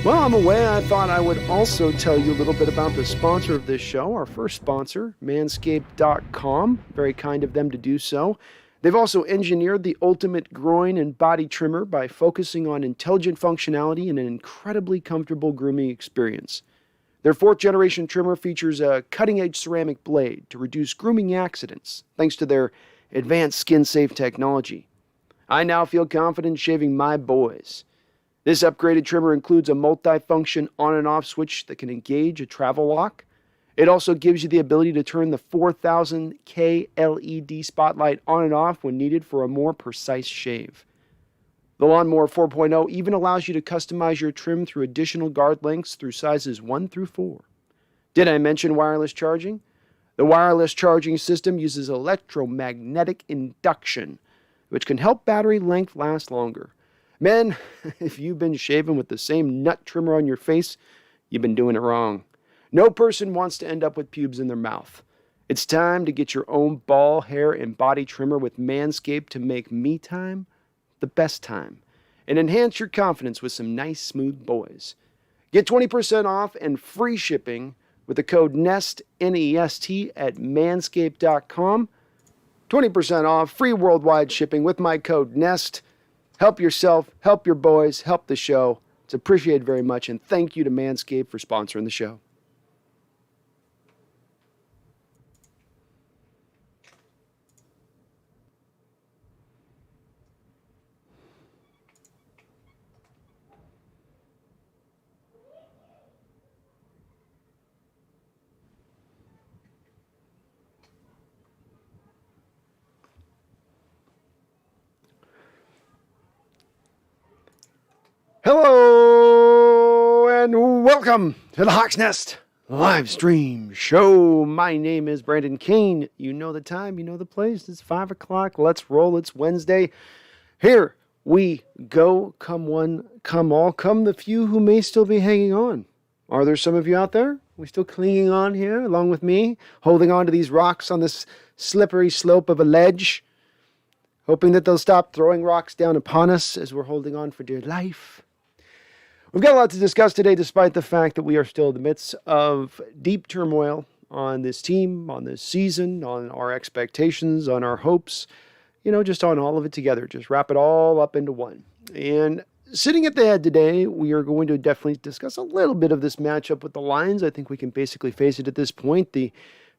Well, I'm away. I thought I would also tell you a little bit about the sponsor of this show, our first sponsor, Manscaped.com. Very kind of them to do so. They've also engineered the ultimate groin and body trimmer by focusing on intelligent functionality and an incredibly comfortable grooming experience. Their 4th-generation trimmer features a cutting-edge ceramic blade to reduce grooming accidents, thanks to their advanced skin-safe technology. I now feel confident shaving my boys. This upgraded trimmer includes a multi-function on and off switch that can engage a travel lock. It also gives you the ability to turn the 4000K LED spotlight on and off when needed for a more precise shave. The Lawnmower 4.0 even allows you to customize your trim through additional guard lengths through sizes 1 through 4. Did I mention wireless charging? The wireless charging system uses electromagnetic induction, which can help battery length last longer. Men, if you've been shaving with the same nut trimmer on your face, you've been doing it wrong. No person wants to end up with pubes in their mouth. It's time to get your own ball, hair, and body trimmer with Manscaped to make me time the best time and enhance your confidence with some nice, smooth boys. Get 20% off and free shipping with the code NEST, N-E-S-T, at manscaped.com. 20% off, free worldwide shipping with my code NEST. Help yourself, help your boys, help the show. It's appreciated very much, and thank you to Manscaped for sponsoring the show. Hello and welcome to the Hawks Nest live stream show. My name is Brandon Kane. You know the time, you know the place. It's 5 o'clock. Let's roll. It's Wednesday. Here we go. Come one, come all. Come the few who may still be hanging on. Are there some of you out there? We still clinging on here along with me, holding on to these rocks on this slippery slope of a ledge, hoping that they'll stop throwing rocks down upon us as we're holding on for dear life. We've got a lot to discuss today, despite the fact that we are still in the midst of deep turmoil on this team, on this season, on our expectations, on our hopes, just on all of it together. Just wrap it all up into one. And sitting at the head today, we are going to definitely discuss a little bit of this matchup with the Lions. I think we can basically face it at this point. The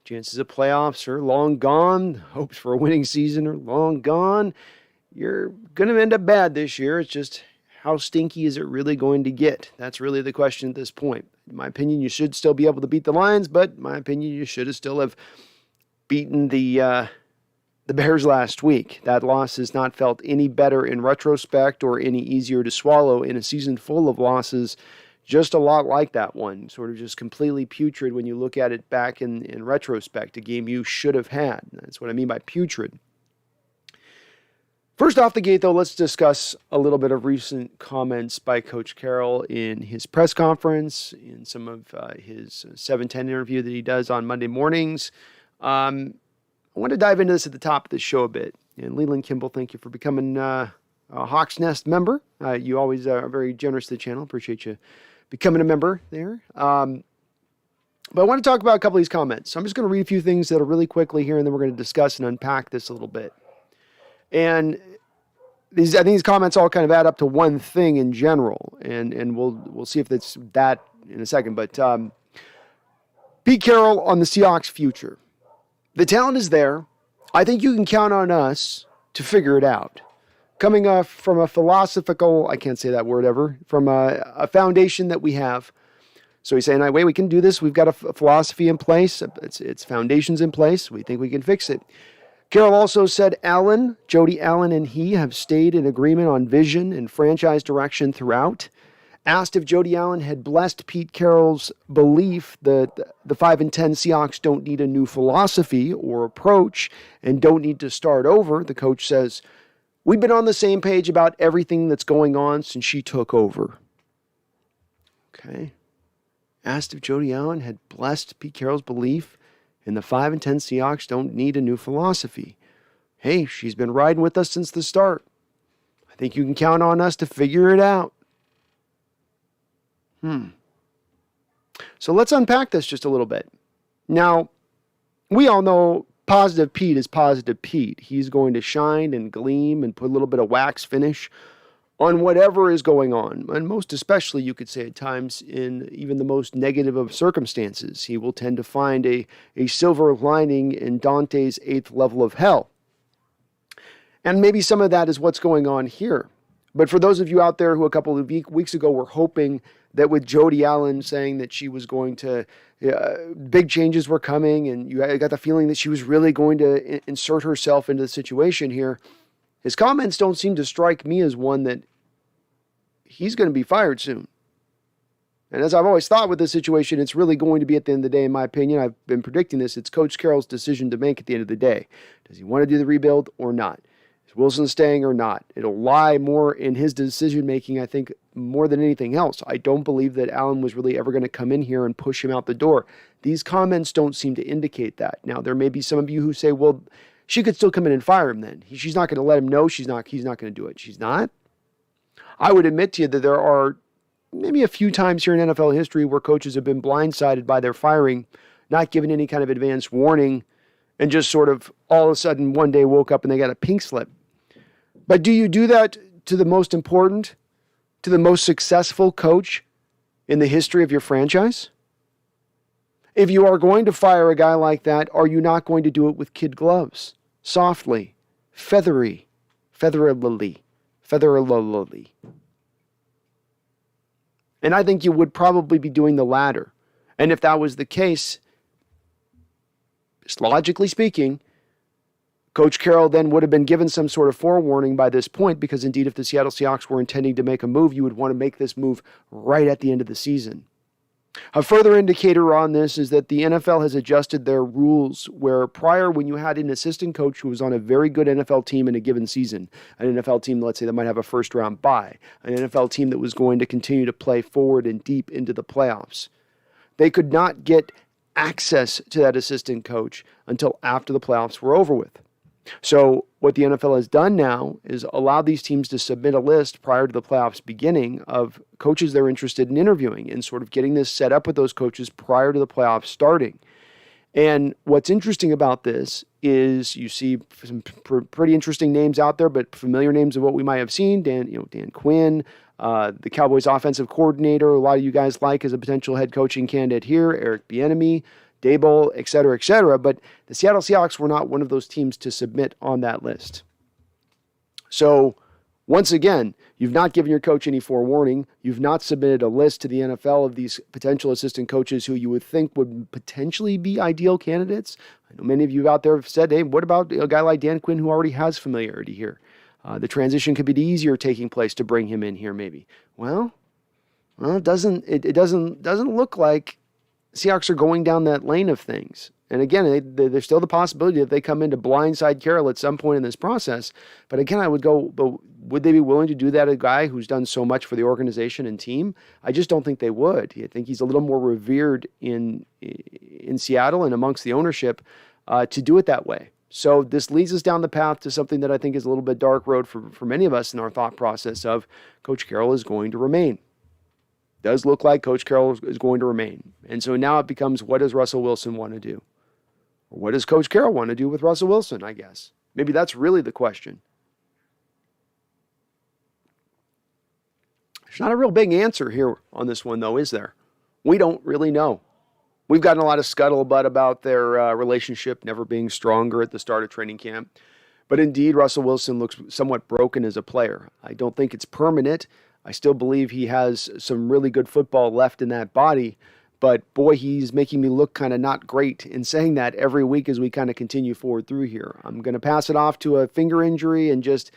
chances of playoffs are long gone. Hopes for a winning season are long gone. You're going to end up bad this year. It's just, how stinky is it really going to get? That's really the question at this point. In my opinion, you should still be able to beat the Lions, but in my opinion, you should have still have beaten the Bears last week. That loss has not felt any better in retrospect or any easier to swallow in a season full of losses. Just a lot like that one, sort of just completely putrid when you look at it back in retrospect, a game you should have had. That's what I mean by putrid. First off the gate, though, let's discuss a little bit of recent comments by Coach Carroll in his press conference, in some of his 710 interview that he does on Monday mornings. I want to dive into this at the top of the show a bit. And Leland Kimball, thank you for becoming a Hawks Nest member. You always are very generous to the channel. Appreciate you becoming a member there. But I want to talk about a couple of these comments. So I'm just going to read a few things that are really quickly here, and then we're going to discuss and unpack this a little bit. And I think these comments all kind of add up to one thing in general, and we'll see if it's that in a second. But Pete Carroll on the Seahawks' future. The talent is there. I think you can count on us to figure it out. Coming from a philosophical, I can't say that word ever, from a foundation that we have. So he's saying, wait, we can do this. We've got a philosophy in place. It's foundations in place. We think we can fix it. Carroll also said Jody Allen and he have stayed in agreement on vision and franchise direction throughout. Asked if Jody Allen had blessed Pete Carroll's belief that the 5-10 Seahawks don't need a new philosophy or approach and don't need to start over, the coach says, we've been on the same page about everything that's going on since she took over. Okay. Asked if Jody Allen had blessed Pete Carroll's belief and the 5-10 Seahawks don't need a new philosophy. Hey, she's been riding with us since the start. I think you can count on us to figure it out. So let's unpack this just a little bit. Now, we all know Positive Pete is Positive Pete. He's going to shine and gleam and put a little bit of wax finish on whatever is going on. And most especially, you could say at times, in even the most negative of circumstances. He will tend to find a silver lining in Dante's eighth level of hell. And maybe some of that is what's going on here. But for those of you out there who a couple of weeks ago were hoping that with Jody Allen saying that she was going to, big changes were coming, and you got the feeling that she was really going to insert herself into the situation here, his comments don't seem to strike me as one that he's going to be fired soon. And as I've always thought with this situation, it's really going to be, at the end of the day, in my opinion, I've been predicting this, it's Coach Carroll's decision to make at the end of the day. Does he want to do the rebuild or not? Is Wilson staying or not? It'll lie more in his decision-making, I think, more than anything else. I don't believe that Allen was really ever going to come in here and push him out the door. These comments don't seem to indicate that. Now, there may be some of you who say, well, she could still come in and fire him then. She's not going to let him know he's not going to do it. She's not. I would admit to you that there are maybe a few times here in NFL history where coaches have been blindsided by their firing, not given any kind of advance warning, and just sort of all of a sudden one day woke up and they got a pink slip. But do you do that to the most important, to the most successful coach in the history of your franchise? If you are going to fire a guy like that, are you not going to do it with kid gloves? Softly, featherily. And I think you would probably be doing the latter. And if that was the case, just logically speaking, Coach Carroll then would have been given some sort of forewarning by this point, because indeed if the Seattle Seahawks were intending to make a move, you would want to make this move right at the end of the season. A further indicator on this is that the NFL has adjusted their rules, where prior, when you had an assistant coach who was on a very good NFL team in a given season, an NFL team, let's say, that might have a first-round bye, an NFL team that was going to continue to play forward and deep into the playoffs, they could not get access to that assistant coach until after the playoffs were over with. So what the NFL has done now is allow these teams to submit a list prior to the playoffs beginning of coaches they're interested in interviewing, and sort of getting this set up with those coaches prior to the playoffs starting. And what's interesting about this is you see some pretty interesting names out there, but familiar names of what we might have seen. Dan Quinn, the Cowboys offensive coordinator, a lot of you guys like as a potential head coaching candidate here, Eric Bieniemy, Daboll, et cetera, et cetera. But the Seattle Seahawks were not one of those teams to submit on that list. So once again, you've not given your coach any forewarning. You've not submitted a list to the NFL of these potential assistant coaches who you would think would potentially be ideal candidates. I know many of you out there have said, hey, what about a guy like Dan Quinn who already has familiarity here? The transition could be easier taking place to bring him in here maybe. Well, it doesn't look like Seahawks are going down that lane of things. And again, there's still the possibility that they come in to blindside Carroll at some point in this process. But again, I would go, but would they be willing to do that, a guy who's done so much for the organization and team? I just don't think they would. I think he's a little more revered in Seattle and amongst the ownership to do it that way. So this leads us down the path to something that I think is a little bit dark road for many of us in our thought process of Coach Carroll is going to remain. Does look like Coach Carroll is going to remain. And so now it becomes, what does Russell Wilson want to do? Or what does Coach Carroll want to do with Russell Wilson, I guess? Maybe that's really the question. There's not a real big answer here on this one, though, is there? We don't really know. We've gotten a lot of scuttlebutt about their relationship never being stronger at the start of training camp. But indeed, Russell Wilson looks somewhat broken as a player. I don't think it's permanent. I still believe he has some really good football left in that body, but boy, he's making me look kind of not great in saying that every week as we kind of continue forward through here. I'm going to pass it off to a finger injury and just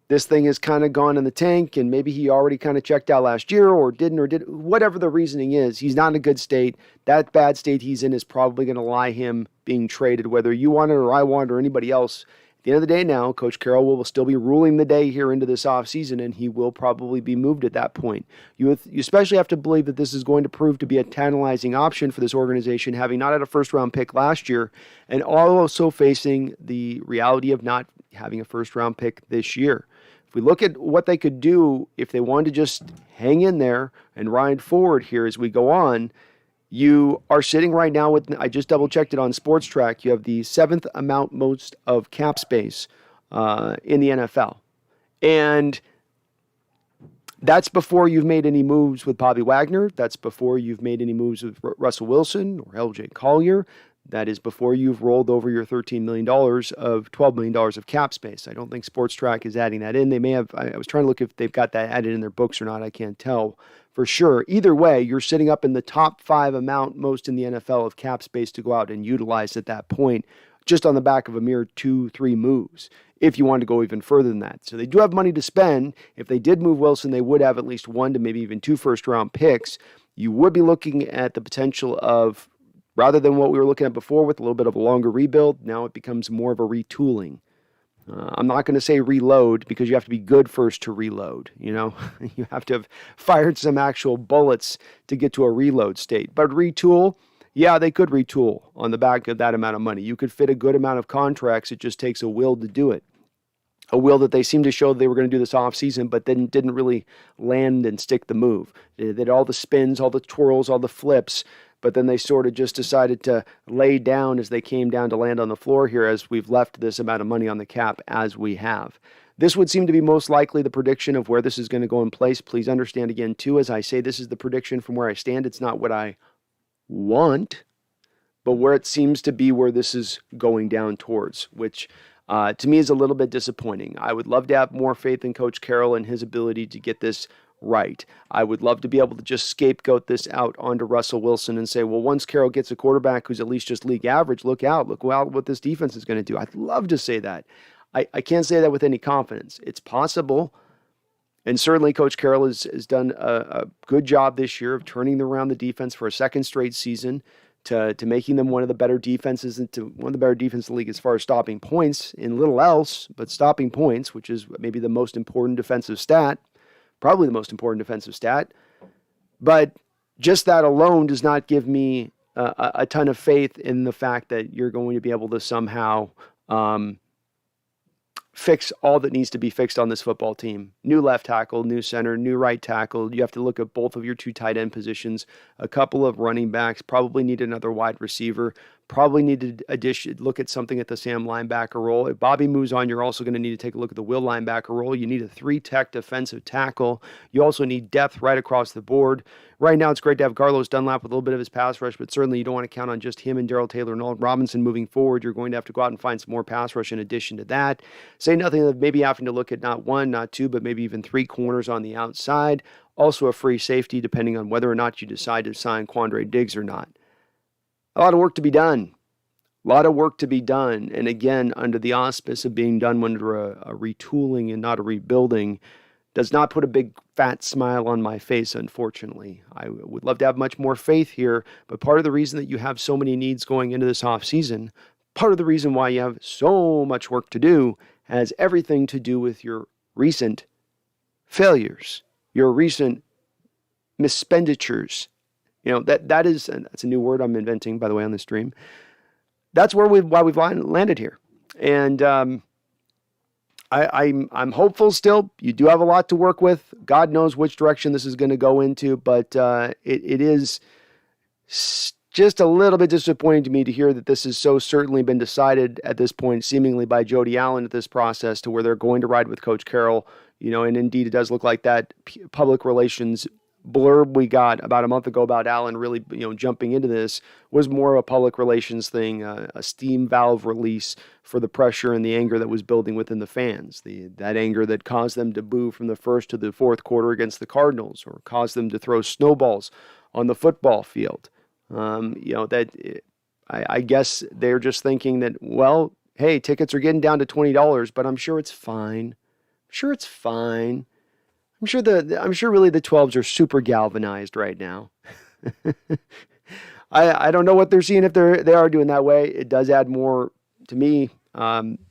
this thing has kind of gone in the tank, and maybe he already kind of checked out last year or didn't, whatever the reasoning is. He's not in a good state. That bad state he's in is probably going to lie him being traded, whether you want it or I want it or anybody else. At the end of the day now, Coach Carroll will still be ruling the day here into this offseason, and he will probably be moved at that point. You especially have to believe that this is going to prove to be a tantalizing option for this organization, having not had a first-round pick last year, and also facing the reality of not having a first-round pick this year. If we look at what they could do if they wanted to just hang in there and ride forward here as we go on, you are sitting right now with, I just double checked it on Sports Track, you have the seventh amount most of cap space in the NFL. And that's before you've made any moves with Bobby Wagner. That's before you've made any moves with Russell Wilson or LJ Collier. That is before you've rolled over your $13 million of $12 million of cap space. I don't think Sports Track is adding that in. They may have, I was trying to look if they've got that added in their books or not. I can't tell for sure. Either way, you're sitting up in the top 5 amount most in the NFL of cap space to go out and utilize at that point, just on the back of a mere 2-3 moves, if you want to go even further than that. So they do have money to spend. If they did move Wilson, they would have at least 1 to maybe even 2 first-round picks. You would be looking at the potential of, rather than what we were looking at before with a little bit of a longer rebuild, now it becomes more of a retooling. I'm not going to say reload because you have to be good first to reload. You know, you have to have fired some actual bullets to get to a reload state. But retool, yeah, they could retool on the back of that amount of money. You could fit a good amount of contracts. It just takes a will to do it. A will that they seemed to show they were going to do this offseason, but then didn't really land and stick the move. They did all the spins, all the twirls, all the flips, but then they sort of just decided to lay down as they came down to land on the floor here as we've left this amount of money on the cap as we have. This would seem to be most likely the prediction of where this is going to go in place. Please understand again, too, as I say, this is the prediction from where I stand. It's not what I want, but where it seems to be where this is going down towards, which to me is a little bit disappointing. I would love to have more faith in Coach Carroll and his ability to get this right. I would love to be able to just scapegoat this out onto Russell Wilson and say, well, once Carroll gets a quarterback who's at least just league average, look out what this defense is going to do. I'd love to say that. I can't say that with any confidence. It's possible. And certainly Coach Carroll has done a good job this year of turning around the defense for a second straight season to making them one of the better defenses and to one of the better defenses in the league as far as stopping points in little else, but stopping points, which is maybe the most important defensive stat, probably the most important defensive stat. But just that alone does not give me a ton of faith in the fact that you're going to be able to somehow fix all that needs to be fixed on this football team. New left tackle, new center, new right tackle. You have to look at both of your 2 tight end positions, a couple of running backs, probably need another wide receiver, probably need to look at something at the Sam linebacker role. If Bobby moves on, you're also going to need to take a look at the Will linebacker role. You need a 3-tech defensive tackle. You also need depth right across the board. Right now, it's great to have Carlos Dunlap with a little bit of his pass rush, but certainly you don't want to count on just him and Darrell Taylor and Alden Robinson moving forward. You're going to have to go out and find some more pass rush in addition to that. Say nothing of maybe having to look at not 1, not 2, but maybe even 3 corners on the outside. Also a free safety, depending on whether or not you decide to sign Quandre Diggs or not. A lot of work to be done. A lot of work to be done. And again, under the auspice of being done under a retooling and not a rebuilding, does not put a big fat smile on my face, unfortunately. I would love to have much more faith here, but part of the reason that you have so many needs going into this offseason, part of the reason why you have so much work to do, has everything to do with your recent failures, your recent mispenditures. You know, that's a new word I'm inventing, by the way, on this stream. That's why we've landed here. And I'm hopeful still. You do have a lot to work with. God knows which direction this is going to go into, but it is just a little bit disappointing to me to hear that this has so certainly been decided at this point, seemingly by Jody Allen at this process, to where they're going to ride with Coach Carroll. You know, and indeed it does look like that public relations blurb we got about a month ago about Allen really, jumping into this was more of a public relations thing, a steam valve release for the pressure and the anger that was building within the fans. That anger that caused them to boo from the first to the fourth quarter against the Cardinals, or caused them to throw snowballs on the football field. I guess they're just thinking that, well, hey, tickets are getting down to $20, but I'm sure it's fine. I'm sure really the 12s are super galvanized right now. I don't know what they're seeing if they are doing that way. It does add more, to me,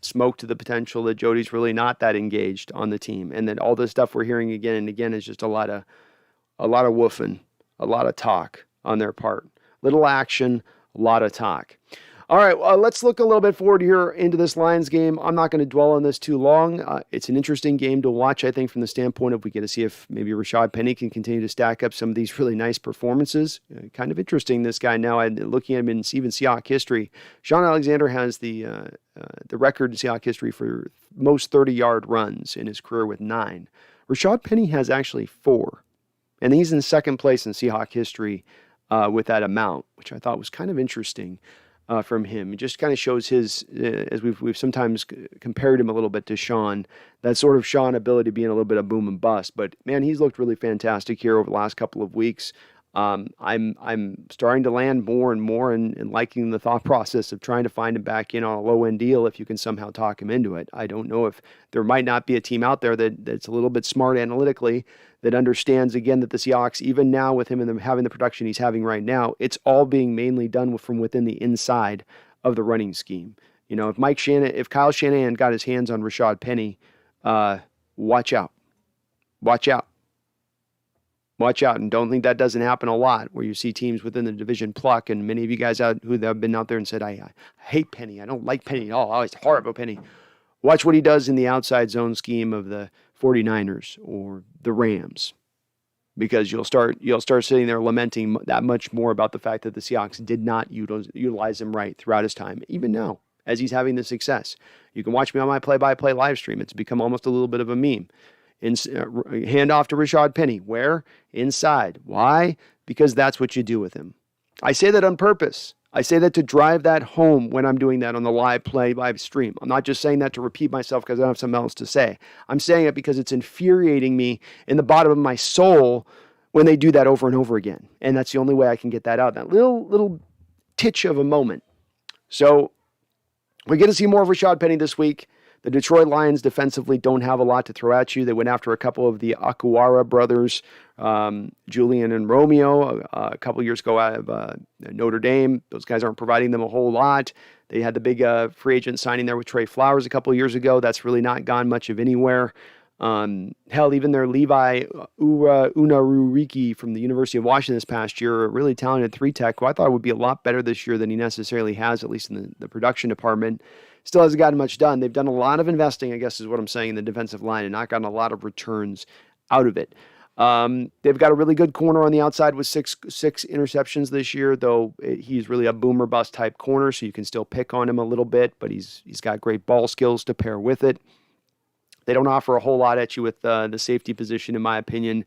smoke to the potential that Jody's really not that engaged on the team, and that all this stuff we're hearing again and again is just a lot of woofing, a lot of talk on their part. Little action, a lot of talk. All right, well, let's look a little bit forward here into this Lions game. I'm not going to dwell on this too long. It's an interesting game to watch, I think, from the standpoint of we get to see if maybe Rashad Penny can continue to stack up some of these really nice performances. Kind of interesting, this guy now. Looking at him in even Seahawks history, Sean Alexander has the record in Seahawks history for most 30-yard runs in his career with 9. Rashad Penny has actually 4, and he's in second place in Seahawks history with that amount, which I thought was kind of interesting. From him. It just kind of shows his, as we've sometimes compared him a little bit to Sean, that sort of Sean ability being a little bit of boom and bust. But man, he's looked really fantastic here over the last couple of weeks. I'm starting to land more and more and liking the thought process of trying to find him back in on a low end deal if you can somehow talk him into it. I don't know if there might not be a team out there that's a little bit smart analytically that understands, again, that the Seahawks, even now with him having the production he's having right now, it's all being mainly done from within the inside of the running scheme. You know, if Kyle Shanahan got his hands on Rashad Penny, watch out. Watch out. Watch out, and don't think that doesn't happen a lot, where you see teams within the division pluck, and many of you guys out who have been out there and said, I hate Penny. I don't like Penny at all. Oh, it's horrible, Penny. Watch what he does in the outside zone scheme of the 49ers or the Rams, because you'll start sitting there lamenting that much more about the fact that the Seahawks did not utilize him right throughout his time, even now, as he's having the success. You can watch me on my play-by-play live stream. It's become almost a little bit of a meme. Hand off to Rashad Penny. Where? Inside. Why? Because that's what you do with him. I say that on purpose. I say that to drive that home when I'm doing that on the live stream. I'm not just saying that to repeat myself because I don't have something else to say. I'm saying it because it's infuriating me in the bottom of my soul when they do that over and over again. And that's the only way I can get that out. That little titch of a moment. So we're going to see more of Rashad Penny this week. The Detroit Lions defensively don't have a lot to throw at you. They went after a couple of the Akuara brothers, Julian and Romeo, a couple years ago out of Notre Dame. Those guys aren't providing them a whole lot. They had the big free agent signing there with Trey Flowers a couple of years ago. That's really not gone much of anywhere. Hell, even their Levi Unaruriki from the University of Washington this past year, a really talented 3-tech, who I thought would be a lot better this year than he necessarily has, at least in the production department. Still hasn't gotten much done. They've done a lot of investing, I guess is what I'm saying, in the defensive line and not gotten a lot of returns out of it. They've got a really good corner on the outside with six interceptions this year, though he's really a boomer bust type corner, so you can still pick on him a little bit, but he's got great ball skills to pair with it. They don't offer a whole lot at you with the safety position, in my opinion.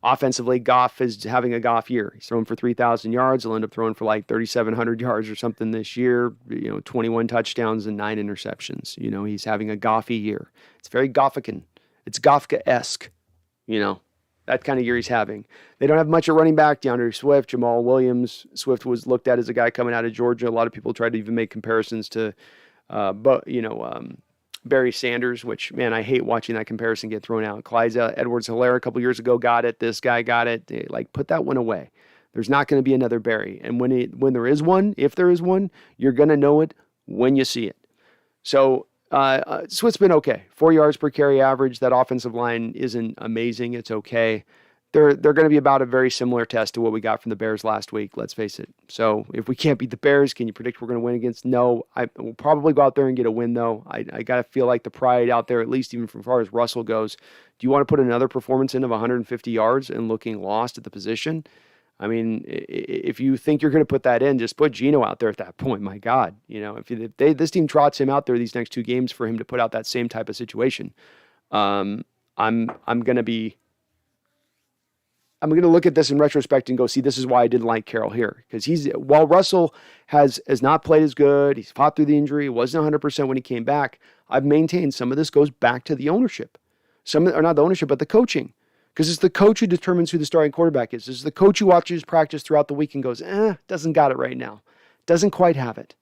Offensively, Goff is having a Goff year. He's throwing for 3,000 yards. He'll end up throwing for like 3,700 yards or something this year. 21 touchdowns and 9 interceptions. He's having a Goffy year. It's very Goffican. It's Gofka-esque. That kind of year he's having. They don't have much at running back. DeAndre Swift, Jamal Williams. Swift was looked at as a guy coming out of Georgia. A lot of people tried to even make comparisons to, Barry Sanders, which, man, I hate watching that comparison get thrown out. Clyde Edwards-Helaire a couple years ago got it. This guy got it. Put that one away. There's not going to be another Barry. And when there is one, if there is one, you're going to know it when you see it. So Swift's been okay. 4 yards per carry average. That offensive line isn't amazing. It's okay. They're going to be about a very similar test to what we got from the Bears last week, let's face it. So if we can't beat the Bears, can you predict we're going to win against? No. I will probably go out there and get a win, though. I got to feel like the pride out there, at least even from as far as Russell goes. Do you want to put another performance in of 150 yards and looking lost at the position? I mean, if you think you're going to put that in, just put Geno out there at that point. My God, if this team trots him out there these next 2 games for him to put out that same type of situation, I'm going to look at this in retrospect and go, see, this is why I didn't like Carroll here. Because while Russell has not played as good, he's fought through the injury, he wasn't 100% when he came back, I've maintained some of this goes back to the ownership. Or not the ownership, but the coaching. Because it's the coach who determines who the starting quarterback is. It's the coach who watches practice throughout the week and goes, doesn't got it right now. Doesn't quite have it.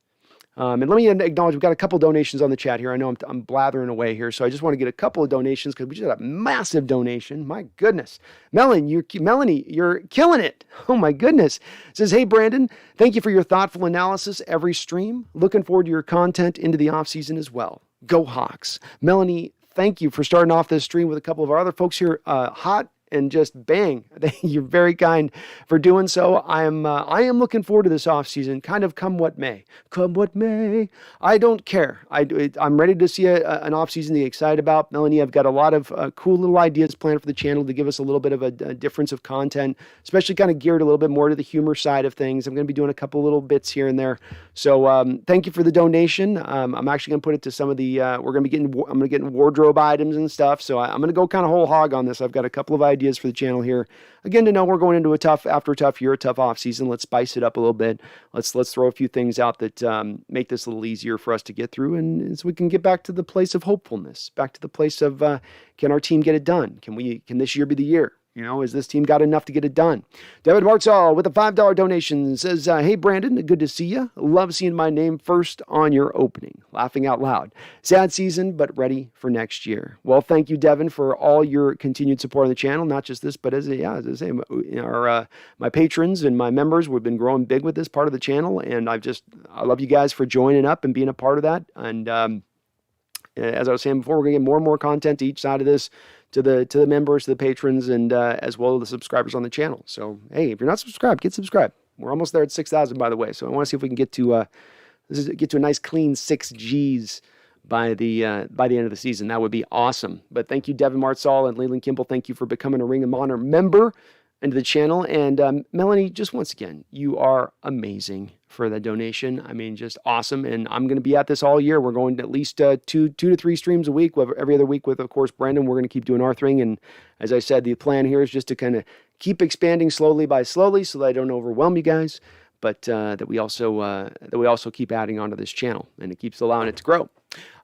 And let me acknowledge, we've got a couple donations on the chat here. I know I'm blathering away here, so I just want to get a couple of donations because we just had a massive donation. My goodness. Melanie, you're killing it. Oh, my goodness. It says, hey, Brandon, thank you for your thoughtful analysis every stream. Looking forward to your content into the offseason as well. Go Hawks. Melanie, thank you for starting off this stream with a couple of our other folks here. Hot and just bang. You're very kind for doing so. I am looking forward to this offseason, kind of come what may. Come what may. I don't care. I'm ready to see an offseason to get excited about. Melanie, I've got a lot of cool little ideas planned for the channel to give us a little bit of a difference of content, especially kind of geared a little bit more to the humor side of things. I'm going to be doing a couple little bits here and there. So thank you for the donation. I'm actually going to put it to some of the, I'm going to get wardrobe items and stuff. So I'm going to go kind of whole hog on this. I've got a couple of ideas for the channel here. Again, to know we're going into after a tough year, a tough off season. Let's spice it up a little bit. Let's throw a few things out that make this a little easier for us to get through, and so we can get back to the place of hopefulness, back to the place of can our team get it done? Can this year be the year? You know, has this team got enough to get it done? David Martzall with a $5 donation says, hey, Brandon, good to see you. Love seeing my name first on your opening. Laughing out loud. Sad season, but ready for next year. Well, thank you, Devin, for all your continued support on the channel. Not just this, but as I say, my patrons and my members, we've been growing big with this part of the channel. And I love you guys for joining up and being a part of that. And as I was saying before, we're going to get more and more content to each side of this, to the members, to the patrons, and as well as the subscribers on the channel. So, hey, if you're not subscribed, get subscribed. We're almost there at 6,000, by the way. So I want to see if we can get to a nice clean 6 Gs by the end of the season. That would be awesome. But thank you, Devin Martzall and Leland Kimball. Thank you for becoming a Ring of Honor member into the channel. And Melanie, just once again, you are amazing for the donation. I mean, just awesome. And I'm going to be at this all year. We're going to at least two to three streams a week, every other week with, of course, Brendan. We're going to keep doing our thing. And as I said, the plan here is just to kind of keep expanding slowly so that I don't overwhelm you guys, but that we also keep adding onto this channel, and it keeps allowing it to grow.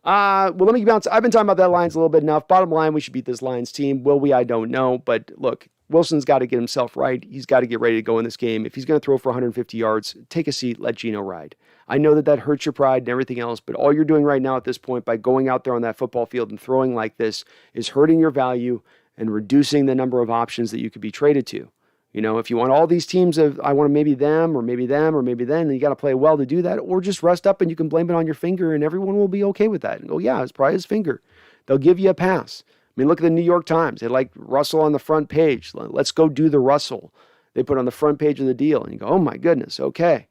Well, let me bounce. I've been talking about that Lions a little bit enough. Bottom line, we should beat this Lions team. Will we? I don't know. But look, Wilson's got to get himself right. He's got to get ready to go in this game. If he's going to throw for 150 yards, take a seat, let Geno ride. I know that hurts your pride and everything else, but all you're doing right now at this point by going out there on that football field and throwing like this is hurting your value and reducing the number of options that you could be traded to. You know, if you want all these teams I want maybe them or maybe them or maybe then, you got to play well to do that, or just rest up and you can blame it on your finger and everyone will be okay with that and go, yeah, it's probably his finger. They'll give you a pass. I mean, look at the New York Times. They like Russell on the front page. Let's go do the Russell. They put on the front page of the deal, and you go, oh my goodness, okay,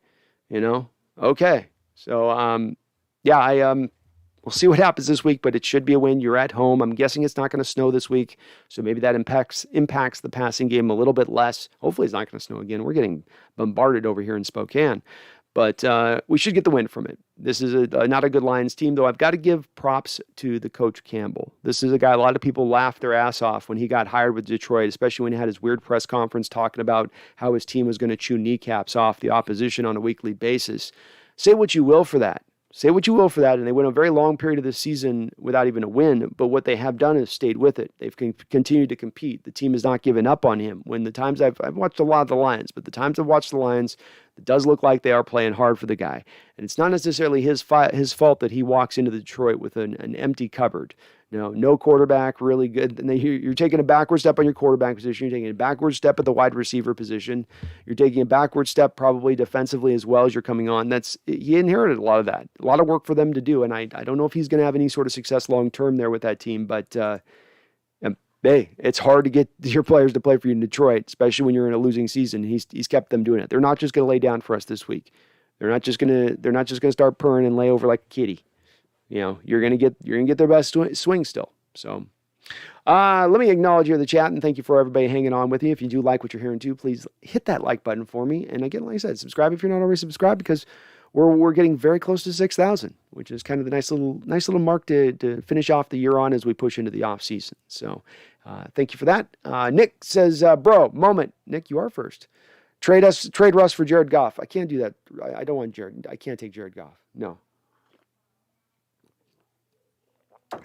okay. So we'll see what happens this week, but it should be a win. You're at home. I'm guessing it's not going to snow this week, so maybe that impacts the passing game a little bit less. Hopefully, it's not going to snow again. We're getting bombarded over here in Spokane. But we should get the win from it. This is not a good Lions team, though. I've got to give props to the coach Campbell. This is a guy a lot of people laughed their ass off when he got hired with Detroit, especially when he had his weird press conference talking about how his team was going to chew kneecaps off the opposition on a weekly basis. Say what you will for that. And they went a very long period of the season without even a win, but what they have done is stayed with it. They've continued to compete. The team has not given up on him. When the times I've watched a lot of the Lions, but the times I've watched the Lions, it does look like they are playing hard for the guy. And it's not necessarily his fault that he walks into Detroit with an empty cupboard. No quarterback, really good. And you're taking a backward step on your quarterback position. You're taking a backward step at the wide receiver position. You're taking a backward step probably defensively as well as you're coming on. He inherited a lot of that. A lot of work for them to do. And I don't know if he's going to have any sort of success long term there with that team. But hey, it's hard to get your players to play for you in Detroit, especially when you're in a losing season. He's kept them doing it. They're not just going to lay down for us this week. They're not just going to start purring and lay over like a kitty. You're gonna get their best swing still. So, let me acknowledge here the chat and thank you for everybody hanging on with me. If you do like what you're hearing too, please hit that like button for me. And again, like I said, subscribe if you're not already subscribed, because we're getting very close to 6,000, which is kind of the nice little mark to finish off the year on as we push into the off season. So, thank you for that. Nick says, moment. Nick, you are first. Trade Russ for Jared Goff. I can't do that. I don't want Jared. I can't take Jared Goff. No.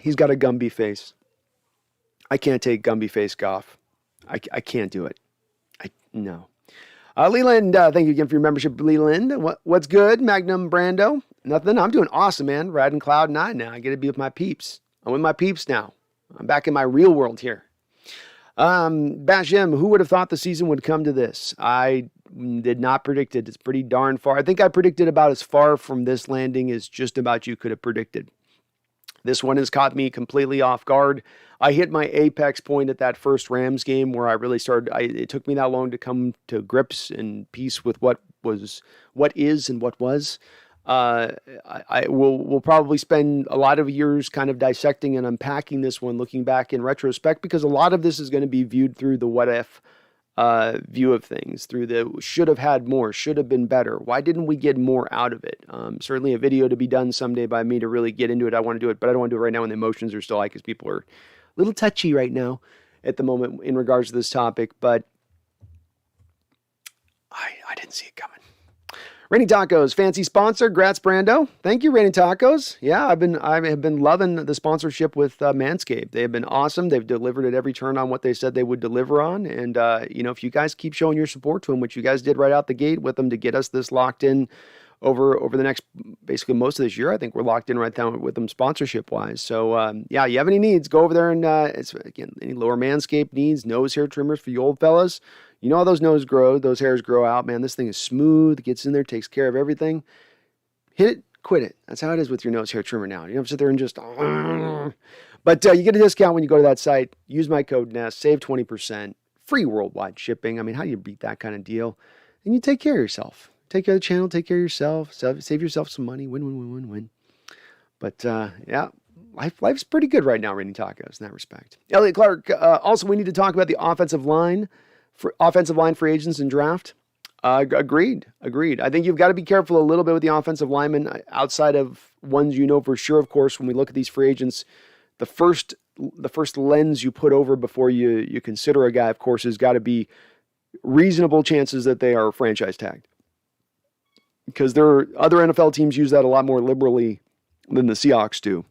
He's got a Gumby face. I can't take Gumby face Goff. I can't do it. No. Leland, thank you again for your membership, Leland. What's good, Magnum Brando? Nothing. I'm doing awesome, man. Riding Cloud 9 now. I get to be with my peeps. I'm with my peeps now. I'm back in my real world here. Bashim, who would have thought the season would come to this? I did not predict it. It's pretty darn far. I think I predicted about as far from this landing as just about you could have predicted. This one has caught me completely off guard. I hit my apex point at that first Rams game where I really started. It took me that long to come to grips and peace with what is, and what was. We'll probably spend a lot of years kind of dissecting and unpacking this one, looking back in retrospect, because a lot of this is going to be viewed through the what if view of things, through the should have had more, should have been better. Why didn't we get more out of it? Certainly a video to be done someday by me to really get into it. I want to do it, but I don't want to do it right now when the emotions are still high, because people are a little touchy right now at the moment in regards to this topic. But I didn't see it coming. Raining Tacos, fancy sponsor. Grats, Brando. Thank you, Raining Tacos. Yeah, I have been loving the sponsorship with Manscaped. They have been awesome. They've delivered at every turn on what they said they would deliver on. And, if you guys keep showing your support to them, which you guys did right out the gate with them to get us this locked in over the next, basically most of this year, I think we're locked in right down with them sponsorship-wise. So, you have any needs, go over there and, any lower Manscaped needs, nose hair trimmers for you old fellas. You know how those those hairs grow out, man. This thing is smooth, gets in there, takes care of everything. Hit it, quit it. That's how it is with your nose hair trimmer now. You don't have to sit there and just... But you get a discount when you go to that site. Use my code NEST, save 20%, free worldwide shipping. I mean, how do you beat that kind of deal? And you take care of yourself. Take care of the channel, take care of yourself, save yourself some money, win. But, life's pretty good right now, Raining Tacos, in that respect. Elliot Clark, also we need to talk about the offensive line free agents and draft. Agreed. I think you've got to be careful a little bit with the offensive linemen outside of ones for sure. Of course, when we look at these free agents, the first lens you put over before you consider a guy, of course, has got to be reasonable chances that they are franchise tagged. Because there are other NFL teams use that a lot more liberally than the Seahawks do.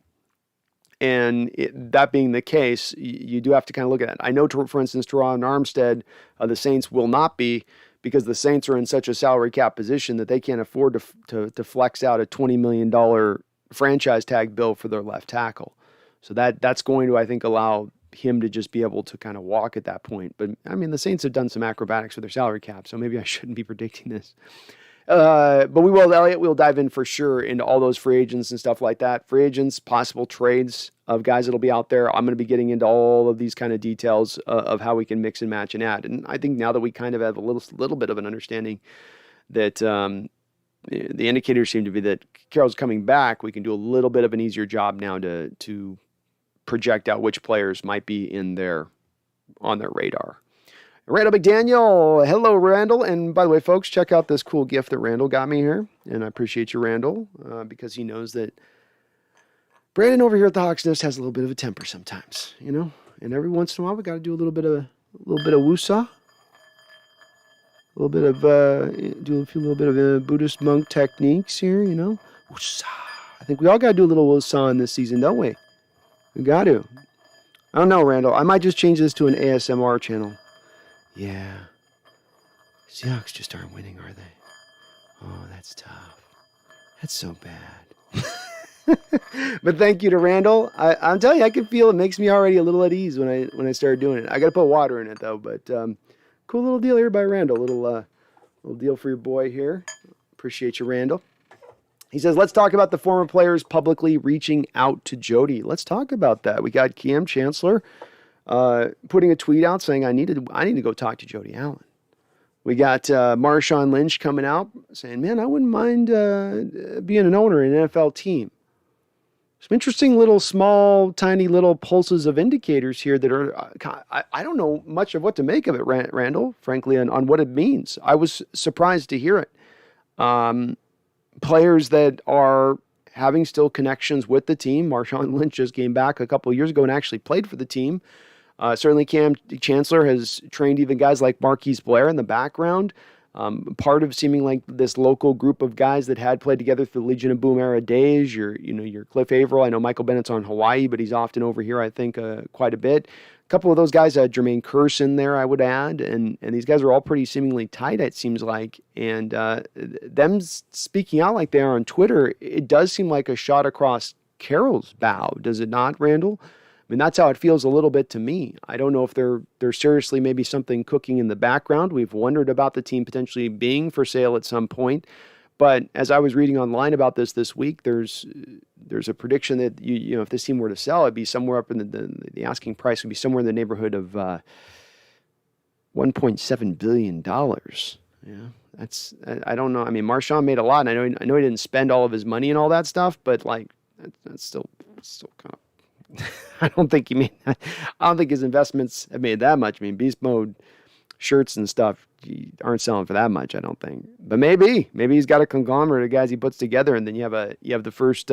And that being the case, you do have to kind of look at it. I know, for instance, Teron Armstead, the Saints will not be, because the Saints are in such a salary cap position that they can't afford to flex out a $20 million franchise tag bill for their left tackle. So that's going to, I think, allow him to just be able to kind of walk at that point. But, I mean, the Saints have done some acrobatics with their salary cap, so maybe I shouldn't be predicting this. But we will, Elliot, we'll dive in for sure into all those free agents and stuff like that. Free agents, possible trades of guys that'll be out there. I'm going to be getting into all of these kind of details of how we can mix and match and add. And I think now that we kind of have a little bit of an understanding that the indicators seem to be that Carroll's coming back, we can do a little bit of an easier job now to project out which players might be on their radar. Randall McDaniel. Hello, Randall. And by the way, folks, check out this cool gift that Randall got me here. And I appreciate you, Randall, because he knows that Brandon over here at the Hawks Nest has a little bit of a temper sometimes, And every once in a while, we got to do a little bit of woosah. A little bit of, Buddhist monk techniques here, Woosah. I think we all got to do a little woosah in this season, don't we? We got to. I don't know, Randall. I might just change this to an ASMR channel. Yeah. Seahawks just aren't winning, are they? Oh, that's tough. That's so bad. But thank you to Randall. I'm telling you, I can feel it makes me already a little at ease when I started doing it. I got to put water in it though. But cool little deal here by Randall. Little deal for your boy here. Appreciate you, Randall. He says, let's talk about the former players publicly reaching out to Jody. Let's talk about that. We got Cam Chancellor putting a tweet out saying, I need to go talk to Jody Allen. We got Marshawn Lynch coming out saying, man, I wouldn't mind being an owner in an NFL team. Some interesting little small, tiny little pulses of indicators here that are, I don't know much of what to make of it, Randall, frankly, on what it means. I was surprised to hear it. Players that are having still connections with the team. Marshawn Lynch just came back a couple of years ago and actually played for the team. Certainly Cam Chancellor has trained even guys like Marquise Blair in the background. Part of seeming like this local group of guys that had played together through the Legion of Boom era days. Your Cliff Averill. I know Michael Bennett's on Hawaii, but he's often over here, I think, quite a bit. A couple of those guys had Jermaine Kearse in there, I would add, and these guys are all pretty seemingly tight, it seems like. And them speaking out like they are on Twitter, it does seem like a shot across Carroll's bow, does it not, Randall? I mean, that's how it feels a little bit to me. I don't know if there's seriously maybe something cooking in the background. We've wondered about the team potentially being for sale at some point. But as I was reading online about this week, there's a prediction that you know if this team were to sell, it'd be somewhere up in the asking price would be somewhere in the neighborhood of $1.7 billion. Yeah, I don't know. I mean, Marshawn made a lot, and I know he didn't spend all of his money and all that stuff, but like that's still kind of. I don't think his investments have made that much. I mean, Beast Mode shirts and stuff aren't selling for that much, I don't think. But maybe he's got a conglomerate of guys he puts together, and then you have the first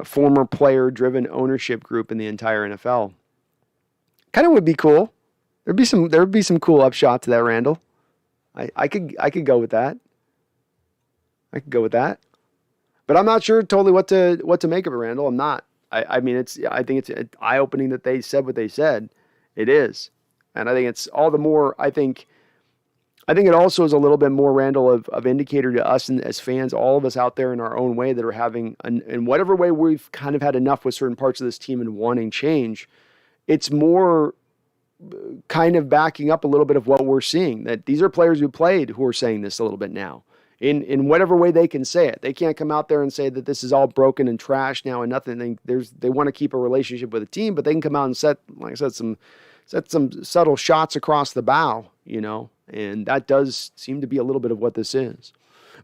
former player-driven ownership group in the entire NFL. Kind of would be cool. There would be some cool upshot to that, Randall. I could go with that. I could go with that. But I'm not sure totally what to make of it, Randall. I'm not. I think it's eye-opening that they said what they said. It is. And I think it's all the more, I think it also is a little bit more, Randall, of indicator to us and as fans, all of us out there in our own way that are having, in whatever way we've kind of had enough with certain parts of this team and wanting change, it's more kind of backing up a little bit of what we're seeing, that these are players who played who are saying this a little bit now. In whatever way they can say it. They can't come out there and say that this is all broken and trash now and nothing. They want to keep a relationship with the team, but they can come out and set some subtle shots across the bow, you know, and that does seem to be a little bit of what this is.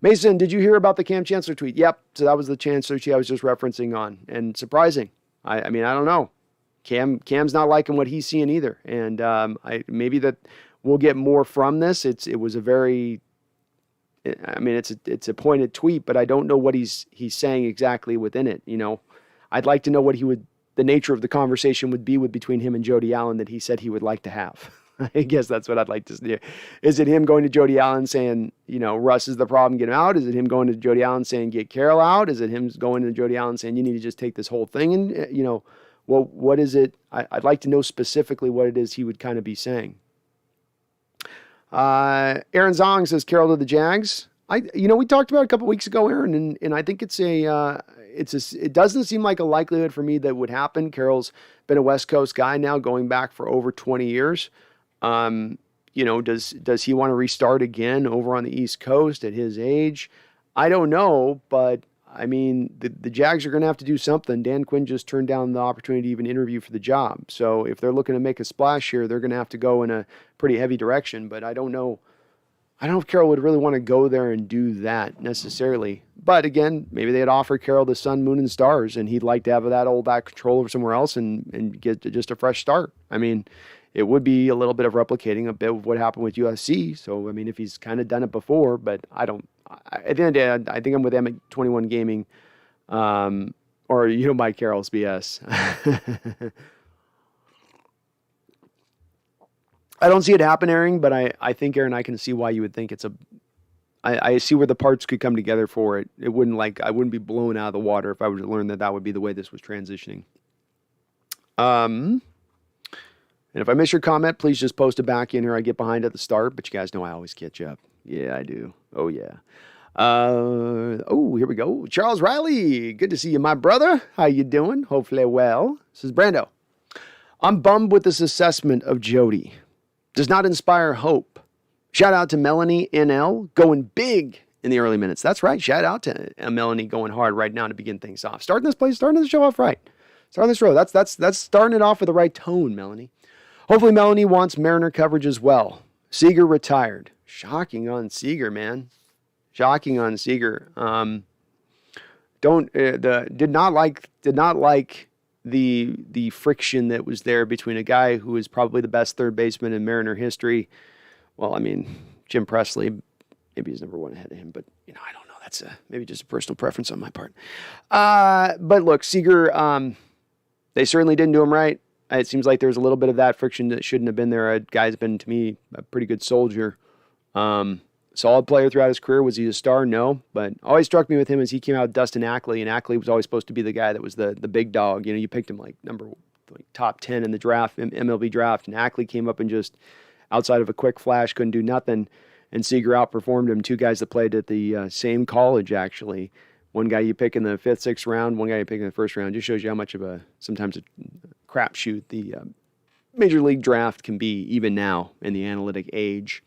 Mason, did you hear about the Cam Chancellor tweet? Yep, so that was the Chancellor tweet I was just referencing on, and surprising. I mean, I don't know. Cam's not liking what he's seeing either, and maybe that we'll get more from this. It was a very, I mean, it's a pointed tweet, but I don't know what he's saying exactly within it. You know, I'd like to know what the nature of the conversation would be between him and Jody Allen that he said he would like to have. I guess that's what I'd like to see. Is it him going to Jody Allen saying, you know, Russ is the problem, get him out? Is it him going to Jody Allen saying, get Carroll out? Is it him going to Jody Allen saying, you need to just take this whole thing? And, you know, well, what is it? I'd like to know specifically what it is he would kind of be saying. Aaron Zong says Carroll to the Jags. We talked about it a couple weeks ago, Aaron, and I think it doesn't seem like a likelihood for me that would happen. Carroll's been a West Coast guy now, going back for over 20 years. Does he want to restart again over on the East Coast at his age? I don't know, but I mean, the Jags are going to have to do something. Dan Quinn just turned down the opportunity to even interview for the job. So if they're looking to make a splash here, they're going to have to go in a pretty heavy direction. But I don't know if Carroll would really want to go there and do that necessarily. But again, maybe they'd offer Carroll the sun, moon, and stars, and he'd like to have that control over somewhere else and get just a fresh start. I mean, it would be a little bit of replicating a bit of what happened with USC. So, I mean, if he's kind of done it before, but at the end of the day, I think I'm with them at 21 Gaming, or you don't buy Carroll's BS. I don't see it happen, Aaron, but I think, Aaron, I can see why you would think I see where the parts could come together for it. I wouldn't be blown out of the water if I were to learn that would be the way this was transitioning. And if I miss your comment, please just post it back in here. I get behind at the start, but you guys know I always catch up. Yeah, I do. Oh, yeah. Here we go. Charles Riley. Good to see you, my brother. How you doing? Hopefully well. This is Brando. I'm bummed with this assessment of Jody. Does not inspire hope. Shout out to Melanie NL going big in the early minutes. That's right. Shout out to Melanie going hard right now to begin things off. Starting the show off right. Starting this row. That's starting it off with the right tone, Melanie. Hopefully Melanie wants Mariner coverage as well. Seager retired. Shocking on Seager, man. Shocking on Seager. Did not like the friction that was there between a guy who is probably the best third baseman in Mariner history. Well, I mean, Jim Presley, maybe he's number one ahead of him, but I don't know. That's maybe just a personal preference on my part. But look, Seager, they certainly didn't do him right. It seems like there's a little bit of that friction that shouldn't have been there. A guy's been, to me, a pretty good soldier. Solid player throughout his career. Was he a star? No. But always struck me with him as he came out with Dustin Ackley, and Ackley was always supposed to be the guy that was the big dog. You picked him like top 10 in the draft, MLB draft, and Ackley came up and just, outside of a quick flash, couldn't do nothing. And Seager outperformed him. Two guys that played at the same college, actually. One guy you pick in the 5th, 6th round, one guy you pick in the 1st round. Just shows you how much of sometimes a crapshoot the Major League draft can be, even now in the analytic age.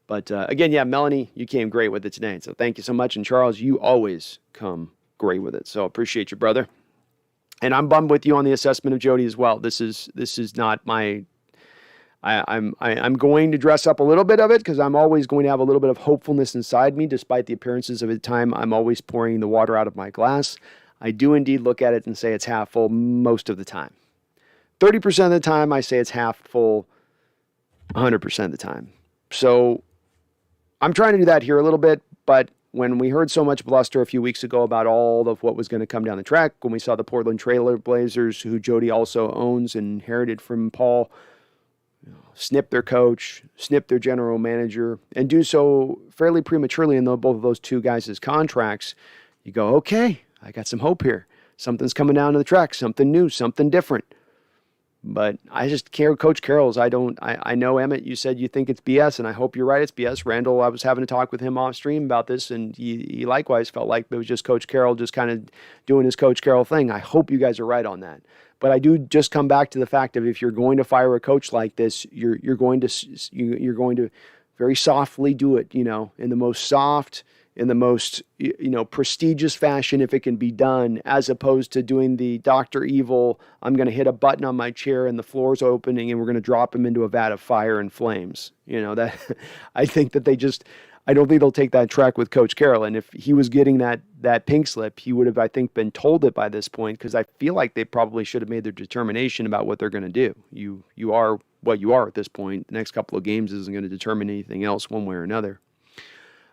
But again, yeah, Melanie, you came great with it today. So thank you so much. And Charles, you always come great with it. So appreciate you, brother. And I'm bummed with you on the assessment of Jody as well. This is not my. I'm going to dress up a little bit of it because I'm always going to have a little bit of hopefulness inside me, despite the appearances of the time. I'm always pouring the water out of my glass. I do indeed look at it and say it's half full most of the time. 30% of the time, I say it's half full. 100% of the time. So I'm trying to do that here a little bit, but when we heard so much bluster a few weeks ago about all of what was going to come down the track, when we saw the Portland Trail Blazers, who Jody also owns and inherited from Paul, snip their coach, snip their general manager, and do so fairly prematurely in both of those two guys' contracts, you go, okay, I got some hope here. Something's coming down to the track, something new, something different. But I just care, Coach Carroll's. I know, Emmett, you said you think it's BS, and I hope you're right, it's BS. Randall, I was having a talk with him off stream about this, and he likewise felt like it was just Coach Carroll just kind of doing his Coach Carroll thing. I hope you guys are right on that. But I do just come back to the fact of if you're going to fire a coach like this, you're going to very softly do it, in the most soft, in the most, prestigious fashion if it can be done, as opposed to doing the Dr. Evil, I'm going to hit a button on my chair and the floor's opening and we're going to drop him into a vat of fire and flames. That I think that I don't think they'll take that track with Coach Carroll. And if he was getting that pink slip, he would have, I think, been told it by this point, because I feel like they probably should have made their determination about what they're going to do. You are what you are at this point. The next couple of games isn't going to determine anything else one way or another.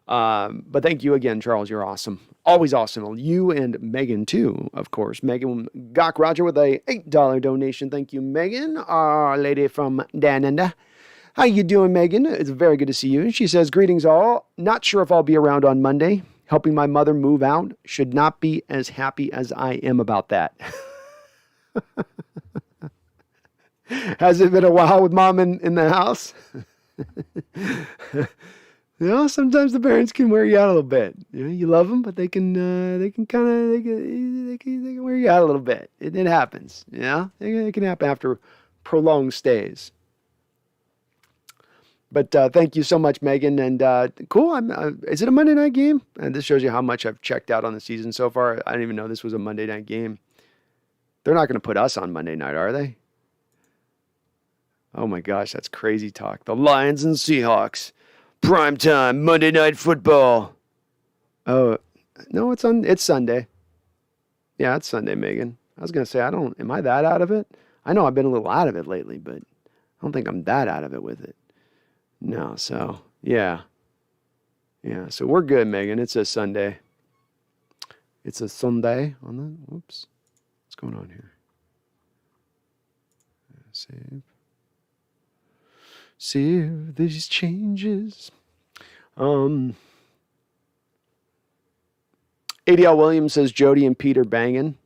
But thank you again, Charles. You're awesome. Always awesome. You and Megan, too, of course. Megan Gok Roger with a $8 donation. Thank you, Megan, our lady from Dananda. How you doing, Megan? It's very good to see you. She says, greetings all. Not sure if I'll be around on Monday. Helping my mother move out. Should not be as happy as I am about that. Has it been a while with mom in the house? Sometimes the parents can wear you out a little bit. You love them, but they can wear you out a little bit. It happens. It can happen after prolonged stays. But thank you so much, Megan. And cool. Is it a Monday night game? And this shows you how much I've checked out on the season so far. I didn't even know this was a Monday night game. They're not going to put us on Monday night, are they? Oh my gosh, that's crazy talk. The Lions and Seahawks. Primetime Monday Night Football. Oh, no, it's Sunday. Yeah, it's Sunday, Megan. I was going to say, am I that out of it? I know I've been a little out of it lately, but I don't think I'm that out of it with it. No, so, yeah. Yeah, so we're good, Megan. It's a Sunday. It's a Sunday on the, whoops. What's going on here? Save these changes. ADL Williams says Jody and Pete are banging.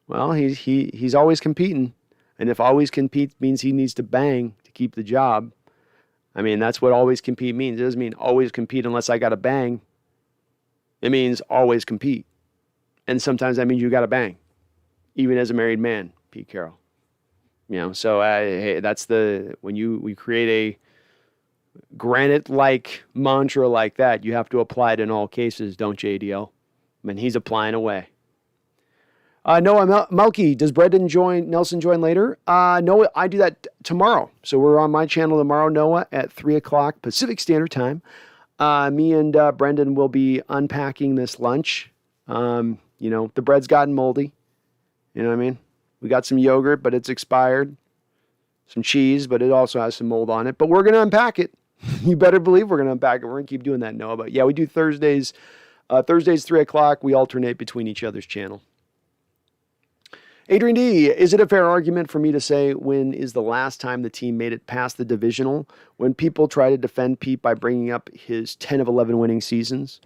Well, he's always competing. And if always compete means he needs to bang to keep the job, I mean, that's what always compete means. It doesn't mean always compete unless I got to bang. It means always compete. And sometimes that means you got to bang, even as a married man, Pete Carroll. So hey, that's when we create a granite-like mantra like that, you have to apply it in all cases, don't you, ADL? I mean, he's applying away. Noah Melky, does Nelson join later? No, I do that tomorrow. So we're on my channel tomorrow, Noah, at 3 o'clock Pacific Standard Time. Me and Brendan will be unpacking this lunch. The bread's gotten moldy. You know what I mean? We got some yogurt, but it's expired. Some cheese, but it also has some mold on it. But we're going to unpack it. You better believe we're going to unpack it. We're going to keep doing that, Noah. But yeah, we do Thursdays. Thursdays, 3 o'clock. We alternate between each other's channel. Adrian D, is it a fair argument for me to say when is the last time the team made it past the divisional when people try to defend Pete by bringing up his 10 of 11 winning seasons?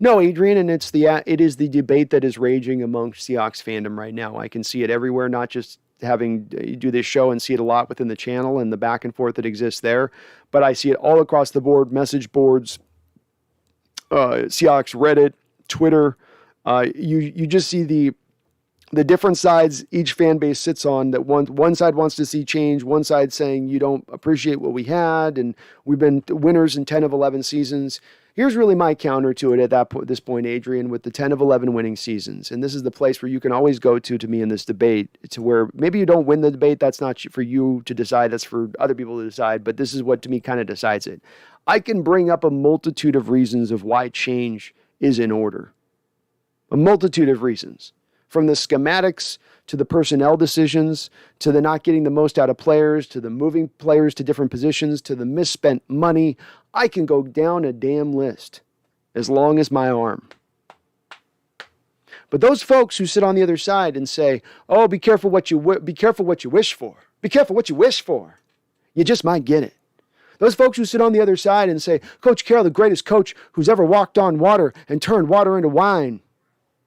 No, Adrian, and it is the debate that is raging amongst Seahawks fandom right now. I can see it everywhere, not just having do this show and see it a lot within the channel and the back and forth that exists there, but I see it all across the board, message boards, Seahawks Reddit, Twitter. You just see the the different sides each fan base sits on, that one side wants to see change, one side saying you don't appreciate what we had, and we've been winners in 10 of 11 seasons. Here's really my counter to it at this point, Adrian, with the 10 of 11 winning seasons. And this is the place where you can always go to me in this debate, to where maybe you don't win the debate. That's not for you to decide. That's for other people to decide. But this is what, to me, kind of decides it. I can bring up a multitude of reasons of why change is in order. A multitude of reasons. From the schematics to the personnel decisions, to the not getting the most out of players, to the moving players to different positions, to the misspent money. I can go down a damn list as long as my arm. But those folks who sit on the other side and say, "Oh, be careful what you wish for. Be careful what you wish for. You just might get it." Those folks who sit on the other side and say, "Coach Carroll, the greatest coach who's ever walked on water and turned water into wine.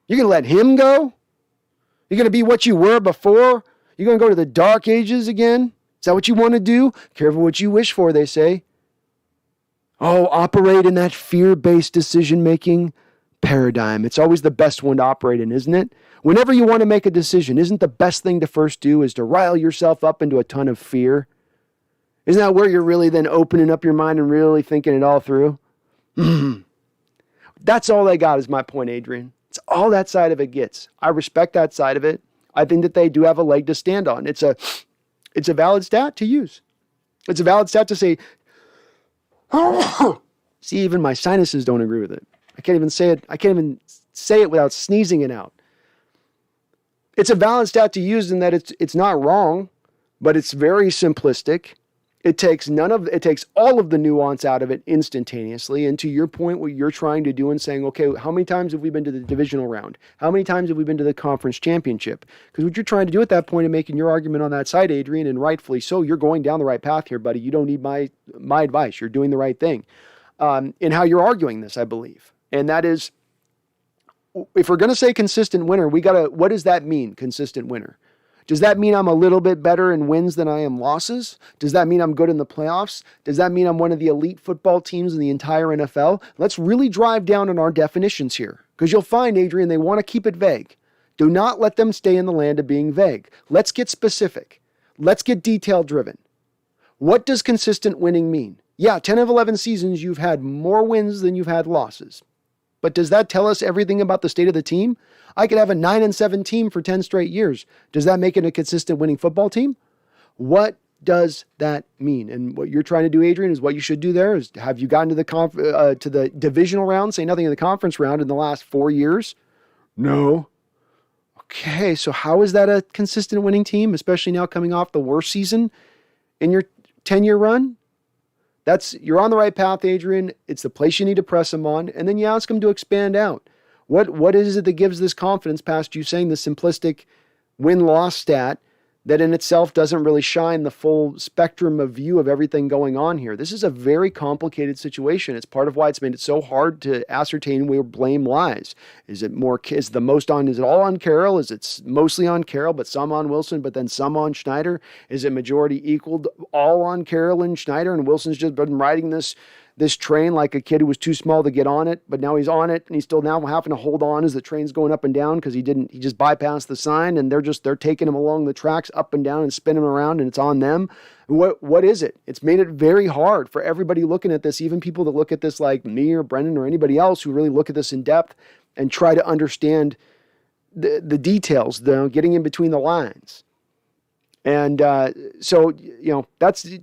You're going to let him go? You're going to be what you were before? You're going to go to the dark ages again? Is that what you want to do? Careful what you wish for," they say. Oh, operate in that fear-based decision-making paradigm. It's always the best one to operate in, isn't it? Whenever you want to make a decision, isn't the best thing to first do is to rile yourself up into a ton of fear? Isn't that where you're really then opening up your mind and really thinking it all through? That's all they got is my point, Adrian. It's all that side of it gets. I respect that side of it. I think that they do have a leg to stand on. It's a valid stat to use. It's a valid stat to say, see, even my sinuses don't agree with it. I can't even say it. I can't even say it without sneezing it out. It's a valid stat to use in that it's not wrong, but it's very simplistic. It takes all of the nuance out of it instantaneously. And to your point, what you're trying to do and saying, okay, how many times have we been to the divisional round? How many times have we been to the conference championship? Because what you're trying to do at that point and making your argument on that side, Adrian, and rightfully so, you're going down the right path here, buddy. You don't need my advice. You're doing the right thing in how you're arguing this, I believe. And that is, if we're going to say consistent winner, what does that mean, consistent winner? Does that mean I'm a little bit better in wins than I am losses? Does that mean I'm good in the playoffs? Does that mean I'm one of the elite football teams in the entire NFL? Let's really drive down on our definitions here, because you'll find, Adrian, they want to keep it vague. Do not let them stay in the land of being vague. Let's get specific. Let's get detail driven. What does consistent winning mean? Yeah, 10 of 11 seasons, you've had more wins than you've had losses. But does that tell us everything about the state of the team? I could have a 9-7 team for 10 straight years. Does that make it a consistent winning football team? What does that mean? And what you're trying to do, Adrian, is what you should do there is, have you gotten to the divisional round, say nothing in the conference round in the last 4 years? No. Okay, so how is that a consistent winning team, especially now coming off the worst season in your 10-year run? You're on the right path, Adrian. It's the place you need to press them on. And then you ask them to expand out. What is it that gives this confidence past you saying the simplistic win-loss stat that in itself doesn't really shine the full spectrum of view of everything going on here? This is a very complicated situation. It's part of why it's made it so hard to ascertain where blame lies. Is it all on Carroll? Is it mostly on Carroll, but some on Wilson, but then some on Schneider? Is it majority equal all on Carroll and Schneider, and Wilson's just been riding this train like a kid who was too small to get on it, but now he's on it and he's still now having to hold on as the train's going up and down because he just bypassed the sign, and they're taking him along the tracks up and down and spinning him around, and it's on them. What is it? It's made it very hard for everybody looking at this, even people that look at this like me or Brendan or anybody else who really look at this in depth and try to understand the details, getting in between the lines. And so,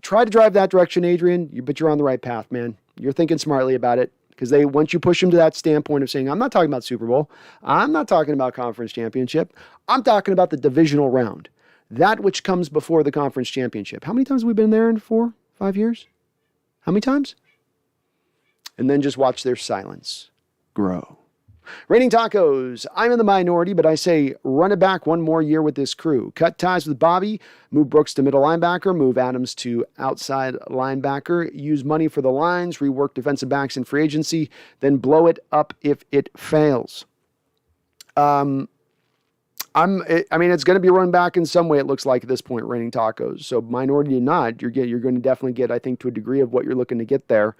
try to drive that direction, Adrian, but you're on the right path, man. You're thinking smartly about it, because once you push them to that standpoint of saying, I'm not talking about Super Bowl, I'm not talking about conference championship, I'm talking about the divisional round, that which comes before the conference championship. How many times have we been there in 4, 5 years? How many times? And then just watch their silence grow. Raining Tacos, I'm in the minority, but I say run it back one more year with this crew. Cut ties with Bobby, move Brooks to middle linebacker, move Adams to outside linebacker, use money for the lines, rework defensive backs in free agency, then blow it up if it fails. It's going to be run back in some way, it looks like at this point, Raining Tacos. So minority or not, you're going to definitely get, I think, to a degree of what you're looking to get there.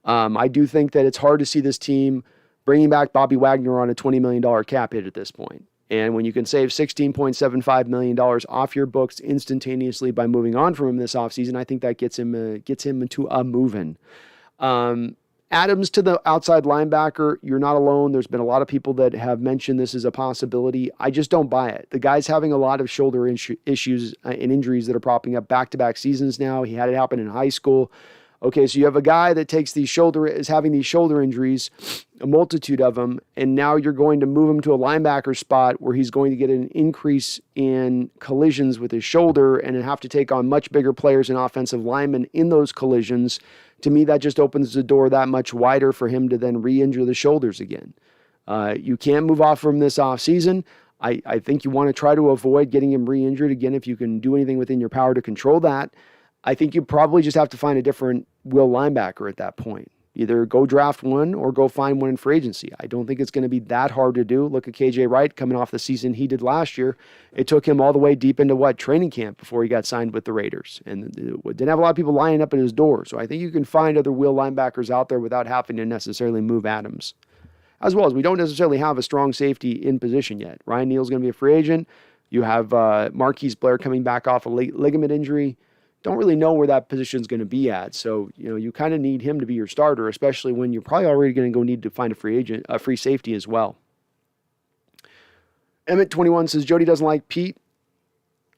I do think that it's hard to see this team bringing back Bobby Wagner on a $20 million cap hit at this point. And when you can save $16.75 million off your books instantaneously by moving on from him this offseason, I think that gets him into a moving. Adams to the outside linebacker, you're not alone. There's been a lot of people that have mentioned this as a possibility. I just don't buy it. The guy's having a lot of shoulder issues and injuries that are propping up back-to-back seasons now. He had it happen in high school. Okay, so you have a guy that is having these shoulder injuries, a multitude of them, and now you're going to move him to a linebacker spot where he's going to get an increase in collisions with his shoulder and have to take on much bigger players and offensive linemen in those collisions. To me, that just opens the door that much wider for him to then re-injure the shoulders again. You can't move off from this offseason. I think you want to try to avoid getting him re-injured again if you can do anything within your power to control that. I think you probably just have to find a different will linebacker at that point. Either go draft one or go find one in free agency. I don't think it's going to be that hard to do. Look at KJ Wright coming off the season he did last year. It took him all the way deep into training camp before he got signed with the Raiders. And didn't have a lot of people lining up at his door. So I think you can find other will linebackers out there without having to necessarily move Adams. As well as we don't necessarily have a strong safety in position yet. Ryan Neal's going to be a free agent. You have Marquise Blair coming back off a ligament injury. Don't really know where that position is going to be at. So, you kind of need him to be your starter, especially when you're probably already going to go need to find a free safety as well. Emmett21 says, Jody doesn't like Pete.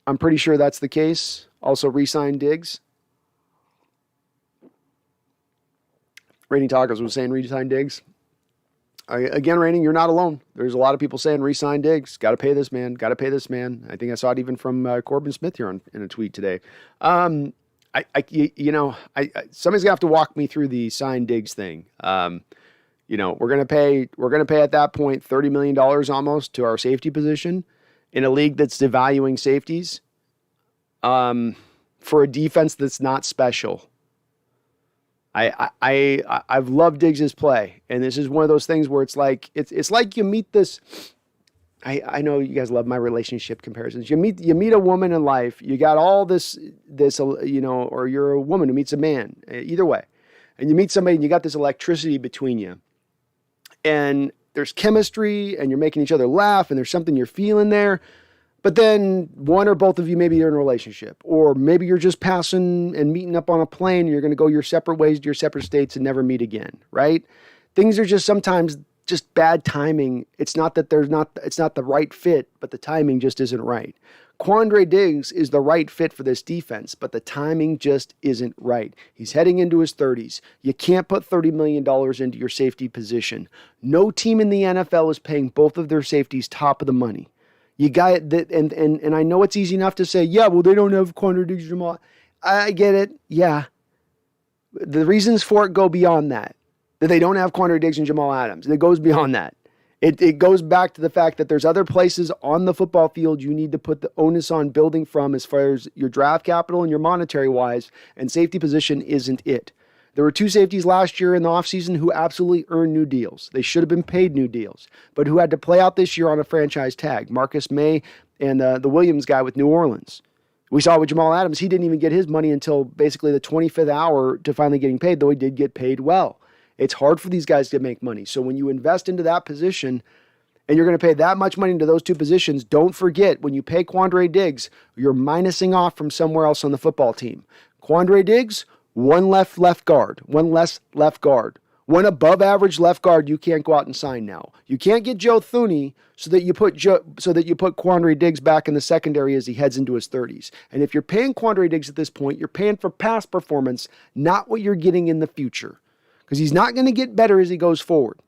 I'm pretty sure that's the case. Also, re-sign Diggs. Rating Tacos was saying re-sign Diggs. Again, Rating, you're not alone. There's a lot of people saying re-sign Diggs. Got to pay this man. Got to pay this man. I think I saw it even from Corbin Smith here in a tweet today. Somebody's gonna have to walk me through the sign Diggs thing. We're gonna pay at that point $30 million almost to our safety position in a league that's devaluing safeties for a defense that's not special. I've loved Diggs' play, and this is one of those things where it's like you meet this. I know you guys love my relationship comparisons. You meet a woman in life. You got all this or you're a woman who meets a man. Either way, and you meet somebody and you got this electricity between you, and there's chemistry, and you're making each other laugh, and there's something you're feeling there. But then one or both of you, maybe you're in a relationship, or maybe you're just passing and meeting up on a plane. And you're going to go your separate ways to your separate states and never meet again, right? Things are just sometimes just bad timing. It's not that it's not the right fit, but the timing just isn't right. Quandre Diggs is the right fit for this defense, but the timing just isn't right. He's heading into his 30s. You can't put $30 million into your safety position. No team in the NFL is paying both of their safeties top of the money. You got that, and I know it's easy enough to say, yeah, well, they don't have Quandre Diggs, Jamal. I get it, yeah. The reasons for it go beyond that they don't have Quandre Diggs and Jamal Adams. It goes beyond that. It goes back to the fact that there's other places on the football field you need to put the onus on building from as far as your draft capital and your monetary wise, and safety position isn't it. There were two safeties last year in the offseason who absolutely earned new deals. They should have been paid new deals, but who had to play out this year on a franchise tag. Marcus May and the Williams guy with New Orleans. We saw with Jamal Adams, he didn't even get his money until basically the 25th hour to finally getting paid, though he did get paid well. It's hard for these guys to make money. So when you invest into that position and you're going to pay that much money into those two positions, don't forget when you pay Quandre Diggs, you're minusing off from somewhere else on the football team. Quandre Diggs, one left guard, one less left guard, one above average left guard you can't go out and sign now. You can't get Joe Thuney so that you put Quandre Diggs back in the secondary as he heads into his 30s. And if you're paying Quandre Diggs at this point, you're paying for past performance, not what you're getting in the future. Because he's not going to get better as he goes forward.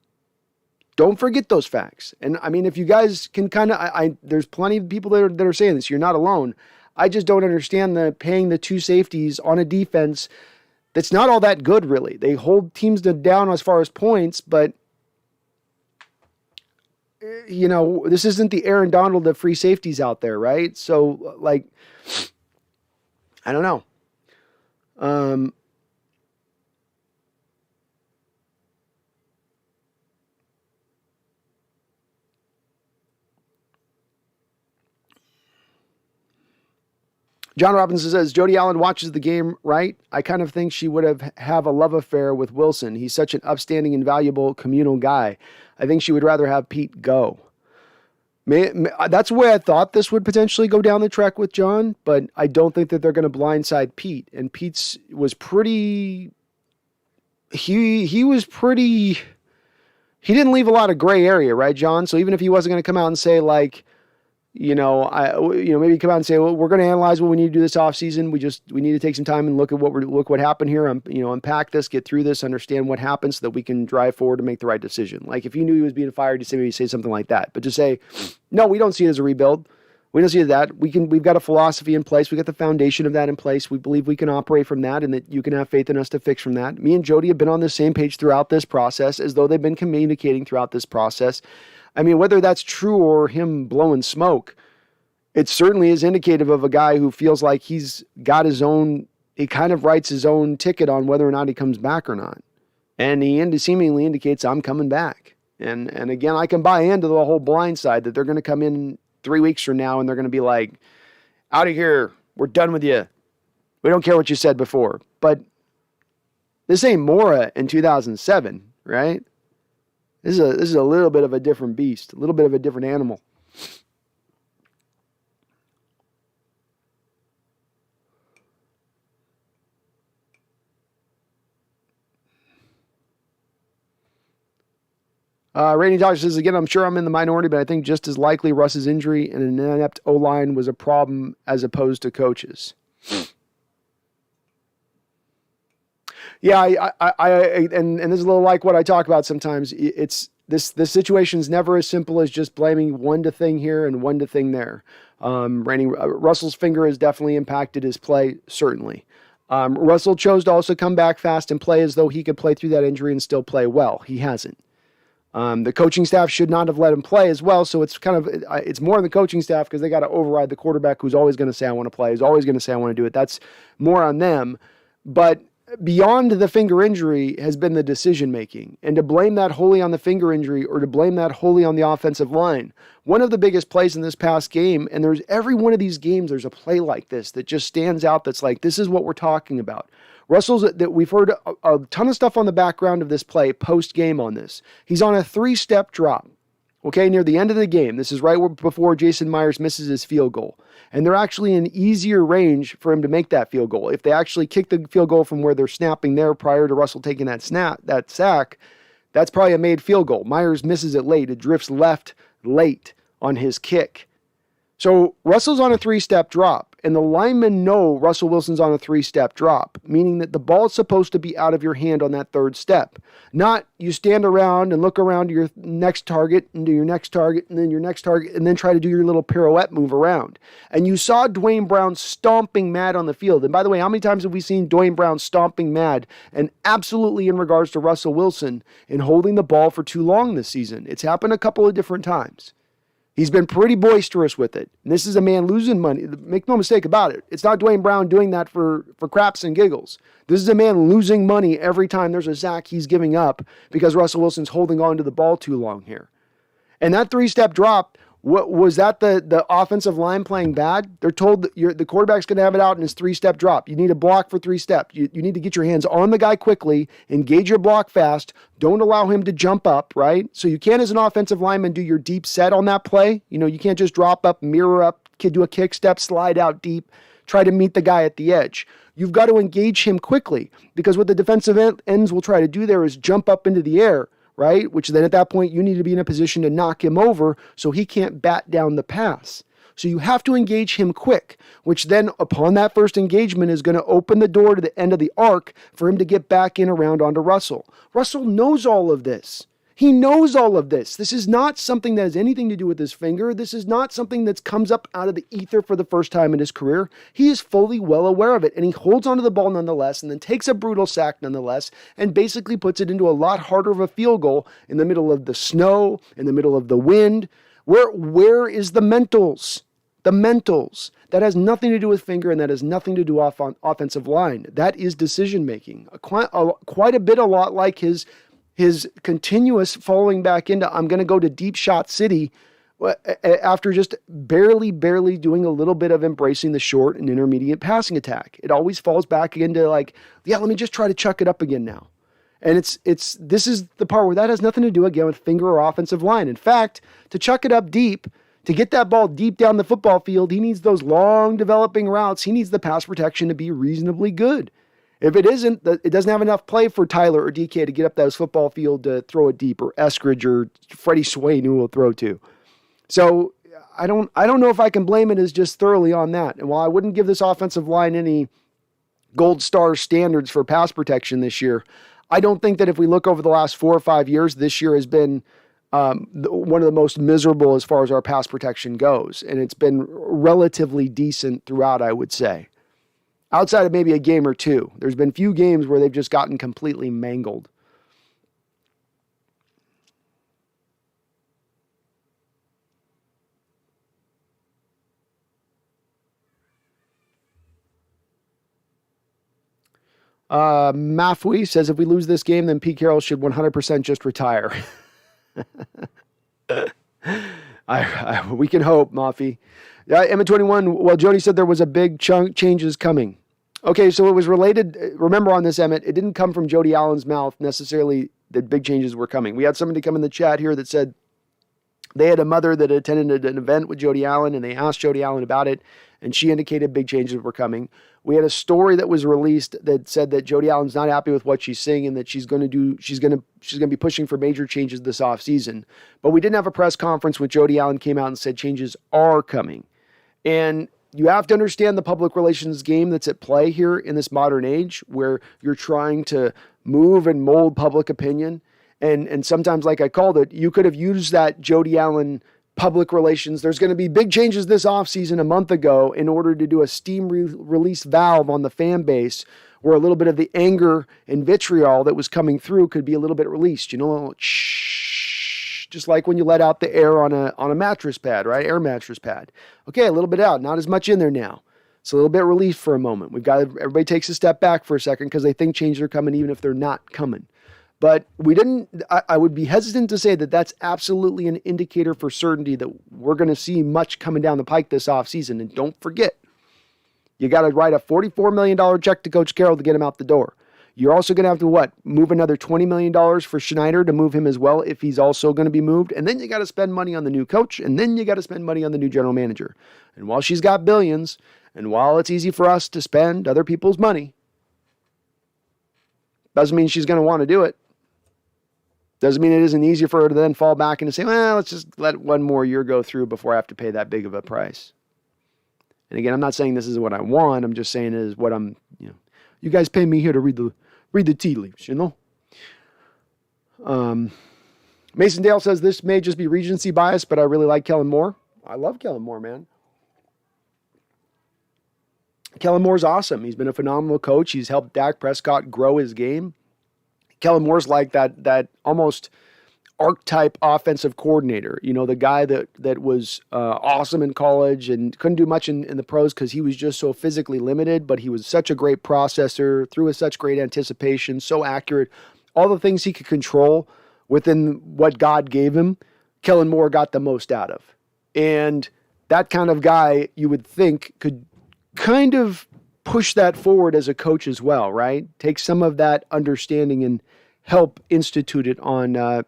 Don't forget those facts. And I mean, if you guys can kind of, there's plenty of people that are saying this. You're not alone. I just don't understand the paying the two safeties on a defense that's not all that good, really. They hold teams down as far as points, but, this isn't the Aaron Donald of free safeties out there, right? So, I don't know. John Robinson says, Jody Allen watches the game, right? I kind of think she would have a love affair with Wilson. He's such an upstanding and valuable communal guy. I think she would rather have Pete go. That's the way I thought this would potentially go down the track with John, but I don't think that they're going to blindside Pete. And Pete's was pretty. He was pretty. He didn't leave a lot of gray area, right, John? So even if he wasn't going to come out and say like, maybe come out and say, well, we're going to analyze what we need to do this offseason. We need to take some time and look what happened here. Unpack this, get through this, understand what happened so that we can drive forward and make the right decision. Like if you knew he was being fired, maybe say something like that. But just say, no, we don't see it as a rebuild. We don't see that. We've got a philosophy in place. We got the foundation of that in place. We believe we can operate from that and that you can have faith in us to fix from that. Me and Jody have been on the same page throughout this process, as though they've been communicating throughout this process. I mean, whether that's true or him blowing smoke, it certainly is indicative of a guy who feels like he's got his own, he kind of writes his own ticket on whether or not he comes back or not. And he seemingly indicates, I'm coming back. And again, I can buy into the whole blind side that they're going to come in 3 weeks from now and they're going to be like, out of here, we're done with you. We don't care what you said before. But this ain't Mora in 2007, right? This is a little bit of a different beast, a little bit of a different animal. Rainy Dodger says, again, I'm sure I'm in the minority, but I think just as likely Russ's injury and an inept O-line was a problem as opposed to coaches. Yeah, and this is a little like what I talk about sometimes. It's this situation's never as simple as just blaming one to thing here and one to thing there. Russell's finger has definitely impacted his play, certainly. Russell chose to also come back fast and play as though he could play through that injury and still play well. He hasn't. The coaching staff should not have let him play as well. So it's kind of, it's more on the coaching staff because they got to override the quarterback who's always going to say, I want to play, who's always going to say, I want to do it. That's more on them. But beyond the finger injury has been the decision making, and to blame that wholly on the finger injury or to blame that wholly on the offensive line. One of the biggest plays in this past game, and there's every one of these games, there's a play like this that just stands out. That's like, this is what we're talking about. That we've heard a ton of stuff on the background of this play post-game on this. He's on a 3-step drop, okay, near the end of the game. This is right before Jason Myers misses his field goal. And they're actually in easier range for him to make that field goal. If they actually kick the field goal from where they're snapping there prior to Russell taking that sack, that's probably a made field goal. Myers misses it late. It drifts left late on his kick. So Russell's on a 3-step drop, and the linemen know Russell Wilson's on a 3-step drop, meaning that the ball's supposed to be out of your hand on that 3rd step. Not you stand around and look around to your next target and do your next target and then your next target and then try to do your little pirouette move around. And you saw Dwayne Brown stomping mad on the field. And by the way, how many times have we seen Dwayne Brown stomping mad, and absolutely in regards to Russell Wilson, in holding the ball for too long this season? It's happened a couple of different times. He's been pretty boisterous with it. And this is a man losing money. Make no mistake about it. It's not Dwayne Brown doing that for craps and giggles. This is a man losing money every time there's a sack he's giving up because Russell Wilson's holding on to the ball too long here. And that 3-step drop, was that the offensive line playing bad? They're told that the quarterback's going to have it out in his 3-step drop. You need a block for 3 steps. You need to get your hands on the guy quickly, engage your block fast. Don't allow him to jump up, right? So you can't, as an offensive lineman, do your deep set on that play. You can't just drop up, mirror up, do a kick step, slide out deep, try to meet the guy at the edge. You've got to engage him quickly, because what the defensive ends will try to do there is jump up into the air, right? Which then at that point you need to be in a position to knock him over so he can't bat down the pass. So you have to engage him quick, which then upon that first engagement is going to open the door to the end of the arc for him to get back in around onto Russell. Russell knows all of this. He knows all of this. This is not something that has anything to do with his finger. This is not something that comes up out of the ether for the first time in his career. He is fully well aware of it, and he holds onto the ball nonetheless, and then takes a brutal sack nonetheless, and basically puts it into a lot harder of a field goal in the middle of the snow, in the middle of the wind. Where is the mentals? The mentals. That has nothing to do with finger, and that has nothing to do with offensive line. That is decision-making. Quite a lot like his continuous falling back into, I'm going to go to deep shot city after just barely doing a little bit of embracing the short and intermediate passing attack. It always falls back into like, yeah, let me just try to chuck it up again now. And this is the part where that has nothing to do again with finger or offensive line. In fact, to chuck it up deep To get that ball deep down the football field, he needs those long developing routes. He needs the pass protection to be reasonably good. If it isn't, it doesn't have enough play for Tyler or DK to get up that football field to throw it deep, or Eskridge or Freddie Swain who will throw to. So I don't know if I can blame it as just thoroughly on that. And while I wouldn't give this offensive line any gold star standards for pass protection this year, I don't think that if we look over the last 4 or 5 years, this year has been one of the most miserable as far as our pass protection goes. And it's been relatively decent throughout, I would say. Outside of maybe a game or two, there's been few games where they've just gotten completely mangled. Mafui says, if we lose this game, then Pete Carroll should 100% just retire. We can hope, Mafi. Emmett21, well, Jody said there was a big chunk changes coming. Okay, so it was related. Remember on this, Emmett, it didn't come from Jody Allen's mouth necessarily that big changes were coming. We had somebody come in the chat here that said they had a mother that attended an event with Jody Allen, and they asked Jody Allen about it, and she indicated big changes were coming. We had a story that was released that said that Jody Allen's not happy with what she's seeing and that she's going to be pushing for major changes this offseason. But we didn't have a press conference when Jody Allen came out and said changes are coming. And you have to understand the public relations game that's at play here in this modern age, where you're trying to move and mold public opinion. And sometimes, like I called it, you could have used that Jody Allen public relations. There's going to be big changes this offseason a month ago in order to do a steam release valve on the fan base, where a little bit of the anger and vitriol that was coming through could be a little bit released. You know, just like when you let out the air on a mattress pad, right? Air mattress pad. Okay, a little bit out, not as much in there now. It's a little bit relief for a moment. Everybody takes a step back for a second because they think changes are coming even if they're not coming. But I would be hesitant to say that that's absolutely an indicator for certainty that we're going to see much coming down the pike this offseason. And don't forget, you got to write a $44 million check to Coach Carroll to get him out the door. You're also going to have to, move another $20 million for Schneider to move him as well if he's also going to be moved. And then you got to spend money on the new coach, and then you got to spend money on the new general manager. And while she's got billions, and while it's easy for us to spend other people's money, doesn't mean she's going to want to do it. Doesn't mean it isn't easier for her to then fall back and to say, well, let's just let one more year go through before I have to pay that big of a price. And again, I'm not saying this is what I want. I'm just saying it is what you guys pay me here to read the tea leaves, Mason Dale says this may just be recency bias, but I really like Kellen Moore. I love Kellen Moore, man. Kellen Moore's awesome. He's been a phenomenal coach. He's helped Dak Prescott grow his game. Kellen Moore's like that almost archetype offensive coordinator, the guy that was awesome in college and couldn't do much in the pros because he was just so physically limited, but he was such a great processor, threw with such great anticipation, so accurate. All the things he could control within what God gave him, Kellen Moore got the most out of. And that kind of guy, you would think, could kind of push that forward as a coach as well, right? Take some of that understanding and help institute it on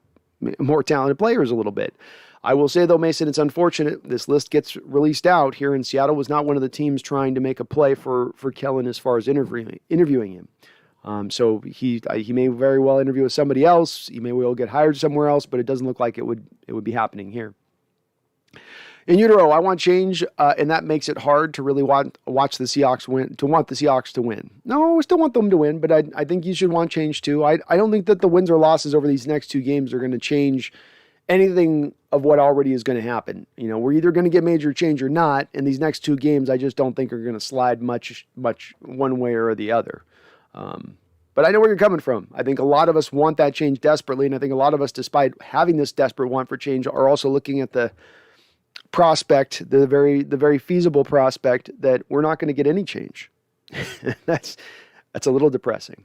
more talented players a little bit. I will say, though, Mason, it's unfortunate this list gets released out here in Seattle. Was not one of the teams trying to make a play for Kellen as far as interviewing him. So he may very well interview with somebody else. He may well get hired somewhere else, but it doesn't look like it would be happening here. In utero, I want change, and that makes it hard to really watch the Seahawks win, to want the Seahawks to win. No, I still want them to win, but I think you should want change too. I don't think that the wins or losses over these next two games are going to change anything of what already is going to happen. We're either going to get major change or not, and these next two games I just don't think are going to slide much one way or the other. But I know where you're coming from. I think a lot of us want that change desperately, and I think a lot of us, despite having this desperate want for change, are also looking at the prospect, the very feasible prospect that we're not going to get any change. That's a little depressing.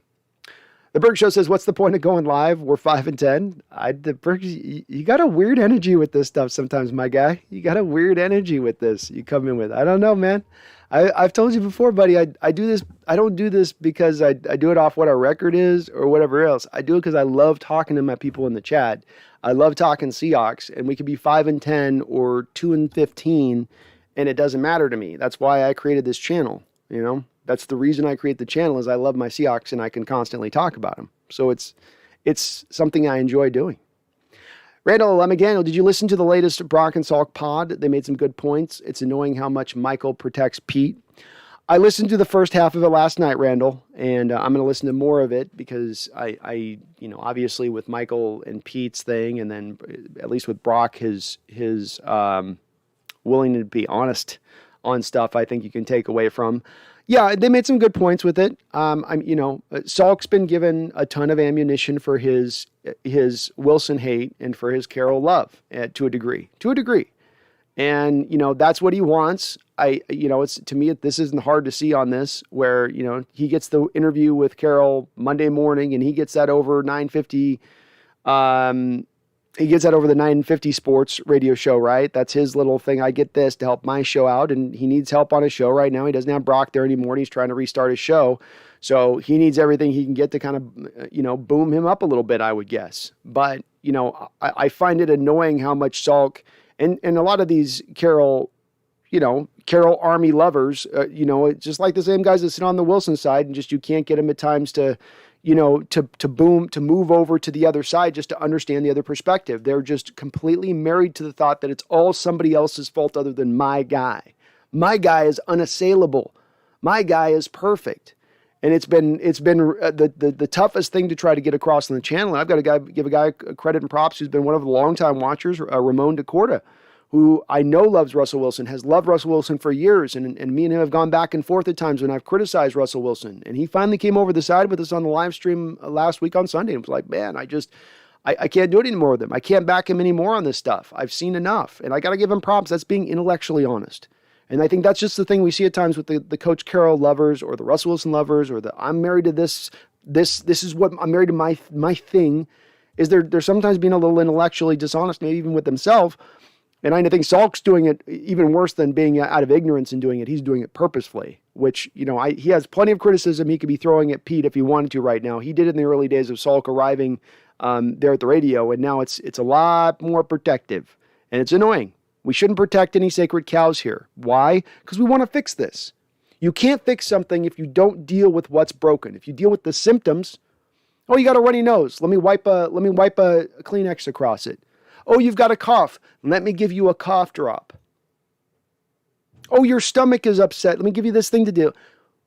The Berg Show says, what's the point of going live? We're 5-10. The Berg, you got a weird energy with this stuff sometimes, my guy. You got a weird energy with this. You come in with, I don't know, man. I've told you before, buddy, I do this. I don't do this because I do it off what our record is or whatever else. I do it because I love talking to my people in the chat. I love talking Seahawks, and we could be 5-10 or 2-15, and it doesn't matter to me. That's why I created this channel, you know? That's the reason I create the channel is I love my Seahawks and I can constantly talk about them. So it's something I enjoy doing. Randall Lemigano, did you listen to the latest Brock and Salk pod? They made some good points. It's annoying how much Michael protects Pete. I listened to the first half of it last night, Randall, and I'm going to listen to more of it because I obviously with Michael and Pete's thing, and then at least with Brock, his willing to be honest on stuff, I think you can take away from. Yeah, they made some good points with it. Salk's been given a ton of ammunition for his Wilson hate and for his Carroll love to a degree. And, that's what he wants. It's to me, this isn't hard to see on this where, he gets the interview with Carroll Monday morning and he gets that over 950. He gets that over the 950 sports radio show, right? That's his little thing. I get this to help my show out, and he needs help on his show right now. He doesn't have Brock there anymore, and he's trying to restart his show. So he needs everything he can get to kind of, boom him up a little bit, I would guess. But, I find it annoying how much Salk and a lot of these Carroll Army lovers, it's just like the same guys that sit on the Wilson side and just you can't get them at times to move over to the other side just to understand the other perspective. They're just completely married to the thought that it's all somebody else's fault other than my guy. My guy is unassailable. My guy is perfect. And it's been the toughest thing to try to get across on the channel. And I've got to give a guy credit and props who's been one of the longtime watchers, Ramon DeCorda, who I know loves Russell Wilson, has loved Russell Wilson for years. And me and him have gone back and forth at times when I've criticized Russell Wilson. And he finally came over the side with us on the live stream last week on Sunday. And was like, man, I can't do it anymore with him. I can't back him anymore on this stuff. I've seen enough. And I got to give him props. That's being intellectually honest. And I think that's just the thing we see at times with the Coach Carroll lovers or the Russell Wilson lovers or the I'm married to this is what I'm married to my thing, is they're sometimes being a little intellectually dishonest, maybe even with themselves. And I think Salk's doing it even worse than being out of ignorance and doing it. He's doing it purposefully, which, he has plenty of criticism he could be throwing at Pete if he wanted to right now. He did it in the early days of Salk arriving there at the radio, and now it's a lot more protective, and it's annoying. We shouldn't protect any sacred cows here. Why? Because we want to fix this. You can't fix something if you don't deal with what's broken. If you deal with the symptoms, oh, you got a runny nose. Let me wipe a Kleenex across it. Oh, you've got a cough. Let me give you a cough drop. Oh, your stomach is upset. Let me give you this thing to do.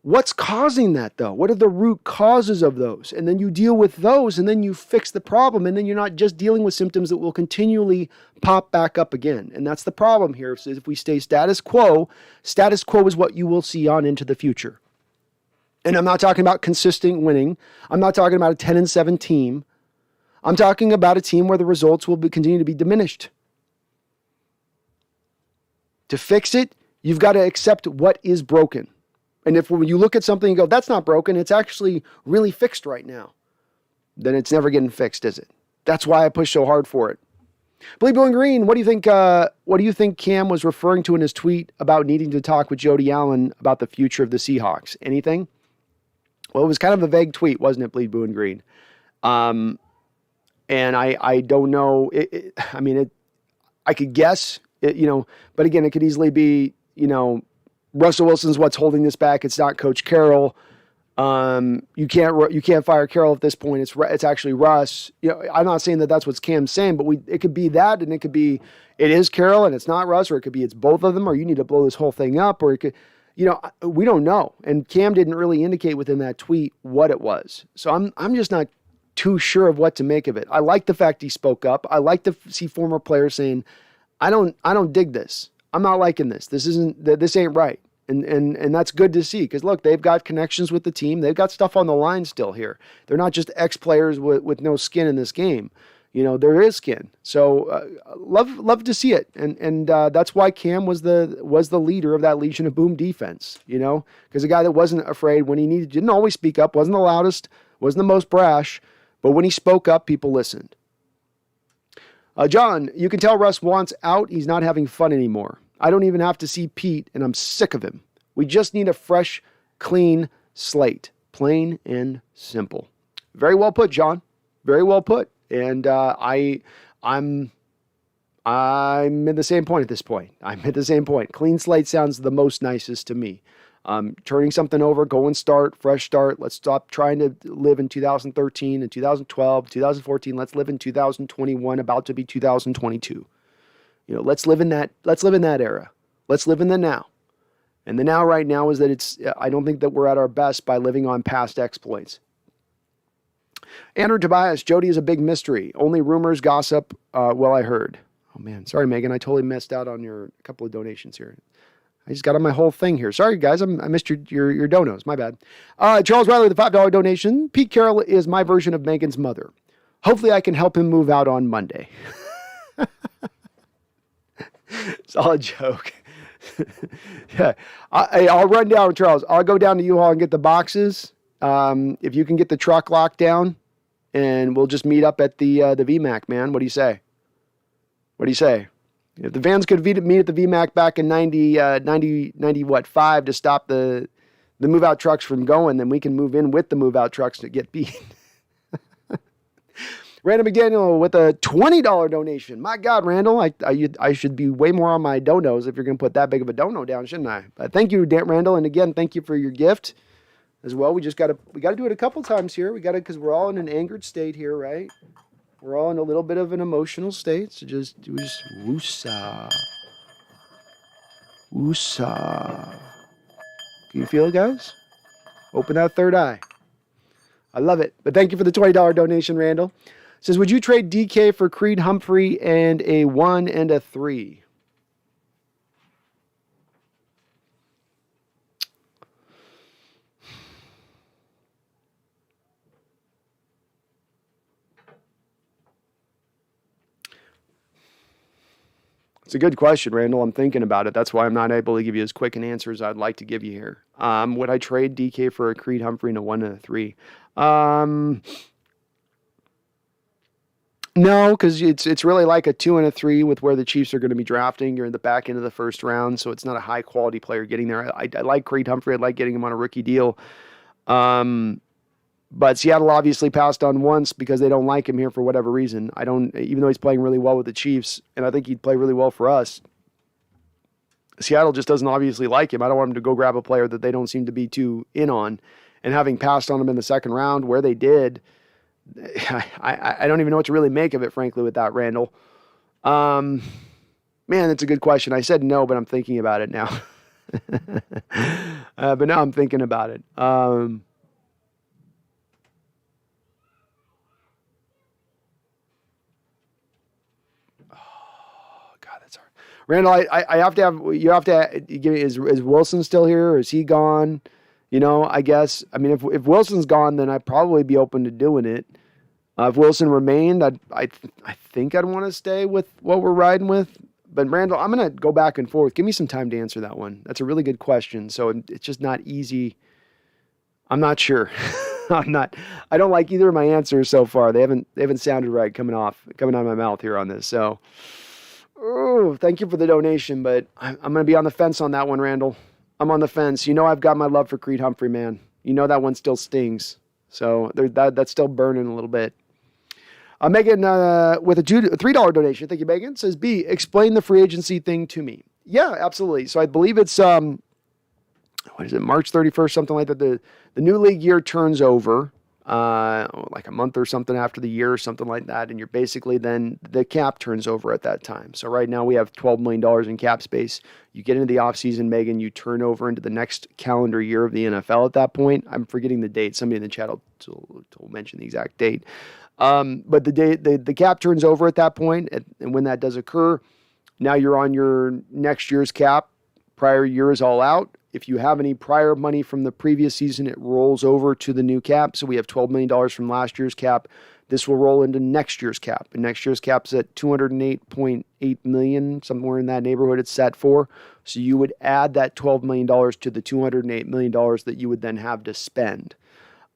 What's causing that, though? What are the root causes of those? And then you deal with those, and then you fix the problem, and then you're not just dealing with symptoms that will continually pop back up again. And that's the problem here. So if we stay status quo is what you will see on into the future. And I'm not talking about consistent winning. I'm not talking about a 10-7 team. I'm talking about a team where the results will continue to be diminished. To fix it, you've got to accept what is broken. And if when you look at something and go, that's not broken, it's actually really fixed right now, then it's never getting fixed, is it? That's why I push so hard for it. Bleed Blue and Green, what do you think? What do you think Cam was referring to in his tweet about needing to talk with Jody Allen about the future of the Seahawks? Anything? Well, it was kind of a vague tweet, wasn't it, Bleed Blue and Green? And I don't know. I could guess, but again, it could easily be, Russell Wilson's what's holding this back. It's not Coach Carroll. You can't fire Carroll at this point. It's actually Russ. I'm not saying that that's what Cam's saying, but it could be that, and it is Carroll and it's not Russ, or it could be it's both of them, or you need to blow this whole thing up, or it could, we don't know. And Cam didn't really indicate within that tweet what it was. So I'm just not too sure of what to make of it. I like the fact he spoke up. I like to see former players saying, I don't dig this. I'm not liking this. This ain't right. And that's good to see, because look, they've got connections with the team. They've got stuff on the line still here. They're not just ex-players with no skin in this game. there is skin. So love to see it, and that's why Cam was the leader of that Legion of Boom defense. Because a guy that wasn't afraid when he didn't always speak up, wasn't the loudest, wasn't the most brash, but when he spoke up, people listened. John, you can tell Russ wants out. He's not having fun anymore. I don't even have to see Pete, and I'm sick of him. We just need a fresh, clean slate. Plain and simple. Very well put, John. Very well put. And I'm at the same point at this point. I'm at the same point. Clean slate sounds the most nicest to me. Turning something over, go and start, fresh start. Let's stop trying to live in 2013 and 2012, 2014. Let's live in 2021, about to be 2022. Let's live in that era. Let's live in the now. And the now right now is that I don't think that we're at our best by living on past exploits. Andrew Tobias, Jody is a big mystery. Only rumors, gossip, I heard. Oh man, sorry Megan, I totally missed out on your couple of donations here. I just got on my whole thing here. Sorry guys, I missed your donos, my bad. Charles Riley with the $5 donation. Pete Carroll is my version of Megan's mother. Hopefully I can help him move out on Monday. Solid joke. Yeah, I'll run down, Charles. I'll go down to U-Haul and get the boxes. If you can get the truck locked down, and we'll just meet up at the VMAC, man. What do you say? If the vans could meet at the VMAC back in 95 to stop the move-out trucks from going, then we can move in with the move-out trucks to get beat. Randall McDaniel with a $20 donation. My God, Randall, I should be way more on my donos if you're going to put that big of a dono down, shouldn't I? But thank you, Randall, and again, thank you for your gift as well. We got to do it a couple times here. Because we're all in an angered state here, right? We're all in a little bit of an emotional state. So just woosah. Woosah. Can you feel it, guys? Open that third eye. I love it. But thank you for the $20 donation, Randall. Says, would you trade DK for Creed Humphrey and a 1 and a 3? It's a good question, Randall. I'm thinking about it. That's why I'm not able to give you as quick an answer as I'd like to give you here. Would I trade DK for a Creed Humphrey and a 1 and a 3? No, because it's really like a 2 and a 3 with where the Chiefs are going to be drafting. You're in the back end of the first round, so it's not a high quality player getting there. I like Creed Humphrey. I like getting him on a rookie deal. But Seattle obviously passed on once because they don't like him here for whatever reason. Even though he's playing really well with the Chiefs, and I think he'd play really well for us. Seattle just doesn't obviously like him. I don't want him to go grab a player that they don't seem to be too in on. And having passed on him in the second round where they did, I don't even know what to really make of it, frankly, with that, Randall. Man, that's a good question. I said no, but I'm thinking about it now. But now I'm thinking about it. Oh, God, that's hard. Randall, you have to give me, is Wilson still here or is he gone? I guess, if Wilson's gone, then I'd probably be open to doing it. If Wilson remained, I think I'd want to stay with what we're riding with. But Randall, I'm going to go back and forth. Give me some time to answer that one. That's a really good question. So it's just not easy. I'm not sure. I don't like either of my answers so far. They haven't sounded right coming out of my mouth here on this. So, thank you for the donation, but I'm going to be on the fence on that one, Randall. I'm on the fence. I've got my love for Creed Humphrey, man. That one still stings. So that's still burning a little bit. Megan with a $3 donation. Thank you, Megan. Says, B, explain the free agency thing to me. Yeah, absolutely. So I believe it's, March 31st, something like that. The new league year turns over like a month or something after the year or something like that. And you're basically then the cap turns over at that time. So right now we have $12 million in cap space. You get into the offseason, Megan, you turn over into the next calendar year of the NFL at that point. I'm forgetting the date. Somebody in the chat will mention the exact date. But the cap turns over at that point, and when that does occur, now you're on your next year's cap. Prior year is all out. If you have any prior money from the previous season, it rolls over to the new cap. So we have $12 million from last year's cap This will roll into next year's cap, and next year's cap's at $208.8 million, somewhere in that neighborhood it's set for. So you would add that $12 million to the $208 million that you would then have to spend.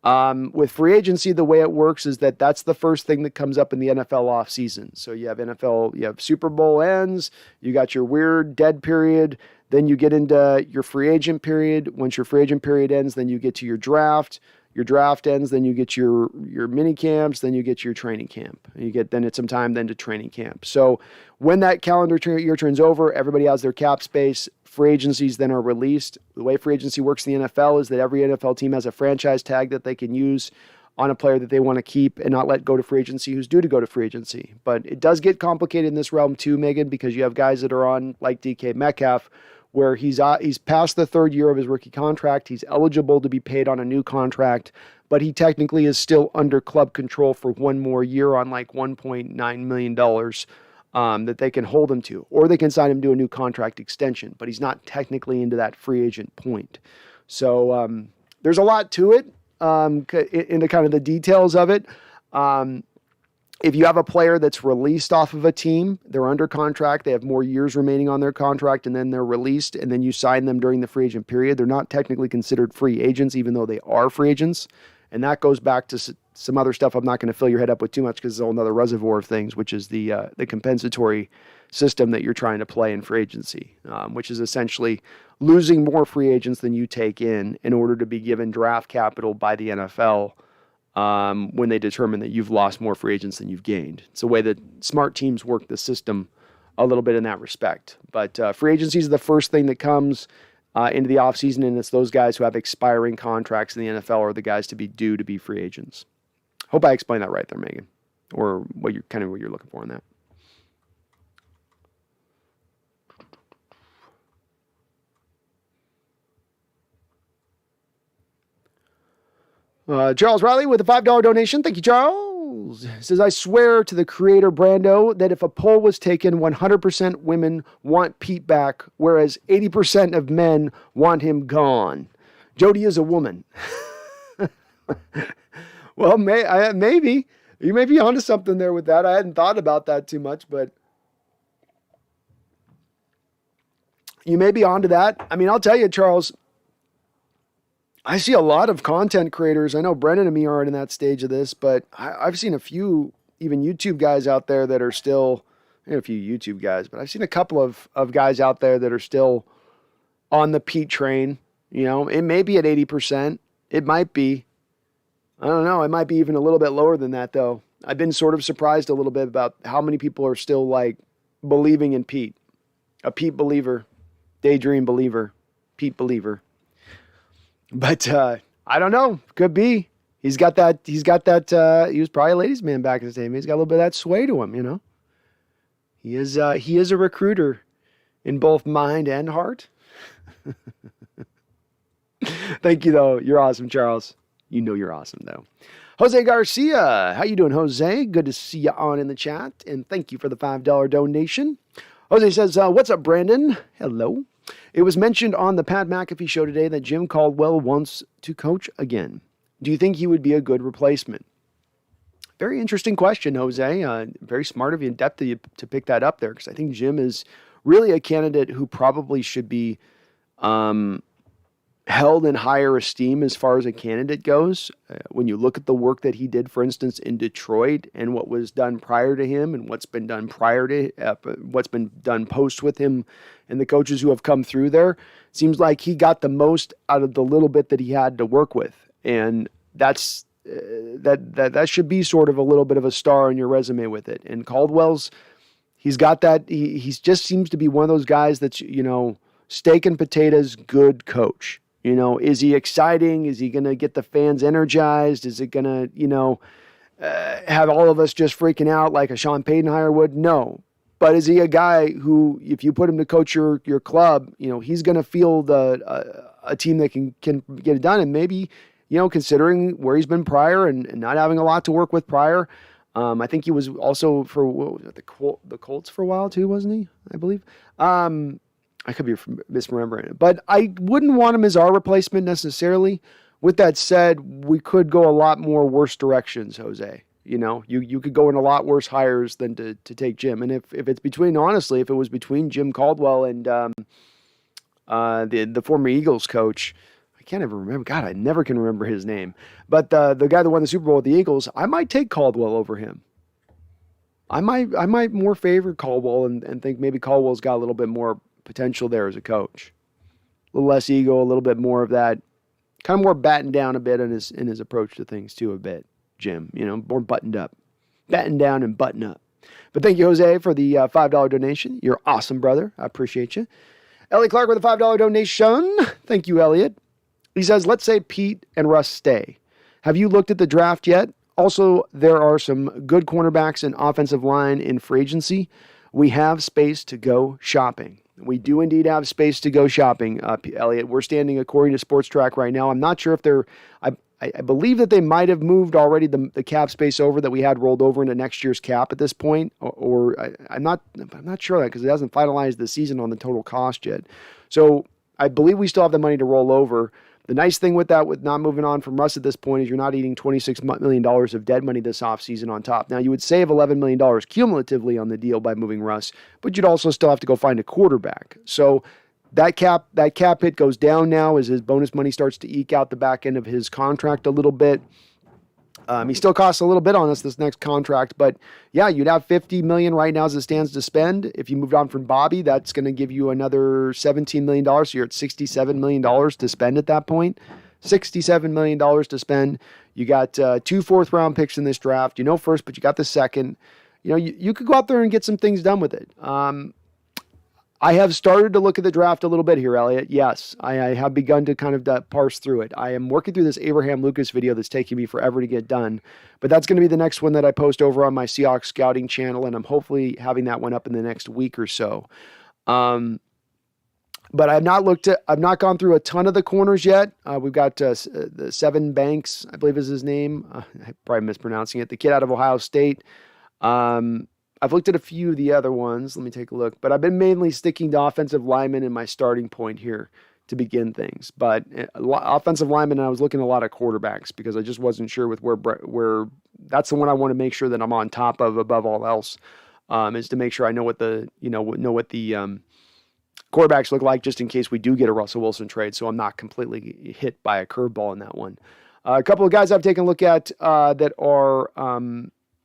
With free agency, the way it works is that that's the first thing that comes up in the NFL offseason. So you have Super Bowl ends, you got your weird dead period, then you get into your free agent period. Once your free agent period ends, then you get to your draft. Your draft ends, then you get your mini camps, then you get your training camp. Then it's some time then to training camp. So when that calendar year turns over, everybody has their cap space. Free agencies then are released. The way free agency works in the NFL is that every NFL team has a franchise tag that they can use on a player that they want to keep and not let go to free agency who's due to go to free agency. But it does get complicated in this realm too, Megan, because you have guys that are on, like DK Metcalf, where he's past the third year of his rookie contract. He's eligible to be paid on a new contract, but he technically is still under club control for one more year on like $1.9 million that they can hold him to, or they can sign him to a new contract extension, but he's not technically into that free agent point. So there's a lot to it, into kind of the details of it. If you have a player that's released off of a team, they're under contract, they have more years remaining on their contract, and then they're released, and then you sign them during the free agent period, they're not technically considered free agents, even though they are free agents. And that goes back to some other stuff I'm not going to fill your head up with too much because it's a whole other reservoir of things, which is the compensatory system that you're trying to play in free agency, which is essentially losing more free agents than you take in order to be given draft capital by the NFL when they determine that you've lost more free agents than you've gained. It's the way that smart teams work the system a little bit in that respect. But free agency is the first thing that comes into the offseason, and it's those guys who have expiring contracts in the NFL are the guys to be due to be free agents. Hope I explained that right there, Megan, or what you're looking for in that. Charles Riley with a $5 donation. Thank you, Charles. Says, I swear to the creator, Brando, that if a poll was taken, 100% women want Pete back, whereas 80% of men want him gone. Jody is a woman. Well, maybe. You may be onto something there with that. I hadn't thought about that too much, but you may be onto that. I mean, I'll tell you, Charles, I see a lot of content creators. I know Brendan and me aren't in that stage of this, but I've seen a few even YouTube guys out there that are still, a few YouTube guys, but I've seen a couple of guys out there that are still on the Pete train. It may be at 80%. It might be. I don't know. It might be even a little bit lower than that, though. I've been sort of surprised a little bit about how many people are still like believing in Pete. A Pete believer, daydream believer, Pete believer. But I don't know. Could be. He's got that. He was probably a ladies' man back in his day. He's got a little bit of that sway to him, He is a recruiter in both mind and heart. Thank you, though. You're awesome, Charles. You're awesome, though. Jose Garcia. How you doing, Jose? Good to see you on in the chat. And thank you for the $5 donation. Jose says, what's up, Brandon? Hello. It was mentioned on the Pat McAfee show today that Jim Caldwell wants to coach again. Do you think he would be a good replacement? Very interesting question, Jose. Very smart of you in depth to pick that up there, because I think Jim is really a candidate who probably should be held in higher esteem as far as a candidate goes. When you look at the work that he did, for instance, in Detroit, and what was done prior to him, and what's been done what's been done post with him, and the coaches who have come through there, seems like he got the most out of the little bit that he had to work with, and that's that should be sort of a little bit of a star on your resume with it. And Caldwell's, he's got that. He just seems to be one of those guys that's steak and potatoes good coach. Is he exciting? Is he going to get the fans energized? Is it going to, have all of us just freaking out like a Sean Payton would? No. But is he a guy who, if you put him to coach your club, he's going to field a team that can get it done? And maybe, considering where he's been prior and not having a lot to work with prior, I think he was also for the Colts for a while too, wasn't he? I believe. I could be misremembering it, but I wouldn't want him as our replacement necessarily. With that said, we could go a lot more worse directions, Jose. You could go in a lot worse hires than to take Jim. And if it's between, honestly, if it was between Jim Caldwell and the former Eagles coach, I can't ever remember. God, I never can remember his name. But the guy that won the Super Bowl with the Eagles, I might take Caldwell over him. I might more favor Caldwell and think maybe Caldwell's got a little bit more potential there as a coach. A little less ego, a little bit more of that, kind of more battened down a bit in his approach to things too a bit. Jim, more buttoned up. Batten down and button up. But thank you, Jose, for the $5 donation. You're awesome, brother. I appreciate you. Elliot Clark with a $5 donation. Thank you, Elliot. He says, let's say Pete and Russ stay. Have you looked at the draft yet? Also, there are some good cornerbacks and offensive line in free agency. We have space to go shopping. We do indeed have space to go shopping, Elliot. We're standing according to Sports Track right now. I'm not sure if they're... I believe that they might have moved already the cap space over that we had rolled over into next year's cap at this point, I'm not sure of that because it hasn't finalized the season on the total cost yet. So I believe we still have the money to roll over. The nice thing with that, with not moving on from Russ at this point, is you're not eating $26 million of dead money this offseason on top. Now, you would save $11 million cumulatively on the deal by moving Russ, but you'd also still have to go find a quarterback. So that cap hit goes down now as his bonus money starts to eke out the back end of his contract a little bit. He still costs a little bit on us this next contract, but yeah, you'd have $50 million right now as it stands to spend. If you moved on from Bobby, that's going to give you another $17 million. So you're at $67 million to spend at that point. $67 million to spend. You got 2 fourth-round picks in this draft. First, but you got the second. You could go out there and get some things done with it. I have started to look at the draft a little bit here, Elliot. Yes, I have begun to kind of parse through it. I am working through this Abraham Lucas video that's taking me forever to get done, but that's going to be the next one that I post over on my Seahawks scouting channel, and I'm hopefully having that one up in the next week or so. But I've not gone through a ton of the corners yet. We've got the Seven Banks, I believe is his name. I'm probably mispronouncing it. The kid out of Ohio State. I've looked at a few of the other ones. Let me take a look. But I've been mainly sticking to offensive linemen in my starting point here to begin things. But offensive linemen, and I was looking at a lot of quarterbacks because I just wasn't sure with where that's the one I want to make sure that I'm on top of above all else, is to make sure I know what the quarterbacks look like just in case we do get a Russell Wilson trade, so I'm not completely hit by a curveball in that one. A couple of guys I've taken a look at that are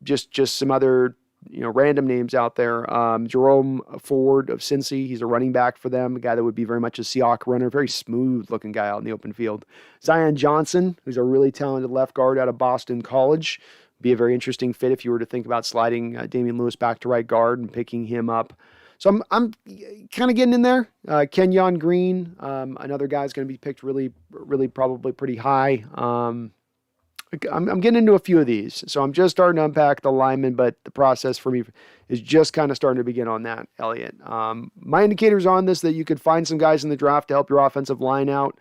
just some other random names out there. Jerome Ford of Cincy, he's a running back for them, a guy that would be very much a Seahawk runner, very smooth looking guy out in the open field. Zion Johnson, who's a really talented left guard out of Boston College, be a very interesting fit if you were to think about sliding Damian Lewis back to right guard and picking him up. So I'm kind of getting in there. Kenyon Green, another guy is going to be picked really, really probably pretty high. I'm getting into a few of these, so I'm just starting to unpack the linemen, but the process for me is just kind of starting to begin on that, Elliot. My indicators on this that you could find some guys in the draft to help your offensive line out.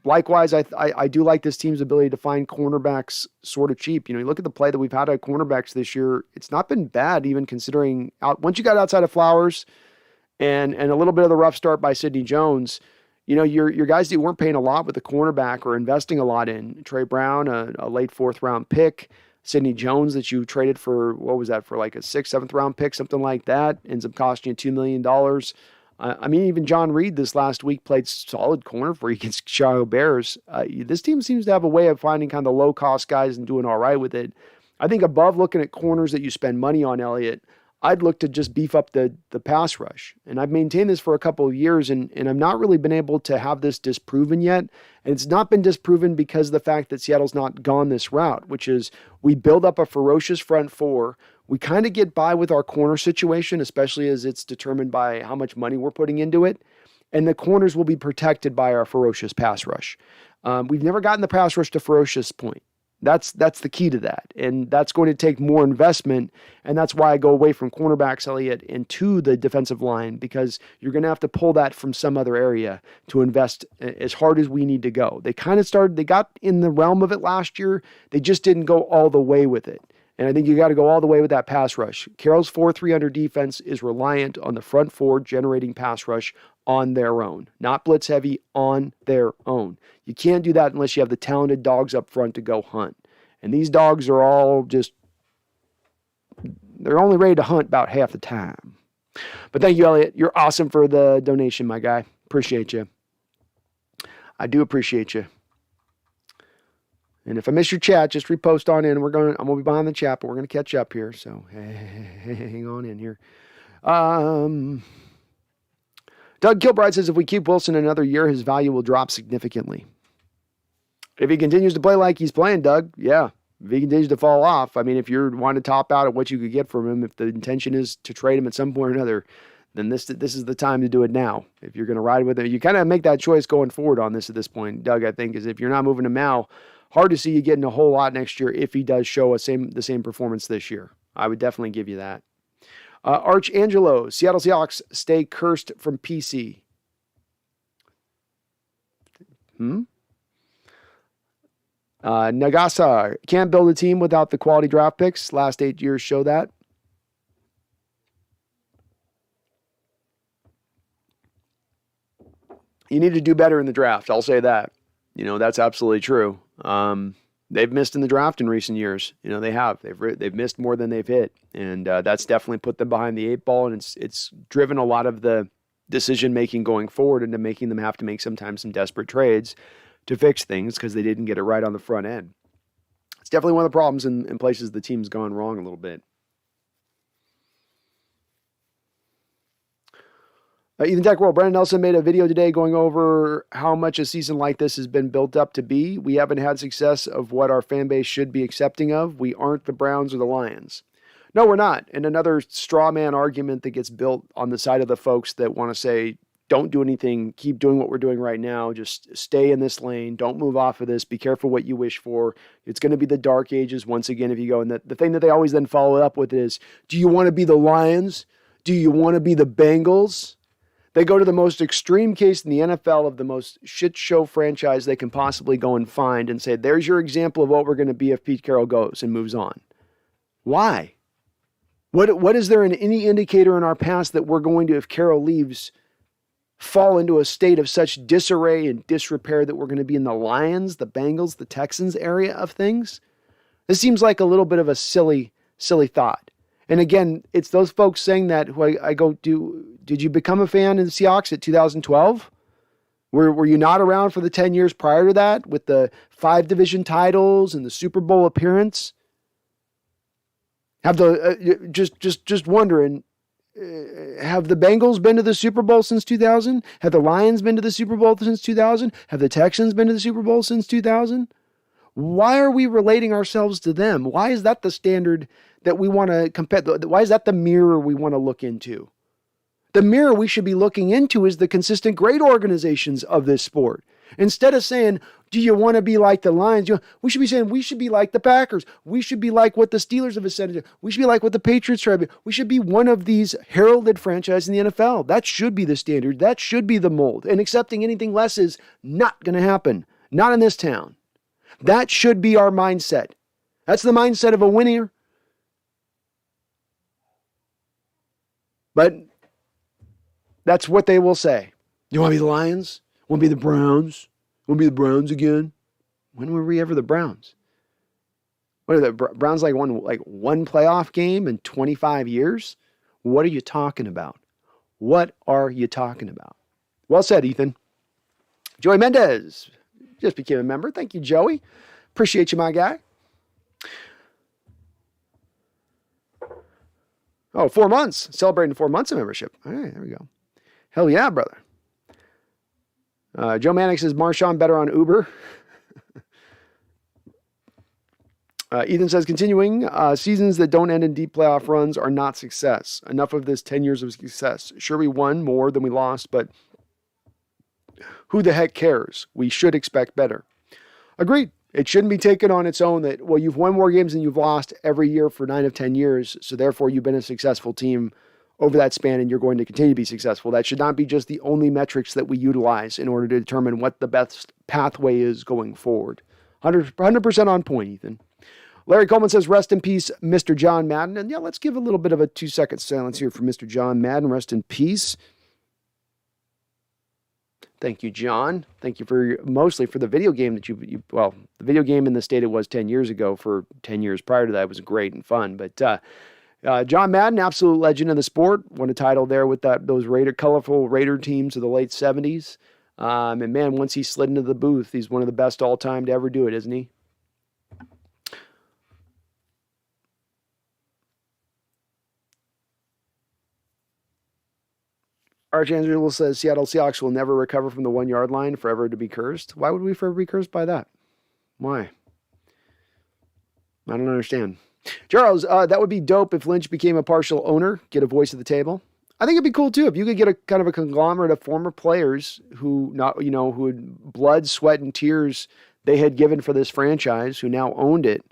Likewise, I do like this team's ability to find cornerbacks sort of cheap. You look at the play that we've had at cornerbacks this year, it's not been bad even considering once you got outside of Flowers and a little bit of the rough start by Sidney Jones. Your guys that weren't paying a lot with the cornerback or investing a lot in. Trey Brown, a late 4th round pick. Sidney Jones that you traded for, what was that, for like a 6th, 7th round pick, something like that. Ends up costing you $2 million. Even John Reed this last week played solid corner for you against Chicago Bears. This team seems to have a way of finding kind of low-cost guys and doing all right with it. I think above looking at corners that you spend money on, Elliot, I'd look to just beef up the pass rush. And I've maintained this for a couple of years, and I've not really been able to have this disproven yet. And it's not been disproven because of the fact that Seattle's not gone this route, which is we build up a ferocious front four. We kind of get by with our corner situation, especially as it's determined by how much money we're putting into it. And the corners will be protected by our ferocious pass rush. We've never gotten the pass rush to ferocious point. That's the key to that. And that's going to take more investment. And that's why I go away from cornerbacks, Elliot, into the defensive line, because you're going to have to pull that from some other area to invest as hard as we need to go. They got in the realm of it last year. They just didn't go all the way with it. And I think you got to go all the way with that pass rush. Carroll's 4-3 under defense is reliant on the front four generating pass rush on their own, not blitz heavy, on their own. You can't do that unless you have the talented dogs up front to go hunt. And these dogs are all just, they're only ready to hunt about half the time. But thank you, Elliot. You're awesome for the donation, my guy. Appreciate you. I do appreciate you. And if I miss your chat, just repost on in. I'm gonna be behind the chat, but we're gonna catch up here. So hang on in here. Doug Kilbride says if we keep Wilson another year, his value will drop significantly. If he continues to play like he's playing, Doug, yeah. If he continues to fall off, I mean, if you're wanting to top out at what you could get from him, if the intention is to trade him at some point or another, then this is the time to do it now. If you're going to ride with it, you kind of make that choice going forward on this at this point, Doug, I think, is if you're not moving him now, hard to see you getting a whole lot next year if he does show the same performance this year. I would definitely give you that. Archangelo, Seattle Seahawks stay cursed from PC. Nagasa, can't build a team without the quality draft picks. Last 8 years show that. You need to do better in the draft. I'll say that. That's absolutely true. They've missed in the draft in recent years. They have. They've missed more than they've hit. And that's definitely put them behind the 8 ball. And it's driven a lot of the decision-making going forward into making them have to make sometimes some desperate trades to fix things because they didn't get it right on the front end. It's definitely one of the problems in places the team's gone wrong a little bit. Ethan Deckwell, Brandon Nelson made a video today going over how much a season like this has been built up to be. We haven't had success of what our fan base should be accepting of. We aren't the Browns or the Lions. No, we're not. And another straw man argument that gets built on the side of the folks that want to say, don't do anything, keep doing what we're doing right now, just stay in this lane, don't move off of this, be careful what you wish for. It's going to be the dark ages once again if you go. And the thing that they always then follow up with is, do you want to be the Lions? Do you want to be the Bengals? They go to the most extreme case in the NFL of the most shit show franchise they can possibly go and find and say, there's your example of what we're going to be if Pete Carroll goes and moves on. Why? What is there in any indicator in our past that we're going to, if Carroll leaves, fall into a state of such disarray and disrepair that we're going to be in the Lions, the Bengals, the Texans area of things? This seems like a little bit of a silly thought. And again, it's those folks saying that who I go, did you become a fan of the Seahawks at 2012? Were you not around for the 10 years prior to that with the 5 division titles and the Super Bowl appearance? Have the just wondering, have the Bengals been to the Super Bowl since 2000? Have the Lions been to the Super Bowl since 2000? Have the Texans been to the Super Bowl since 2000? Why are we relating ourselves to them? Why is that the standard that we want to compare? Why is that the mirror we want to look into? The mirror we should be looking into is the consistent great organizations of this sport. Instead of saying, do you want to be like the Lions? We should be saying, we should be like the Packers. We should be like what the Steelers have ascended to. We should be like what the Patriots try to be. We should be one of these heralded franchises in the NFL. That should be the standard. That should be the mold. And accepting anything less is not going to happen. Not in this town. That should be our mindset. That's the mindset of a winner. But that's what they will say. You want to be the Lions? Want to be the Browns? Want to be the Browns again? When were we ever the Browns? What are the Browns like one playoff game in 25 years? What are you talking about? What are you talking about? Well said, Ethan. Joey Mendez just became a member. Thank you, Joey. Appreciate you, my guy. Oh, 4 months. Celebrating 4 months of membership. All right, there we go. Hell yeah, brother. Joe Manick says, Marshawn better on Uber. Ethan says, continuing, seasons that don't end in deep playoff runs are not success. Enough of this 10 years of success. Sure, we won more than we lost, but who the heck cares? We should expect better. Agreed. It shouldn't be taken on its own that, well, you've won more games than you've lost every year for 9 of 10 years, so therefore you've been a successful team over that span and you're going to continue to be successful. That should not be just the only metrics that we utilize in order to determine what the best pathway is going forward. 100% on point, Ethan. Larry Coleman says, rest in peace, Mr. John Madden. And yeah, let's give a little bit of a 2-second silence here for Mr. John Madden. Rest in peace. Thank you, John. Thank you for mostly for the video game that well, the video game in the state it was 10 years ago. For 10 years prior to that, it was great and fun. But John Madden, absolute legend of the sport, won a title there with those colorful Raider teams of the late 70s. And man, once he slid into the booth, he's one of the best all time to ever do it, isn't he? Archangelo says Seattle Seahawks will never recover from the 1 yard line, forever to be cursed. Why would we forever be cursed by that? Why? I don't understand. Charles, that would be dope if Lynch became a partial owner, get a voice at the table. I think it'd be cool too if you could get a kind of a conglomerate of former who had blood, sweat, and tears they had given for this franchise, who now owned it.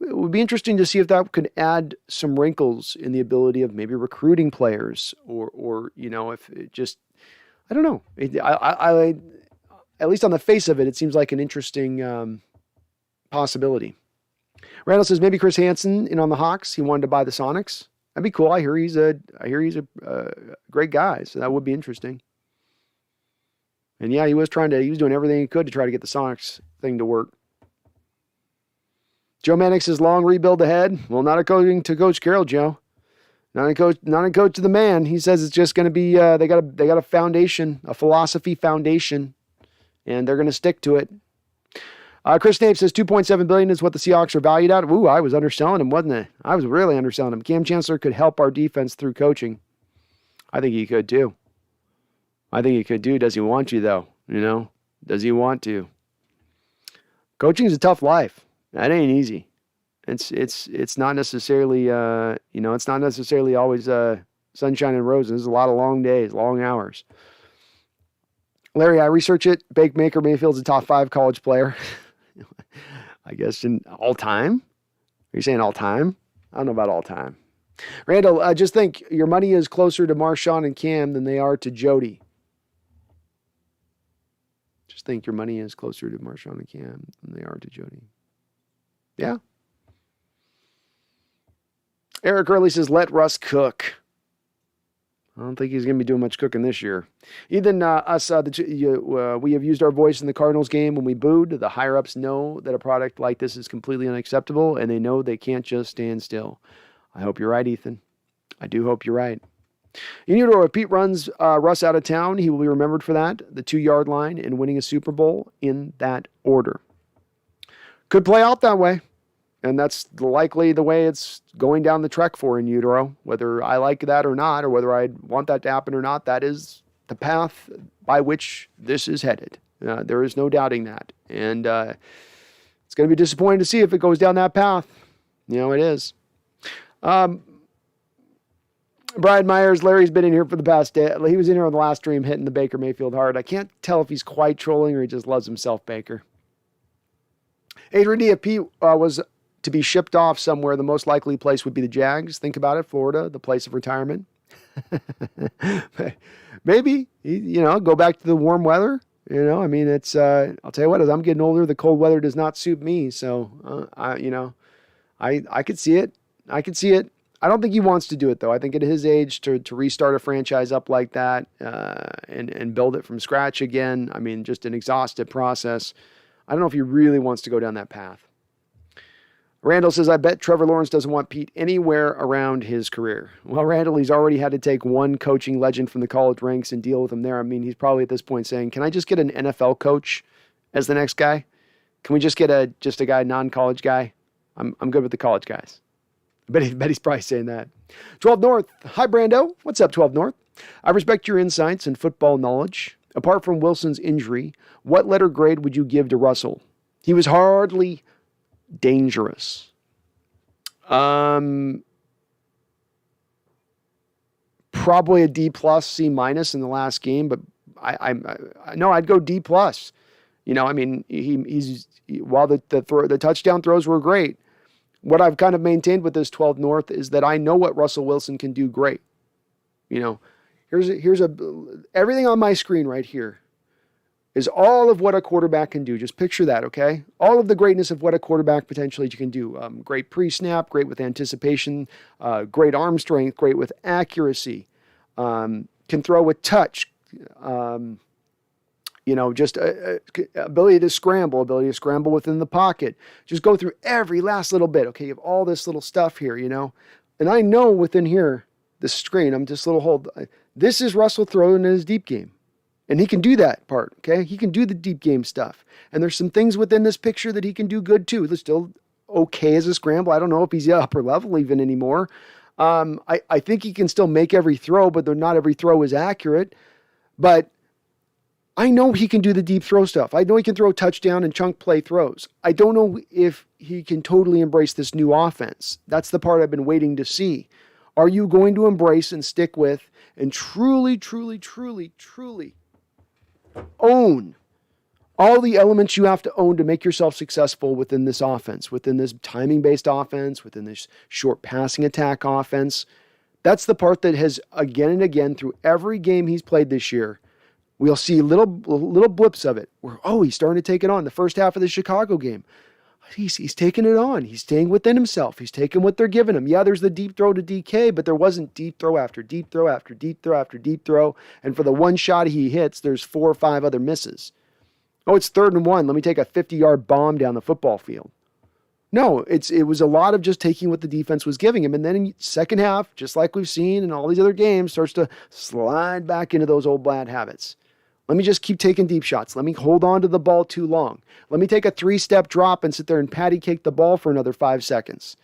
It would be interesting to see if that could add some wrinkles in the ability of maybe recruiting players, or if it just, I don't know. I at least on the face of it, it seems like an interesting possibility. Randall says maybe Chris Hansen in on the Hawks. He wanted to buy the Sonics. That'd be cool. I hear he's a great guy, so that would be interesting. And yeah, he was doing everything he could to try to get the Sonics thing to work. Joe Mannix says long rebuild ahead. Well, not according to Coach Carroll, Joe. Not a coach to the man. He says it's just going to be they got a foundation, a philosophy foundation, and they're going to stick to it. Chris Snape says $2.7 billion is what the Seahawks are valued at. Ooh, I was underselling him, wasn't I? I was really underselling him. Cam Chancellor could help our defense through coaching. I think he could too. Does he want to though? Does he want to? Coaching is a tough life. That ain't easy. It's not necessarily it's not necessarily always sunshine and roses. There's a lot of long days, long hours. Larry, I research it. Baker Mayfield's a top 5 college player. I guess in all time. Are you saying all time? I don't know about all time. Randall, just think your money is closer to Marshawn and Cam than they are to Jody. Just think your money is closer to Marshawn and Cam than they are to Jody. Yeah. Eric Early says, let Russ cook. I don't think he's going to be doing much cooking this year. Even we have used our voice in the Cardinals game when we booed. The higher-ups know that a product like this is completely unacceptable, and they know they can't just stand still. I hope you're right, Ethan. I do hope you're right. If Pete runs Russ out of town, he will be remembered for that, the 2-yard line, and winning a Super Bowl in that order. Could play out that way. And that's likely the way it's going down the trek for in utero. Whether I like that or not, or whether I want that to happen or not, that is the path by which this is headed. There is no doubting that. And it's going to be disappointing to see if it goes down that path. It is. Brian Myers, Larry's been in here for the past day. He was in here on the last stream hitting the Baker Mayfield hard. I can't tell if he's quite trolling or he just loves himself, Baker. Adrian D. If Pete was to be shipped off somewhere, the most likely place would be the Jags. Think about it, Florida, the place of retirement. Maybe, go back to the warm weather. It's, I'll tell you what, as I'm getting older, the cold weather does not suit me. So, I could see it. I don't think he wants to do it, though. I think at his age, to restart a franchise up like that and build it from scratch again, just an exhaustive process. I don't know if he really wants to go down that path. Randall says, I bet Trevor Lawrence doesn't want Pete anywhere around his career. Well, Randall, he's already had to take one coaching legend from the college ranks and deal with him there. He's probably at this point saying, can I just get an NFL coach as the next guy? Can we just get just a guy, non-college guy? I'm good with the college guys. I bet he's probably saying that. 12 North. Hi, Brando. What's up, 12 North? I respect your insights and football knowledge. Apart from Wilson's injury, what letter grade would you give to Russell? He was hardly dangerous. Probably a D+, C- in the last game, but I'd go D+. He's while the touchdown throws were great, what I've kind of maintained with this 12 North is that I know what Russell Wilson can do great. Here's everything on my screen right here is all of what a quarterback can do. Just picture that, okay? All of the greatness of what a quarterback potentially can do. Great pre-snap, great with anticipation, great arm strength, great with accuracy, can throw with touch, Just ability to scramble within the pocket. Just go through every last little bit. Okay, you have all this little stuff here, And I know within here, the screen, I'm just a little hold. This is Russell throwing in his deep game. And he can do that part, okay? He can do the deep game stuff. And there's some things within this picture that he can do good too. They're still okay as a scramble. I don't know if he's at upper level even anymore. I think he can still make every throw, but not every throw is accurate. But I know he can do the deep throw stuff. I know he can throw touchdown and chunk play throws. I don't know if he can totally embrace this new offense. That's the part I've been waiting to see. Are you going to embrace and stick with and truly, truly, truly, truly own all the elements you have to own to make yourself successful within this offense, within this timing-based offense, within this short passing attack offense? That's the part that has, again and again, through every game he's played this year, we'll see little blips of it where, he's starting to take it on. The first half of the Chicago game, he's taking it on. He's staying within himself. He's taking what they're giving him. Yeah, there's the deep throw to DK, but there wasn't deep throw after deep throw after deep throw after deep throw. And for the one shot he hits, there's 4 or 5 other misses. Oh, it's 3rd and 1. Let me take a 50-yard bomb down the football field. No, it was a lot of just taking what the defense was giving him. And then in second half, just like we've seen in all these other games, starts to slide back into those old bad habits. Let me just keep taking deep shots. Let me hold on to the ball too long. Let me take a 3-step drop and sit there and patty cake the ball for another 5 seconds.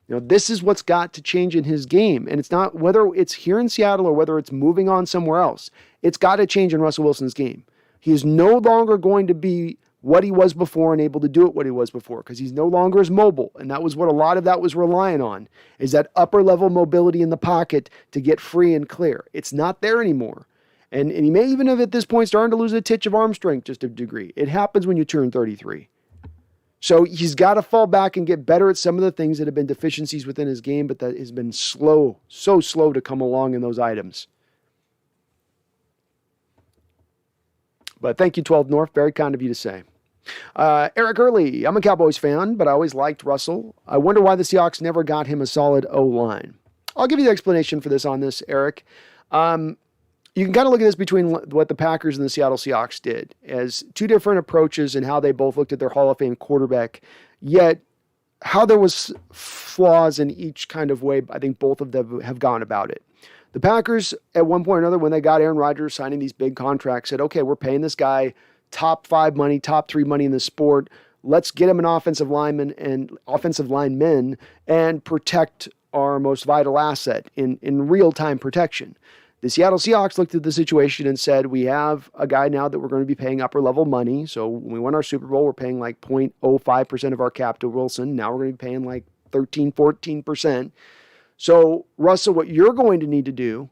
This is what's got to change in his game. And it's not whether it's here in Seattle or whether it's moving on somewhere else. It's got to change in Russell Wilson's game. He is no longer going to be what he was before and able to do it what he was before because he's no longer as mobile. And that was what a lot of that was relying on, is that upper level mobility in the pocket to get free and clear. It's not there anymore. And he may even have at this point starting to lose a titch of arm strength just a degree. It happens when you turn 33. So he's got to fall back and get better at some of the things that have been deficiencies within his game, but that has been so slow to come along in those items. But thank you, 12 North. Very kind of you to say. Eric Early, I'm a Cowboys fan, but I always liked Russell. I wonder why the Seahawks never got him a solid O-line. I'll give you the explanation for this on this, Eric. You can kind of look at this between what the Packers and the Seattle Seahawks did as two different approaches and how they both looked at their Hall of Fame quarterback, yet how there was flaws in each kind of way. I think both of them have gone about it. The Packers, at one point or another, when they got Aaron Rodgers signing these big contracts, said, okay, we're paying this guy top 5 money, top 3 money in the sport. Let's get him an offensive lineman and offensive linemen and protect our most vital asset in real-time protection. The Seattle Seahawks looked at the situation and said, we have a guy now that we're going to be paying upper-level money. So when we won our Super Bowl, we're paying like 0.05% of our cap to Wilson. Now we're going to be paying like 13, 14%. So, Russell, what you're going to need to do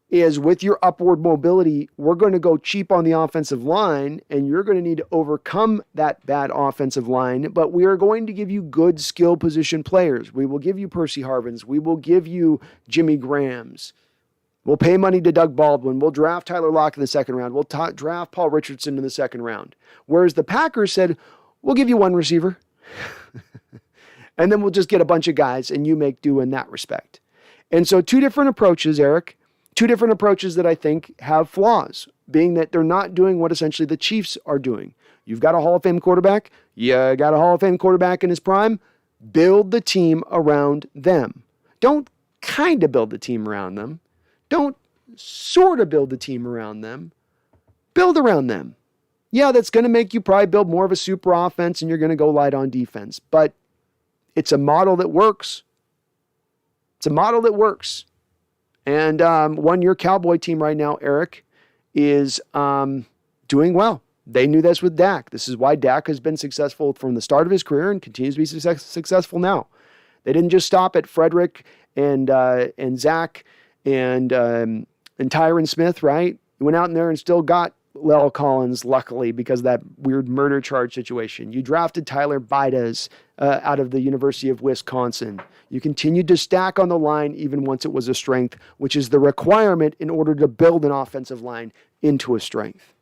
is with your upward mobility, we're going to go cheap on the offensive line, and you're going to need to overcome that bad offensive line, but we are going to give you good skill position players. We will give you Percy Harvins. We will give you Jimmy Grahams. We'll pay money to Doug Baldwin. We'll draft Tyler Lockett in the second round. We'll draft Paul Richardson in the second round. Whereas the Packers said, we'll give you one receiver. And then we'll just get a bunch of guys and you make do in that respect. And so 2 different approaches, Eric. 2 different approaches that I think have flaws, being that they're not doing what essentially the Chiefs are doing. You've got a Hall of Fame quarterback. You got a Hall of Fame quarterback in his prime. Build the team around them. Don't kind of build the team around them. Don't sort of build the team around them. Build around them. Yeah, that's going to make you probably build more of a super offense and you're going to go light on defense. But it's a model that works. It's a model that works. And your Cowboy team right now, Eric, is doing well. They knew this with Dak. This is why Dak has been successful from the start of his career and continues to be successful now. They didn't just stop at Frederick and Zach and Tyron Smith, right? He went out in there and still got Lel Collins, luckily, because of that weird murder charge situation. You drafted Tyler Bidas out of the University of Wisconsin. You continued to stack on the line even once it was a strength, which is the requirement in order to build an offensive line into a strength.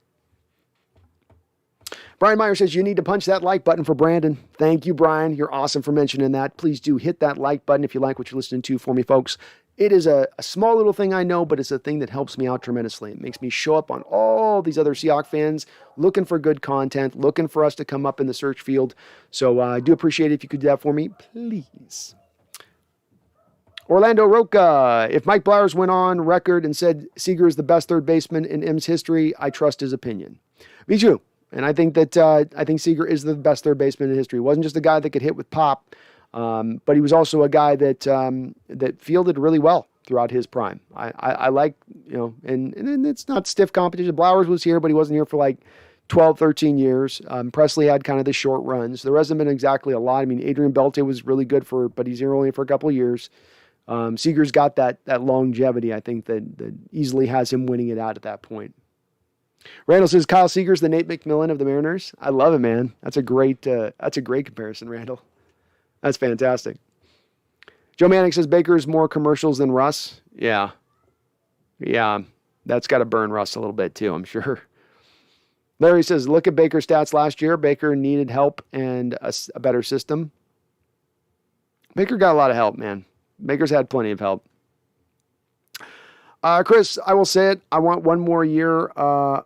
Brian Meyer says, you need to punch that like button for Brandon. Thank you, Brian. You're awesome for mentioning that. Please do hit that like button if you like what you're listening to for me, folks. It is a small little thing, I know, but it's a thing that helps me out tremendously. It makes me show up on all these other Seahawks fans looking for good content, looking for us to come up in the search field. So I do appreciate it if you could do that for me, please. Orlando Roca, if Mike Blowers went on record and said Seager is the best third baseman in M's history, I trust his opinion. Me too. And I think that I think Seager is the best third baseman in history. He wasn't just a guy that could hit with pop, but he was also a guy that that fielded really well throughout his prime. I like, and it's not stiff competition. Blowers was here, but he wasn't here for like 12, 13 years. Presley had kind of the short runs. There hasn't been exactly a lot. I mean, Adrian Beltre was really good but he's here only for a couple of years. Seager's got that longevity, I think, that easily has him winning it out at that point. Randall says Kyle Seager's the Nate McMillan of the Mariners. I love it, man. That's a great comparison, Randall. That's fantastic. Joe Manning says Baker's more commercials than Russ. Yeah. That's got to burn Russ a little bit too, I'm sure. Larry says, look at Baker's stats last year. Baker needed help and a better system. Baker got a lot of help, man. Baker's had plenty of help. Chris, I will say it. I want one more year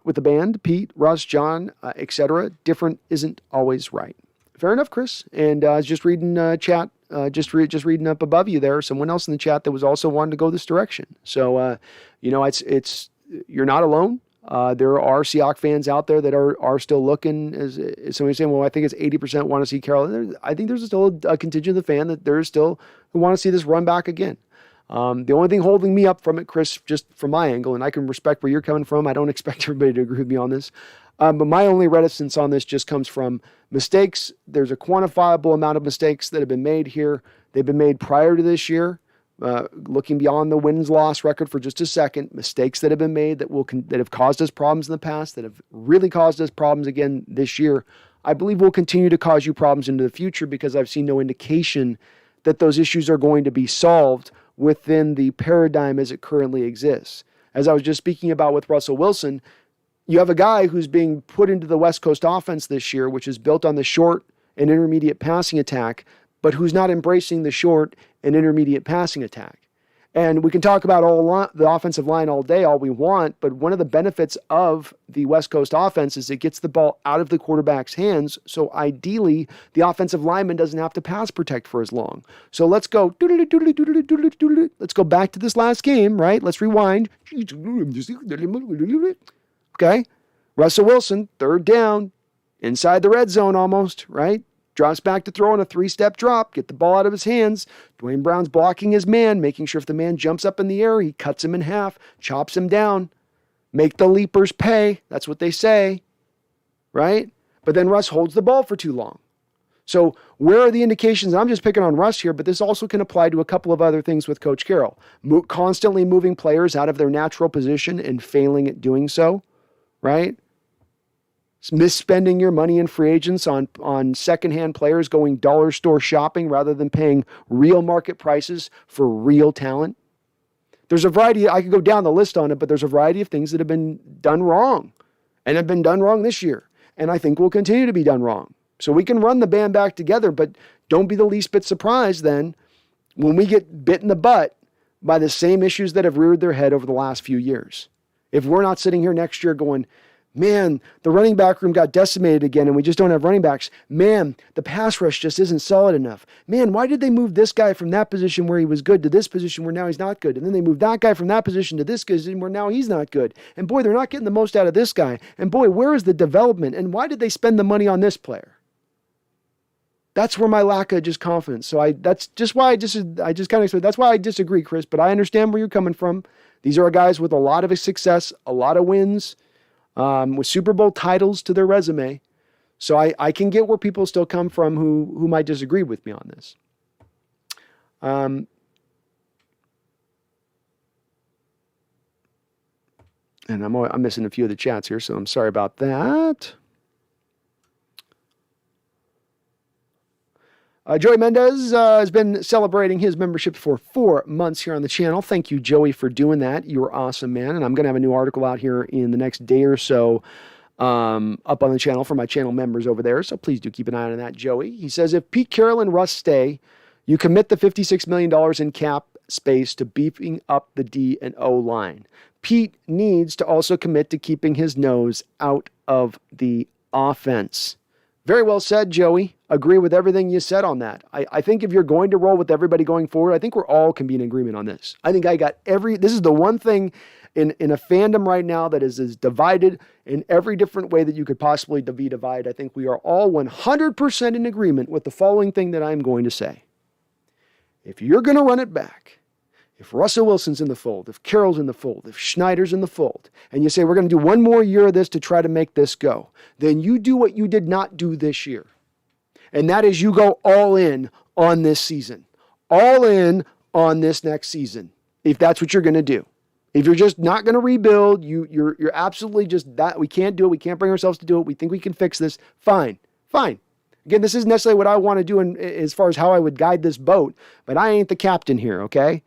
with the band. Pete, Russ, John, etc. Different isn't always right. Fair enough, Chris. And I was just reading chat, just reading up above you there. Someone else in the chat that was also wanting to go this direction. So, it's you're not alone. There are Seahawks fans out there that are still looking. As somebody saying, well, I think it's 80% want to see Carroll. I think there's still a contingent of the fan that there is still who want to see this run back again. The only thing holding me up from it, Chris, just from my angle, and I can respect where you're coming from. I don't expect everybody to agree with me on this. But my only reticence on this just comes from mistakes. There's a quantifiable amount of mistakes that have been made here. They've been made prior to this year. Looking beyond the wins-loss record for just a second, mistakes that have been made that have caused us problems in the past, that have really caused us problems again this year, I believe will continue to cause you problems into the future because I've seen no indication that those issues are going to be solved within the paradigm as it currently exists. As I was just speaking about with Russell Wilson, you have a guy who's being put into the West Coast offense this year, which is built on the short and intermediate passing attack, but who's not embracing the short and intermediate passing attack. And we can talk about the offensive line all day, all we want, but one of the benefits of the West Coast offense is it gets the ball out of the quarterback's hands, so ideally, the offensive lineman doesn't have to pass protect for as long. So let's go, let's go back to this last game, right? Let's rewind. Okay, Russell Wilson, third down, inside the red zone almost, right? Drops back to throw on a three-step drop, get the ball out of his hands. Dwayne Brown's blocking his man, making sure if the man jumps up in the air, he cuts him in half, chops him down. Make the leapers pay. That's what they say, right? But then Russ holds the ball for too long. So where are the indications? I'm just picking on Russ here, but this also can apply to a couple of other things with Coach Carroll. Constantly moving players out of their natural position and failing at doing so, right? Misspending your money in free agents on secondhand players, going dollar store shopping rather than paying real market prices for real talent. There's a variety, I could go down the list on it, but there's a variety of things that have been done wrong and have been done wrong this year. And I think will continue to be done wrong. So we can run the band back together, but don't be the least bit surprised then when we get bit in the butt by the same issues that have reared their head over the last few years. If we're not sitting here next year going, man, the running back room got decimated again and we just don't have running backs. Man, the pass rush just isn't solid enough. Man, why did they move this guy from that position where he was good to this position where now he's not good? And then they moved that guy from that position to this position where now he's not good. And boy, they're not getting the most out of this guy. And boy, where is the development? And why did they spend the money on this player? That's where my lack of just confidence. So that's why I disagree, Chris, but I understand where you're coming from. These are guys with a lot of success, a lot of wins, with Super Bowl titles to their resume. So I can get where people still come from who might disagree with me on this. And I'm missing a few of the chats here, so I'm sorry about that. Joey Mendez has been celebrating his membership for 4 months here on the channel. Thank you, Joey, for doing that. You're awesome, man. And I'm going to have a new article out here in the next day or so up on the channel for my channel members over there. So please do keep an eye on that, Joey. He says, if Pete Carroll and Russ stay, you commit the $56 million in cap space to beefing up the D and O line. Pete needs to also commit to keeping his nose out of the offense. Very well said, Joey. Agree with everything you said on that. I think if you're going to roll with everybody going forward, I think we're all can be in agreement on this. I think I got this is the one thing in a fandom right now that is as divided in every different way that you could possibly be divided. I think we are all 100% in agreement with the following thing that I'm going to say. If you're going to run it back, if Russell Wilson's in the fold, if Carroll's in the fold, if Schneider's in the fold, and you say we're going to do one more year of this to try to make this go, then you do what you did not do this year. And that is you go all in on this season. All in on this next season, if that's what you're going to do. If you're just not going to rebuild, you're absolutely just that. We can't do it. We can't bring ourselves to do it. We think we can fix this. Fine. Again, this isn't necessarily what I want to do as far as how I would guide this boat, but I ain't the captain here, okay?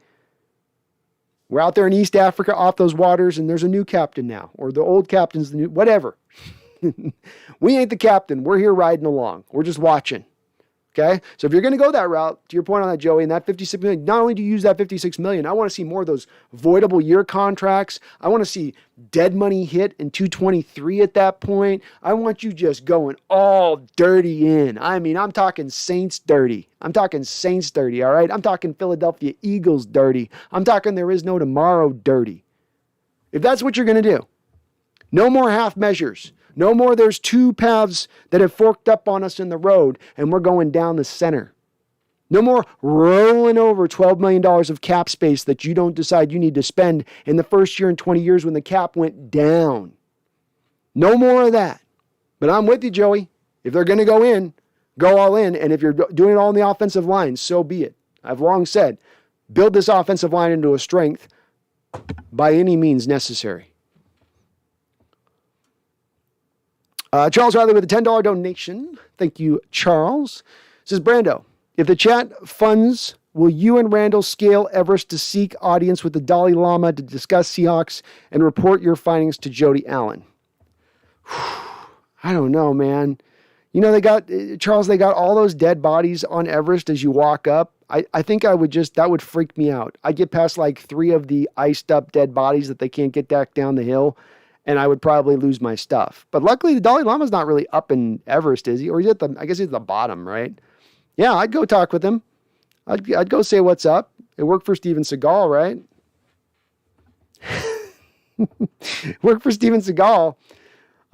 We're out there in East Africa off those waters, and there's a new captain now, or the old captain's the new, whatever. We ain't the captain. We're here riding along. We're just watching. Okay? So if you're going to go that route, to your point on that, Joey, and that $56 million, not only do you use that $56 million, I want to see more of those voidable year contracts. I want to see dead money hit in 223 at that point. I want you just going all dirty in. I mean, I'm talking Saints dirty. All right? I'm talking Philadelphia Eagles dirty. I'm talking there is no tomorrow dirty. If that's what you're going to do, no more half measures. No more there's two paths that have forked up on us in the road and we're going down the center. No more rolling over $12 million of cap space that you don't decide you need to spend in the first year in 20 years when the cap went down. No more of that. But I'm with you, Joey. If they're going to go in, go all in. And if you're doing it all on the offensive line, so be it. I've long said, build this offensive line into a strength by any means necessary. Charles Riley with a $10 donation. Thank you, Charles. Says, Brando, if the chat funds, will you and Randall scale Everest to seek audience with the Dalai Lama to discuss Seahawks and report your findings to Jody Allen? I don't know, man. You know, they got all those dead bodies on Everest as you walk up. I think that would freak me out. I get past like 3 of the iced up dead bodies that they can't get back down the hill, and I would probably lose my stuff. But luckily, the Dalai Lama's not really up in Everest, is he? Or he's I guess he's at the bottom, right? Yeah, I'd go talk with him. I'd go say what's up. It worked for Steven Seagal, right? Worked for Steven Seagal.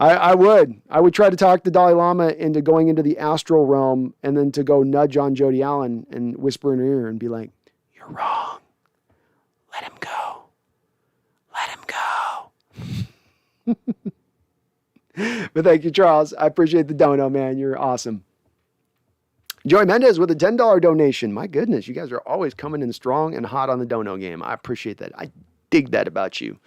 I would try to talk the Dalai Lama into going into the astral realm and then to go nudge on Jody Allen and whisper in her ear and be like, "You're wrong. Let him go. Let him go." But thank you, Charles. I appreciate the dono, man. You're awesome. Joey Mendez with a $10 donation. My goodness, you guys are always coming in strong and hot on the dono game. I appreciate that. I dig that about you.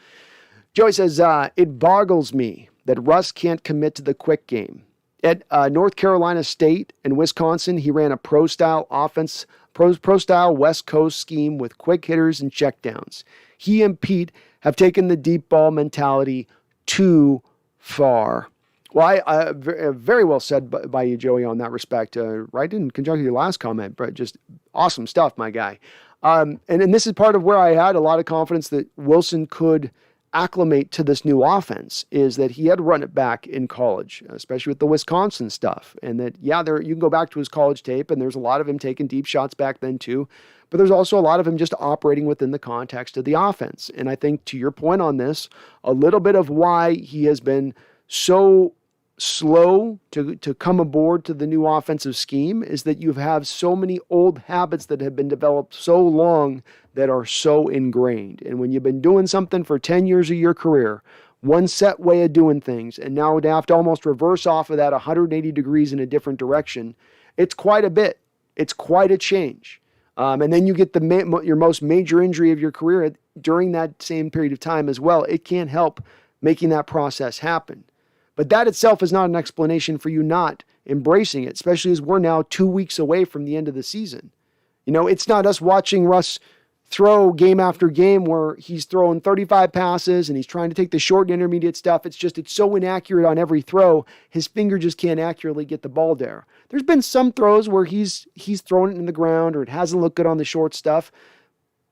Joey says, it boggles me that Russ can't commit to the quick game. At North Carolina State and Wisconsin, he ran a pro-style offense, pro-style West Coast scheme with quick hitters and checkdowns. He and Pete have taken the deep ball mentality too far. Well, I very well said by you, Joey, on that respect. Right in conjunction with your last comment, but just awesome stuff, my guy. And this is part of where I had a lot of confidence that Wilson could acclimate to this new offense, is that he had run it back in college, especially with the Wisconsin stuff. And that, yeah, you can go back to his college tape, and there's a lot of him taking deep shots back then too. But there's also a lot of him just operating within the context of the offense. And I think, to your point on this, a little bit of why he has been so slow to come aboard to the new offensive scheme is that you have so many old habits that have been developed so long that are so ingrained. And when you've been doing something for 10 years of your career, one set way of doing things, and now to have to almost reverse off of that 180 degrees in a different direction, it's quite a bit. It's quite a change. And then you get your most major injury of your career during that same period of time as well. It can't help making that process happen. But that itself is not an explanation for you not embracing it, especially as we're now 2 weeks away from the end of the season. You know, it's not us watching Russ throw game after game where he's throwing 35 passes and he's trying to take the short and intermediate stuff. It's so inaccurate on every throw. His finger just can't accurately get the ball there. There's been some throws where he's thrown it in the ground or it hasn't looked good on the short stuff.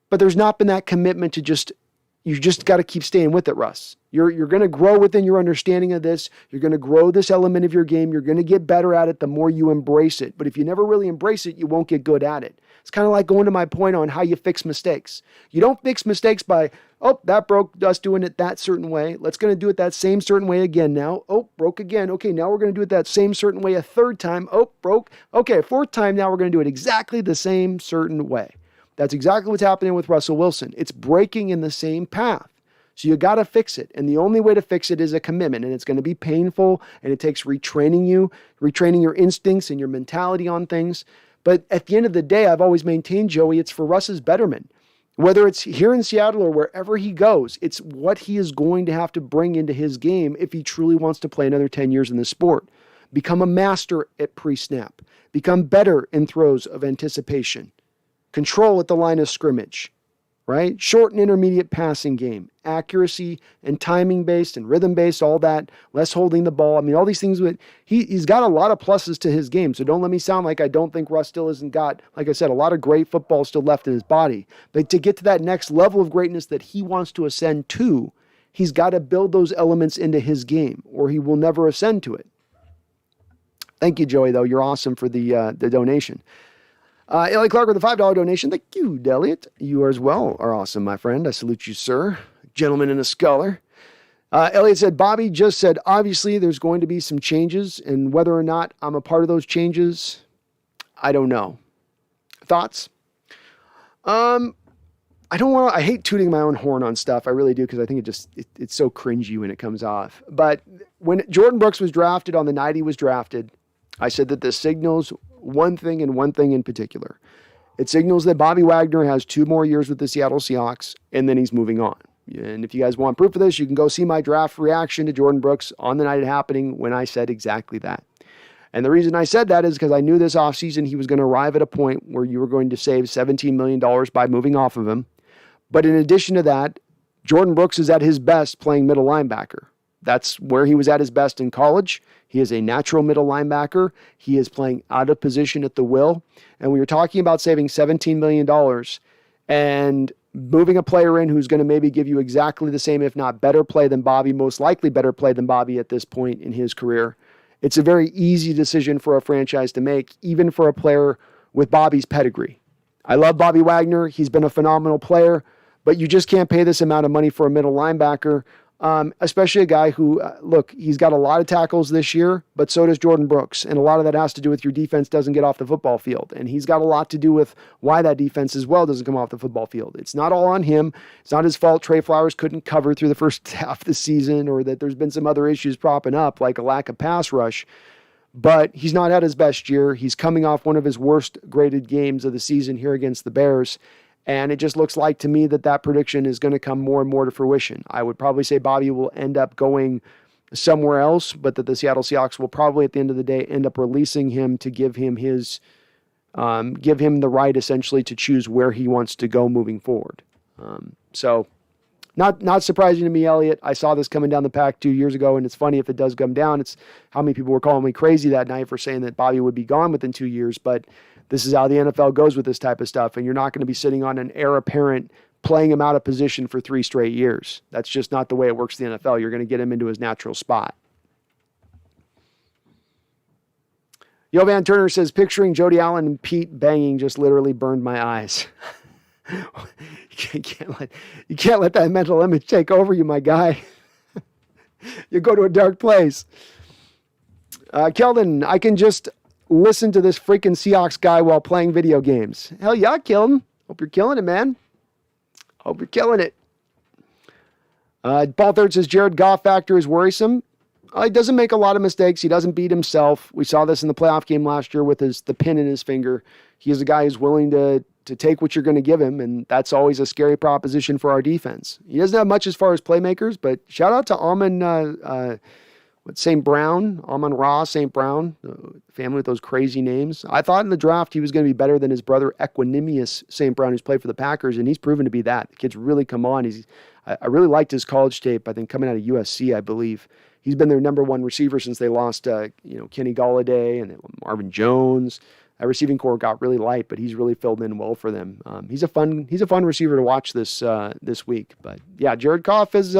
but there's not been that commitment to you just got to keep staying with it, Russ. You're going to grow within your understanding of this. You're going to grow this element of your game. You're going to get better at it the more you embrace it. But if you never really embrace it, you won't get good at it. It's kind of like going to my point on how you fix mistakes. You don't fix mistakes by, oh, that broke, us doing it that certain way. Let's going to do it that same certain way again now. Oh, broke again. Okay, now we're going to do it that same certain way a third time. Oh, broke. Okay, fourth time, now we're going to do it exactly the same certain way. That's exactly what's happening with Russell Wilson. It's breaking in the same path. So you got to fix it. And the only way to fix it is a commitment. And it's going to be painful. And it takes retraining your instincts and your mentality on things. But at the end of the day, I've always maintained, Joey, it's for Russ's betterment. Whether it's here in Seattle or wherever he goes, it's what he is going to have to bring into his game if he truly wants to play another 10 years in the sport. Become a master at pre-snap. Become better in throws of anticipation. Control at the line of scrimmage, right? Short and intermediate passing game, accuracy and timing based and rhythm based, all that, less holding the ball. I mean, all these things, he's got a lot of pluses to his game. So don't let me sound like I don't think Russ still hasn't got, like I said, a lot of great football still left in his body. But to get to that next level of greatness that he wants to ascend to, he's got to build those elements into his game or he will never ascend to it. Thank you, Joey, though. You're awesome for the donation. Elliot Clark with a $5 donation. Thank you, Elliot. You as well are awesome, my friend. I salute you, sir. Gentleman and a scholar. Elliot said, Bobby just said, obviously there's going to be some changes, and whether or not I'm a part of those changes, I don't know. Thoughts? I hate tooting my own horn on stuff. I really do, because I think it's so cringy when it comes off. But when Jordan Brooks was drafted on the night he was drafted, I said that this signals one thing and one thing in particular. It signals that Bobby Wagner has 2 more years with the Seattle Seahawks, and then he's moving on. And if you guys want proof of this, you can go see my draft reaction to Jordan Brooks on the night it happening when I said exactly that. And the reason I said that is because I knew this offseason he was going to arrive at a point where you were going to save $17 million by moving off of him. But in addition to that, Jordan Brooks is at his best playing middle linebacker. That's where he was at his best in college. He is a natural middle linebacker. He is playing out of position at the will. And we were talking about saving $17 million and moving a player in who's going to maybe give you exactly the same, if not better play than Bobby, most likely better play than Bobby at this point in his career. It's a very easy decision for a franchise to make, even for a player with Bobby's pedigree. I love Bobby Wagner. He's been a phenomenal player, but you just can't pay this amount of money for a middle linebacker. Especially a guy who, look, he's got a lot of tackles this year, but so does Jordan Brooks. And a lot of that has to do with your defense doesn't get off the football field. And he's got a lot to do with why that defense as well doesn't come off the football field. It's not all on him. It's not his fault Trey Flowers couldn't cover through the first half of the season, or that there's been some other issues propping up, like a lack of pass rush. But he's not at his best year. He's coming off one of his worst graded games of the season here against the Bears. And it just looks like to me that prediction is going to come more and more to fruition. I would probably say Bobby will end up going somewhere else, but that the Seattle Seahawks will probably at the end of the day end up releasing him to give him the right essentially to choose where he wants to go moving forward. So not surprising to me, Elliot. I saw this coming down the pack 2 years ago, and it's funny if it does come down. It's how many people were calling me crazy that night for saying that Bobby would be gone within 2 years, but this is how the NFL goes with this type of stuff, and you're not going to be sitting on an heir apparent playing him out of position for 3 straight years. That's just not the way it works in the NFL. You're going to get him into his natural spot. Yo Van Turner says, picturing Jody Allen and Pete banging just literally burned my eyes. You can't let that mental image take over you, my guy. You go to a dark place. Keldon, I can just listen to this freaking Seahawks guy while playing video games. Hell yeah, Keldon. Hope you're killing it, man. Hope you're killing it. Paul Third says, Jared Goff factor is worrisome. He doesn't make a lot of mistakes. He doesn't beat himself. We saw this in the playoff game last year with the pin in his finger. He is a guy who's willing to take what you're going to give him, and that's always a scary proposition for our defense. He doesn't have much as far as playmakers, but shout out to Amon St. Brown, Amon-Ra St. Brown, the family with those crazy names. I thought in the draft he was going to be better than his brother Equanimous St. Brown, who's played for the Packers, and he's proven to be that. The kid's really come on. I really liked his college tape, I think, coming out of USC, I believe. He's been their number one receiver since they lost Kenny Golladay and Marvin Jones. That receiving core got really light, but he's really filled in well for them. He's a fun receiver to watch this week. But yeah, Jared Goff is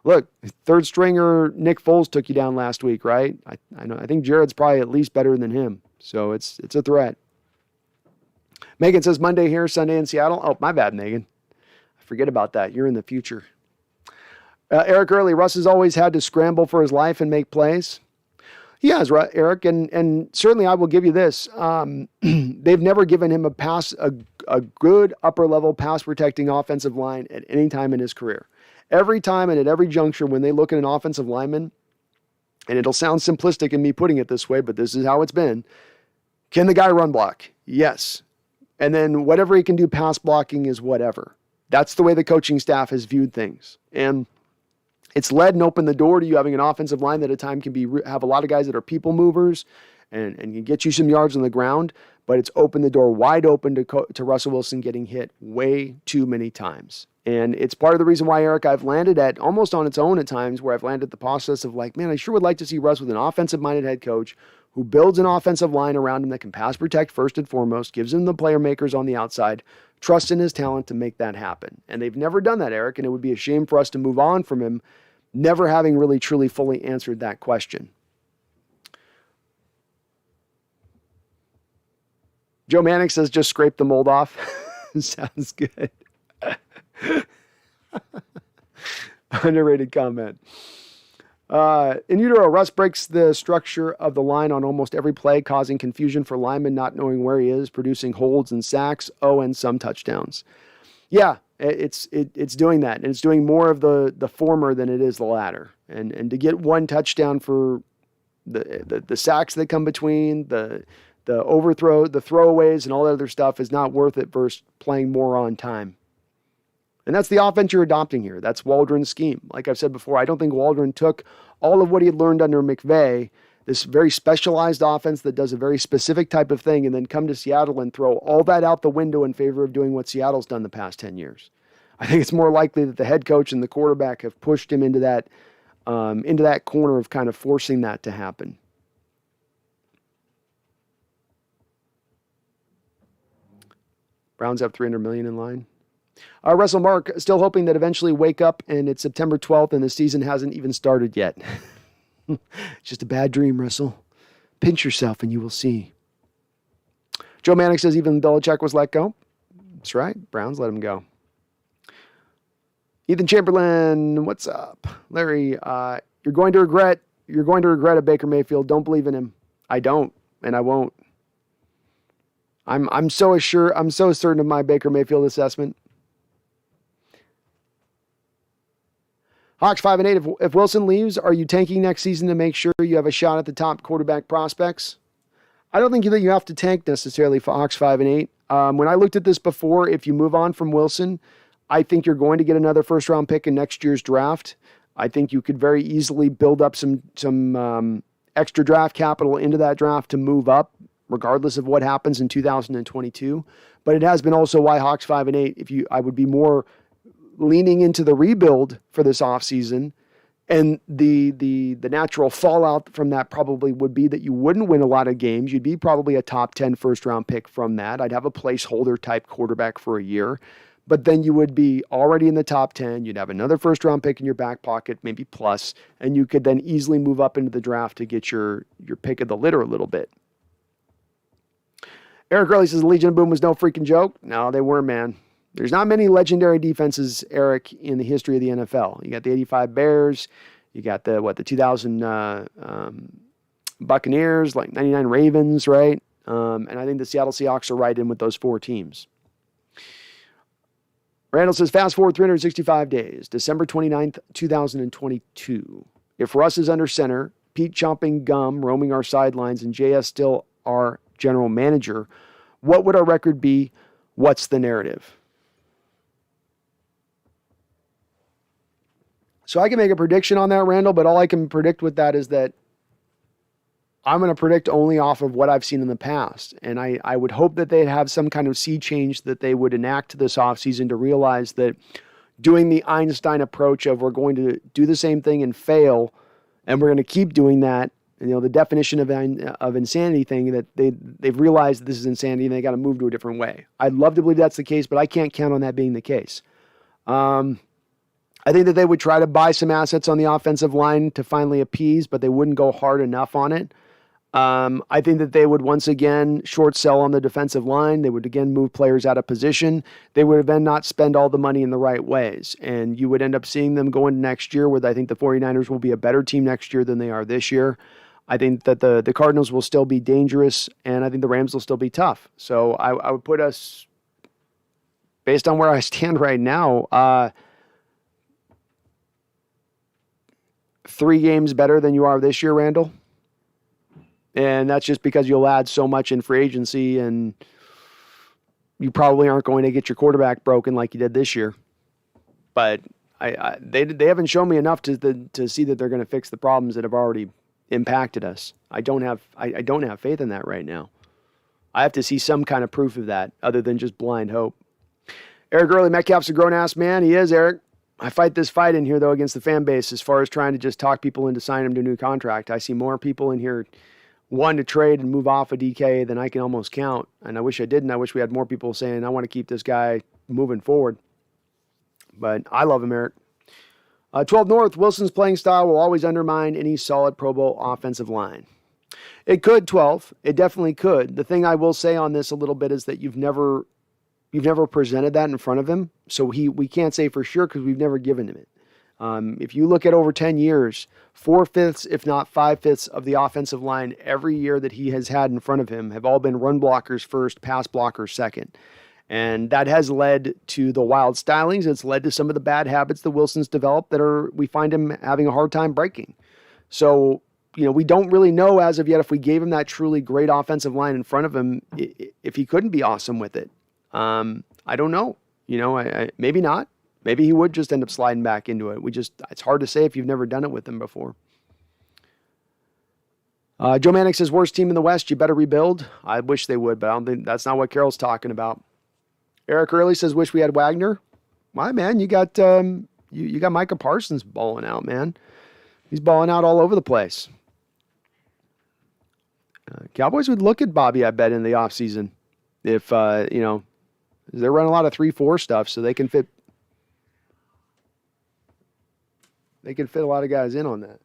look, third stringer Nick Foles took you down last week, right? I think Jared's probably at least better than him, so it's a threat. Megan says Monday here, Sunday in Seattle. Oh, my bad, Megan. Forget about that. You're in the future. Eric Early, Russ has always had to scramble for his life and make plays. He has, Eric, and certainly I will give you this. They've never given him a good upper-level pass-protecting offensive line at any time in his career. Every time and at every juncture when they look at an offensive lineman, and it'll sound simplistic in me putting it this way, but this is how it's been, can the guy run block? Yes. And then whatever he can do pass blocking is whatever. That's the way the coaching staff has viewed things. And it's led and opened the door to you having an offensive line that at time can have a lot of guys that are people movers and can get you some yards on the ground, but it's opened the door wide open to Russell Wilson getting hit way too many times. And it's part of the reason why, Eric, I've landed at almost on its own at times where I've landed the process of like, man, I sure would like to see Russ with an offensive-minded head coach who builds an offensive line around him that can pass protect first and foremost, gives him the player makers on the outside, trusts in his talent to make that happen. And they've never done that, Eric, and it would be a shame for us to move on from him never having really truly fully answered that question. Joe Manick says, just scrape the mold off. Sounds good. Underrated comment. In utero, Russ breaks the structure of the line on almost every play, causing confusion for linemen not knowing where he is, producing holds and sacks, and some touchdowns. Yeah, it's doing that, and it's doing more of the former than it is the latter. And to get one touchdown for the sacks that come between, the overthrow, the throwaways, and all that other stuff is not worth it versus playing more on time. And that's the offense you're adopting here. That's Waldron's scheme. Like I've said before, I don't think Waldron took all of what he had learned under McVay, this very specialized offense that does a very specific type of thing, and then come to Seattle and throw all that out the window in favor of doing what Seattle's done the past 10 years. I think it's more likely that the head coach and the quarterback have pushed him into that corner of kind of forcing that to happen. Browns have $300 million in line. Russell Mark, still hoping that eventually wake up and it's September 12th and the season hasn't even started yet. Just a bad dream, Russell. Pinch yourself and you will see. Joe Manick says even Belichick was let go. That's right. Browns let him go. Ethan Chamberlain, what's up? Larry, you're going to regret a Baker Mayfield. Don't believe in him. I don't, and I won't. I'm so certain of my Baker Mayfield assessment. Hawks 5-8. If Wilson leaves, are you tanking next season to make sure you have a shot at the top quarterback prospects? I don't think that you have to tank necessarily for Hawks 5-8. When I looked at this before, if you move on from Wilson, I think you're going to get another first-round pick in next year's draft. I think you could very easily build up some extra draft capital into that draft to move up, regardless of what happens in 2022. But it has been also why Hawks 5-8. I would be more leaning into the rebuild for this offseason, and the natural fallout from that probably would be that you wouldn't win a lot of games. You'd be probably a top 10 first-round pick from that. I'd have a placeholder-type quarterback for a year, but then you would be already in the top 10. You'd have another first-round pick in your back pocket, maybe plus, and you could then easily move up into the draft to get your pick of the litter a little bit. Eric Gurley says the Legion of Boom was no freaking joke. No, they were, man. There's not many legendary defenses, Eric, in the history of the NFL. You got the 85 Bears. You got the 2000 Buccaneers, like 99 Ravens, right? And I think the Seattle Seahawks are right in with those four teams. Randall says, fast forward 365 days, December 29th, 2022. If Russ is under center, Pete chomping gum, roaming our sidelines, and JS still our general manager, what would our record be? What's the narrative? So I can make a prediction on that, Randall, but all I can predict with that is that I'm going to predict only off of what I've seen in the past. And I would hope that they'd have some kind of sea change that they would enact this offseason to realize that doing the Einstein approach of we're going to do the same thing and fail, and we're going to keep doing that the definition of insanity thing, that they've realized this is insanity and they got to move to a different way. I'd love to believe that's the case, but I can't count on that being the case. I think that they would try to buy some assets on the offensive line to finally appease, but they wouldn't go hard enough on it. I think that they would once again short sell on the defensive line. They would again move players out of position. They would then not spend all the money in the right ways. And you would end up seeing them go into next year where I think the 49ers will be a better team next year than they are this year. I think that the Cardinals will still be dangerous, and I think the Rams will still be tough. So I would put us, based on where I stand right now, 3 games better than you are this year, Randall. And that's just because you'll add so much in free agency, and you probably aren't going to get your quarterback broken like you did this year. But they haven't shown me enough to see that they're going to fix the problems that have already impacted us. I don't have faith in that right now. I have to see some kind of proof of that other than just blind hope. Eric Early, Metcalf's a grown-ass man. He is, Eric. I fight this fight in here, though, against the fan base as far as trying to just talk people into signing him to a new contract. I see more people in here wanting to trade and move off of DK than I can almost count. And I wish I didn't. I wish we had more people saying, I want to keep this guy moving forward. But I love him, Eric. 12 North, Wilson's playing style will always undermine any solid Pro Bowl offensive line. It could, 12. It definitely could. The thing I will say on this a little bit is that you've never presented that in front of him. So we can't say for sure because we've never given him it. If you look at over 10 years, 4/5, if not 5/5 of the offensive line every year that he has had in front of him have all been run blockers first, pass blockers second. And that has led to the wild stylings. It's led to some of the bad habits that Wilson's developed that we find him having a hard time breaking. So, we don't really know as of yet if we gave him that truly great offensive line in front of him, if he couldn't be awesome with it. I don't know. Maybe not. Maybe he would just end up sliding back into it. It's hard to say if you've never done it with him before. Joe Manick says, worst team in the West, you better rebuild. I wish they would, but I don't think that's not what Carroll's talking about. Eric Early says, wish we had Wagner. Why, man? You got you got Micah Parsons balling out, man. He's balling out all over the place. Cowboys would look at Bobby, I bet, in the offseason. If, they run a lot of 3-4 stuff, so they can fit a lot of guys in on that.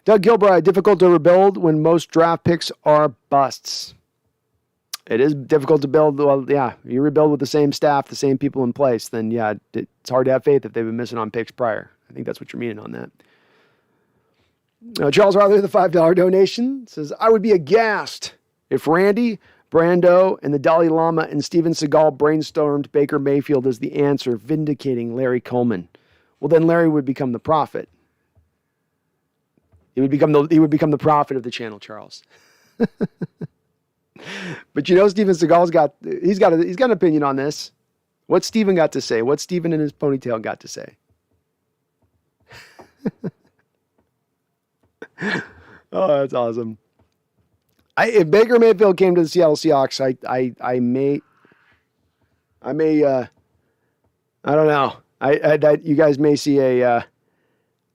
Doug Gilbride, difficult to rebuild when most draft picks are busts. It is difficult to build. Well, yeah, you rebuild with the same staff, the same people in place, then yeah, it's hard to have faith if they've been missing on picks prior. I think that's what you're meaning on that. Charles Rother, the $5 donation, says, I would be aghast if Randy, Brando, and the Dalai Lama and Steven Seagal brainstormed Baker Mayfield as the answer, vindicating Larry Coleman. Well, then Larry would become the prophet. He would become the prophet of the channel, Charles. But Steven Seagal's got an opinion on this. What's Steven got to say? What's Steven and his ponytail got to say? Oh, that's awesome. If Baker Mayfield came to the Seattle Seahawks, I may I don't know. You guys may see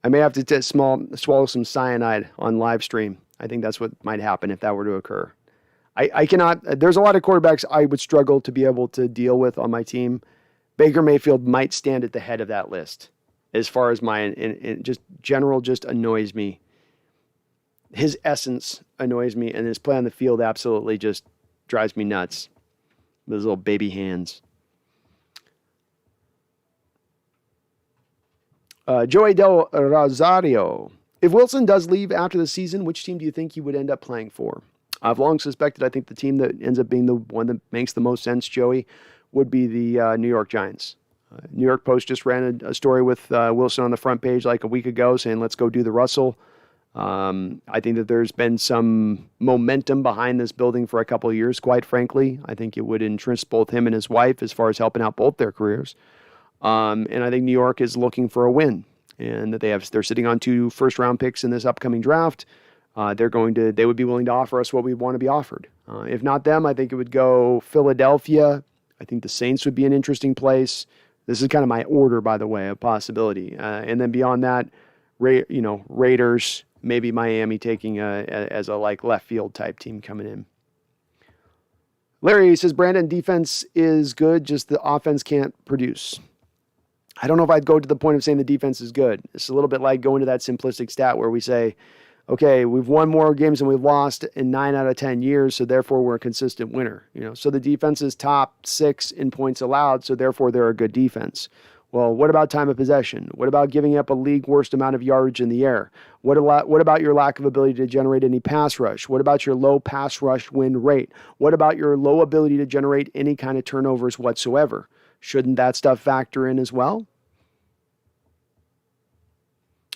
I may have to swallow some cyanide on live stream. I think that's what might happen if that were to occur. I cannot. There's a lot of quarterbacks I would struggle to be able to deal with on my team. Baker Mayfield might stand at the head of that list as far as my just general just annoys me. His essence annoys me, and his play on the field absolutely just drives me nuts. Those little baby hands. Joey Del Rosario. If Wilson does leave after the season, which team do you think he would end up playing for? I've long suspected I think the team that ends up being the one that makes the most sense, Joey, would be the New York Giants. New York Post just ran a story with Wilson on the front page like a week ago saying, let's go do the Russell. I think that there's been some momentum behind this building for a couple of years, quite frankly. I think it would interest both him and his wife as far as helping out both their careers. And I think New York is looking for a win, and that they're sitting on 2 first-round picks in this upcoming draft. They would be willing to offer us what we want to be offered. If not them, I think it would go Philadelphia. I think the Saints would be an interesting place. This is kind of my order, by the way, of possibility. And then beyond that, Raiders, maybe Miami taking as a like left field type team coming in. Larry says, Brandon, defense is good, just the offense can't produce. I don't know if I'd go to the point of saying the defense is good. It's a little bit like going to that simplistic stat where we say, okay, we've won more games than we've lost in 9 out of 10 years, so therefore we're a consistent winner. So the defense is top 6 in points allowed, so therefore they're a good defense. Well, what about time of possession? What about giving up a league worst amount of yardage in the air? What about your lack of ability to generate any pass rush? What about your low pass rush win rate? What about your low ability to generate any kind of turnovers whatsoever? Shouldn't that stuff factor in as well?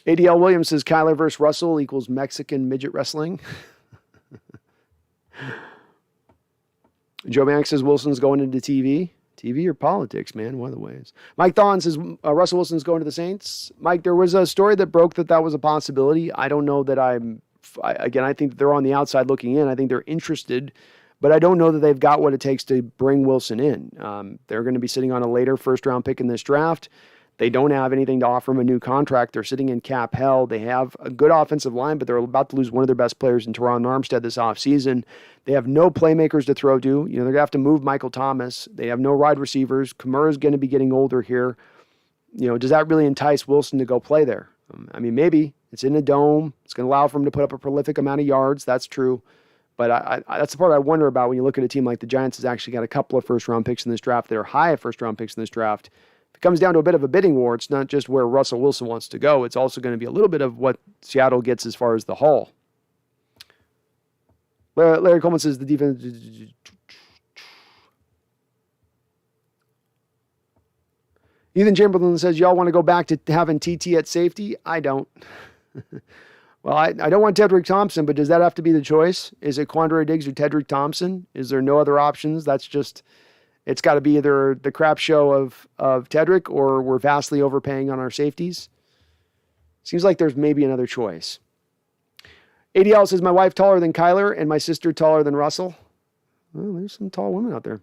ADL Williams says Kyler versus Russell equals Mexican midget wrestling. Joe Banks says Wilson's going into TV. TV or politics, man, one of the ways. Mike Thon says Russell Wilson's going to the Saints. Mike, there was a story that broke that was a possibility. I don't know that I think that they're on the outside looking in. I think they're interested, but I don't know that they've got what it takes to bring Wilson in. They're going to be sitting on a later first-round pick in this draft. They don't have anything to offer him a new contract. They're sitting in cap hell. They have a good offensive line, but they're about to lose one of their best players in Teron Armstead this offseason. They have no playmakers to throw to. They're going to have to move Michael Thomas. They have no wide receivers. Kamara's going to be getting older here. Does that really entice Wilson to go play there? Maybe. It's in a dome. It's going to allow for him to put up a prolific amount of yards. That's true. But that's the part I wonder about when you look at a team like the Giants has actually got a couple of first-round picks in this draft. They're high first-round picks in this draft. It comes down to a bit of a bidding war. It's not just where Russell Wilson wants to go. It's also going to be a little bit of what Seattle gets as far as the haul. Larry Coleman says the defense... Ethan Chamberlain says, y'all want to go back to having TT at safety? I don't. Well, I don't want Tedrick Thompson, but does that have to be the choice? Is it Quandre Diggs or Tedrick Thompson? Is there no other options? That's just... It's got to be either the crap show of Tedrick or we're vastly overpaying on our safeties. Seems like there's maybe another choice. ADL says, my wife taller than Kyler and my sister taller than Russell. Well, there's some tall women out there.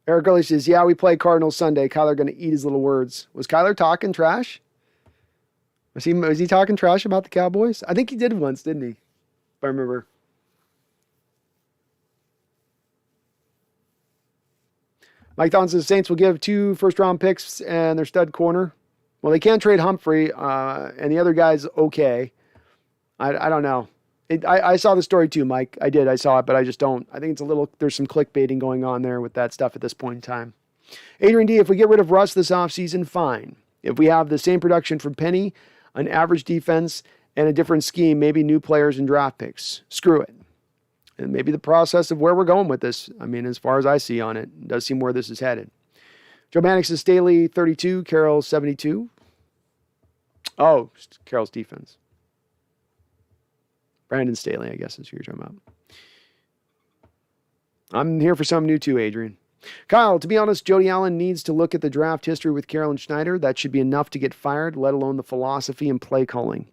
Eric Gurley says, yeah, we play Cardinals Sunday. Kyler going to eat his little words. Was Kyler talking trash? Was he talking trash about the Cowboys? I think he did once, didn't he? If I remember. Mike Thon says Saints will give 2 first-round picks and their stud corner. Well, they can't trade Humphrey, and the other guy's okay. I don't know. I saw the story too, Mike. I did. I saw it, but I just don't. I think there's some clickbaiting going on there with that stuff at this point in time. Adrian D, if we get rid of Russ this offseason, fine. If we have the same production from Penny, an average defense, and a different scheme, maybe new players and draft picks. Screw it. And maybe the process of where we're going with this, as far as I see on it, does seem where this is headed. Joe Mannix is Staley 32, Carroll 72. Oh, Carroll's defense. Brandon Staley, I guess is who you're talking about. I'm here for something new too, Adrian. Kyle, to be honest, Jody Allen needs to look at the draft history with Carroll and Schneider. That should be enough to get fired, let alone the philosophy and play calling.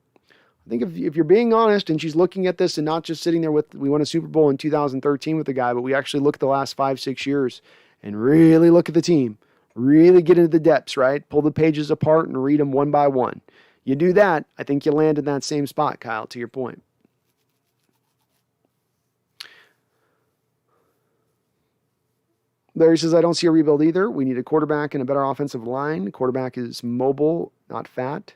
I think if you're being honest and she's looking at this and not just sitting there with, we won a Super Bowl in 2013 with the guy, but we actually look at the last 5-6 years and really look at the team, really get into the depths, right? Pull the pages apart and read them one by one. You do that, I think you land in that same spot, Kyle, to your point. Larry says, I don't see a rebuild either. We need a quarterback and a better offensive line. The quarterback is mobile, not fat.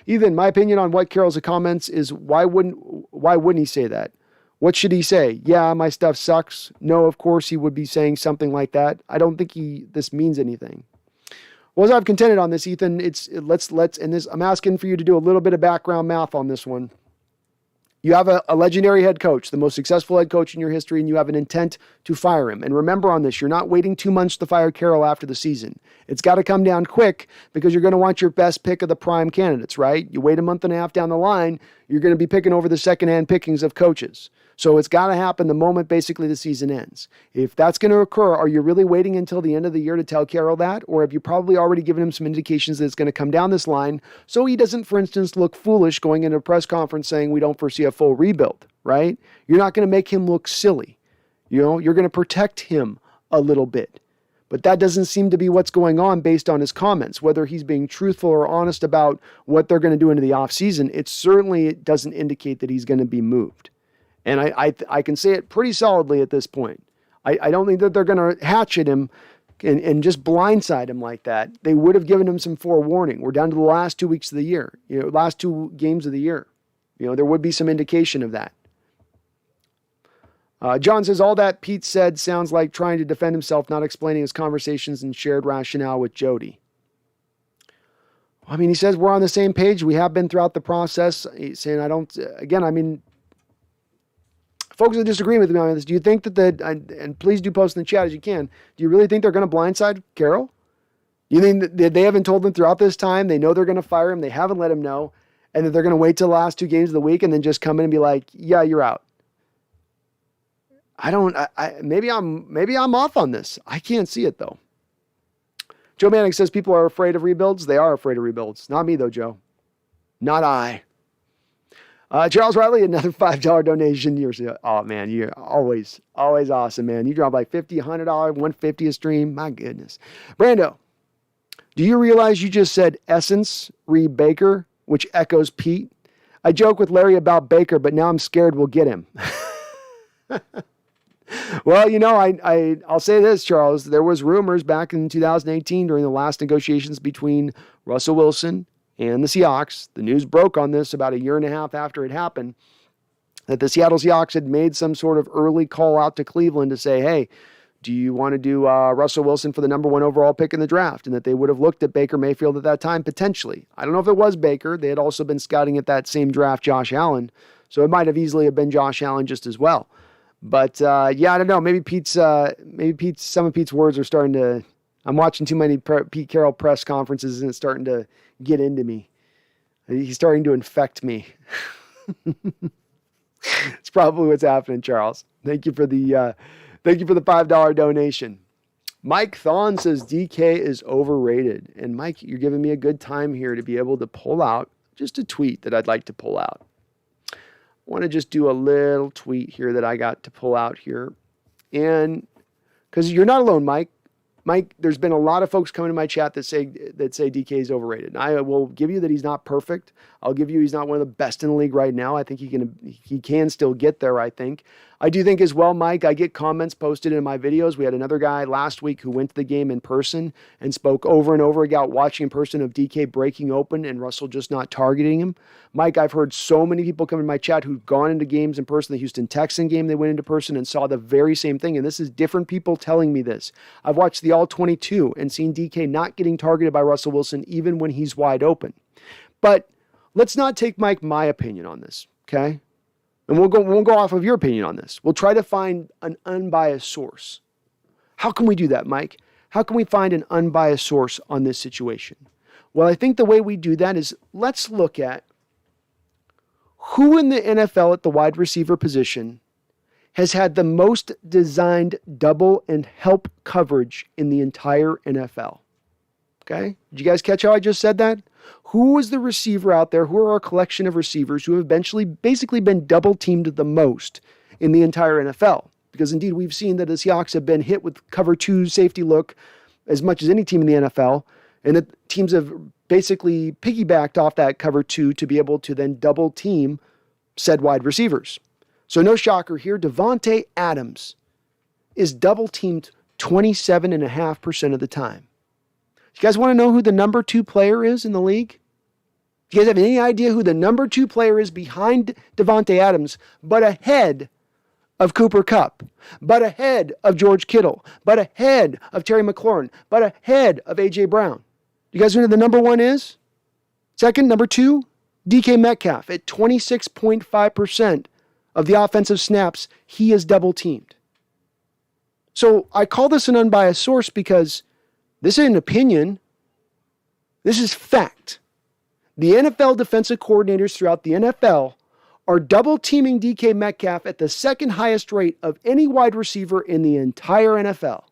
Ethan, my opinion on what Carroll's comments is, why wouldn't he say that? What should he say? Yeah, my stuff sucks. No, of course he would be saying something like that. I don't think this means anything. Well, as I've contended on this, Ethan, I'm asking for you to do a little bit of background math on this one. You have a legendary head coach, the most successful head coach in your history, and you have an intent to fire him. And remember on this, you're not waiting 2 months to fire Carroll after the season. It's got to come down quick because you're going to want your best pick of the prime candidates, right? You wait a month and a half down the line, You're going to be picking over the secondhand pickings of coaches. So it's got to happen the moment basically the season ends. If that's going to occur, are you really waiting until the end of the year to tell Carroll that? Or have you probably already given him some indications that it's going to come down this line so he doesn't, for instance, look foolish going into a press conference saying we don't foresee a full rebuild, right? You're not going to make him look silly. You're going to protect him a little bit. But that doesn't seem to be what's going on based on his comments. Whether he's being truthful or honest about what they're going to do into the offseason, it doesn't indicate that he's going to be moved. And I can say it pretty solidly at this point. I don't think that they're going to hatchet him and just blindside him like that. They would have given him some forewarning. We're down to the last 2 weeks of the year, last 2 games of the year. There would be some indication of that. John says, all that Pete said sounds like trying to defend himself, not explaining his conversations and shared rationale with Jody. I mean, he says we're on the same page. We have been throughout the process. He's saying, folks that disagree with me on this, do you think that and please do post in the chat as you can, do you really think they're going to blindside Carroll? You think that they haven't told them throughout this time? They know they're going to fire him. They haven't let him know. And that they're going to wait till the last 2 games of the week and then just come in and be like, yeah, you're out. Maybe I'm off on this. I can't see it though. Joe Manning says people are afraid of rebuilds. They are afraid of rebuilds. Not me though, Joe. Not I. Charles Riley, another $5 donation. Oh man, you're always awesome, man. You drop like $50, $100, $150 a stream. My goodness. Brando, do you realize you just said Essence re Baker, which echoes Pete? I joke with Larry about Baker, but now I'm scared we'll get him. Well, I'll say this, Charles. There was rumors back in 2018 during the last negotiations between Russell Wilson and the Seahawks. The news broke on this about a year and a half after it happened, that the Seattle Seahawks had made some sort of early call out to Cleveland to say, hey, do you want to do Russell Wilson for the number 1 overall pick in the draft? And that they would have looked at Baker Mayfield at that time, potentially. I don't know if it was Baker. They had also been scouting at that same draft Josh Allen. So it might have easily have been Josh Allen just as well. But I don't know. Maybe some of Pete's words are starting to, I'm watching too many Pete Carroll press conferences and it's starting to get into me. He's starting to infect me. It's probably what's happening, Charles. Thank you for the $5 donation. Mike Thon says DK is overrated. And Mike, you're giving me a good time here to be able to pull out just a tweet that I'd like to pull out. I want to just do a little tweet here that I got to pull out here. And because you're not alone, Mike. Mike, there's been a lot of folks coming to my chat that say DK is overrated. And I will give you that he's not perfect. I'll give you he's not one of the best in the league right now. I think he can still get there, I think. I do think as well, Mike, I get comments posted in my videos. We had another guy last week who went to the game in person and spoke over and over about watching in person of DK breaking open and Russell just not targeting him. Mike, I've heard so many people come in my chat who've gone into games in person. The Houston Texan game, they went into person and saw the very same thing. And this is different people telling me this. I've watched the All-22 and seen DK not getting targeted by Russell Wilson even when he's wide open. But let's not take, Mike, my opinion on this, okay? And we'll go off of your opinion on this. We'll try to find an unbiased source. How can we do that, Mike? How can we find an unbiased source on this situation? Well, I think the way we do that is let's look at who in the NFL at the wide receiver position has had the most designed double and help coverage in the entire NFL. Okay? Did you guys catch how I just said that? Who is the receiver out there? Who are a collection of receivers who have basically been double teamed the most in the entire NFL? Because indeed, we've seen that the Seahawks have been hit with cover 2 safety look as much as any team in the NFL. And that teams have basically piggybacked off that cover 2 to be able to then double team said wide receivers. So no shocker here, Davante Adams is double teamed 27.5% of the time. You guys want to know who the number 2 player is in the league? Do you guys have any idea who the number 2 player is behind Davante Adams, but ahead of Cooper Kupp, but ahead of George Kittle, but ahead of Terry McLaurin, but ahead of A.J. Brown? You guys know who the number 1 is? Second, number 2, DK Metcalf at 26.5% of the offensive snaps, he is double teamed. So I call this an unbiased source because this isn't an opinion. This is fact. The NFL defensive coordinators throughout the NFL are double teaming DK Metcalf at the second highest rate of any wide receiver in the entire NFL.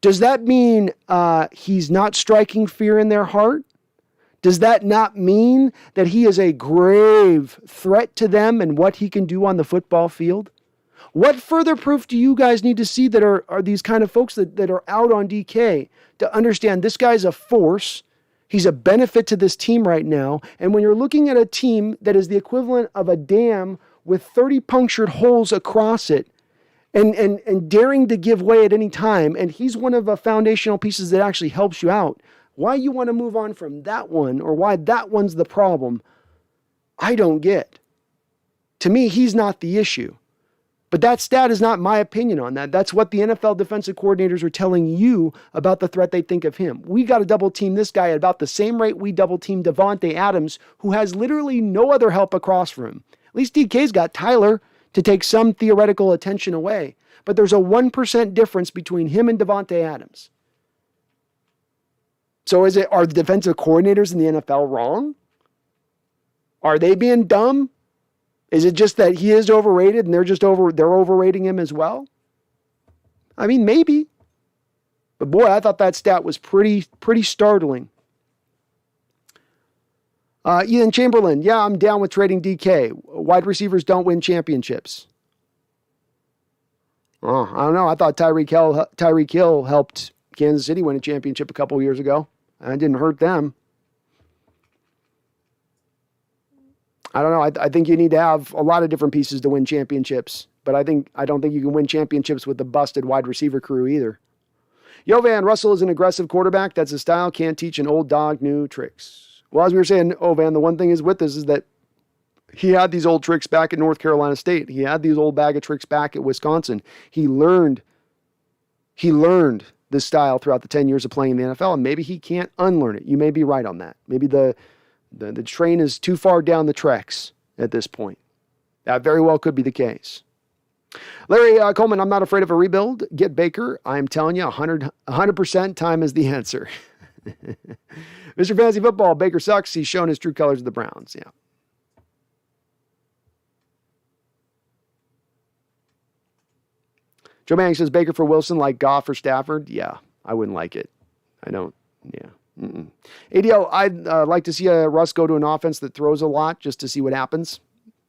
Does that mean he's not striking fear in their heart? Does that not mean that he is a grave threat to them and what he can do on the football field? What further proof do you guys need to see that are these kind of folks that are out on DK to understand this guy's a force? He's a benefit to this team right now. And when you're looking at a team that is the equivalent of a dam with 30 punctured holes across it and daring to give way at any time, and he's one of the foundational pieces that actually helps you out, why you want to move on from that one or why that one's the problem, I don't get. To me, he's not the issue. But that stat is not my opinion on that. That's what the NFL defensive coordinators are telling you about the threat they think of him. We got to double team this guy at about the same rate we double team Davante Adams, who has literally no other help across from him. At least DK's got Tyler to take some theoretical attention away. But there's a 1% difference between him and Davante Adams. So are the defensive coordinators in the NFL wrong? Are they being dumb? Is it just that he is overrated and they're overrating him as well? I mean, maybe. But boy, I thought that stat was pretty startling. Ian Chamberlain, yeah, I'm down with trading DK. Wide receivers don't win championships. Oh, I don't know. I thought Tyreek Hill helped Kansas City win a championship a couple years ago. And it didn't hurt them. I don't know. I think you need to have a lot of different pieces to win championships. But I don't think you can win championships with the busted wide receiver crew either. Van Russell is an aggressive quarterback. That's his style. Can't teach an old dog new tricks. Well, as we were saying, Van, the one thing is with this is that he had these old tricks back at North Carolina State. He had these old bag of tricks back at Wisconsin. He learned this style throughout the 10 years of playing in the NFL, and maybe he can't unlearn it. You may be right on that. Maybe the train is too far down the tracks at this point. That very well could be the case. Larry Coleman, I'm not afraid of a rebuild. Get Baker. I'm telling you, 100% time is the answer. Mr. Fantasy Football, Baker sucks. He's shown his true colors of the Browns. Yeah. Joe Manning says Baker for Wilson like Goff or Stafford. Yeah, I wouldn't like it. I don't. Yeah. Mm-mm. ADL, I'd like to see Russ go to an offense that throws a lot just to see what happens.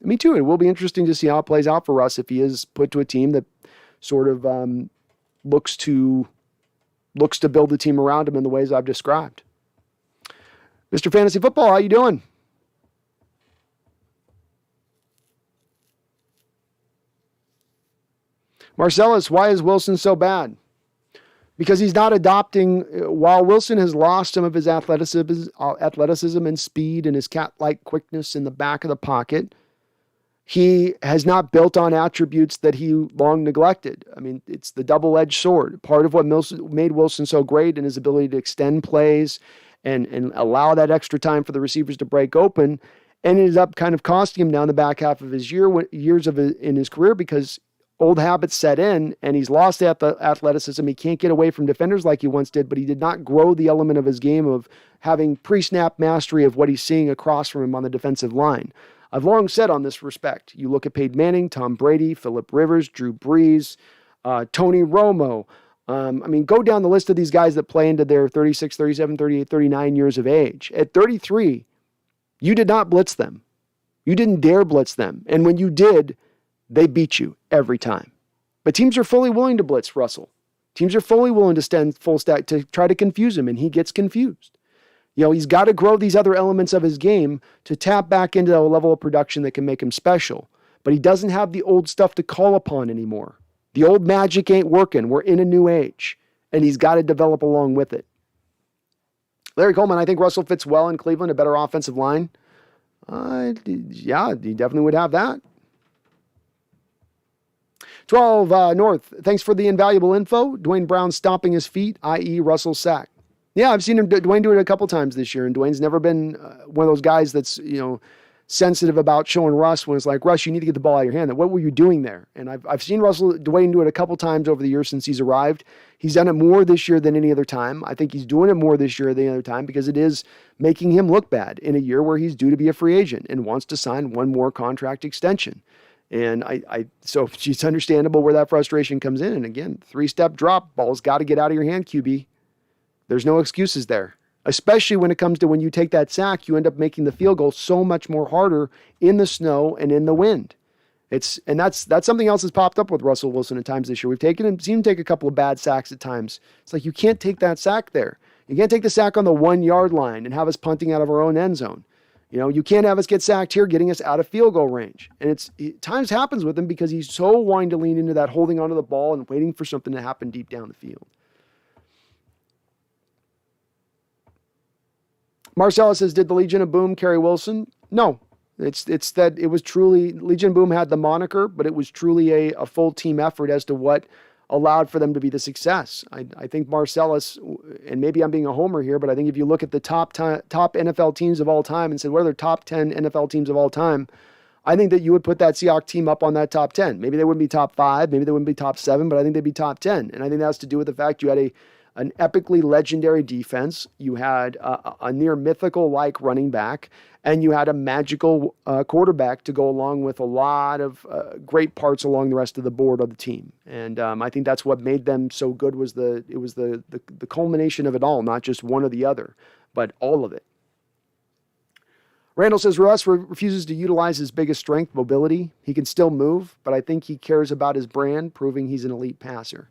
Me too. It will be interesting to see how it plays out for Russ if he is put to a team that sort of looks to build the team around him in the ways I've described. Mr. Fantasy Football, how you doing? Marcellus, why is Wilson so bad? Because he's not adopting, while Wilson has lost some of his athleticism and speed and his cat-like quickness in the back of the pocket, he has not built on attributes that he long neglected. I mean, it's the double-edged sword. Part of what made Wilson so great in his ability to extend plays and allow that extra time for the receivers to break open ended up kind of costing him down the back half of his years in his career because old habits set in, and he's lost the athleticism. He can't get away from defenders like he once did, but he did not grow the element of his game of having pre-snap mastery of what he's seeing across from him on the defensive line. I've long said on this respect, you look at Peyton Manning, Tom Brady, Phillip Rivers, Drew Brees, Tony Romo. Go down the list of these guys that play into their 36, 37, 38, 39 years of age. At 33, you did not blitz them. You didn't dare blitz them. And when you did, they beat you every time. But teams are fully willing to blitz Russell. Teams are fully willing to stand full stack to try to confuse him, and he gets confused. He's got to grow these other elements of his game to tap back into a level of production that can make him special. But he doesn't have the old stuff to call upon anymore. The old magic ain't working. We're in a new age, and he's got to develop along with it. Larry Coleman, I think Russell fits well in Cleveland, a better offensive line. Yeah, he definitely would have that. 12 North, thanks for the invaluable info. Dwayne Brown stomping his feet, i.e. Russell sack. Yeah, I've seen Dwayne do it a couple times this year, and Dwayne's never been one of those guys that's, sensitive about showing Russ when it's like, Russ, you need to get the ball out of your hand. What were you doing there? And I've seen Russell Dwayne do it a couple times over the years since he's arrived. He's done it more this year than any other time. I think he's doing it more this year than any other time because it is making him look bad in a year where he's due to be a free agent and wants to sign one more contract extension. And so it's understandable where that frustration comes in. And again, 3-step drop, ball's got to get out of your hand, QB. There's no excuses there. Especially when it comes to when you take that sack, you end up making the field goal so much more harder in the snow and in the wind. That's something else that's popped up with Russell Wilson at times this year. We've seen him take a couple of bad sacks at times. It's like you can't take that sack there. You can't take the sack on the 1-yard line and have us punting out of our own end zone. You can't have us get sacked here, getting us out of field goal range. And times happens with him because he's so wanting to lean into that holding onto the ball and waiting for something to happen deep down the field. Marcella says, did the Legion of Boom carry Wilson? No. It's that it was truly, Legion of Boom had the moniker, but it was truly a full team effort as to what allowed for them to be the success. I think Marcellus, and maybe I'm being a homer here, but I think if you look at the top NFL teams of all time and said, what are their top 10 NFL teams of all time? I think that you would put that Seahawks team up on that top 10. Maybe they wouldn't be top 5, maybe they wouldn't be top 7, but I think they'd be top 10. And I think that has to do with the fact you had an epically legendary defense, you had a near mythical-like running back, and you had a magical quarterback to go along with a lot of great parts along the rest of the board of the team. And I think that's what made them so good was the culmination of it all, not just one or the other, but all of it. Randall says, Russ refuses to utilize his biggest strength, mobility. He can still move, but I think he cares about his brand, proving he's an elite passer.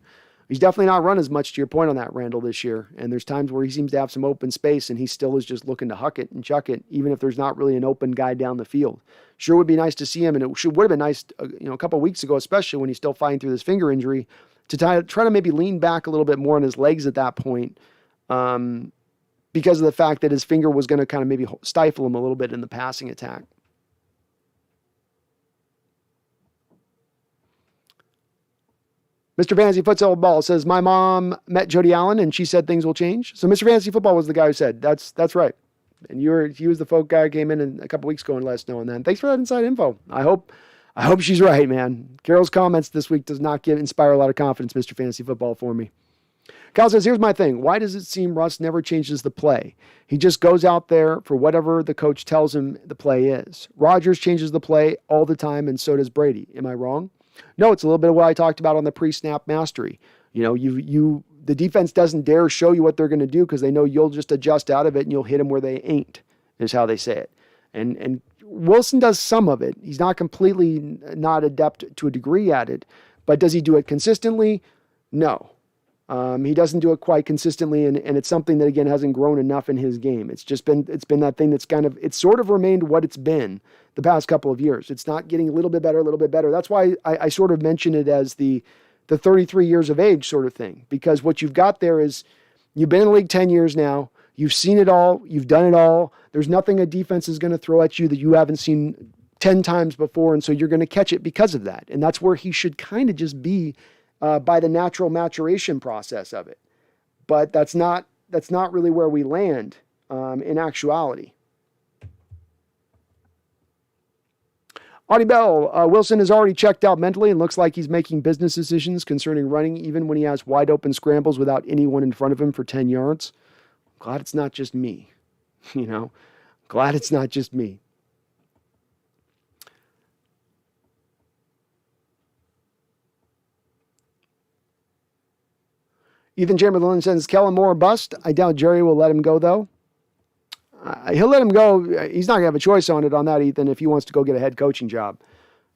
He's definitely not run as much, to your point on that, Randall, this year. And there's times where he seems to have some open space and he still is just looking to huck it and chuck it, even if there's not really an open guy down the field. Sure would be nice to see him, and it would have been nice, a couple of weeks ago, especially when he's still fighting through this finger injury, to try to maybe lean back a little bit more on his legs at that point, because of the fact that his finger was going to kind of maybe stifle him a little bit in the passing attack. Mr. Fantasy Football says, my mom met Jody Allen and she said things will change. So Mr. Fantasy Football was the guy who said, that's right. And he was the folk guy who came in a couple weeks ago and let us know on that. Thanks for that inside info. I hope she's right, man. Carroll's comments this week does not inspire a lot of confidence, Mr. Fantasy Football, for me. Kyle says, here's my thing. Why does it seem Russ never changes the play? He just goes out there for whatever the coach tells him the play is. Rodgers changes the play all the time, and so does Brady. Am I wrong? No, it's a little bit of what I talked about on the pre-snap mastery. The defense doesn't dare show you what they're going to do because they know you'll just adjust out of it and you'll hit them where they ain't, is how they say it. And Wilson does some of it. He's not completely not adept to a degree at it, but does he do it consistently? No. He doesn't do it quite consistently, and it's something that, again, hasn't grown enough in his game. It's been that thing that's it's sort of remained what it's been the past couple of years. It's not getting a little bit better. That's why I sort of mention it as the 33 years of age sort of thing, because what you've got there is you've been in the league 10 years now. You've seen it all. You've done it all. There's nothing a defense is going to throw at you that you haven't seen 10 times before, and so you're going to catch it because of that. And that's where he should kind of just be by the natural maturation process of it. But that's not really where we land in actuality. Audie Bell, Wilson has already checked out mentally and looks like he's making business decisions concerning running even when he has wide open scrambles without anyone in front of him for 10 yards. Glad it's not just me. Glad it's not just me. Ethan Chamberlain says, Kellen Moore bust. I doubt Jerry will let him go, though. He'll let him go. He's not going to have a choice on that, Ethan, if he wants to go get a head coaching job.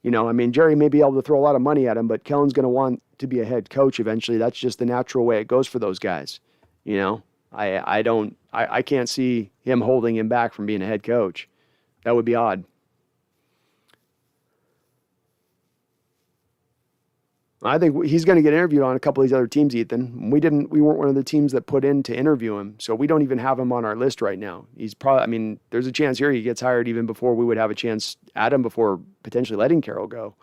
Jerry may be able to throw a lot of money at him, but Kellen's going to want to be a head coach eventually. That's just the natural way it goes for those guys. I can't see him holding him back from being a head coach. That would be odd. I think he's going to get interviewed on a couple of these other teams, Ethan. We weren't one of the teams that put in to interview him, so we don't even have him on our list right now. He's probably, there's a chance here he gets hired even before we would have a chance at him before potentially letting Carroll go.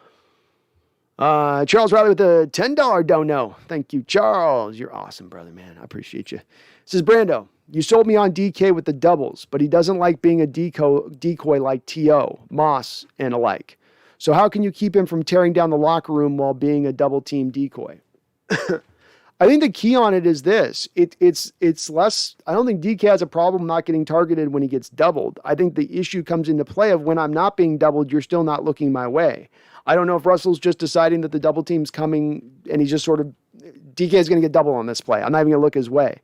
Charles Riley with the $10 don't know. Thank you, Charles. You're awesome, brother, man. I appreciate you. This is Brando. You sold me on DK with the doubles, but he doesn't like being a decoy like T.O., Moss, and alike. So how can you keep him from tearing down the locker room while being a double-team decoy? I think the key on it is this. It's less, I don't think DK has a problem not getting targeted when he gets doubled. I think the issue comes into play of when I'm not being doubled, you're still not looking my way. I don't know if Russell's just deciding that the double team's coming and he's just sort of, DK is going to get double on this play. I'm not even going to look his way.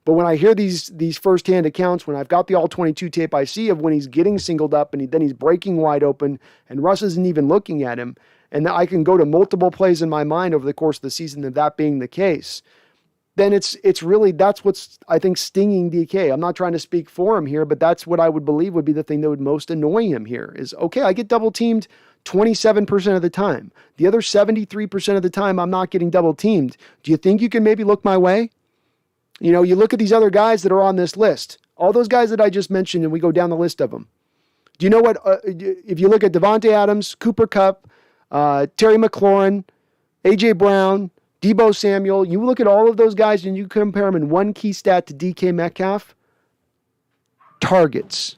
But when I hear these firsthand accounts, when I've got the all 22 tape I see of when he's getting singled up and then he's breaking wide open and Russ isn't even looking at him, and I can go to multiple plays in my mind over the course of the season of that being the case, then it's really, that's what's, I think, stinging DK. I'm not trying to speak for him here, but that's what I would believe would be the thing that would most annoy him here is, okay, I get double teamed 27% of the time. The other 73% of the time, I'm not getting double teamed. Do you think you can maybe look my way? You know, you look at these other guys that are on this list, all those guys that I just mentioned, and we go down the list of them. Do you know what, if you look at Devontae Adams, Cooper Kupp, Terry McLaurin, A.J. Brown, Deebo Samuel, you look at all of those guys and you compare them in one key stat to DK Metcalf, targets.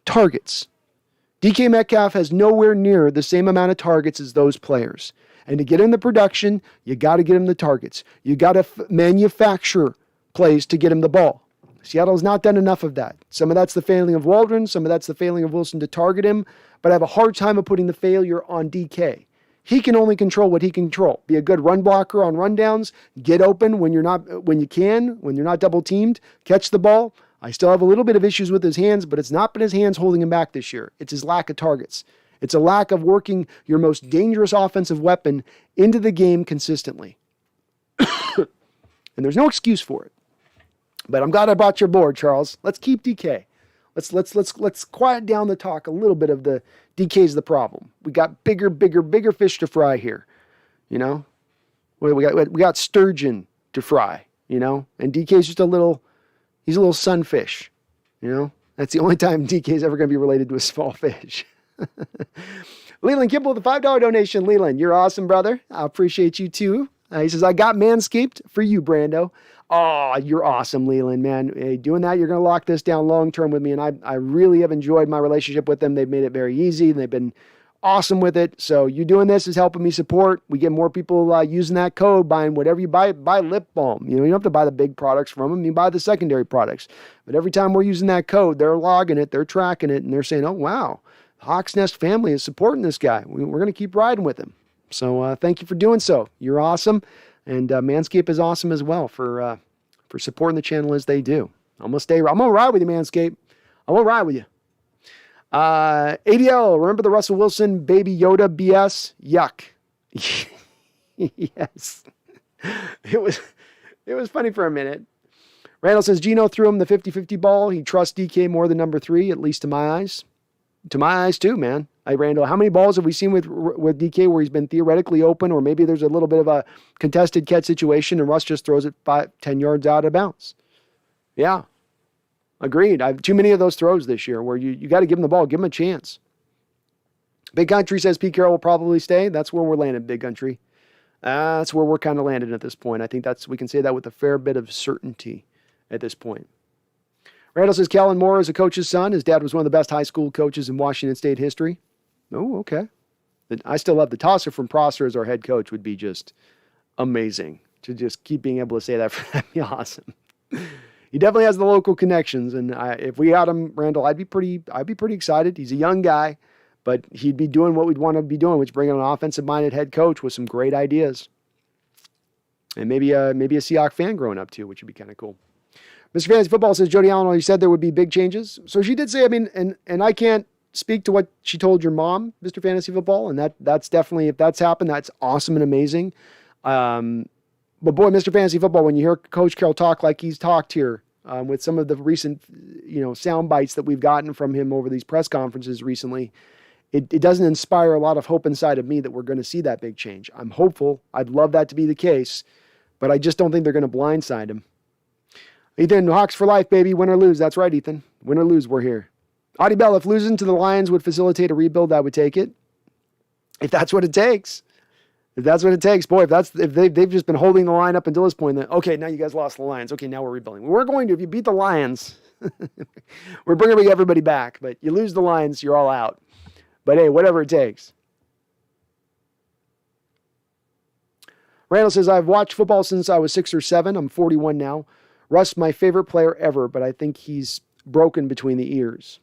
DK Metcalf has nowhere near the same amount of targets as those players. And to get him the production, you got to get him the targets. You got to manufacture plays to get him the ball. Seattle's not done enough of that. Some of that's the failing of Waldron. Some of that's the failing of Wilson to target him. But I have a hard time of putting the failure on DK. He can only control what he can control. Be a good run blocker on rundowns. Get open when you're not double teamed. Catch the ball. I still have a little bit of issues with his hands, but it's not been his hands holding him back this year. It's his lack of targets. It's a lack of working your most dangerous offensive weapon into the game consistently. And there's no excuse for it. But I'm glad I brought you aboard, Charles. Let's keep DK. Let's quiet down the talk a little bit of the DK's the problem. We got bigger fish to fry here. You know? We got sturgeon to fry, you know? And DK's just he's a little sunfish, you know? That's the only time DK's ever going to be related to a small fish. Leland Kimball, the $5 donation. Leland, you're awesome, brother. I appreciate you too. He says, I got Manscaped for you, Brando. Oh, you're awesome, Leland, man. Hey, doing that, you're going to lock this down long-term with me, and I really have enjoyed my relationship with them. They've made it very easy, and they've been awesome with it. So you doing this is helping me support. We get more people using that code, buying whatever you buy lip balm. You know, you don't have to buy the big products from them. You buy the secondary products. But every time we're using that code, they're logging it, they're tracking it, and they're saying, oh, wow, the Hawks Nest family is supporting this guy. We're going to keep riding with him. So thank you for doing so. You're awesome. And Manscaped is awesome as well for supporting the channel as they do. I'm going to ride with you, Manscaped. I'm going to ride with you. ADL, remember the Russell Wilson Baby Yoda BS? Yuck. Yes. It was funny for a minute. Randall says, Gino threw him the 50-50 ball. He trusts DK more than number 3, at least to my eyes. To my eyes too, man. Hey, Randall, how many balls have we seen with DK where he's been theoretically open, or maybe there's a little bit of a contested catch situation and Russ just throws it 10 yards out of bounds? Yeah. Agreed. I have too many of those throws this year where you got to give him the ball. Give him a chance. Big Country says Pete Carroll will probably stay. That's where we're landed, Big Country. That's where we're kind of landed at this point. I think we can say that with a fair bit of certainty at this point. Randall says Kellen Moore is a coach's son. His dad was one of the best high school coaches in Washington State history. Oh, okay. I still love the tosser from Prosser as our head coach would be just amazing. To just keep being able to say that, that'd be awesome. He definitely has the local connections, and if we had him, Randall, I'd be pretty excited. He's a young guy, but he'd be doing what we'd want to be doing, which is bringing an offensive-minded head coach with some great ideas, and maybe a Seahawks fan growing up too, which would be kind of cool. Mr. Fantasy Football says Jody Allen already said there would be big changes, so she did say. I mean, and I can't speak to what she told your mom, Mr. Fantasy Football, and that's definitely, if that's happened, that's awesome and amazing. But boy, Mr. Fantasy Football, when you hear Coach Carroll talk like he's talked here with some of the recent, sound bites that we've gotten from him over these press conferences recently, it doesn't inspire a lot of hope inside of me that we're going to see that big change. I'm hopeful. I'd love that to be the case, but I just don't think they're going to blindside him. Ethan, Hawks for life, baby. Win or lose. That's right, Ethan. Win or lose, we're here. Audie Bell, if losing to the Lions would facilitate a rebuild, I would take it. If that's what it takes. If that's what it takes, boy, if they've just been holding the line up until this point, then okay, now you guys lost the Lions. Okay, now we're rebuilding. We're going to, if you beat the Lions, we're bringing everybody back. But you lose the Lions, you're all out. But hey, whatever it takes. Randall says, I've watched football since I was 6 or 7. I'm 41 now. Russ, my favorite player ever, but I think he's broken between the ears.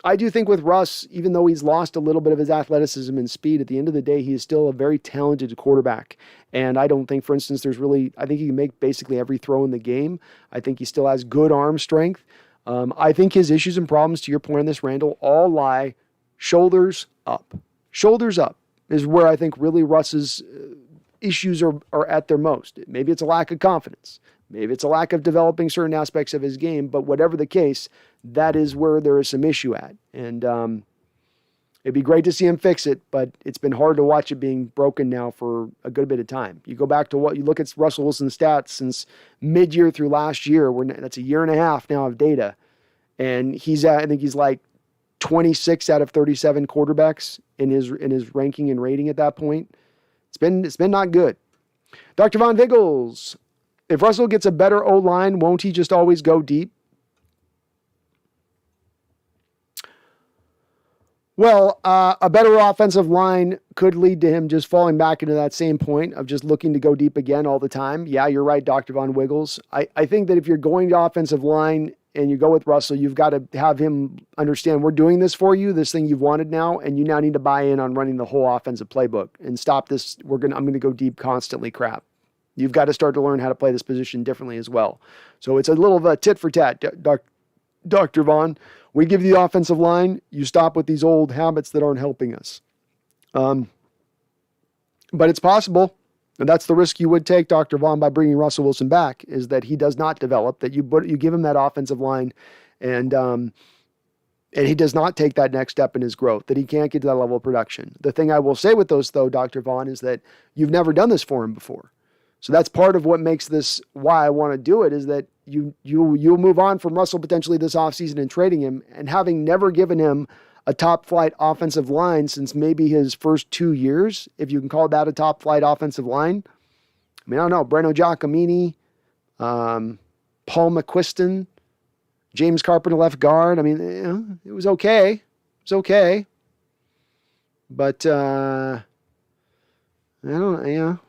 I do think with Russ, even though he's lost a little bit of his athleticism and speed, at the end of the day, he is still a very talented quarterback. And I don't think, for instance, I think he can make basically every throw in the game. I think he still has good arm strength. I think his issues and problems, to your point on this, Randall, all lie shoulders up. Shoulders up is where I think really Russ's issues are at their most. Maybe it's a lack of confidence. Maybe it's a lack of developing certain aspects of his game, but whatever the case, that is where there is some issue at. And it'd be great to see him fix it, but it's been hard to watch it being broken now for a good bit of time. You go back to what you look at Russell Wilson's stats since mid-year through last year, that's a year and a half now of data. And I think he's like 26 out of 37 quarterbacks in his ranking and rating at that point. It's been not good. Dr. Von Viggles, if Russell gets a better O-line, won't he just always go deep? Well, a better offensive line could lead to him just falling back into that same point of just looking to go deep again all the time. Yeah, you're right, Dr. Von Wiggles. I think that if you're going to offensive line and you go with Russell, you've got to have him understand we're doing this for you, this thing you've wanted now, and you now need to buy in on running the whole offensive playbook and stop this. I'm going to go deep constantly crap. You've got to start to learn how to play this position differently as well. So it's a little of a tit for tat, Dr. Vaughn. We give you the offensive line. You stop with these old habits that aren't helping us. But it's possible, and that's the risk you would take, Dr. Vaughn, by bringing Russell Wilson back, is that he does not develop, that you give him that offensive line, and he does not take that next step in his growth, that he can't get to that level of production. The thing I will say with those, though, Dr. Vaughn, is that you've never done this for him before. So that's part of what makes this why I want to do it, is that you'll move on from Russell potentially this offseason and trading him, and having never given him a top flight offensive line since maybe his first 2 years, if you can call that a top flight offensive line. I mean, I don't know, Breno Giacomini, Paul McQuiston, James Carpenter left guard. I mean, it was okay. It was okay. But I don't know,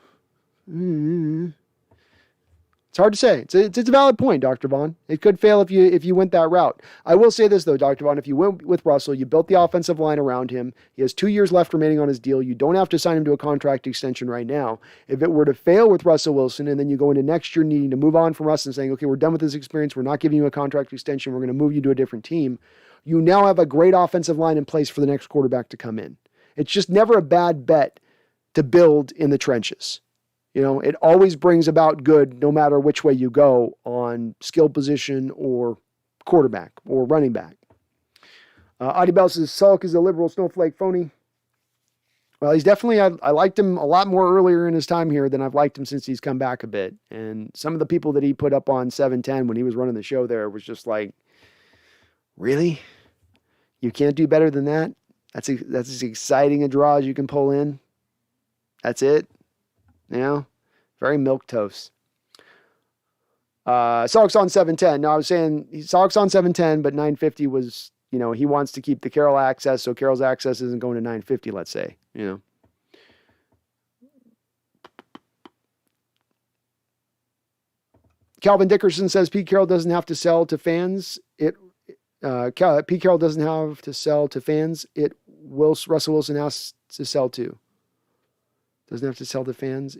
It's hard to say. It's a valid point, Dr. Vaughn. It could fail if you went that route. I will say this, though, Dr. Vaughn. If you went with Russell, you built the offensive line around him. He has 2 years left remaining on his deal. You don't have to sign him to a contract extension right now. If it were to fail with Russell Wilson, and then you go into next year needing to move on from Russ and saying, okay, we're done with this experience. We're not giving you a contract extension. We're going to move you to a different team. You now have a great offensive line in place for the next quarterback to come in. It's just never a bad bet to build in the trenches. You know, it always brings about good no matter which way you go on skill position or quarterback or running back. Adi Bell says, Sulk is a liberal snowflake phony. Well, he's definitely, I liked him a lot more earlier in his time here than I've liked him since he's come back a bit. And some of the people that he put up on 710 when he was running the show there was just like, really? You can't do better than that? That's as exciting a draw as you can pull in? That's it? You know, very milquetoast. Seahawks on 710. No, I was saying Seahawks on 710, but 950 was, you know, he wants to keep the Carroll access, so Carroll's access isn't going to 950, let's say, you know. Calvin Dickerson says Pete Carroll doesn't have to sell to fans. Pete Carroll doesn't have to sell to fans. Russell Wilson has to sell to. Doesn't have to sell to fans.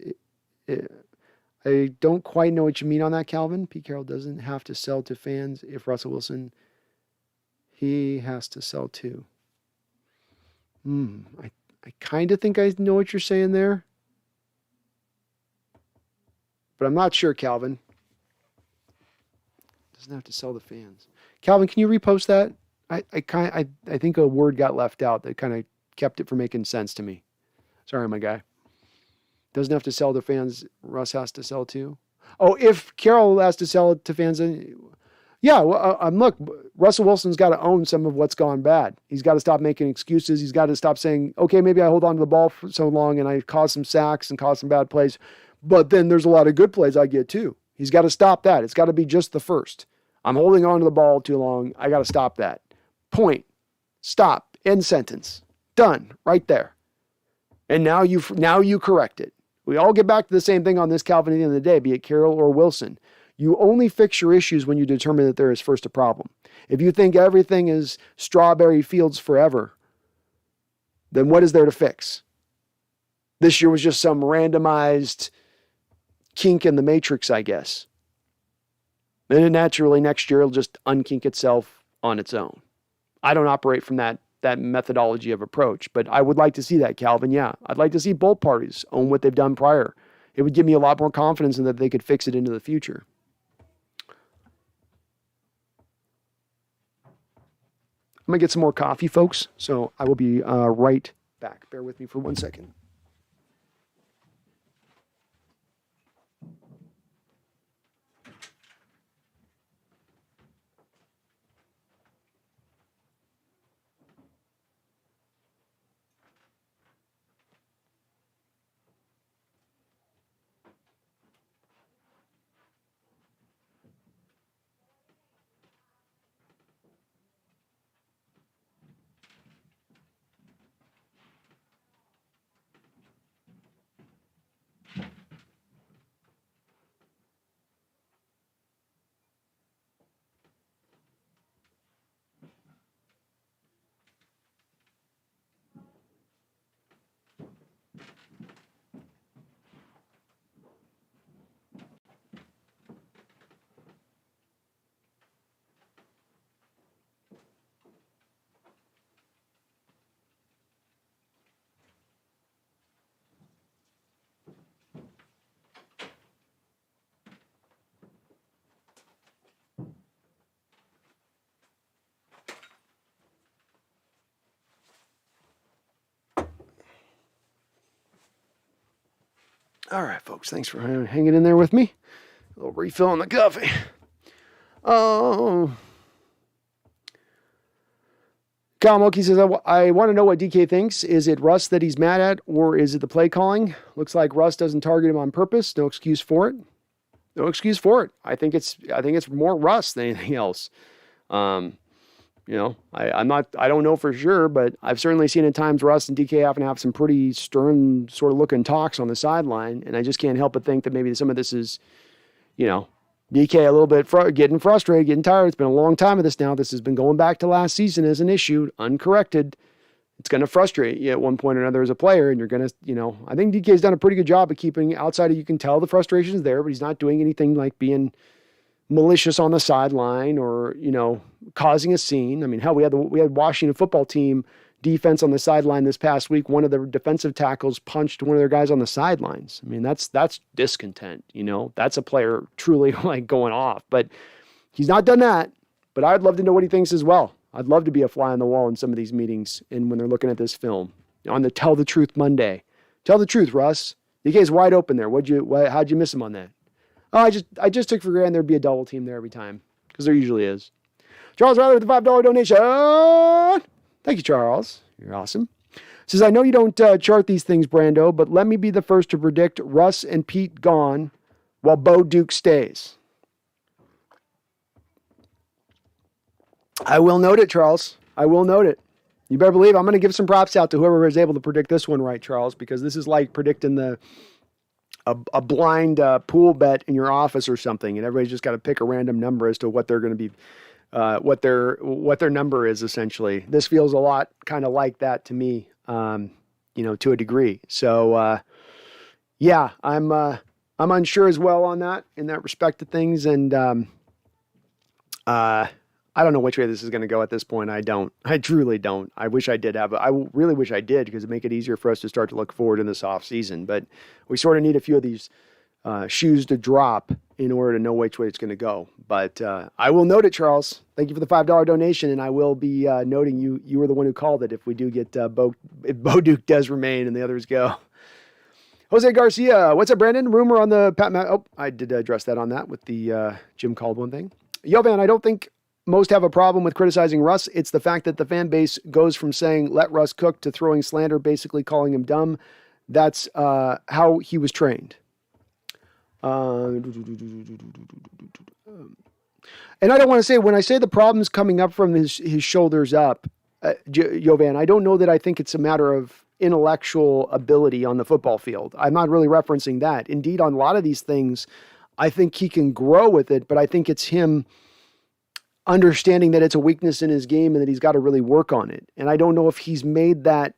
I don't quite know what you mean on that, Calvin. Pete Carroll doesn't have to sell to fans. If Russell Wilson, he has to sell to. I kind of think I know what you're saying there. But I'm not sure, Calvin. Doesn't have to sell to fans. Calvin, can you repost that? I think a word got left out that kind of kept it from making sense to me. Sorry, my guy. Doesn't have to sell to fans. Russ has to sell to. Oh, if Carroll has to sell it to fans, Yeah, well, look, Russell Wilson's got to own some of what's gone bad. He's got to stop making excuses. He's got to stop saying, okay, maybe I hold on to the ball for so long and I cause some sacks and cause some bad plays, but then there's a lot of good plays I get too. He's got to stop that. It's got to be just the first. I'm holding on to the ball too long. I got to stop that. Point. Stop. End sentence. Done. Right there. And now you correct it. We all get back to the same thing on this, Calvin, at the end of the day, be it Carroll or Wilson. You only fix your issues when you determine that there is first a problem. If you think everything is strawberry fields forever, then what is there to fix? This year was just some randomized kink in the matrix, I guess. And naturally, next year it'll just unkink itself on its own. I don't operate from that methodology of approach, but I would like to see that, Calvin. Yeah, I'd like to see both parties own what they've done prior. It would give me a lot more confidence in that they could fix it into the future. I'm going to get some more coffee, folks, so I will be right back. Bear with me for 1 second. All right, folks, thanks for hanging in there with me. A little refill on the coffee. Oh. Kyle Mulkey says, I want to know what DK thinks. Is it Russ that he's mad at, or is it the play calling? Looks like Russ doesn't target him on purpose. No excuse for it. No excuse for it. I think it's more Russ than anything else. I don't know for sure, but I've certainly seen at times Russ and DK having to have some pretty stern sort of looking talks on the sideline. And I just can't help but think that maybe some of this is, DK a little bit getting frustrated, getting tired. It's been a long time of this now. This has been going back to last season as an issue, uncorrected. It's going to frustrate you at one point or another as a player. And you're going to, I think DK's done a pretty good job of keeping outside of, you can tell the frustration's there, but he's not doing anything like being malicious on the sideline or, causing a scene. I mean, hell, we had Washington football team defense on the sideline this past week. One of the defensive tackles punched one of their guys on the sidelines. I mean, that's discontent, that's a player truly like going off, but he's not done that. But I'd love to know what he thinks as well. I'd love to be a fly on the wall in some of these meetings and when they're looking at this film on the Tell the Truth Monday. Tell the truth, Russ. DK's wide open there. How'd you miss him on that? Oh, I just took for granted there'd be a double team there every time because there usually is. Charles Riley with the $5 donation. Thank you, Charles. You're awesome. Says, I know you don't chart these things, Brando, but let me be the first to predict Russ and Pete gone while Bo Duke stays. I will note it, Charles. I will note it. You better believe I'm going to give some props out to whoever is able to predict this one right, Charles, because this is like predicting a blind pool bet in your office or something, and everybody's just got to pick a random number as to what they're going to be, what their number is essentially. This feels a lot kind of like that to me, to a degree. So, yeah, I'm unsure as well on that in that respect of things, and I don't know which way this is going to go at this point. I truly don't. I wish I did I really wish I did because it'd make it easier for us to start to look forward in this off season. But we sort of need a few of these shoes to drop in order to know which way it's going to go. But I will note it, Charles. Thank you for the $5 donation, and I will be noting you were the one who called it if we do get if Bo Duke does remain and the others go. Jose Garcia, what's up, Brandon? Rumor on the Pat. I did address that on that with the Jim Caldwell thing. Jovan, I don't think most have a problem with criticizing Russ. It's the fact that the fan base goes from saying, let Russ cook, to throwing slander, basically calling him dumb. That's how he was trained. And I don't want to say, when I say the problem's coming up from his shoulders up, Jovan, I don't know that I think it's a matter of intellectual ability on the football field. I'm not really referencing that. Indeed, on a lot of these things, I think he can grow with it, but I think it's him understanding that it's a weakness in his game and that he's got to really work on it. And I don't know if he's made that,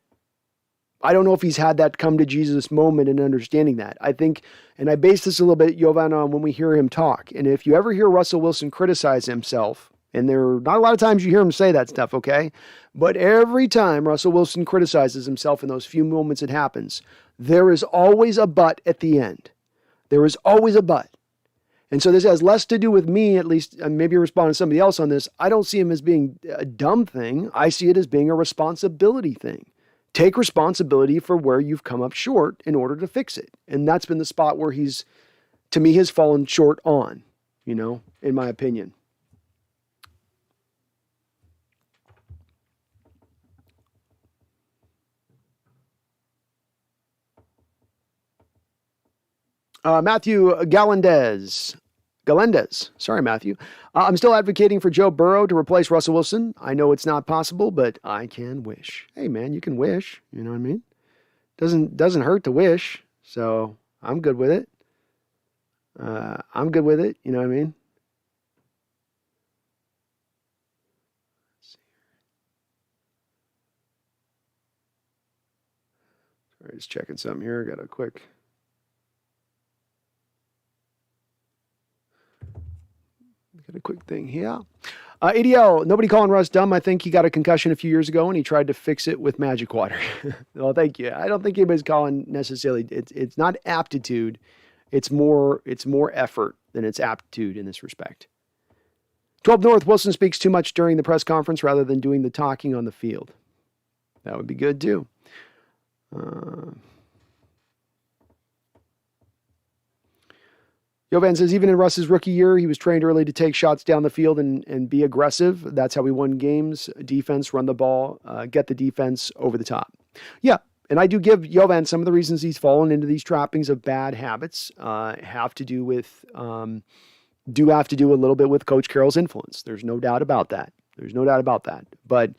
I don't know if he's had that come to Jesus moment in understanding that. I think, and I base this a little bit, Jovan, on when we hear him talk. And if you ever hear Russell Wilson criticize himself, and there are not a lot of times you hear him say that stuff, okay? But every time Russell Wilson criticizes himself in those few moments it happens, there is always a but at the end. There is always a but. And so this has less to do with me, at least, maybe you're responding to somebody else on this. I don't see him as being a dumb thing. I see it as being a responsibility thing. Take responsibility for where you've come up short in order to fix it. And that's been the spot where he's, to me, has fallen short on, in my opinion. Matthew Galendez. Sorry, Matthew. I'm still advocating for Joe Burrow to replace Russell Wilson. I know it's not possible, but I can wish. Hey, man, you can wish. You know what I mean? Doesn't hurt to wish. So I'm good with it. I'm good with it. You know what I mean? Let's see here. Sorry, just checking something here. Got a quick... Got a quick thing here. ADL, nobody calling Russ dumb. I think he got a concussion a few years ago and he tried to fix it with magic water. Well, thank you. I don't think anybody's calling necessarily. It's not aptitude. It's more effort than it's aptitude in this respect. 12 North, Wilson speaks too much during the press conference rather than doing the talking on the field. That would be good too. Jovan says, even in Russ's rookie year, he was trained early to take shots down the field and be aggressive. That's how we won games. Defense, run the ball, get the defense over the top. Yeah, and I do give Jovan some of the reasons he's fallen into these trappings of bad habits have to do a little bit with Coach Carroll's influence. There's no doubt about that. But,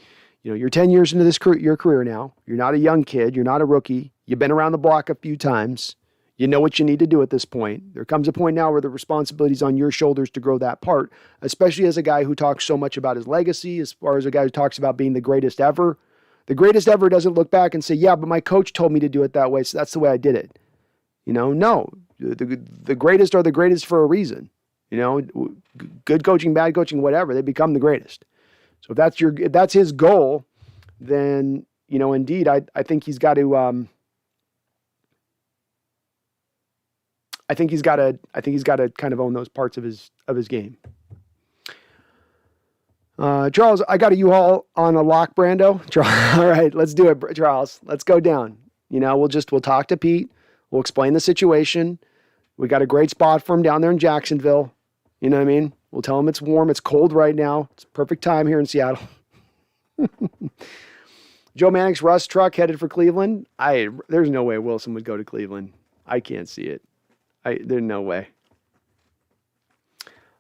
you're 10 years into your career now. You're not a young kid. You're not a rookie. You've been around the block a few times. You know what you need to do at this point. There comes a point now where the responsibility is on your shoulders to grow that part, especially as a guy who talks so much about his legacy, as far as a guy who talks about being the greatest ever. The greatest ever doesn't look back and say, yeah, but my coach told me to do it that way, so that's the way I did it. No. The greatest are the greatest for a reason. Good coaching, bad coaching, whatever, they become the greatest. So if that's his goal, then, indeed, I think he's got to... I think he's got to kind of own those parts of his game. Charles, I got a U-Haul on a lock, Brando. All right, let's do it, Charles. Let's go down. We'll talk to Pete. We'll explain the situation. We got a great spot for him down there in Jacksonville. You know what I mean? We'll tell him it's warm. It's cold right now. It's perfect time here in Seattle. Joe Mannix, Russ truck headed for Cleveland. There's no way Wilson would go to Cleveland. I can't see it. There's no way.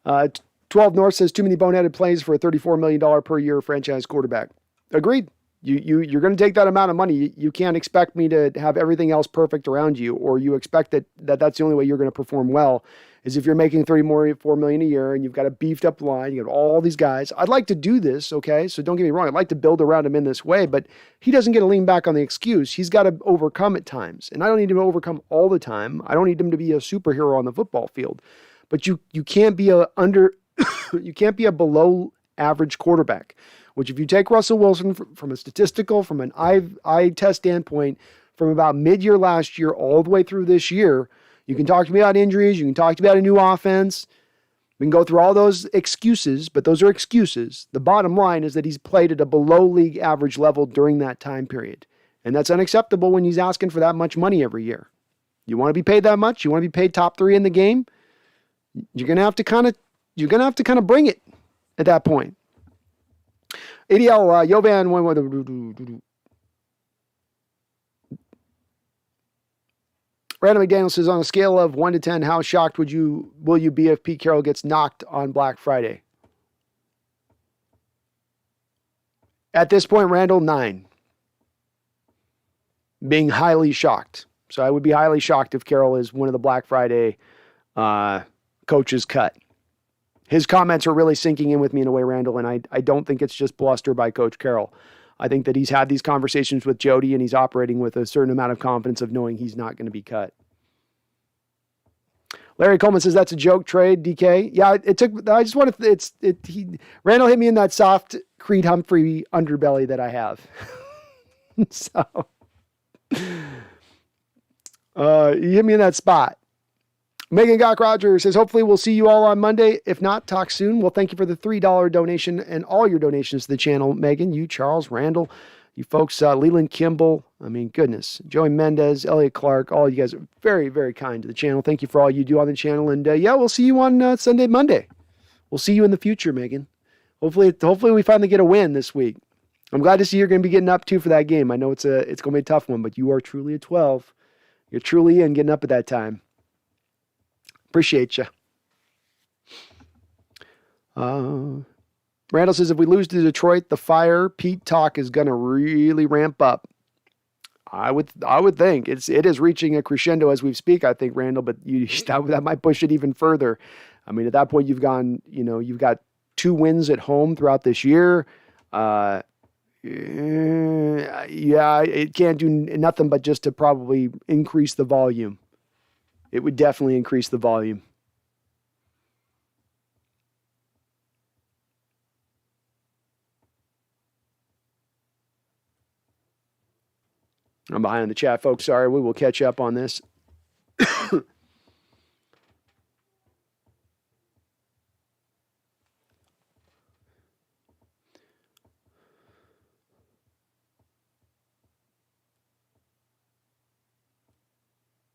12 North says too many boneheaded plays for a $34 million per year franchise quarterback. Agreed. You're going to take that amount of money. You can't expect me to have everything else perfect around you, or you expect that's the only way you're going to perform well is if you're making $34 million a year and you've got a beefed up line, you got all these guys. I'd like to do this, okay? So don't get me wrong. I'd like to build around him in this way, but he doesn't get to lean back on the excuse. He's got to overcome at times, and I don't need him to overcome all the time. I don't need him to be a superhero on the football field, but you can't be you can't be a below average quarterback. Which if you take Russell Wilson from a statistical, from an eye test standpoint, from about mid-year last year all the way through this year, you can talk to me about injuries, you can talk to me about a new offense, we can go through all those excuses, but those are excuses. The bottom line is that he's played at a below league average level during that time period. And that's unacceptable when he's asking for that much money every year. You want to be paid that much? You want to be paid top 3 in the game? You're going to have to kind of you're going to have to kind of bring it at that point. ADL, Yovan, Random McDaniel says, on a scale of 1 to 10, how shocked will you be if Pete Carroll gets knocked on Black Friday? At this point, Randall, 9. Being highly shocked. So I would be highly shocked if Carroll is one of the Black Friday coaches cut. His comments are really sinking in with me in a way, Randall, and I don't think it's just bluster by Coach Carroll. I think that he's had these conversations with Jody and he's operating with a certain amount of confidence of knowing he's not going to be cut. Larry Coleman says that's a joke trade, DK. Yeah, it took, I just want to, Randall hit me in that soft Creed Humphrey underbelly that I have. So, you hit me in that spot. Megan Gock Rogers says, hopefully we'll see you all on Monday. If not, talk soon. Well, thank you for the $3 donation and all your donations to the channel. Megan, you, Charles, Randall, you folks, Leland Kimball. I mean, goodness. Joey Mendez, Elliot Clark, all you guys are very, very kind to the channel. Thank you for all you do on the channel. And yeah, we'll see you on Sunday, Monday. We'll see you in the future, Megan. Hopefully we finally get a win this week. I'm glad to see you're going to be getting up too for that game. I know it's going to be a tough one, but you are truly a 12. You're truly in getting up at that time. Appreciate you. Randall says, if we lose to Detroit, the fire Pete talk is going to really ramp up. I would think it is reaching a crescendo as we speak, I think, Randall, but that might push it even further. I mean, at that point you've got 2 wins at home throughout this year. Yeah, it can't do nothing but just to probably increase the volume. It would definitely increase the volume. I'm behind in the chat, folks. Sorry, we will catch up on this.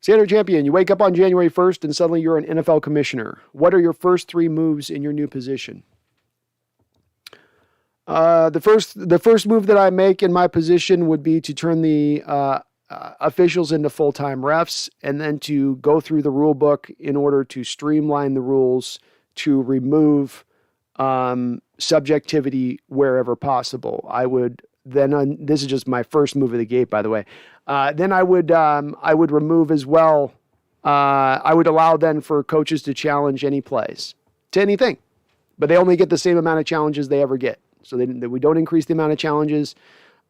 Standard Champion, you wake up on January 1st and suddenly you're an NFL commissioner. What are your first 3 moves in your new position? The first move that I make in my position would be to turn the officials into full-time refs and then to go through the rule book in order to streamline the rules to remove subjectivity wherever possible. I would then, this is just my first move of the gate, by the way. Then I would remove as well. I would allow then for coaches to challenge any plays to anything, but they only get the same amount of challenges they ever get. So we don't increase the amount of challenges.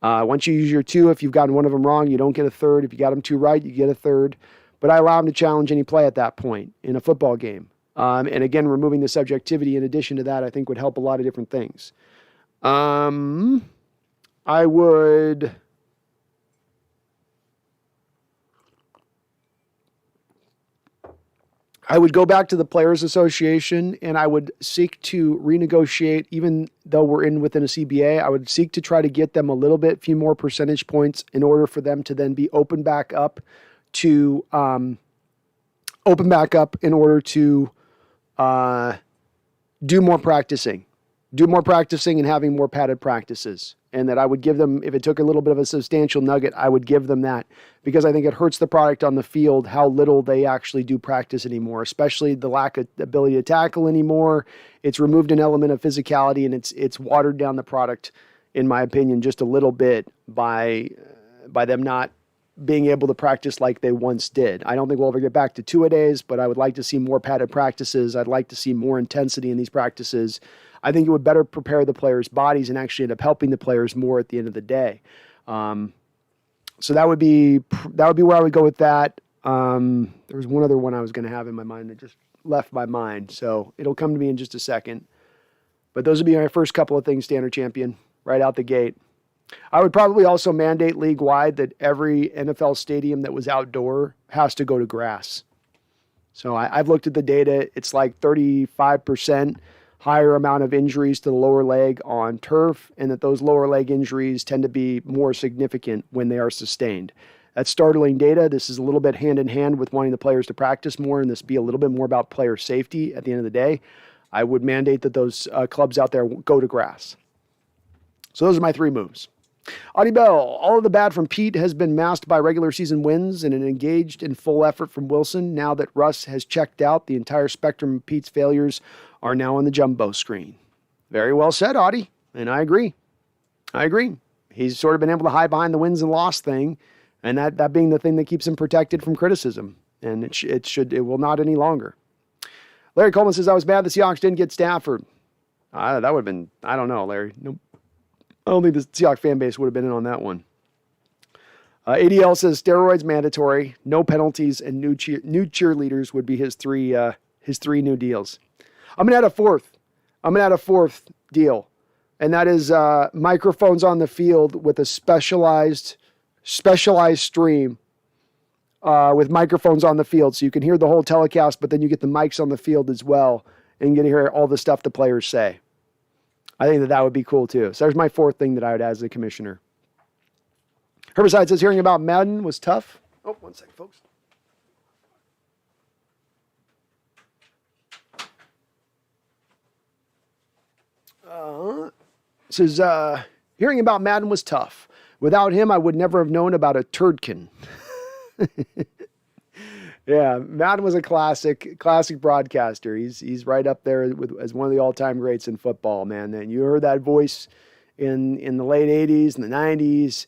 Once you use your 2, if you've gotten one of them wrong, you don't get a third. If you got them 2 right, you get a third. But I allow them to challenge any play at that point in a football game. And again, removing the subjectivity in addition to that, I think would help a lot of different things. I would go back to the Players Association and I would seek to renegotiate, even though we're within a CBA, I would seek to try to get them a few more percentage points in order for them to then be open back up in order to do more practicing and having more padded practices. And that I would give them, if it took a little bit of a substantial nugget, I would give them that because I think it hurts the product on the field how little they actually do practice anymore, especially the lack of ability to tackle anymore. It's removed an element of physicality and it's watered down the product, in my opinion, just a little bit by them not being able to practice like they once did. I don't think we'll ever get back to 2-a-days, but I would like to see more padded practices. I'd like to see more intensity in these practices. I think it would better prepare the players' bodies and actually end up helping the players more at the end of the day. So that would be where I would go with that. There was one other one I was going to have in my mind that just left my mind, so it'll come to me in just a second. But those would be my first couple of things, Standard Champion, right out the gate. I would probably also mandate league-wide that every NFL stadium that was outdoor has to go to grass. So I've looked at the data. It's like 35% higher amount of injuries to the lower leg on turf, and that those lower leg injuries tend to be more significant when they are sustained. That's startling data. This is a little bit hand in hand with wanting the players to practice more, and this be a little bit more about player safety at the end of the day. I would mandate that those clubs out there go to grass. So those are my 3 moves. Audie Bell, all of the bad from Pete has been masked by regular season wins and an engaged and full effort from Wilson. Now that Russ has checked out, the entire spectrum of Pete's failures are now on the jumbo screen. Very well said, Audie, and I agree. He's sort of been able to hide behind the wins and loss thing, and that being the thing that keeps him protected from criticism, and it will not any longer. Larry Coleman says, I was mad the Seahawks didn't get Stafford. That would have been, I don't know, Larry. Nope. I don't think the Seahawks fan base would have been in on that one. ADL says steroids mandatory, no penalties, and new cheerleaders would be his three new deals. I'm gonna add a fourth deal, and that is microphones on the field with a specialized stream with microphones on the field, so you can hear the whole telecast, but then you get the mics on the field as well, and you get to hear all the stuff the players say. I think that would be cool too. So there's my 4th thing that I would add as a commissioner. Herbicide says hearing about Madden was tough. Oh, 1 second, folks. Says hearing about Madden was tough. Without him, I would never have known about a turdkin. Yeah, Madden was a classic broadcaster. He's right up there as one of the all-time greats in football, man. And you heard that voice in the late 80s and the 90s.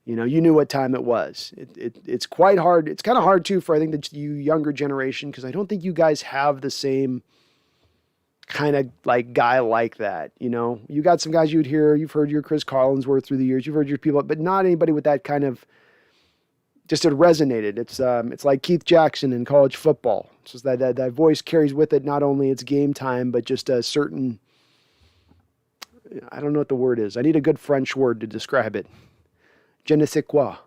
You know, you knew what time it was. It's quite hard. It's kind of hard, too, for, I think, the younger generation, because I don't think you guys have the same kind of like guy like that. You know, you got some guys you'd hear. You've heard your Chris Collinsworth through the years. You've heard your people, but not anybody with that kind of, just it resonated. It's like Keith Jackson in college football. It's just that voice carries with it not only its game time, but just a certain, I don't know what the word is. I need a good French word to describe it. Je ne sais quoi.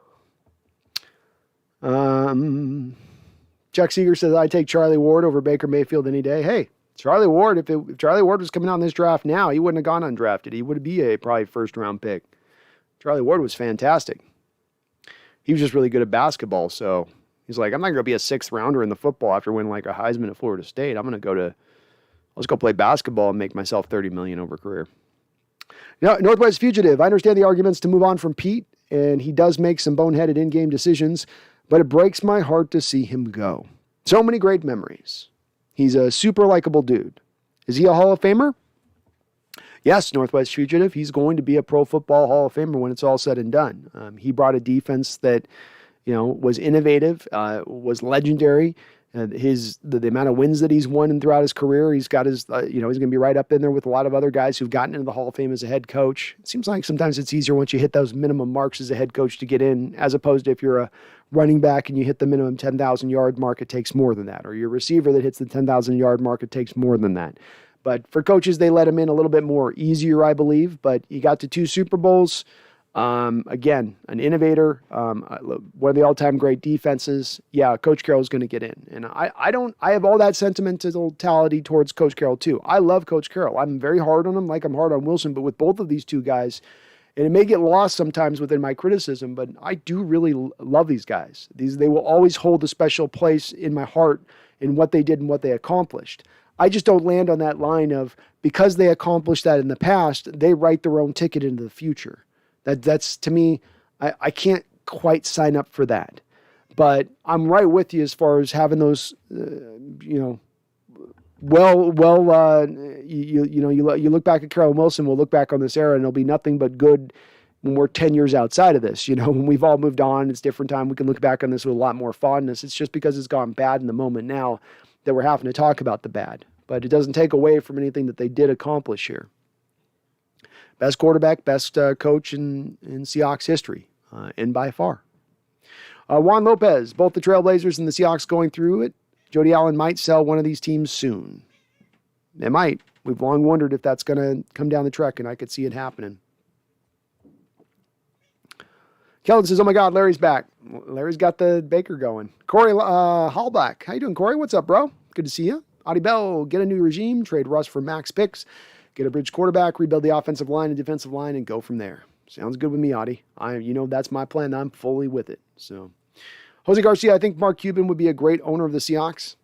Chuck Seeger says, I take Charlie Ward over Baker Mayfield any day. Hey, Charlie Ward, if Charlie Ward was coming out in this draft now, he wouldn't have gone undrafted. He would be a probably first-round pick. Charlie Ward was fantastic. He was just really good at basketball, so he's like, I'm not going to be a 6th rounder in the football after winning like a Heisman at Florida State. I'm going to let's go play basketball and make myself $30 million over career. Now, Northwest Fugitive, I understand the arguments to move on from Pete, and he does make some boneheaded in-game decisions, but it breaks my heart to see him go. So many great memories. He's a super likable dude. Is he a Hall of Famer? Yes, Northwest Fugitive. He's going to be a Pro Football Hall of Famer when it's all said and done. He brought a defense that, was innovative, was legendary. The amount of wins that he's won throughout his career, he's got his, he's going to be right up in there with a lot of other guys who've gotten into the Hall of Fame as a head coach. It seems like sometimes it's easier once you hit those minimum marks as a head coach to get in, as opposed to if you're a running back and you hit the minimum 10,000 yard mark, it takes more than that. Or you're a receiver that hits the 10,000 yard mark, it takes more than that. But for coaches, they let him in a little bit more easier, I believe. But he got to 2 Super Bowls. Again, an innovator, one of the all-time great defenses. Yeah, Coach Carroll's going to get in. And I have all that sentimentality towards Coach Carroll too. I love Coach Carroll. I'm very hard on him like I'm hard on Wilson, but with both of these two guys, and it may get lost sometimes within my criticism, but I do really love these guys. They will always hold a special place in my heart in what they did and what they accomplished. I just don't land on that line of, because they accomplished that in the past, they write their own ticket into the future. That's to me, I can't quite sign up for that. But I'm right with you as far as having those, you look back at Carroll and Wilson, we'll look back on this era and it'll be nothing but good when we're 10 years outside of this. When we've all moved on, it's a different time. We can look back on this with a lot more fondness. It's just because it's gone bad in the moment now that we're having to talk about the bad. But it doesn't take away from anything that they did accomplish here. Best quarterback, best coach in Seahawks history, and by far. Juan Lopez, both the Trailblazers and the Seahawks going through it. Jody Allen might sell one of these teams soon. They might. We've long wondered if that's going to come down the track, and I could see it happening. Kellen says, oh my God, Larry's back. Larry's got the baker going. Corey Hallback. How you doing, Corey? What's up, bro? Good to see you. Audie Bell, get a new regime, trade Russ for max picks, get a bridge quarterback, rebuild the offensive line and defensive line, and go from there. Sounds good with me, Audie. That's my plan. I'm fully with it. So, Jose Garcia, I think Mark Cuban would be a great owner of the Seahawks.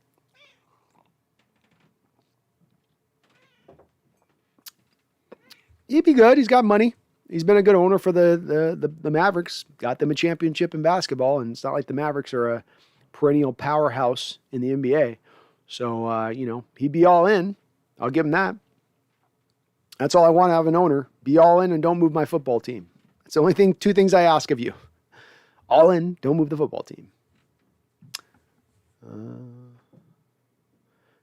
he'd be good. He's got money. He's been a good owner for the Mavericks. Got them a championship in basketball, and it's not like the Mavericks are a perennial powerhouse in the NBA. So, he'd be all in. I'll give him that. That's all I want to have an owner. Be all in and don't move my football team. It's the only thing, two things I ask of you. All in, don't move the football team.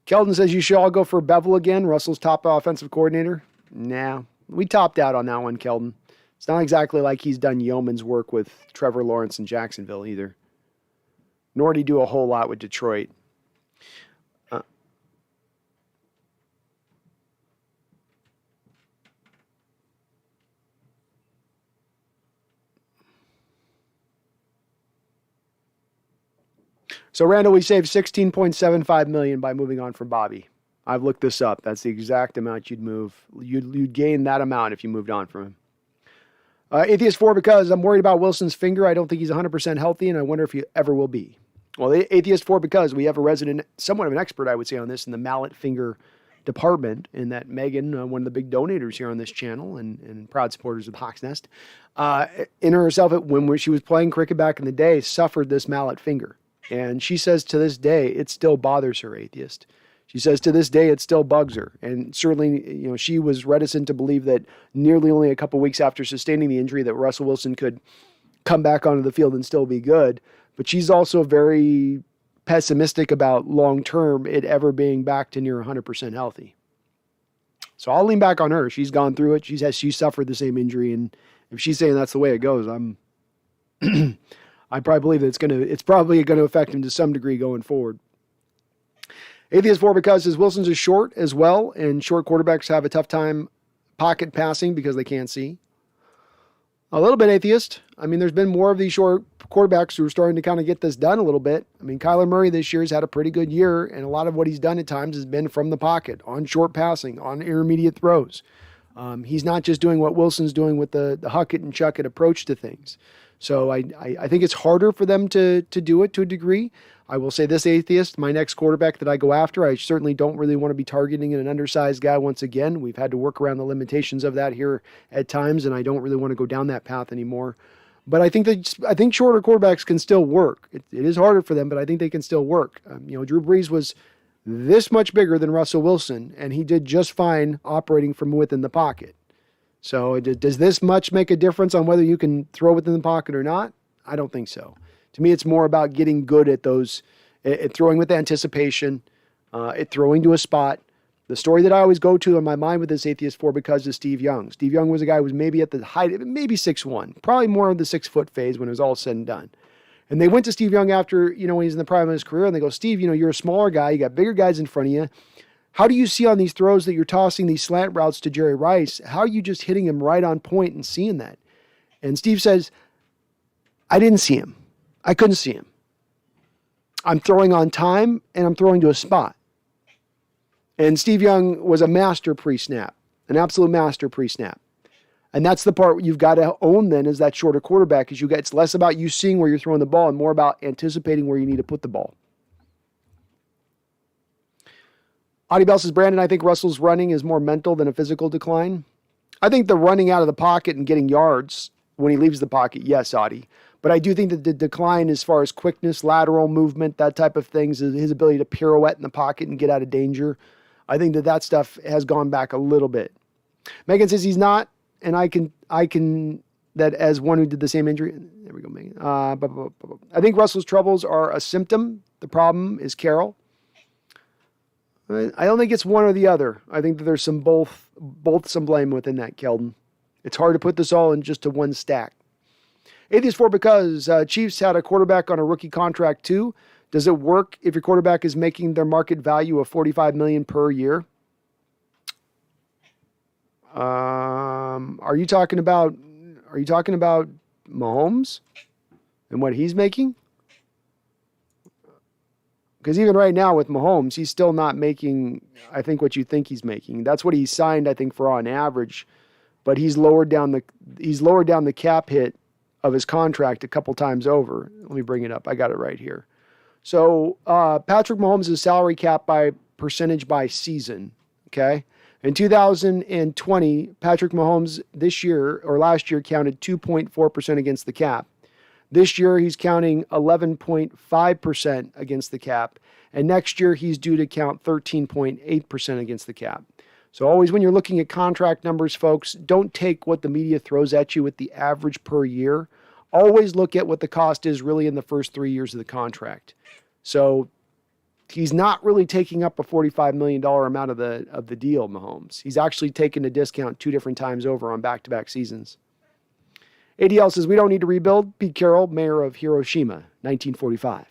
Keldon says you should all go for Bevel again, Russell's top offensive coordinator. Nah, we topped out on that one, Keldon. It's not exactly like he's done yeoman's work with Trevor Lawrence in Jacksonville either. Nor did he do a whole lot with Detroit. So, Randall, we saved $16.75 million by moving on from Bobby. I've looked this up. That's the exact amount you'd move. You'd gain that amount if you moved on from him. Atheist 4, because I'm worried about Wilson's finger. I don't think he's 100% healthy, and I wonder if he ever will be. Well, Atheist 4, because we have a resident, somewhat of an expert, I would say, on this in the mallet finger department, in that Megan, one of the big donators here on this channel and proud supporters of the Hawks Nest, in herself, when she was playing cricket back in the day, suffered this mallet finger. And she says to this day, it still bothers her, Atheist. She says to this day, it still bugs her. And certainly, she was reticent to believe that nearly only a couple weeks after sustaining the injury that Russell Wilson could come back onto the field and still be good. But she's also very pessimistic about long-term it ever being back to near 100% healthy. So I'll lean back on her. She's gone through it. She suffered the same injury. And if she's saying that's the way it goes, I probably believe that it's probably going to affect him to some degree going forward. Atheist 4, because his Wilson's is short as well, and short quarterbacks have a tough time pocket passing because they can't see. A little bit Atheist. I mean, there's been more of these short quarterbacks who are starting to kind of get this done a little bit. I mean, Kyler Murray this year has had a pretty good year, and a lot of what he's done at times has been from the pocket, on short passing, on intermediate throws. He's not just doing what Wilson's doing with the huck it and chuck it approach to things. So I think it's harder for them to do it to a degree. I will say this, Atheist, my next quarterback that I go after, I certainly don't really want to be targeting an undersized guy once again. We've had to work around the limitations of that here at times, and I don't really want to go down that path anymore. But I think shorter quarterbacks can still work. It is harder for them, but I think they can still work. Drew Brees was this much bigger than Russell Wilson, and he did just fine operating from within the pocket. So does this much make a difference on whether you can throw within the pocket or not? I don't think so. To me, it's more about getting good at those, at throwing with anticipation, at throwing to a spot. The story that I always go to in my mind with this Atheist 4 because is Steve Young. Steve Young was a guy who was maybe at the height, maybe 6'1", probably more of the 6-foot phase when it was all said and done. And they went to Steve Young after, when he's in the prime of his career, and they go, Steve, you're a smaller guy. You got bigger guys in front of you. How do you see on these throws that you're tossing these slant routes to Jerry Rice? How are you just hitting him right on point and seeing that? And Steve says, I didn't see him. I couldn't see him. I'm throwing on time, and I'm throwing to a spot. And Steve Young was a master pre-snap, an absolute master pre-snap. And that's the part you've got to own then, is that shorter quarterback. It's less about you seeing where you're throwing the ball and more about anticipating where you need to put the ball. Audie Bell says, Brandon, I think Russell's running is more mental than a physical decline. I think the running out of the pocket and getting yards when he leaves the pocket, yes, Audie. But I do think that the decline as far as quickness, lateral movement, that type of things, his ability to pirouette in the pocket and get out of danger, I think that stuff has gone back a little bit. Megan says he's not, and I can that as one who did the same injury. There we go, Megan. I think Russell's troubles are a symptom. The problem is Carroll. I don't think it's one or the other. I think that there's both some blame within that, Keldon. It's hard to put this all in just to one stack. Atheist 4, because Chiefs had a quarterback on a rookie contract too. Does it work if your quarterback is making their market value of $45 million per year? Are you talking about Mahomes and what he's making? Because even right now with Mahomes, he's still not making, I think, what you think he's making. That's what he signed, I think, for on average. But he's lowered down the cap hit of his contract a couple times over. Let me bring it up. I got it right here. So Patrick Mahomes' salary cap by percentage by season. Okay, In 2020, Patrick Mahomes this year or last year counted 2.4% against the cap. This year, he's counting 11.5% against the cap. And next year, he's due to count 13.8% against the cap. So always when you're looking at contract numbers, folks, don't take what the media throws at you with the average per year. Always look at what the cost is really in the first 3 years of the contract. So he's not really taking up a $45 million amount of the deal, Mahomes. He's actually taken a discount 2 different times over on back-to-back seasons. ADL says, we don't need to rebuild. Pete Carroll, mayor of Hiroshima, 1945.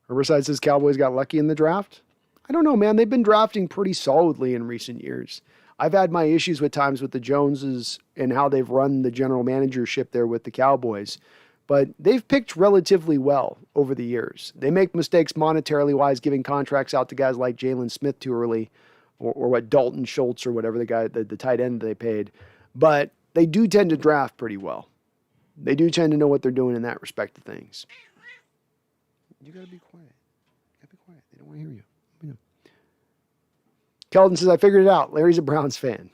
Riverside says, Cowboys got lucky in the draft. I don't know, man. They've been drafting pretty solidly in recent years. I've had my issues with times with the Joneses and how they've run the general managership there with the Cowboys. But they've picked relatively well over the years. They make mistakes monetarily wise, giving contracts out to guys like Jalen Smith too early. Or what Dalton Schultz or whatever the tight end they paid. But they do tend to draft pretty well. They do tend to know what they're doing in that respect of things. You got to be quiet. You got to be quiet. They don't want to hear you. Keldon says, I figured it out. Larry's a Browns fan.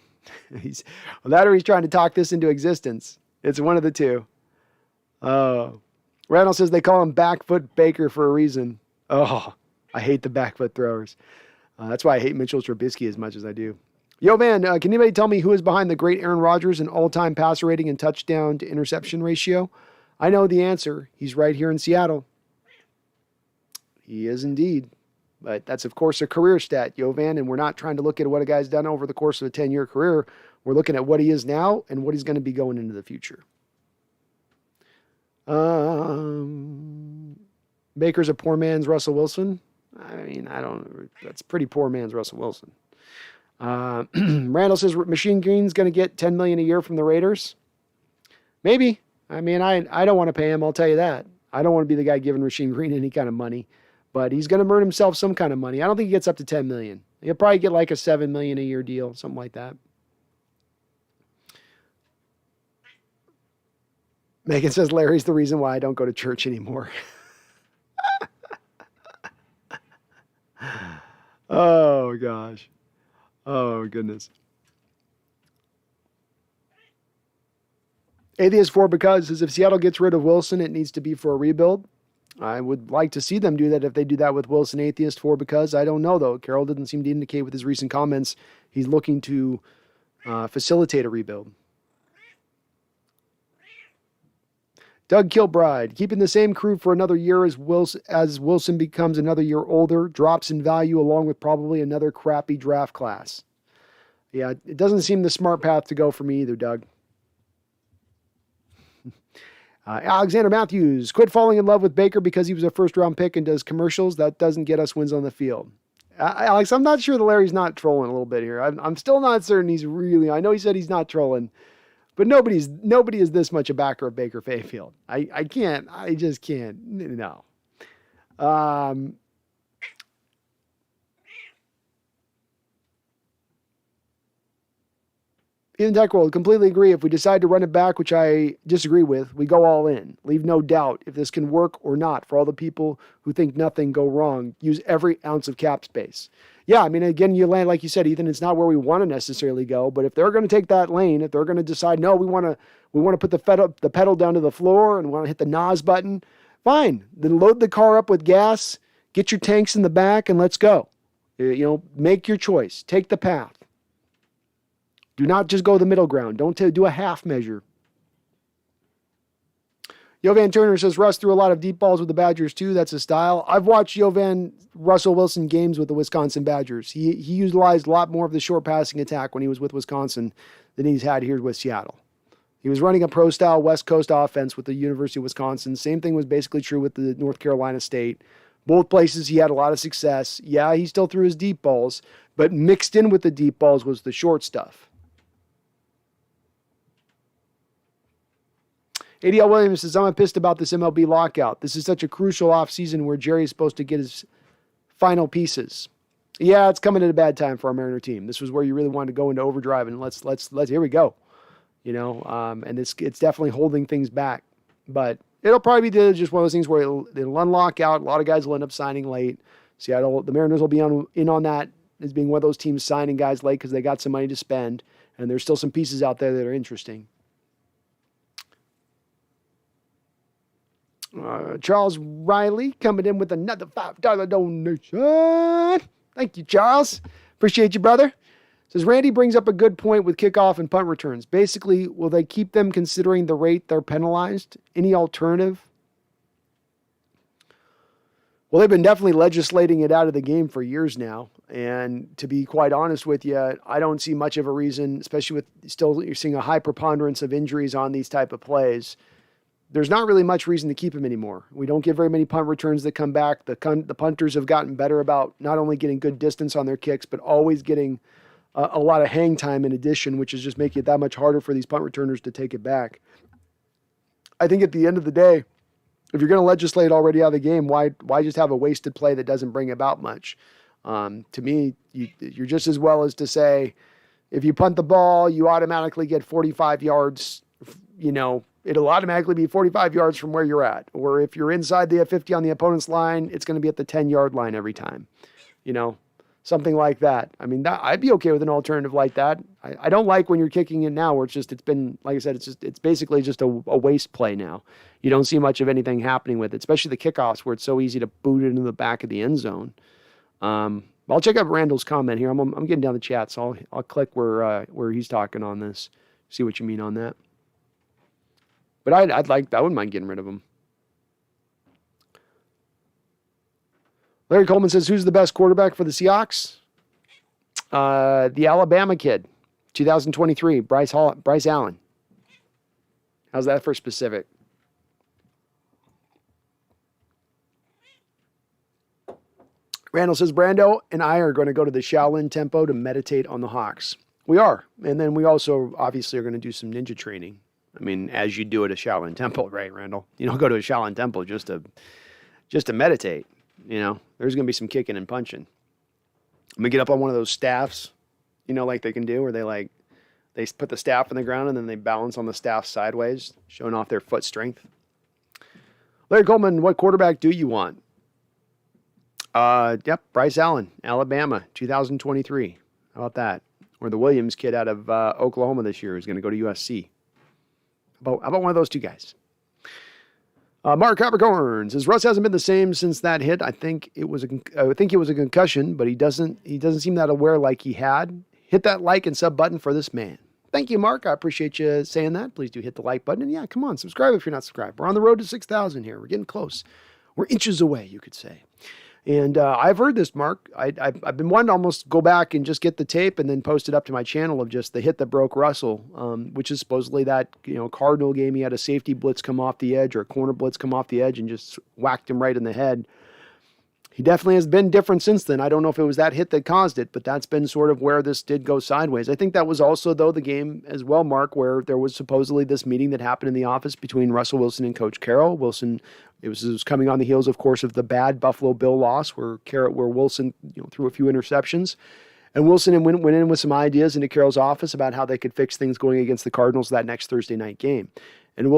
He's trying to talk this into existence. It's one of the two. Randall says they call him Backfoot Baker for a reason. Oh, I hate the backfoot throwers. That's why I hate Mitchell Trubisky as much as I do. Yo, man, can anybody tell me who is behind the great Aaron Rodgers in all-time passer rating and touchdown to interception ratio? I know the answer. He's right here in Seattle. He is indeed. But that's, of course, a career stat, Yovan, and we're not trying to look at what a guy's done over the course of a 10-year career. We're looking at what he is now and what he's going to be going into the future. Baker's a poor man's Russell Wilson. I mean, that's pretty poor man's Russell Wilson. Randall says Machine Green's going to get $10 million a year from the Raiders. Maybe. I mean, I don't want to pay him. I'll tell you that. I don't want to be the guy giving Machine Green any kind of money, but he's going to earn himself some kind of money. I don't think he gets up to $10 million. He'll probably get like a $7 million a year deal, something like that. Megan says Larry's the reason why I don't go to church anymore. Oh, gosh. Oh, goodness. Atheist 4 because says if Seattle gets rid of Wilson, it needs to be for a rebuild. I would like to see them do that if they do that with Wilson. Atheist 4 because I don't know, though. Carroll didn't seem to indicate with his recent comments he's looking to facilitate a rebuild. Doug Kilbride, keeping the same crew for another year as Wilson becomes another year older, drops in value along with probably another crappy draft class. Yeah, it doesn't seem the smart path to go for me either, Doug. Alexander Matthews, quit falling in love with Baker because he was a first-round pick and does commercials. That doesn't get us wins on the field. Alex, I'm not sure that Larry's not trolling a little bit here. I'm still not certain he's really. I know he said he's not trolling. But nobody is this much a backer of Baker Mayfield. I just can't. No. In Tech World, completely agree. If we decide to run it back, which I disagree with, we go all in. Leave no doubt if this can work or not. For all the people who think nothing go wrong, use every ounce of cap space. Yeah, I mean, again, you land, like you said, Ethan, it's not where we want to necessarily go, but if they're going to take that lane, if they're going to decide, no, we want to put the pedal down to the floor and want to hit the NOS button, fine. Then load the car up with gas, get your tanks in the back, and let's go. Make your choice. Take the path. Do not just go the middle ground. Don't do a half measure. Jovan Turner says Russ threw a lot of deep balls with the Badgers too. That's his style. I've watched Russell Wilson games with the Wisconsin Badgers. He utilized a lot more of the short passing attack when he was with Wisconsin than he's had here with Seattle. He was running a pro-style West Coast offense with the University of Wisconsin. Same thing was basically true with the North Carolina State. Both places he had a lot of success. Yeah, he still threw his deep balls, but mixed in with the deep balls was the short stuff. ADL Williams says, I'm pissed about this MLB lockout. This is such a crucial offseason where Jerry is supposed to get his final pieces. Yeah, it's coming at a bad time for our Mariner team. This was where you really wanted to go into overdrive, and let's here we go. And it's definitely holding things back. But it'll probably be just one of those things where it'll unlock out. A lot of guys will end up signing late. The Mariners will be in on that as being one of those teams signing guys late because they got some money to spend, and there's still some pieces out there that are interesting. Charles Riley coming in with another $5 donation. Thank you, Charles. Appreciate you, brother. Says Randy brings up a good point with kickoff and punt returns. Basically, will they keep them considering the rate they're penalized? Any alternative? Well, they've been definitely legislating it out of the game for years now. And to be quite honest with you, I don't see much of a reason, especially with you're seeing a high preponderance of injuries on these type of plays. There's not really much reason to keep them anymore. We don't get very many punt returns that come back. The punters have gotten better about not only getting good distance on their kicks, but always getting a lot of hang time in addition, which is just making it that much harder for these punt returners to take it back. I think at the end of the day, if you're going to legislate already out of the game, why just have a wasted play that doesn't bring about much? To me, you're just as well as to say, if you punt the ball, you automatically get 45 yards, it'll automatically be 45 yards from where you're at. Or if you're inside the 50 on the opponent's line, it's going to be at the 10-yard line every time. Something like that. I mean, I'd be okay with an alternative like that. I don't like when you're kicking it now where it's been, like I said, it's basically just a waste play now. You don't see much of anything happening with it, especially the kickoffs where it's so easy to boot it into the back of the end zone. I'll check out Randall's comment here. I'm getting down the chat, so I'll click where he's talking on this, see what you mean on that. But I wouldn't mind getting rid of him. Larry Coleman says, who's the best quarterback for the Seahawks? The Alabama kid, 2023, Bryce Allen. How's that for specific? Randall says, Brando and I are going to go to the Shaolin Temple to meditate on the Hawks. We are. And then we also obviously are going to do some ninja training. I mean, as you do at a Shaolin Temple, right, Randall? You don't go to a Shaolin Temple just to meditate. There's going to be some kicking and punching. I'm going to get up on one of those staffs, like they can do, where they put the staff on the ground and then they balance on the staff sideways, showing off their foot strength. Larry Coleman, what quarterback do you want? Bryce Allen, Alabama, 2023. How about that? Or the Williams kid out of Oklahoma this year who's going to go to USC. How about one of those two guys? Mark Capricorn says Russ hasn't been the same since that hit. I think it was a concussion, but he doesn't seem that aware like he had. Hit that like and sub button for this man. Thank you, Mark. I appreciate you saying that. Please do hit the like button. And yeah, come on, subscribe if you're not subscribed. We're on the road to 6,000 here. We're getting close. We're inches away, you could say. And I've heard this, Mark. I've been wanting to almost go back and just get the tape and then post it up to my channel of just the hit that broke Russell, which is supposedly that Cardinal game. He had a safety blitz come off the edge or a corner blitz come off the edge and just whacked him right in the head. He definitely has been different since then. I don't know if it was that hit that caused it, but that's been sort of where this did go sideways. I think that was also, though, the game as well, Mark, where there was supposedly this meeting that happened in the office between Russell Wilson and Coach Carroll. It was coming on the heels, of course, of the bad Buffalo Bill loss where Wilson threw a few interceptions. And Wilson went in with some ideas into Carroll's office about how they could fix things going against the Cardinals that next Thursday night game. And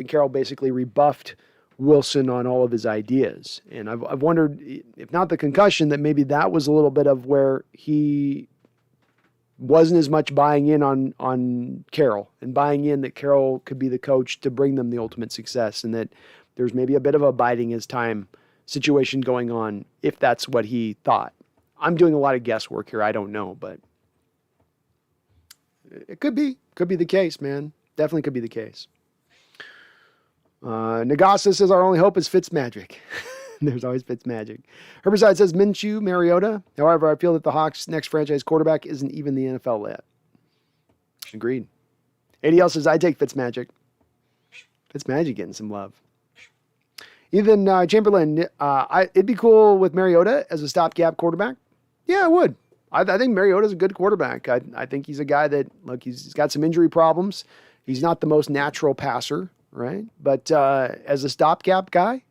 Carroll basically rebuffed Wilson on all of his ideas. And I've wondered, if not the concussion, that maybe that was a little bit of where he wasn't as much buying in on Carroll and buying in that Carroll could be the coach to bring them the ultimate success, and that there's maybe a bit of a biding his time situation going on, if that's what he thought. I'm doing a lot of guesswork here. I don't know, but it could be the case, man. Definitely could be the case. Nagasa says our only hope is Fitzmagic. There's always Fitzmagic. Herbicide says Minshew, Mariota. However, I feel that the Hawks' next franchise quarterback isn't even the NFL yet. Agreed. ADL says I take Fitzmagic. Fitzmagic getting some love. Ethan Chamberlain, it'd be cool with Mariota as a stopgap quarterback. Yeah, I would. I think Mariota's a good quarterback. I think he's a guy that, look, he's got some injury problems. He's not the most natural passer, right? But as a stopgap guy,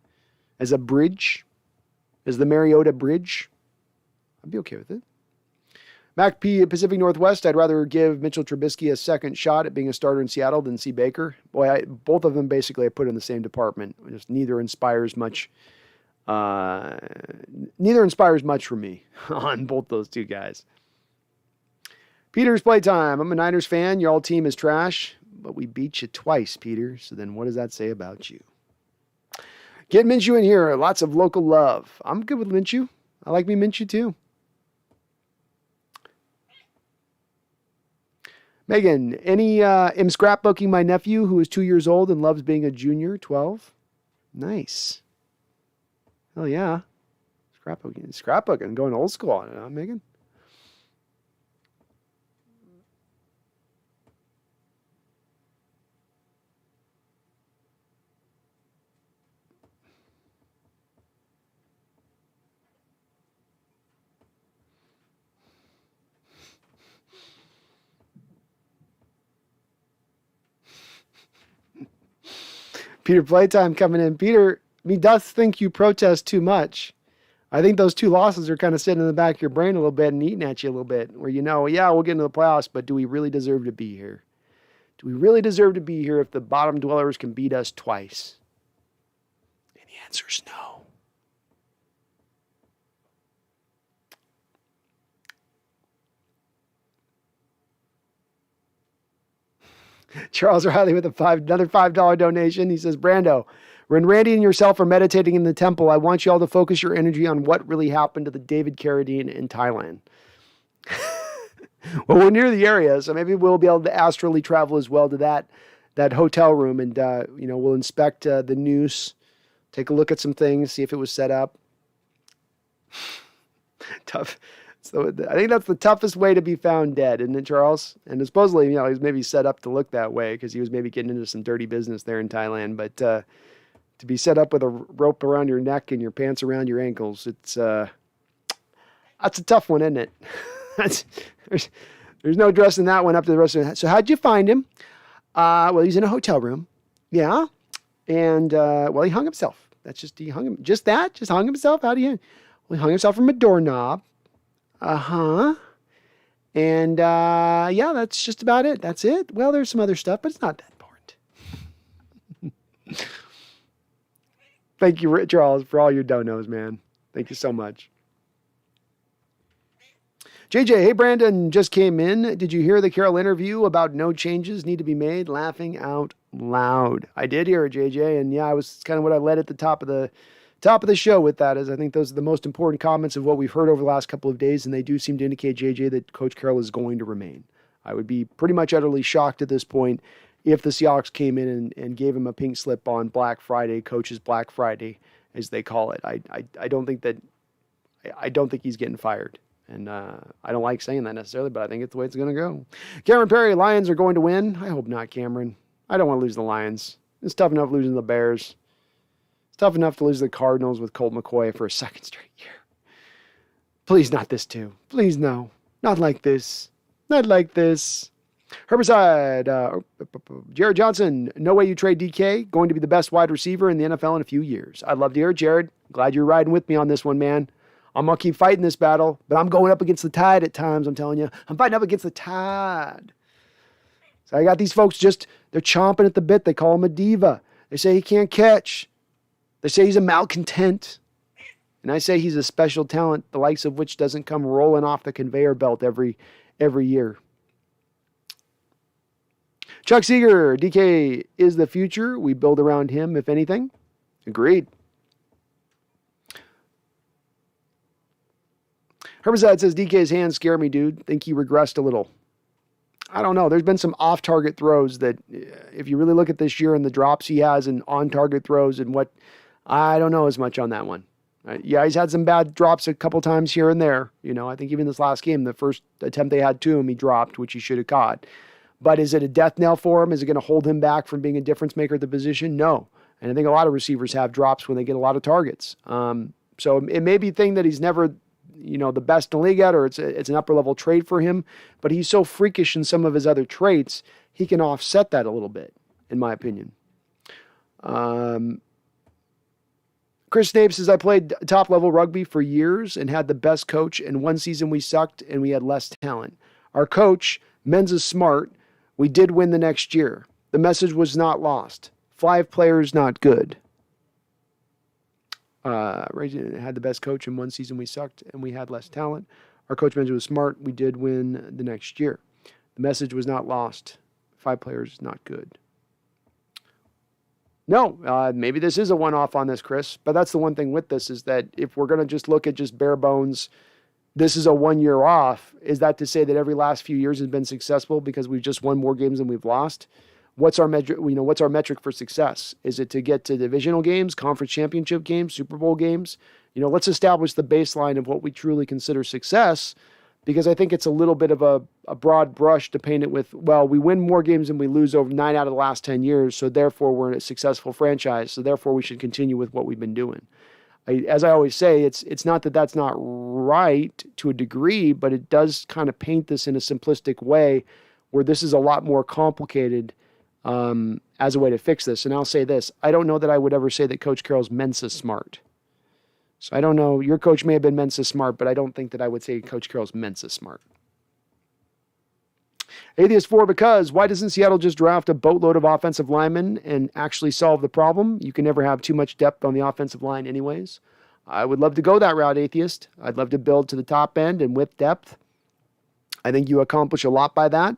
as a bridge, as the Mariota bridge, I'd be okay with it. Mac P, Pacific Northwest, I'd rather give Mitchell Trubisky a second shot at being a starter in Seattle than see Baker. Boy, both of them basically I put in the same department. Just neither inspires much. Neither inspires much for me on both those two guys. Peter's playtime. I'm a Niners fan. Your all team is trash, but we beat you twice, Peter. So then what does that say about you? Get Minshew in here. Lots of local love. I'm good with Minshew. I like me Minshew too. Megan, am scrapbooking my nephew who is 2 years old and loves being a junior, 12. Nice. Hell yeah. Scrapbooking, going old school on it, huh, Megan? Peter Playtime coming in. Peter, me does think you protest too much. I think those 2 losses are kind of sitting in the back of your brain a little bit and eating at you a little bit, where yeah, we'll get into the playoffs, but do we really deserve to be here? Do we really deserve to be here if the bottom dwellers can beat us twice? And the answer is no. Charles Riley with another $5 donation. He says, Brando, when Randy and yourself are meditating in the temple, I want you all to focus your energy on what really happened to the David Carradine in Thailand. Well, we're near the area, so maybe we'll be able to astrally travel as well to that hotel room, and we'll inspect the noose, take a look at some things, see if it was set up. Tough. So I think that's the toughest way to be found dead, isn't it, Charles? And supposedly, he's maybe set up to look that way because he was maybe getting into some dirty business there in Thailand. But to be set up with a rope around your neck and your pants around your ankles, that's a tough one, isn't it? There's no dressing that one up to the rest of it. So how'd you find him? Well, he's in a hotel room. Yeah. And, he hung himself. Just hung himself. How do you? Well, he hung himself from a doorknob. Uh-huh. And, that's just about it. That's it. Well, there's some other stuff, but it's not that important. Thank you, Charles, for all your donos, man. Thank you so much. JJ, hey, Brandon, just came in. Did you hear the Carroll interview about no changes need to be made? Laughing out loud. I did hear it, JJ, and I was kind of what I led at the top of the show with that, is I think those are the most important comments of what we've heard over the last couple of days, and they do seem to indicate, JJ, that Coach Carroll is going to remain. I would be pretty much utterly shocked at this point if the Seahawks came in and gave him a pink slip on Black Friday, Coach's Black Friday, as they call it. I don't think he's getting fired. And I don't like saying that necessarily, but I think it's the way it's going to go. Cameron Perry, Lions are going to win. I hope not, Cameron. I don't want to lose the Lions. It's tough enough losing the Bears. It's tough enough to lose the Cardinals with Colt McCoy for a second straight year. Please not this too. Please no. Not like this. Not like this. Herbicide. Jared Johnson, no way you trade DK. Going to be the best wide receiver in the NFL in a few years. I'd love to hear it, Jared. Glad you're riding with me on this one, man. I'm going to keep fighting this battle, but I'm going up against the tide at times, I'm telling you. I'm fighting up against the tide. So I got these folks they're chomping at the bit. They call him a diva. They say he can't catch. They say he's a malcontent. And I say he's a special talent, the likes of which doesn't come rolling off the conveyor belt every year. Chuck Seeger, DK is the future. We build around him, if anything. Agreed. Herbicide says, DK's hands scare me, dude. Think he regressed a little. I don't know. There's been some off-target throws that, if you really look at this year and the drops he has and on-target throws and what, I don't know as much on that one. Yeah, he's had some bad drops a couple times here and there. I think even this last game, the first attempt they had to him, he dropped, which he should have caught. But is it a death knell for him? Is it going to hold him back from being a difference maker at the position? No. And I think a lot of receivers have drops when they get a lot of targets. So it may be a thing that he's never, the best in the league at, or it's an upper level trait for him, but he's so freakish in some of his other traits, he can offset that a little bit, in my opinion. Chris Snape says, I played top-level rugby for years and had the best coach, and one season we sucked and we had less talent. Our coach, Mensa Smart, we did win the next year. The message was not lost. 5 players not good. Had the best coach, and one season we sucked and we had less talent. Our coach Mensa was smart. We did win the next year. The message was not lost. 5 players not good. No, maybe this is a one-off on this, Chris, but that's the one thing with this is that if we're going to just look at just bare bones, this is a 1 year off. Is that to say that every last few years has been successful because we've just won more games than we've lost? What's our metric? What's our metric for success? Is it to get to divisional games, conference championship games, Super Bowl games? Let's establish the baseline of what we truly consider success, because I think it's a little bit of a broad brush to paint it with, well, we win more games than we lose over 9 out of the last 10 years, so therefore we're a successful franchise, so therefore we should continue with what we've been doing. As I always say, it's not that that's not right to a degree, but it does kind of paint this in a simplistic way where this is a lot more complicated as a way to fix this. And I'll say this, I don't know that I would ever say that Coach Carroll's Mensa smart. So I don't know, your coach may have been Mensa smart, but I don't think that I would say Coach Carroll's Mensa smart. Atheist 4, because why doesn't Seattle just draft a boatload of offensive linemen and actually solve the problem? You can never have too much depth on the offensive line anyways. I would love to go that route, Atheist. I'd love to build to the top end and with depth. I think you accomplish a lot by that.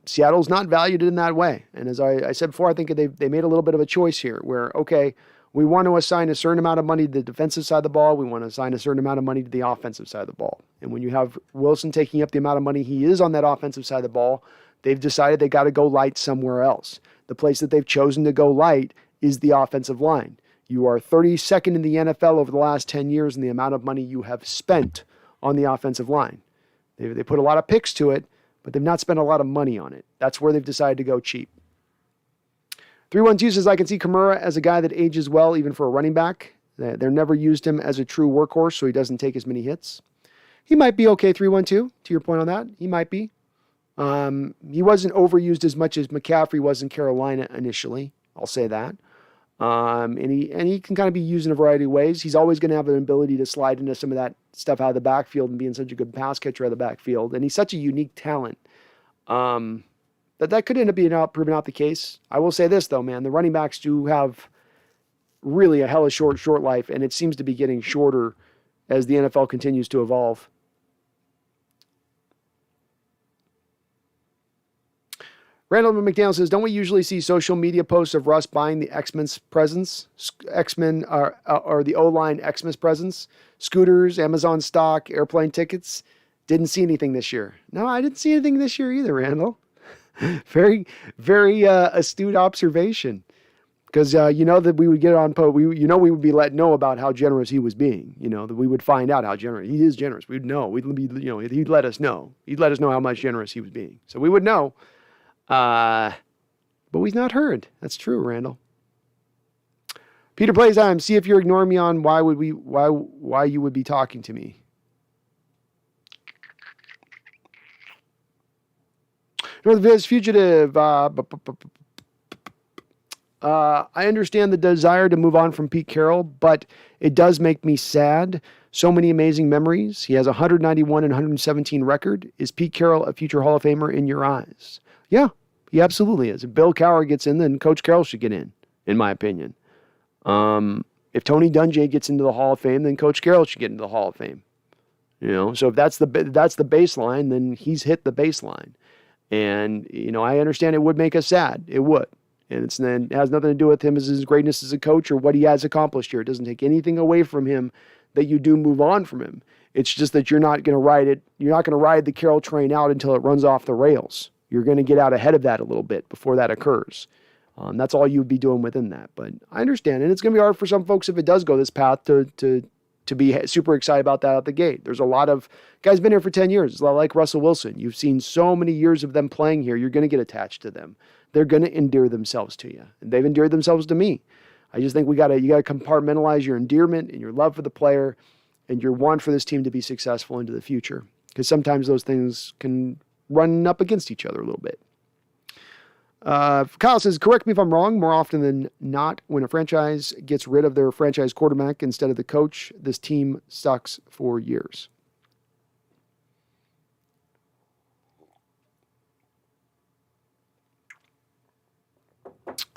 Seattle's not valued in that way. And as I said before, I think they made a little bit of a choice here where, okay, we want to assign a certain amount of money to the defensive side of the ball. We want to assign a certain amount of money to the offensive side of the ball. And when you have Wilson taking up the amount of money he is on that offensive side of the ball, they've decided they got to go light somewhere else. The place that they've chosen to go light is the offensive line. You are 32nd in the NFL over the last 10 years in the amount of money you have spent on the offensive line. They put a lot of picks to it, but they've not spent a lot of money on it. That's where they've decided to go cheap. 312 says, I can see Kamara as a guy that ages well, even for a running back. They're never used him as a true workhorse, so he doesn't take as many hits. He might be okay, 312, to your point on that. He might be. He wasn't overused as much as McCaffrey was in Carolina initially. I'll say that. And he can kind of be used in a variety of ways. He's always going to have an ability to slide into some of that stuff out of the backfield and being such a good pass catcher out of the backfield. And he's such a unique talent. That could end up being proven out the case. I will say this, though, man. The running backs do have really a hella short life, and it seems to be getting shorter as the NFL continues to evolve. Randall McDaniel says, don't we usually see social media posts of Russ buying the X-Men's presents? X-Men or the O-line Xmas presents? Scooters, Amazon stock, airplane tickets? Didn't see anything this year. No, I didn't see anything this year either, Randall. Very, very astute observation. Because that we would get on we would be let know about how generous he was being. That we would find out how generous he is. Generous. We'd know. He'd let us know. He'd let us know how much generous he was being. So we would know. But we've not heard. That's true, Randall. Peter plays time. See if you're ignoring me on why you would be talking to me. North Viz Fugitive. I understand the desire to move on from Pete Carroll, but it does make me sad. So many amazing memories. He has a 191 and 117 record. Is Pete Carroll a future Hall of Famer in your eyes? Yeah, he absolutely is. If Bill Cowher gets in, then Coach Carroll should get in my opinion. If Tony Dungy gets into the Hall of Fame, then Coach Carroll should get into the Hall of Fame. So if that's the baseline, then he's hit the baseline. And, I understand it would make us sad. It would. And it has nothing to do with him as his greatness as a coach or what he has accomplished here. It doesn't take anything away from him that you do move on from him. It's just that you're not going to ride it. You're not going to ride the Carroll train out until it runs off the rails. You're going to get out ahead of that a little bit before that occurs. That's all you would be doing within that. But I understand. And it's going to be hard for some folks if it does go this path to be super excited about that out the gate. There's a lot of guys been here for 10 years, like Russell Wilson. You've seen so many years of them playing here. You're going to get attached to them. They're going to endear themselves to you. And they've endeared themselves to me. I just think you got to compartmentalize your endearment and your love for the player and your want for this team to be successful into the future. Because sometimes those things can run up against each other a little bit. Kyle says, correct me if I'm wrong. More often than not, when a franchise gets rid of their franchise quarterback instead of the coach, this team sucks for years.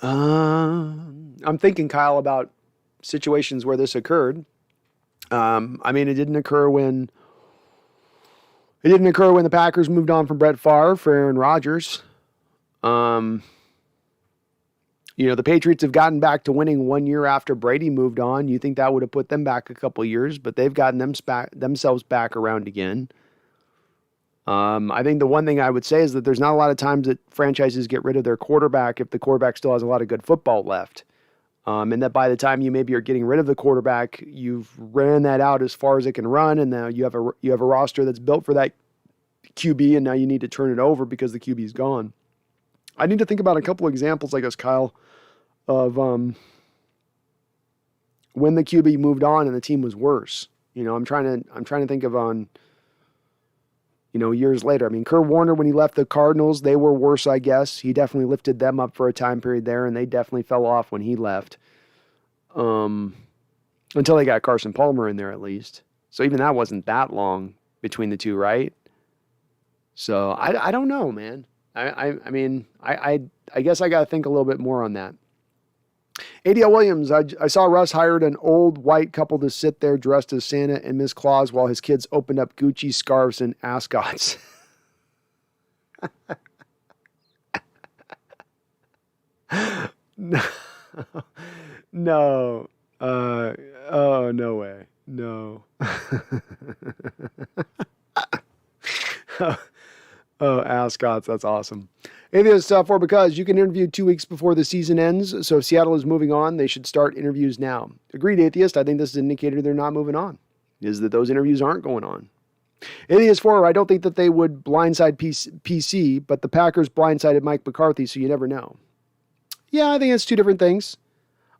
I'm thinking, Kyle, about situations where this occurred. I mean, it didn't occur when the Packers moved on from Brett Favre for Aaron Rodgers. The Patriots have gotten back to winning 1 year after Brady moved on. You think that would have put them back a couple years, but they've gotten themselves back around again. I think the one thing I would say is that there's not a lot of times that franchises get rid of their quarterback if the quarterback still has a lot of good football left. And that by the time you maybe are getting rid of the quarterback, you've ran that out as far as it can run, and now you have a roster that's built for that QB, and now you need to turn it over because the QB's gone. I need to think about a couple of examples, I guess, Kyle, of when the QB moved on and the team was worse. I'm trying to think of on years later. I mean, Kurt Warner, when he left the Cardinals, they were worse, I guess. He definitely lifted them up for a time period there, and they definitely fell off when he left. Until they got Carson Palmer in there, at least. So even that wasn't that long between the two, right? So I don't know, man. I guess I got to think a little bit more on that. ADL Williams, I saw Russ hired an old white couple to sit there dressed as Santa and Miss Claus while his kids opened up Gucci scarves and ascots. No. Oh, no way. No. Oh, ascots. That's awesome. Anything for because you can interview 2 weeks before the season ends. So if Seattle is moving on, they should start interviews now. Agreed, Atheist. I think this is an indicator they're not moving on, is that those interviews aren't going on. Atheist 4, I don't think that they would blindside PC, but the Packers blindsided Mike McCarthy, so you never know. Yeah, I think it's two different things.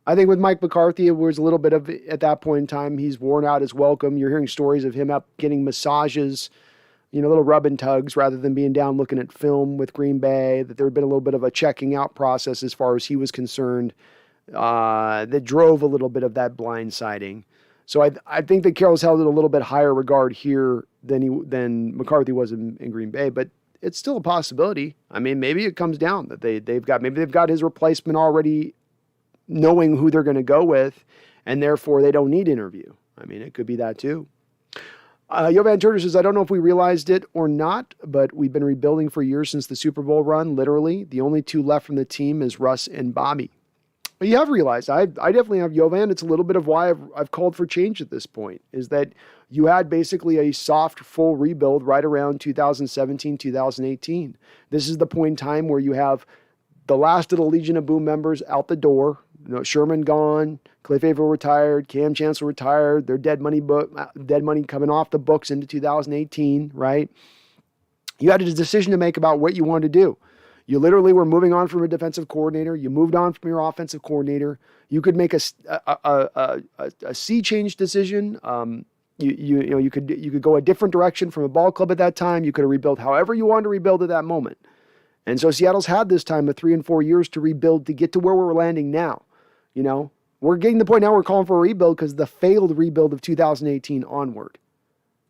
I think with Mike McCarthy, it was a little bit of, at that point in time, he's worn out his welcome. You're hearing stories of him up getting massages, little rub and tugs rather than being down looking at film with Green Bay, that there had been a little bit of a checking out process as far as he was concerned that drove a little bit of that blindsiding. So I think that Carroll's held it a little bit higher regard here than McCarthy was in Green Bay, but it's still a possibility. I mean, maybe it comes down that they've got his replacement already knowing who they're going to go with, and therefore they don't need interview. I mean, it could be that too. Jovan Turner says, I don't know if we realized it or not, but we've been rebuilding for years since the Super Bowl run, literally. The only two left from the team is Russ and Bobby. But you have realized, I definitely have, Jovan. It's a little bit of why I've called for change at this point, is that you had basically a soft, full rebuild right around 2017, 2018. This is the point in time where you have the last of the Legion of Boom members out the door. Sherman gone, Clay Fayetteville retired, Cam Chancellor retired, their dead money coming off the books into 2018, right? You had a decision to make about what you wanted to do. You literally were moving on from a defensive coordinator. You moved on from your offensive coordinator. You could make a sea change decision. You could go a different direction from a ball club at that time. You could have rebuilt however you wanted to rebuild at that moment. And so Seattle's had this time of 3 and 4 years to rebuild to get to where we're landing now. We're getting to the point now we're calling for a rebuild because the failed rebuild of 2018 onward.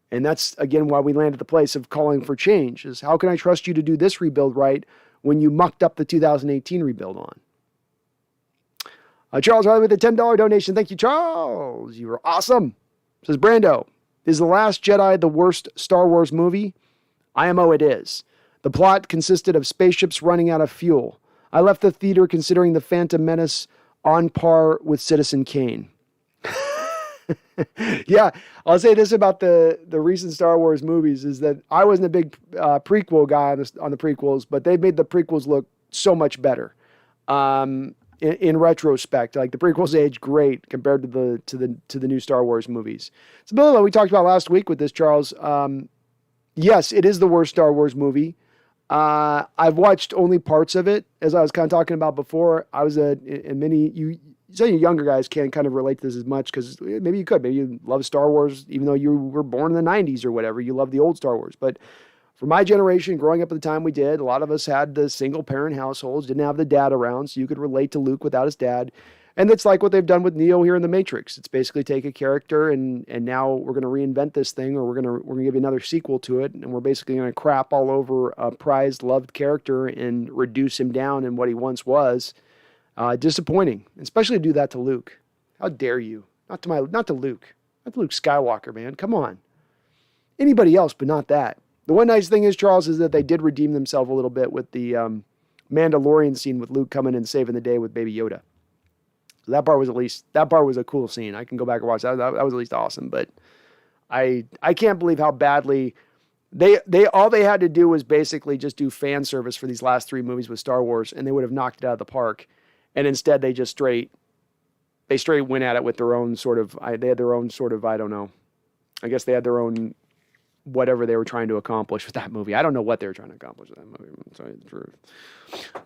And that's, again, why we land at the place of calling for change, is how can I trust you to do this rebuild right when you mucked up the 2018 rebuild on? Charles Riley with a $10 donation. Thank you, Charles. You were awesome. Says Brando, is The Last Jedi the worst Star Wars movie? IMO it is. The plot consisted of spaceships running out of fuel. I left the theater considering The Phantom Menace on par with Citizen Kane. Yeah, I'll say this about the recent Star Wars movies is that I wasn't a big prequel guy on the prequels, but they've made the prequels look so much better. In retrospect, like the prequels age great compared to the new Star Wars movies. It's a bill that we talked about last week with this, Charles. Yes, it is the worst Star Wars movie. I've watched only parts of it, as I was kind of talking about before. I was some of you younger guys can't kind of relate to this as much because maybe you could. Maybe you love Star Wars, even though you were born in the 90s or whatever. You love the old Star Wars. But For my generation, growing up at the time we did, a lot of us had the single-parent households, didn't have the dad around, so you could relate to Luke without his dad. And it's like what they've done with Neo here in The Matrix. It's basically take a character and now we're going to reinvent this thing, or we're going to give you another sequel to it, and we're basically going to crap all over a prized, loved character and reduce him down in what he once was. Disappointing, especially to do that to Luke. How dare you? Not to Luke. Not to Luke Skywalker, man. Come on. Anybody else, but not that. The one nice thing is, Charles, is that they did redeem themselves a little bit with the Mandalorian scene with Luke coming and saving the day with Baby Yoda. So that part was a cool scene. I can go back and watch that. That was at least awesome. But I can't believe how badly they all they had to do was basically just do fan service for these last 3 movies with Star Wars, and they would have knocked it out of the park. And instead, they just straight went at it with their own sort of. They had their own sort of. I don't know. I guess they had their own whatever they were trying to accomplish with that movie. I don't know what they were trying to accomplish with that movie. I'm sorry, the truth.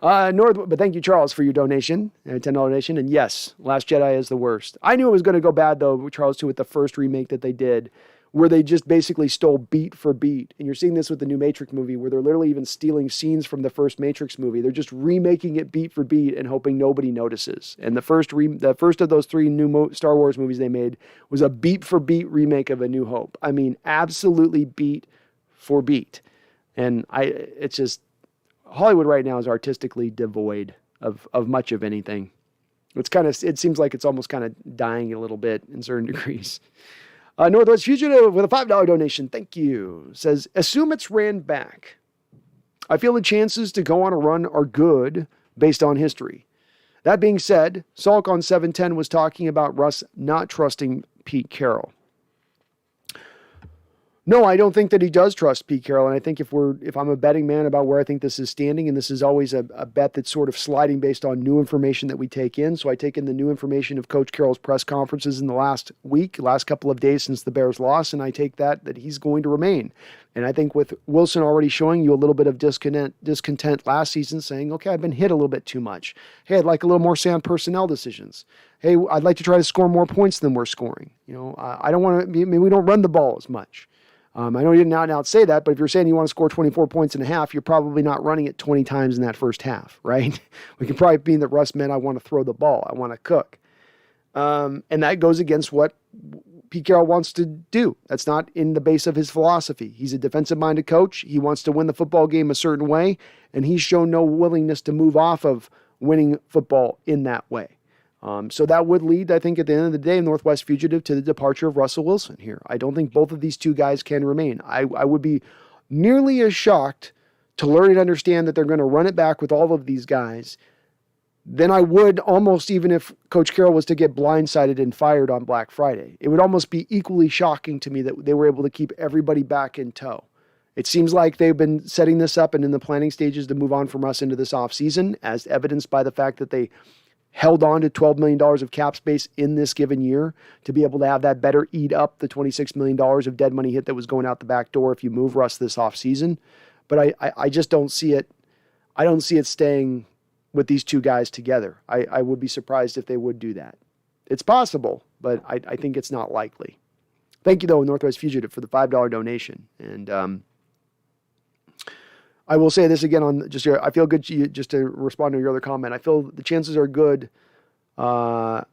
But thank you, Charles, for your donation, $10 donation. And yes, Last Jedi is the worst. I knew it was going to go bad, though, Charles, too, with the first remake that they did, where they just basically stole beat for beat. And you're seeing this with the new Matrix movie, where they're literally even stealing scenes from the first Matrix movie. They're just remaking it beat for beat and hoping nobody notices. And the first of those 3 new Star Wars movies they made was a beat for beat remake of A New Hope. I mean, absolutely beat for beat. And it's just, Hollywood right now is artistically devoid of much of anything. It seems like it's almost kind of dying a little bit in certain degrees. Northwest Fugitive with a $5 donation. Thank you. Says, assume it's ran back. I feel the chances to go on a run are good based on history. That being said, Salk on 710 was talking about Russ not trusting Pete Carroll. No, I don't think that he does trust Pete Carroll. And I think if I'm a betting man about where I think this is standing, and this is always a bet that's sort of sliding based on new information that we take in. So I take in the new information of Coach Carroll's press conferences in the last couple of days since the Bears lost, and I take that he's going to remain. And I think with Wilson already showing you a little bit of discontent last season, saying, okay, I've been hit a little bit too much. Hey, I'd like a little more sound personnel decisions. Hey, I'd like to try to score more points than we're scoring. I don't want to, we don't run the ball as much. I know you didn't out say that, but if you're saying you want to score 24 points in a half, you're probably not running it 20 times in that first half, right? We can probably be in that Russ meant I want to throw the ball. I want to cook. And that goes against what Pete Carroll wants to do. That's not in the base of his philosophy. He's a defensive-minded coach. He wants to win the football game a certain way, and he's shown no willingness to move off of winning football in that way. So that would lead, I think, at the end of the day, Northwest Fugitive to the departure of Russell Wilson here. I don't think both of these two guys can remain. I would be nearly as shocked to learn and understand that they're going to run it back with all of these guys than I would almost even if Coach Carroll was to get blindsided and fired on Black Friday. It would almost be equally shocking to me that they were able to keep everybody back in tow. It seems like they've been setting this up and in the planning stages to move on from us into this offseason, as evidenced by the fact that they held on to $12 million of cap space in this given year to be able to have that better eat up the $26 million of dead money hit that was going out the back door if you move Russ this offseason. But I just don't see it. I don't see it staying with these two guys together. I would be surprised if they would do that. It's possible, but I think it's not likely. Thank you, though, Northwest Fugitive, for the $5 donation. And I will say this again on just here. I feel good just to respond to your other comment. I feel the chances are good to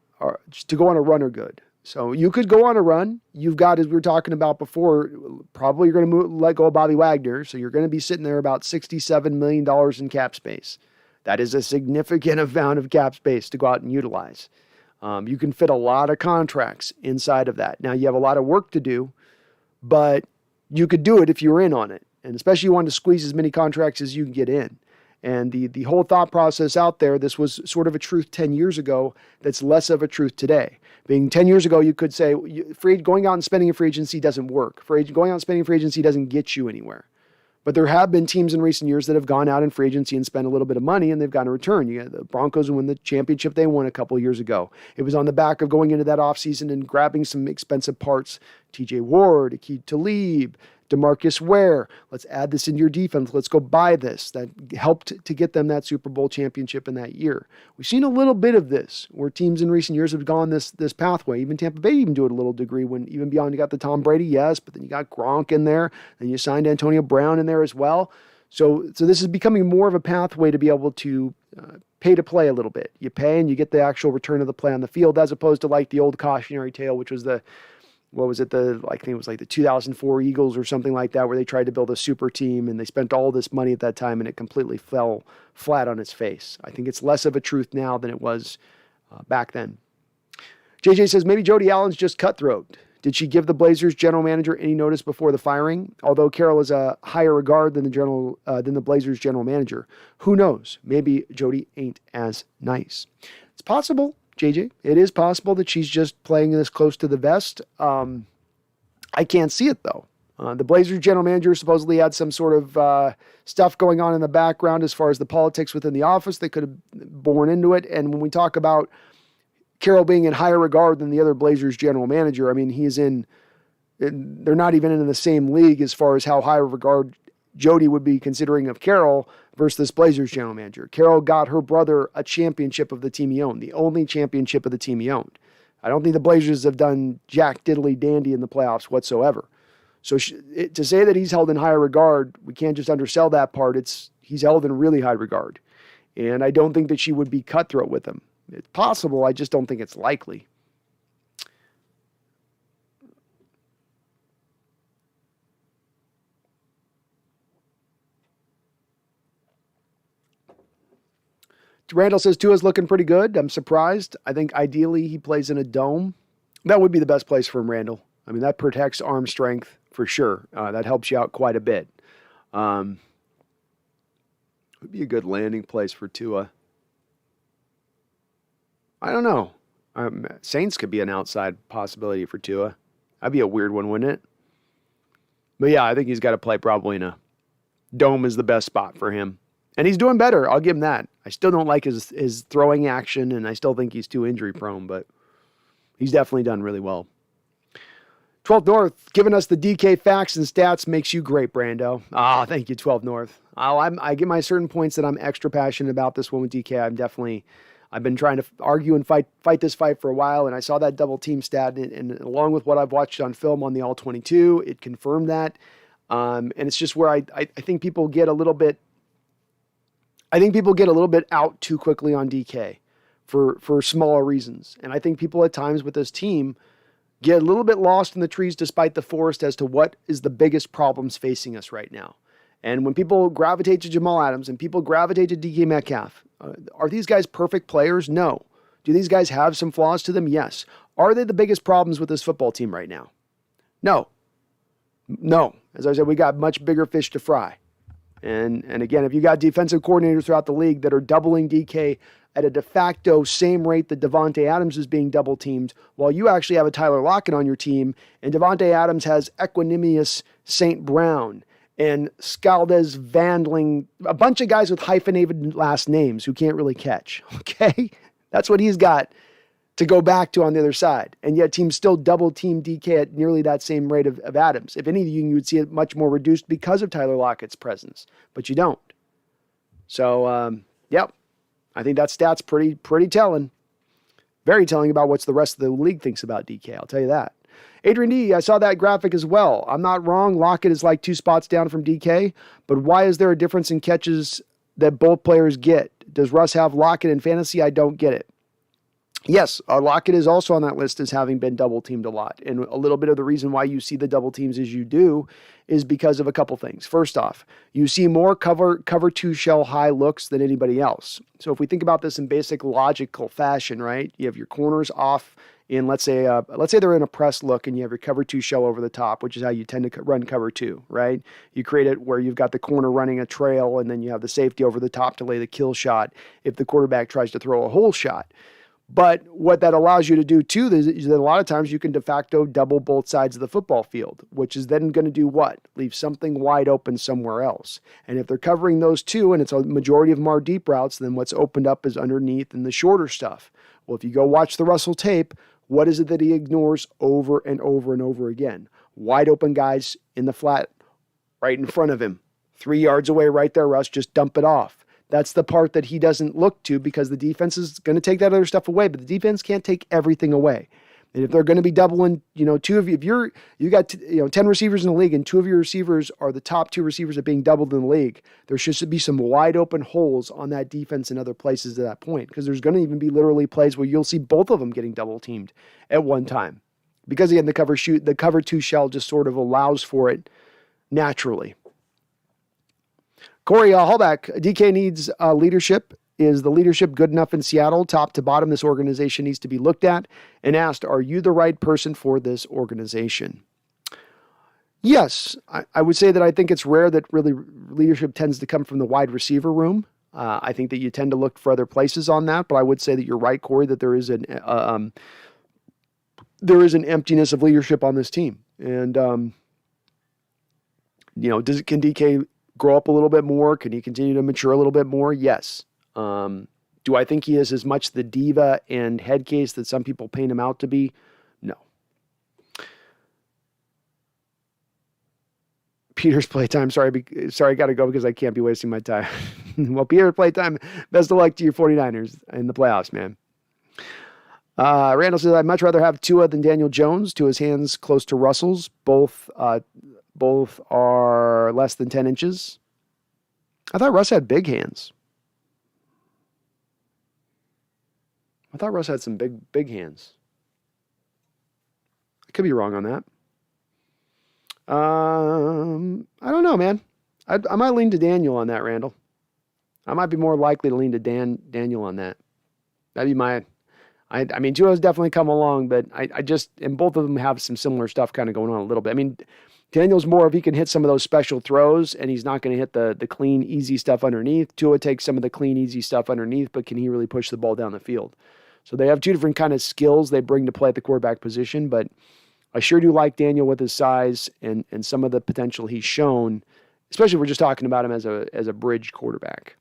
go on a run are good. So you could go on a run. You've got, as we were talking about before, probably you're going to let go of Bobby Wagner. So you're going to be sitting there about $67 million in cap space. That is a significant amount of cap space to go out and utilize. You can fit a lot of contracts inside of that. Now you have a lot of work to do, but you could do it if you were in on it. And especially you want to squeeze as many contracts as you can get in. And the whole thought process out there, this was sort of a truth 10 years ago that's less of a truth today. Being 10 years ago, you could say going out and spending in free agency doesn't work. Going out and spending in free agency doesn't get you anywhere. But there have been teams in recent years that have gone out in free agency and spent a little bit of money, and they've gotten a return. You got the Broncos who won the championship they won a couple of years ago. It was on the back of going into that offseason and grabbing some expensive parts. TJ Ward, Aqib Talib, DeMarcus Ware. Let's add this into your defense. Let's go buy this. That helped to get them that Super Bowl championship in that year. We've seen a little bit of this where teams in recent years have gone this pathway. Even Tampa Bay even do it a little degree when even beyond you got the Tom Brady, yes, but then you got Gronk in there, and you signed Antonio Brown in there as well. So this is becoming more of a pathway to be able to pay to play a little bit. You pay and you get the actual return of the play on the field, as opposed to like the old cautionary tale, which was I think it was like the 2004 Eagles or something like that, where they tried to build a super team and they spent all this money at that time and it completely fell flat on its face. I think it's less of a truth now than it was back then. JJ says, maybe Jody Allen's just cutthroat. Did she give the Blazers general manager any notice before the firing? Although Carroll is a higher regard than the Blazers general manager. Who knows? Maybe Jody ain't as nice. It's possible, JJ. It is possible that she's just playing this close to the vest. I can't see it, though. The Blazers general manager supposedly had some sort of stuff going on in the background as far as the politics within the office. They could have born into it. And when we talk about Carroll being in higher regard than the other Blazers general manager, I mean, they're not even in the same league as far as how high regard Jody would be considering of Carroll versus this Blazers general manager. Carroll got her brother a championship of the team he owned, the only championship of the team he owned. I don't think the Blazers have done jack diddly dandy in the playoffs whatsoever. So to say that he's held in higher regard, we can't just undersell that part. He's held in really high regard. And I don't think that she would be cutthroat with him. It's possible. I just don't think it's likely. Randall says Tua's looking pretty good. I'm surprised. I think ideally he plays in a dome. That would be the best place for him, Randall. I mean, that protects arm strength for sure. That helps you out quite a bit. Would be a good landing place for Tua. I don't know. Saints could be an outside possibility for Tua. That'd be a weird one, wouldn't it? But yeah, I think he's got to play probably in a dome is the best spot for him. And he's doing better. I'll give him that. I still don't like his throwing action, and I still think he's too injury prone, but he's definitely done really well. 12th North, giving us the DK facts and stats makes you great, Brando. Thank you, 12th North. I get my certain points that I'm extra passionate about this one with DK. I've been trying to argue and fight this fight for a while, and I saw that double team stat, and along with what I've watched on film on the All-22, it confirmed that. And it's just where I think people get a little bit out too quickly on DK for smaller reasons. And I think people at times with this team get a little bit lost in the trees despite the forest as to what is the biggest problems facing us right now. And when people gravitate to Jamal Adams and people gravitate to DK Metcalf, are these guys perfect players? No. Do these guys have some flaws to them? Yes. Are they the biggest problems with this football team right now? No. As I said, we got much bigger fish to fry. And again, if you got defensive coordinators throughout the league that are doubling DK at a de facto same rate that Davante Adams is being double teamed, while you actually have a Tyler Lockett on your team, and Davante Adams has Equanimous St. Brown and Scaldez Vandling, a bunch of guys with hyphenated last names who can't really catch. Okay? That's what he's got to go back to on the other side. And yet teams still double team DK at nearly that same rate of Adams. If anything, you would see it much more reduced because of Tyler Lockett's presence, but you don't. So, yep. I think that stat's pretty telling. Very telling about what the rest of the league thinks about DK. I'll tell you that. Adrian D, I saw that graphic as well. I'm not wrong. Lockett is like 2 spots down from DK, but why is there a difference in catches that both players get? Does Russ have Lockett in fantasy? I don't get it. Yes, Lockett is also on that list as having been double teamed a lot. And a little bit of the reason why you see the double teams as you do is because of a couple things. First off, you see more cover 2 shell high looks than anybody else. So if we think about this in basic logical fashion, right? You have your corners off in, let's say they're in a press look and you have your cover 2 shell over the top, which is how you tend to run cover 2, right? You create it where you've got the corner running a trail and then you have the safety over the top to lay the kill shot if the quarterback tries to throw a hole shot. But what that allows you to do too is that a lot of times you can de facto double both sides of the football field, which is then going to do what? Leave something wide open somewhere else. And if they're covering those two and it's a majority of them are deep routes, then what's opened up is underneath and the shorter stuff. Well, if you go watch the Russell tape, what is it that he ignores over and over and over again? Wide open guys in the flat right in front of him. 3 yards away right there, Russ, just dump it off. That's the part that he doesn't look to because the defense is going to take that other stuff away, but the defense can't take everything away. And if they're going to be doubling, two of you, if you got 10 receivers in the league and 2 of your receivers are the top 2 receivers that being doubled in the league, there should be some wide open holes on that defense in other places at that point, because there's going to even be literally plays where you'll see both of them getting double teamed at one time. Because again, the cover 2 shell just sort of allows for it naturally. Corey Hallback, DK needs leadership. Is the leadership good enough in Seattle? Top to bottom, this organization needs to be looked at and asked, are you the right person for this organization? Yes, I would say that I think it's rare that really leadership tends to come from the wide receiver room. I think that you tend to look for other places on that, but I would say that you're right, Corey, that there is an emptiness of leadership on this team. And, can DK grow up a little bit more? Can he continue to mature a little bit more? Yes. Do I think he is as much the diva and head case that some people paint him out to be? No. Peter's playtime. Sorry, I got to go because I can't be wasting my time. Well, Peter's playtime. Best of luck to your 49ers in the playoffs, man. Randall says, I'd much rather have Tua than Daniel Jones. Tua's hands close to Russell's. Both are less than 10 inches. I thought Russ had big hands. I thought Russ had some big hands. I could be wrong on that. I don't know, man. I might lean to Daniel on that, Randall. I might be more likely to lean to Daniel on that. That'd be my... I mean, Tua's definitely come along, but I just... And both of them have some similar stuff kind of going on a little bit. I mean, Daniel's more if he can hit some of those special throws, and he's not going to hit the clean, easy stuff underneath. Tua takes some of the clean, easy stuff underneath, but can he really push the ball down the field? So they have 2 different kind of skills they bring to play at the quarterback position, but I sure do like Daniel with his size and some of the potential he's shown, especially if we're just talking about him as a bridge quarterback.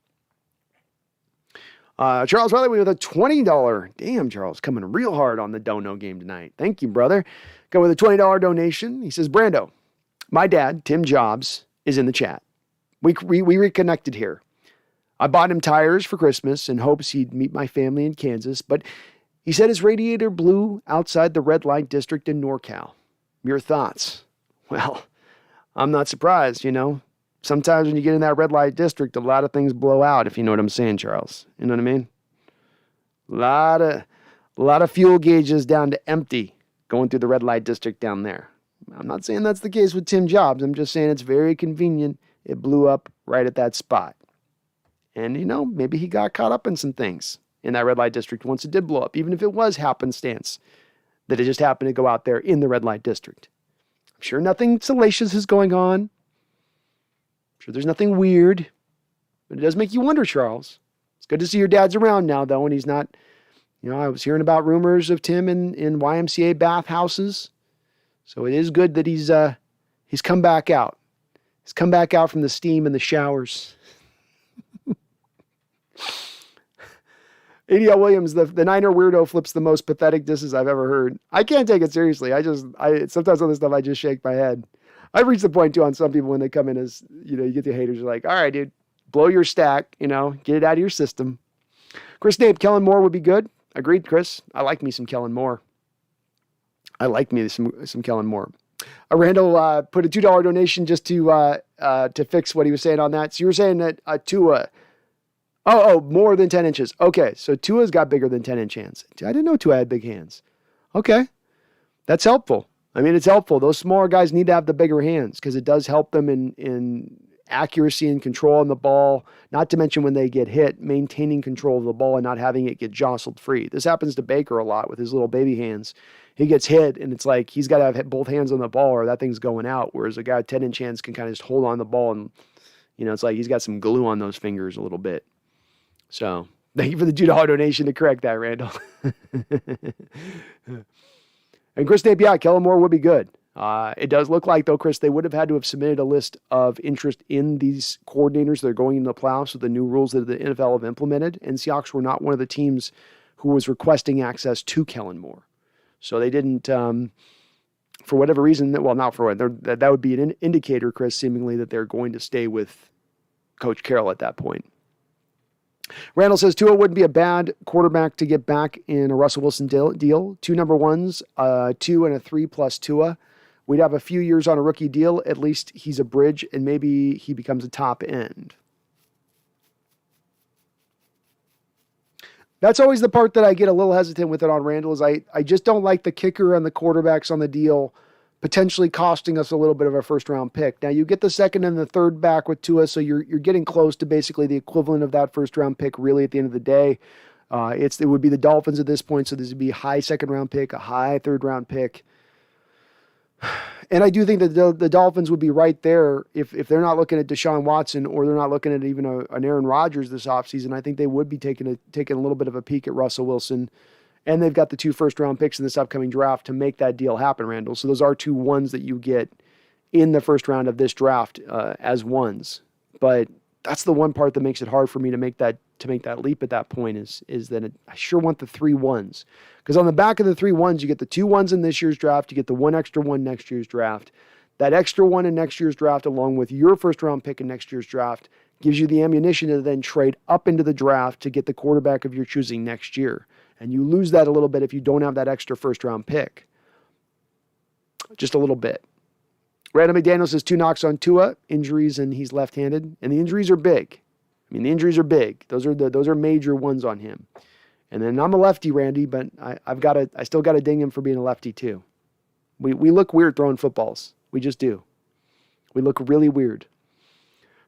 Charles Riley with a $20. Damn, Charles, coming real hard on the Dono game tonight. Thank you, brother. Going with a $20 donation. He says, Brando, my dad, Tim Jobs, is in the chat. We reconnected here. I bought him tires for Christmas in hopes he'd meet my family in Kansas, but he said his radiator blew outside the red light district in NorCal. Your thoughts? Well, I'm not surprised, Sometimes when you get in that red light district, a lot of things blow out, if you know what I'm saying, Charles. You know what I mean? A lot of fuel gauges down to empty going through the red light district down there. I'm not saying that's the case with Tim Jobs. I'm just saying it's very convenient. It blew up right at that spot. And, maybe he got caught up in some things in that red light district once it did blow up, even if it was happenstance that it just happened to go out there in the red light district. I'm sure nothing salacious is going on. I'm sure there's nothing weird. But it does make you wonder, Charles. It's good to see your dad's around now, though, and he's not, I was hearing about rumors of Tim in YMCA bathhouses. So it is good that he's come back out. He's come back out from the steam and the showers. ADL Williams, the Niner weirdo flips the most pathetic disses I've ever heard. I can't take it seriously. Sometimes on this stuff, I just shake my head. I've reached the point, too, on some people when they come in as, you get the haters, you're like, all right, dude, blow your stack, get it out of your system. Chris Nape, Kellen Moore would be good. Agreed, Chris. I like me some Kellen Moore. Some Kellen Moore. Randall put a $2 donation just to fix what he was saying on that. So you were saying that Tua... Oh, more than 10 inches. Okay, so Tua's got bigger than 10-inch hands. I didn't know Tua had big hands. Okay, that's helpful. I mean, it's helpful. Those smaller guys need to have the bigger hands because it does help them in accuracy and control on the ball, not to mention when they get hit, maintaining control of the ball and not having it get jostled free. This happens to Baker a lot with his little baby hands. He gets hit, and it's like he's got to have both hands on the ball or that thing's going out, whereas a guy with 10-inch hands can kind of just hold on the ball, and it's like he's got some glue on those fingers a little bit. So thank you for the $2 donation to correct that, Randall. And Chris Nape, Kellen Moore would be good. It does look like, though, Chris, they would have had to have submitted a list of interest in these coordinators that are going into the playoffs with the new rules that the NFL have implemented. And Seahawks were not one of the teams who was requesting access to Kellen Moore. So they didn't, for whatever reason, not for what, that would be an indicator, Chris, seemingly that they're going to stay with Coach Carroll at that point. Randall says Tua wouldn't be a bad quarterback to get back in a Russell Wilson deal. 2 number ones, 2 and a 3 plus Tua. We'd have a few years on a rookie deal. At least he's a bridge, and maybe he becomes a top end. That's always the part that I get a little hesitant with it on Randall is I just don't like the kicker and the quarterbacks on the deal potentially costing us a little bit of a first-round pick. Now, you get the second and the third back with Tua, so you're getting close to basically the equivalent of that first-round pick really at the end of the day. It would be the Dolphins at this point, so this would be a high second-round pick, a high third-round pick. And I do think that the Dolphins would be right there if they're not looking at Deshaun Watson or they're not looking at even an Aaron Rodgers this offseason. I think they would be taking a little bit of a peek at Russell Wilson. And they've got the 2 first-round picks in this upcoming draft to make that deal happen, Randall. So those are 2 ones that you get in the first round of this draft as ones. But that's the one part that makes it hard for me to make that leap at that point is that I sure want the 3 ones. Because on the back of the 3 ones, you get the 2 ones in this year's draft, you get the 1 extra one next year's draft. That extra one in next year's draft, along with your first-round pick in next year's draft, gives you the ammunition to then trade up into the draft to get the quarterback of your choosing next year. And you lose that a little bit if you don't have that extra first-round pick. Just a little bit. Randall McDaniel says 2 knocks on Tua, injuries, and he's left-handed. And the injuries are big. I mean, the injuries are big. Those are major ones on him. And then I'm a lefty, Randy, but I still got to ding him for being a lefty too. We look weird throwing footballs. We just do. We look really weird.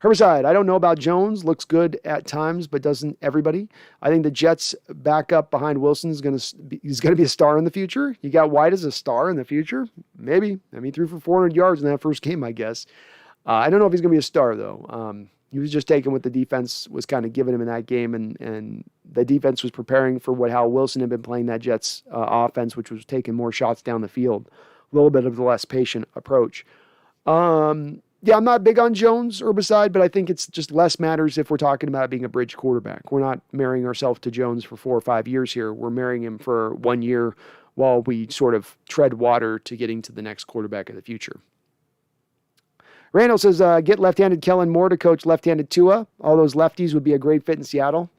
Herbicide, I don't know about Jones. Looks good at times, but doesn't everybody? I think the Jets backup behind Wilson is going to be a star in the future. You got White as a star in the future? Maybe. I mean, he threw for 400 yards in that first game, I guess. I don't know if he's going to be a star, though. He was just taking what the defense was kind of giving him in that game, and the defense was preparing for how Wilson had been playing that Jets offense, which was taking more shots down the field. A little bit of the less patient approach. Yeah, I'm not big on Jones, Herbicide, but I think it's just less matters if we're talking about being a bridge quarterback. We're not marrying ourselves to Jones for 4 or 5 years here. We're marrying him for 1 year while we sort of tread water to getting to the next quarterback of the future. Randall says, get left-handed Kellen Moore to coach left-handed Tua. All those lefties would be a great fit in Seattle.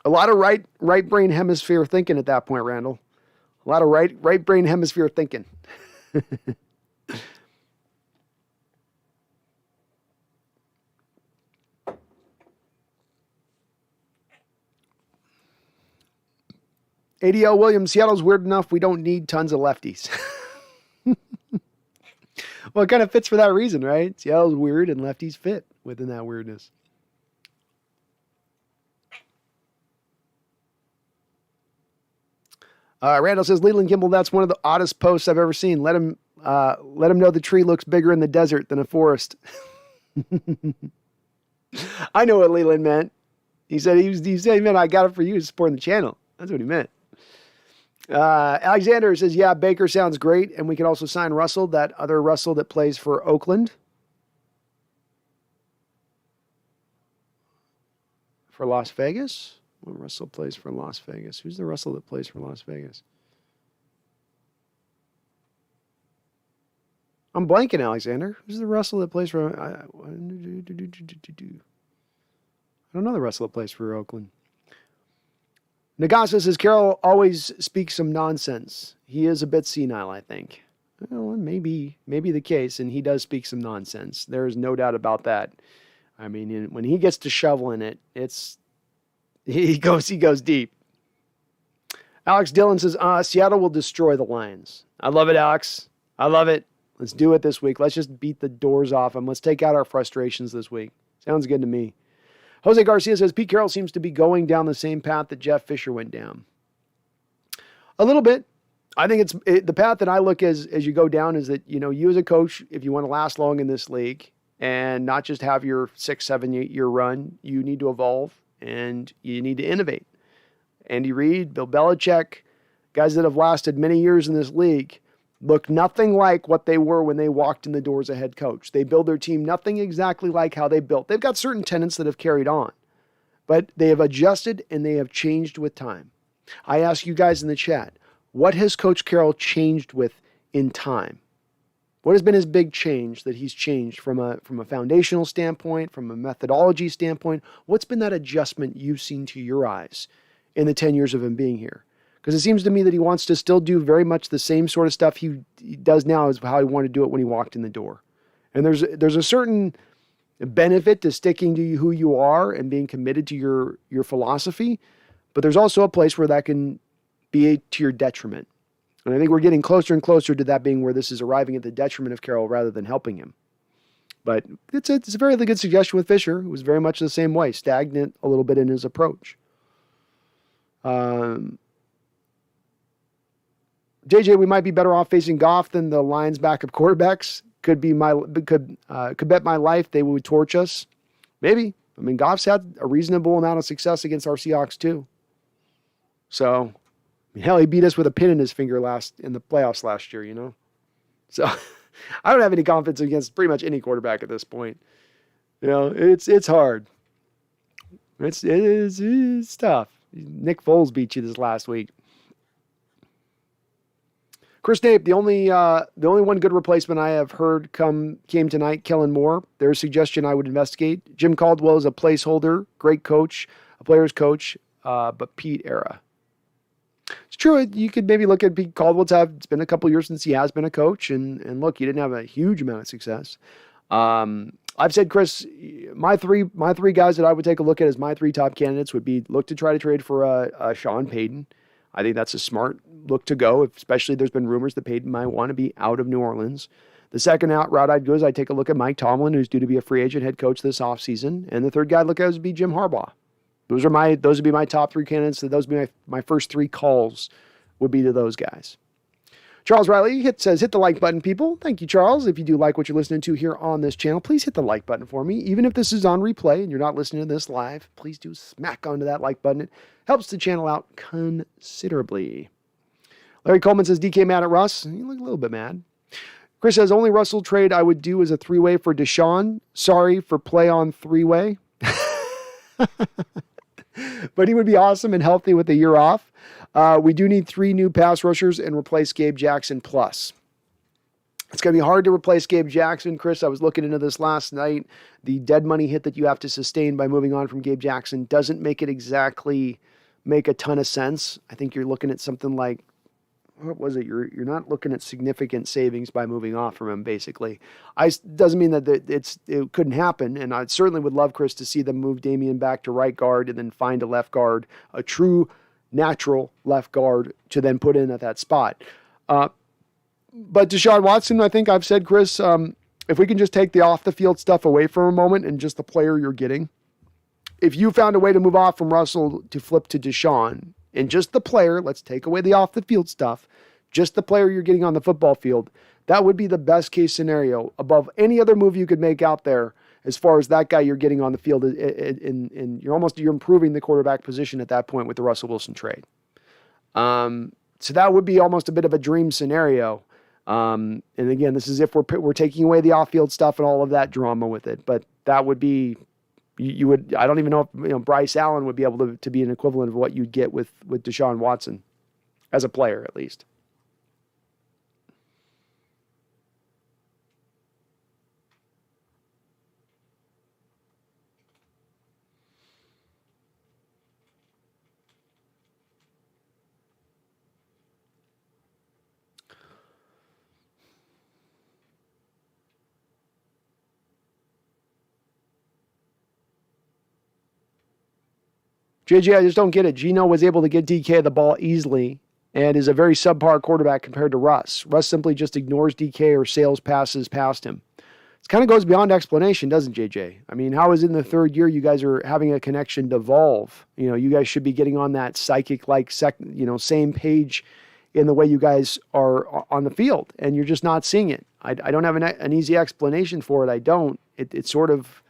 A lot of right brain hemisphere thinking at that point, Randall. A lot of right brain hemisphere thinking. ADL Williams, Seattle's weird enough. We don't need tons of lefties. Well, it kind of fits for that reason, right? Seattle's weird and lefties fit within that weirdness. Randall says, Leland Kimball, that's one of the oddest posts I've ever seen. Let him know the tree looks bigger in the desert than a forest. I know what Leland meant. He said, I got it for you, supporting the channel. That's what he meant. Alexander says, yeah, Baker sounds great. And we can also sign Russell, that other Russell that plays for Oakland. For Las Vegas? What Russell plays for Las Vegas? Who's the Russell that plays for Las Vegas? I'm blanking, Alexander. Who's the Russell that plays for... I don't know the Russell that plays for Oakland. Nagasa says, Carroll always speaks some nonsense. He is a bit senile, I think. Well, maybe the case, and he does speak some nonsense. There is no doubt about that. I mean, when he gets to shoveling it, he goes deep. Alex Dillon says, Seattle will destroy the Lions. I love it, Alex. I love it. Let's do it this week. Let's just beat the doors off them. Let's take out our frustrations this week. Sounds good to me. Jose Garcia says, Pete Carroll seems to be going down the same path that Jeff Fisher went down. A little bit. I think the path that I look as you go down is that, you as a coach, if you want to last long in this league and not just have your 6-7 year run, you need to evolve and you need to innovate. Andy Reid, Bill Belichick, guys that have lasted many years in this league, look nothing like what they were when they walked in the doors as head coach. They build their team nothing exactly like how they built. They've got certain tenets that have carried on, but they have adjusted and they have changed with time. I ask you guys in the chat, what has Coach Carroll changed with in time? What has been his big change that he's changed from a foundational standpoint, from a methodology standpoint? What's been that adjustment you've seen to your eyes in the 10 years of him being here? Because it seems to me that he wants to still do very much the same sort of stuff he does now as how he wanted to do it when he walked in the door. And there's a certain benefit to sticking to who you are and being committed to your philosophy, but there's also a place where that can be to your detriment. And I think we're getting closer and closer to that being where this is arriving at the detriment of Carroll rather than helping him. But it's a very good suggestion with Fisher. It was very much the same way, stagnant a little bit in his approach. JJ, we might be better off facing Goff than the Lions' backup quarterbacks. Could bet my life they would torch us. Maybe. I mean, Goff's had a reasonable amount of success against our Seahawks too. So, hell, he beat us with a pin in his finger in the playoffs last year, you know? So I don't have any confidence against pretty much any quarterback at this point. You know, it's hard. It's tough. Nick Foles beat you this last week. Chris Nape, the only one good replacement I have heard came tonight, Kellen Moore. Their suggestion I would investigate. Jim Caldwell is a placeholder, great coach, a player's coach, but Pete era. It's true. You could maybe look at Pete Caldwell. It's been a couple years since he has been a coach, and look, he didn't have a huge amount of success. I've said, Chris, my three guys that I would take a look at as my three top candidates would be look to try to trade for Sean Payton. I think that's a smart look to go, especially there's been rumors that Payton might want to be out of New Orleans. The second route I'd go is I'd take a look at Mike Tomlin, who's due to be a free agent head coach this offseason. And the third guy I'd look at would be Jim Harbaugh. Those would be my top three candidates. Those would be my first three calls would be to those guys. Charles Riley says, hit the like button, people. Thank you, Charles. If you do like what you're listening to here on this channel, please hit the like button for me. Even if this is on replay and you're not listening to this live, please do smack onto that like button. It helps the channel out considerably. Larry Coleman says, DK mad at Russ. You look a little bit mad. Chris says, only Russell trade I would do is a three-way for Deshaun. Sorry for play on three-way. But he would be awesome and healthy with a year off. We do need 3 new pass rushers and replace Gabe Jackson plus. It's going to be hard to replace Gabe Jackson, Chris. I was looking into this last night. The dead money hit that you have to sustain by moving on from Gabe Jackson doesn't make it exactly make a ton of sense. I think you're looking at something like, what was it? You're not looking at significant savings by moving off from him, basically. Doesn't mean that it couldn't happen, and I certainly would love, Chris, to see them move Damian back to right guard and then find a left guard, a true natural left guard to then put in at that spot. But Deshaun Watson, I think I've said, Chris, if we can just take the off-the-field stuff away for a moment and just the player you're getting, if you found a way to move off from Russell to flip to Deshaun, and just the player, let's take away the off-the-field stuff, just the player you're getting on the football field, that would be the best-case scenario above any other move you could make out there as far as that guy you're getting on the field, and you're improving the quarterback position at that point with the Russell Wilson trade. So that would be almost a bit of a dream scenario. And again, this is if we're taking away the off-field stuff and all of that drama with it, but that would be, you would, I don't even know if Bryce Allen would be able to be an equivalent of what you'd get with Deshaun Watson as a player, at least. JJ, I just don't get it. Geno was able to get DK the ball easily and is a very subpar quarterback compared to Russ. Russ simply just ignores DK or sails passes past him. It kind of goes beyond explanation, doesn't JJ? I mean, how is it in the third year you guys are having a connection devolve? You guys should be getting on that psychic-like, same page in the way you guys are on the field, and you're just not seeing it. I don't have an easy explanation for it. I don't. It sort of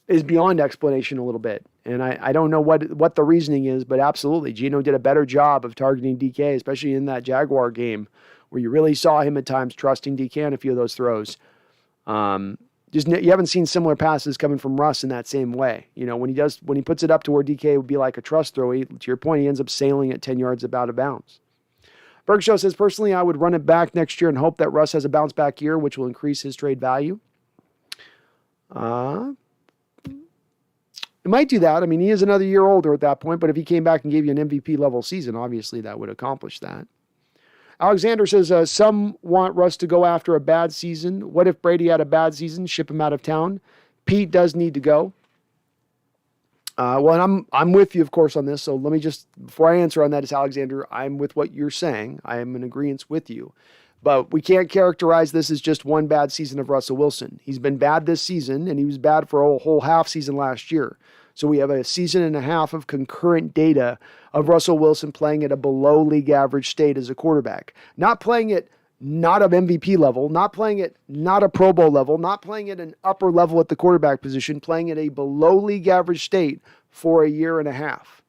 is beyond explanation a little bit. And I don't know what the reasoning is, but absolutely, Geno did a better job of targeting DK, especially in that Jaguar game where you really saw him at times trusting DK on a few of those throws. You haven't seen similar passes coming from Russ in that same way. When he puts it up to where DK would be like a trust throw, to your point, he ends up sailing at 10 yards out of bounds. Bergshow says, personally, I would run it back next year and hope that Russ has a bounce back year, which will increase his trade value. It might do that. I mean, he is another year older at that point, but if he came back and gave you an MVP level season, obviously that would accomplish that. Alexander says, some want Russ to go after a bad season. What if Brady had a bad season? Ship him out of town. Pete does need to go. Well, and I'm with you, of course, on this. So let me just, before I answer on that, Alexander, I'm with what you're saying. I am in agreement with you. But we can't characterize this as just one bad season of Russell Wilson. He's been bad this season, and he was bad for a whole half season last year. So we have a season and a half of concurrent data of Russell Wilson playing at a below league average state as a quarterback. Not playing at not an MVP level, not playing at not a Pro Bowl level, not playing at an upper level at the quarterback position, playing at a below league average state for a year and a half.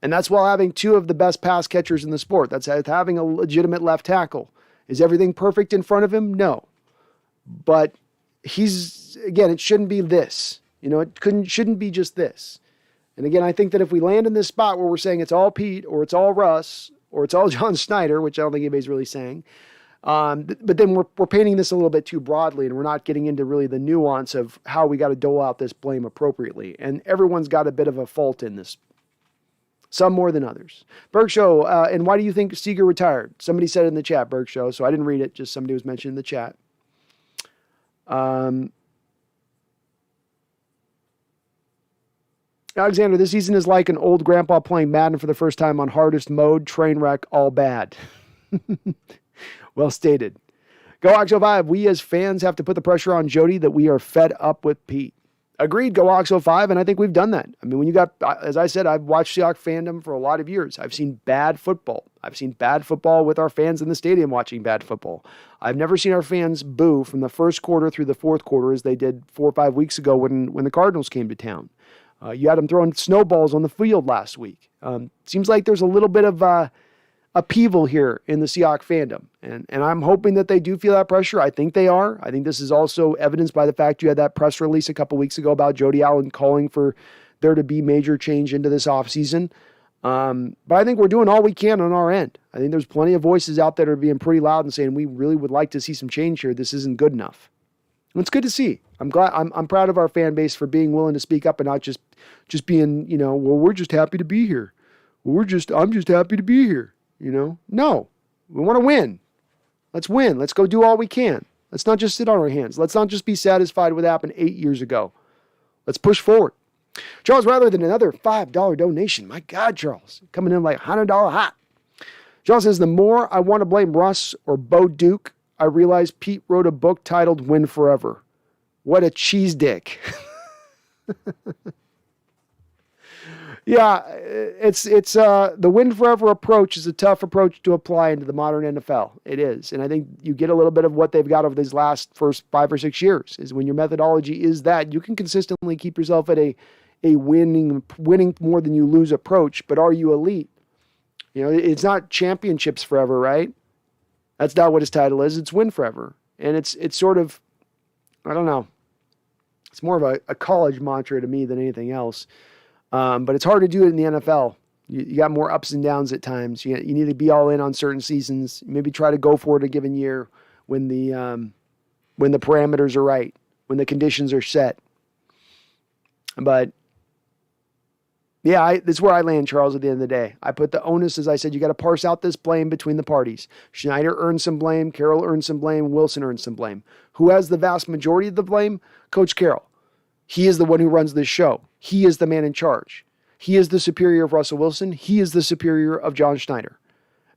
And that's while having two of the best pass catchers in the sport. That's having a legitimate left tackle. Is everything perfect in front of him? No. But again, it shouldn't be this. It shouldn't be just this. And again, I think that if we land in this spot where we're saying it's all Pete or it's all Russ or it's all John Schneider, which I don't think anybody's really saying, but then we're painting this a little bit too broadly and we're not getting into really the nuance of how we got to dole out this blame appropriately. And everyone's got a bit of a fault in this. Some more than others. Bergshow, and why do you think Seager retired? Somebody said it in the chat, Bergshow, so I didn't read it. Just somebody was mentioned in the chat. Alexander, this season is like an old grandpa playing Madden for the first time on hardest mode. Train wreck, all bad. Well stated. Go Oxo 5. We as fans have to put the pressure on Jody that we are fed up with Pete. Agreed, Go Oxo 5, and I think we've done that. I mean, when you got, as I said, I've watched Seahawks fandom for a lot of years. I've seen bad football. I've seen bad football with our fans in the stadium watching bad football. I've never seen our fans boo from the first quarter through the fourth quarter as they did 4 or 5 weeks ago when the Cardinals came to town. You had them throwing snowballs on the field last week. Seems like there's a little bit of upheaval here in the Seahawks fandom. And I'm hoping that they do feel that pressure. I think they are. I think this is also evidenced by the fact you had that press release a couple weeks ago about Jody Allen calling for there to be major change into this offseason. But I think we're doing all we can on our end. I think there's plenty of voices out there that are being pretty loud and saying we really would like to see some change here. This isn't good enough. And it's good to see. I'm glad. I'm proud of our fan base for being willing to speak up and not just being, well, we're just happy to be here. I'm just happy to be here. No, we want to win. Let's win. Let's go do all we can. Let's not just sit on our hands. Let's not just be satisfied with what happened 8 years ago. Let's push forward. Charles, rather than another $5 donation. My God, Charles, coming in like $100 hot. Charles says, the more I want to blame Russ or Bo Duke, I realize Pete wrote a book titled Win Forever. What a cheese dick. Yeah, it's the win forever approach is a tough approach to apply into the modern NFL. It is. And I think you get a little bit of what they've got over these first 5 or 6 years is when your methodology is that you can consistently keep yourself at a winning more than you lose approach, but are you elite? It's not championships forever, right? That's not what his title is. It's win forever. And it's sort of, I don't know. It's more of a college mantra to me than anything else. But it's hard to do it in the NFL. You got more ups and downs at times. You need to be all in on certain seasons. Maybe try to go for it a given year when the parameters are right, when the conditions are set. But yeah, that's where I land, Charles, at the end of the day. I put the onus, as I said, you got to parse out this blame between the parties. Schneider earned some blame. Carroll earned some blame. Wilson earned some blame. Who has the vast majority of the blame? Coach Carroll. He is the one who runs this show. He is the man in charge. He is the superior of Russell Wilson. He is the superior of John Schneider.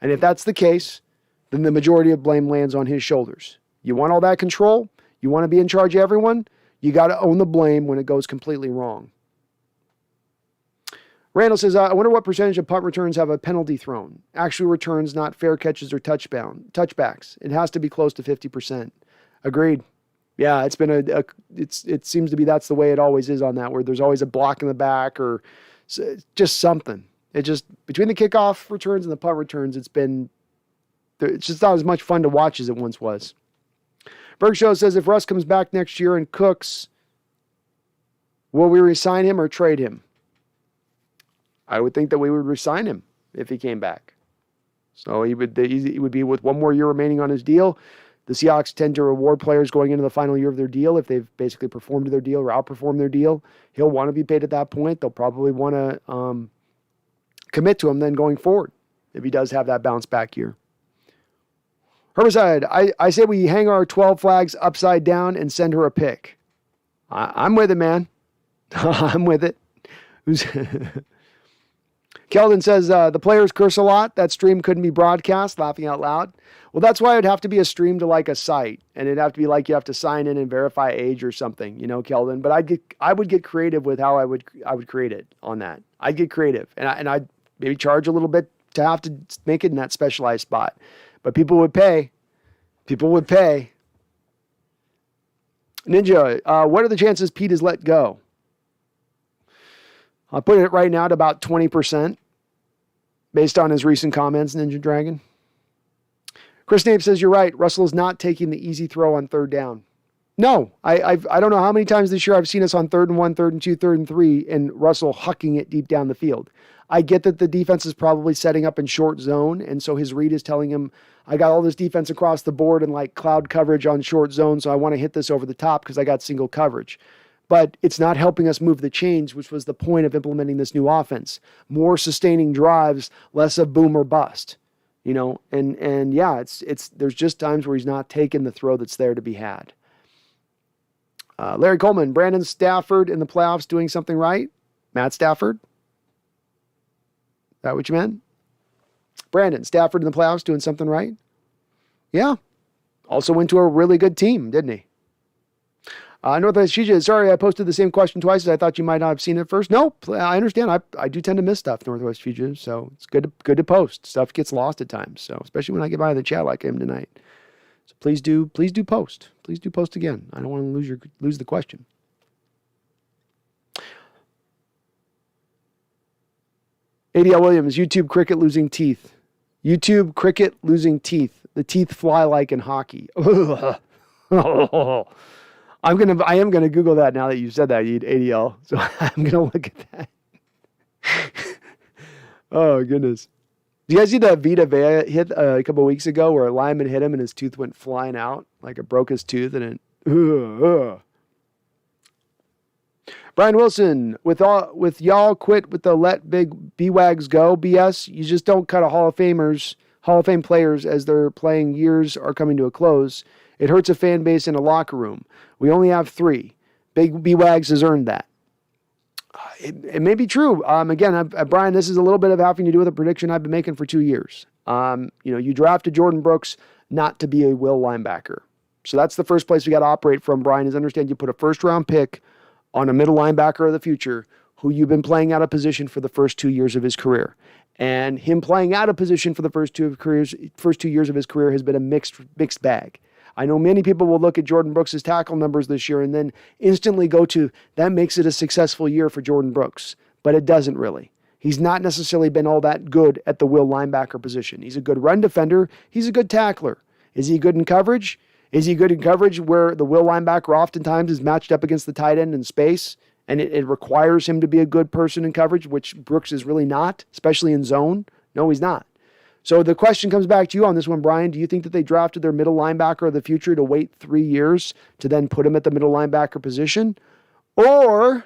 And if that's the case, then the majority of blame lands on his shoulders. You want all that control? You want to be in charge of everyone? You got to own the blame when it goes completely wrong. Randall says, I wonder what percentage of punt returns have a penalty thrown. Actual returns, not fair catches or touchbacks. It has to be close to 50%. Agreed. Yeah, it's been it seems to be that's the way it always is on that, where there's always a block in the back or just something. It just, between the kickoff returns and the punt returns, it's just not as much fun to watch as it once was. Bergshow says, if Russ comes back next year and cooks, will we resign him or trade him? I would think that we would resign him if he came back. So he would be with one more year remaining on his deal. The Seahawks tend to reward players going into the final year of their deal if they've basically performed their deal or outperformed their deal. He'll want to be paid at that point. They'll probably want to commit to him then going forward if he does have that bounce back year. Herbicide, I say we hang our 12 flags upside down and send her a pic. I'm with it, man. I'm with it. Keldon says, the players curse a lot. That stream couldn't be broadcast, laughing out loud. Well, that's why it'd have to be a stream to like a site. And it'd have to be like you have to sign in and verify age or something, Keldon. But I would get creative with how I would create it on that. I'd get creative. And I'd maybe charge a little bit to have to make it in that specialized spot. But people would pay. People would pay. Ninja, what are the chances Pete is let go? I'll put it right now at about 20% based on his recent comments, Ninja Dragon. Chris Nape says, you're right. Russell is not taking the easy throw on third down. No, I don't know how many times this year I've seen us on 3rd and 1, 3rd and 2, 3rd and 3, and Russell hucking it deep down the field. I get that the defense is probably setting up in short zone, and so his read is telling him, I got all this defense across the board and like cloud coverage on short zone, so I want to hit this over the top because I got single coverage. But it's not helping us move the chains, which was the point of implementing this new offense. More sustaining drives, less of boom or bust. And yeah, it's there's just times where he's not taking the throw that's there to be had. Larry Coleman, Brandon Stafford in the playoffs doing something right? Matt Stafford? Is that what you meant? Brandon Stafford in the playoffs doing something right? Yeah. Also went to a really good team, didn't he? Northwest Fugia, sorry, I posted the same question twice as I thought you might not have seen it first. No, I understand. I do tend to miss stuff, Northwest Fugia, so it's good to post. Stuff gets lost at times, so especially when I get by the chat like I am tonight. So please do post. Please do post again. I don't want to lose the question. ADL Williams, YouTube cricket losing teeth. YouTube cricket losing teeth. The teeth fly like in hockey. I am gonna Google that now that you said that, ADL. So I'm gonna look at that. Oh goodness! Do you guys see the Vita Vea hit a couple of weeks ago where a lineman hit him and his tooth went flying out, like it broke his tooth and it. Brian Wilson, with y'all quit with the let big B-Wags go BS. You just don't cut a Hall of Fame players as their playing years are coming to a close. It hurts a fan base in a locker room. We only have 3. Big B-Wags has earned that. It may be true. Again, Brian, this is a little bit of having to do with a prediction I've been making for 2 years. You drafted Jordan Brooks not to be a will linebacker. So that's the first place we got to operate from, Brian, is understand you put a first-round pick on a middle linebacker of the future who you've been playing out of position for the first 2 years of his career. And him playing out of position for the first 2 years of his career has been a mixed bag. I know many people will look at Jordan Brooks' tackle numbers this year and then instantly go to, that makes it a successful year for Jordan Brooks. But it doesn't really. He's not necessarily been all that good at the will linebacker position. He's a good run defender. He's a good tackler. Is he good in coverage? Is he good in coverage where the will linebacker oftentimes is matched up against the tight end in space and it requires him to be a good person in coverage, which Brooks is really not, especially in zone? No, he's not. So the question comes back to you on this one, Brian. Do you think that they drafted their middle linebacker of the future to wait 3 years to then put him at the middle linebacker position? Or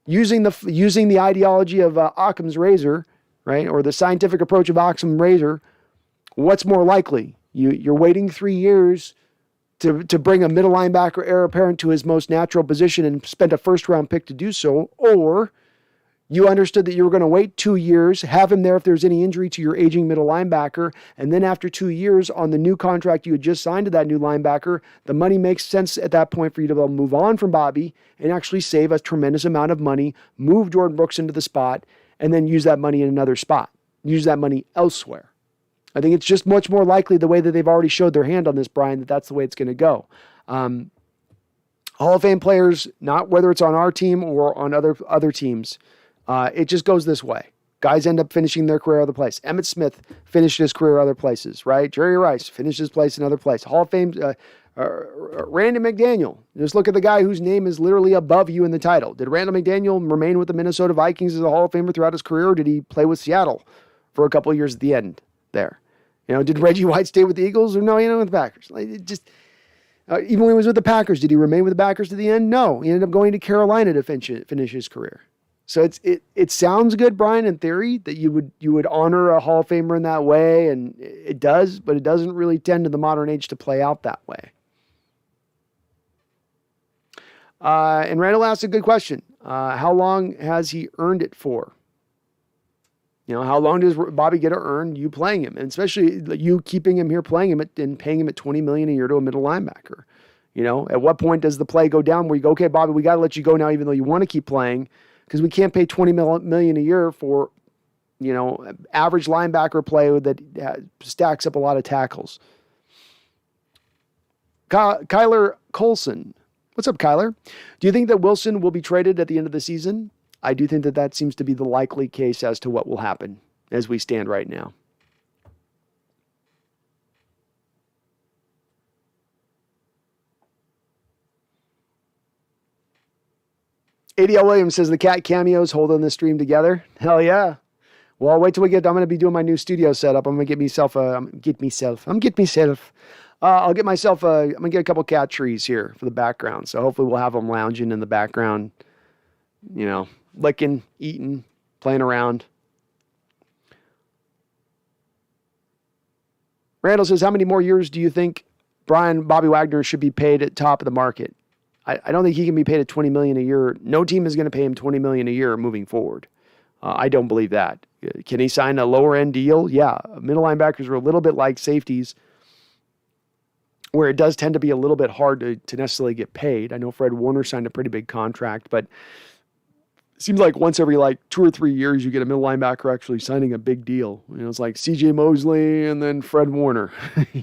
using the ideology of Occam's razor, right, or the scientific approach of Occam's razor, what's more likely? You're waiting 3 years to bring a middle linebacker heir apparent to his most natural position and spend a first-round pick to do so, or you understood that you were going to wait 2 years, have him there if there's any injury to your aging middle linebacker, and then after 2 years on the new contract you had just signed to that new linebacker, the money makes sense at that point for you to be able to move on from Bobby and actually save a tremendous amount of money, move Jordan Brooks into the spot, and then use that money in another spot. Use that money elsewhere. I think it's just much more likely the way that they've already showed their hand on this, Brian, that that's the way it's going to go. Hall of Fame players, not whether it's on our team or on other teams, it just goes this way. Guys end up finishing their career other place. Emmitt Smith finished his career other places, right? Jerry Rice finished his place in other place. Hall of Fame, Randy McDaniel. Just look at the guy whose name is literally above you in the title. Did Randall McDaniel remain with the Minnesota Vikings as a Hall of Famer throughout his career, or did he play with Seattle for a couple of years at the end? there. Did Reggie White stay with the Eagles or no? With the Packers. Even when he was with the Packers, did he remain with the Packers to the end? No, he ended up going to Carolina to finish his career. So it sounds good, Brian, in theory that you would honor a Hall of Famer in that way, and it does, but it doesn't really tend to the modern age to play out that way. And Randall asked a good question. How long has he earned it for? How long does Bobby get to earn you playing him? And especially you keeping him here playing him and paying him at $20 million a year to a middle linebacker. At what point does the play go down where you go, okay, Bobby, we got to let you go now, even though you want to keep playing, because we can't pay $20 million a year for, average linebacker play that stacks up a lot of tackles. Kyler Colson. What's up, Kyler? Do you think that Wilson will be traded at the end of the season? I do think that seems to be the likely case as to what will happen as we stand right now. ADL Williams says the cat cameos holding the stream together. Hell yeah. Well, I'll wait till I'm going to be doing my new studio setup. I'm going to get myself I'm going to get a couple cat trees here for the background. So hopefully we'll have them lounging in the background, licking, eating, playing around. Randall says, how many more years do you think Bobby Wagner should be paid at top of the market? I don't think he can be paid at $20 million a year. No team is going to pay him $20 million a year moving forward. I don't believe that. Can he sign a lower end deal? Yeah. Middle linebackers are a little bit like safeties, where it does tend to be a little bit hard to necessarily get paid. I know Fred Warner signed a pretty big contract, but it seems like once every 2 or 3 years, you get a middle linebacker actually signing a big deal. It's like CJ Mosley and then Fred Warner.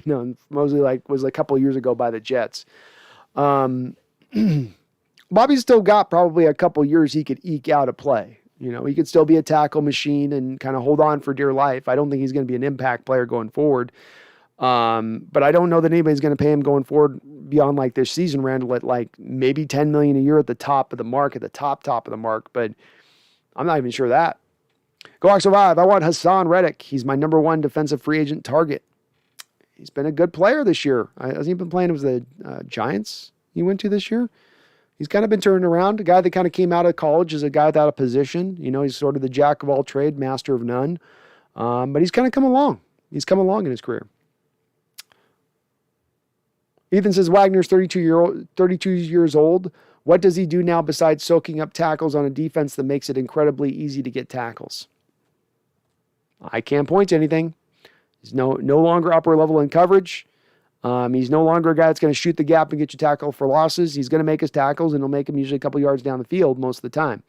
And Mosley was a couple of years ago by the Jets. Bobby's still got probably a couple years he could eke out a play. He could still be a tackle machine and kind of hold on for dear life. I don't think he's going to be an impact player going forward. But I don't know that anybody's going to pay him going forward beyond this season, Randall, at maybe $10 million a year at the top of the mark, at the top of the mark. But I'm not even sure of that. Go Hawks Survive. I want Hassan Reddick. He's my number one defensive free agent target. He's been a good player this year. Hasn't he been playing with the Giants he went to this year? He's kind of been turned around. A guy that kind of came out of college is a guy without a position. He's sort of the jack of all trade, master of none. But he's kind of come along. He's come along in his career. Ethan says Wagner's 32 years old. What does he do now besides soaking up tackles on a defense that makes it incredibly easy to get tackles? I can't point to anything. He's no longer upper level in coverage. He's no longer a guy that's going to shoot the gap and get you tackle for losses. He's going to make his tackles, and he'll make them usually a couple yards down the field most of the time.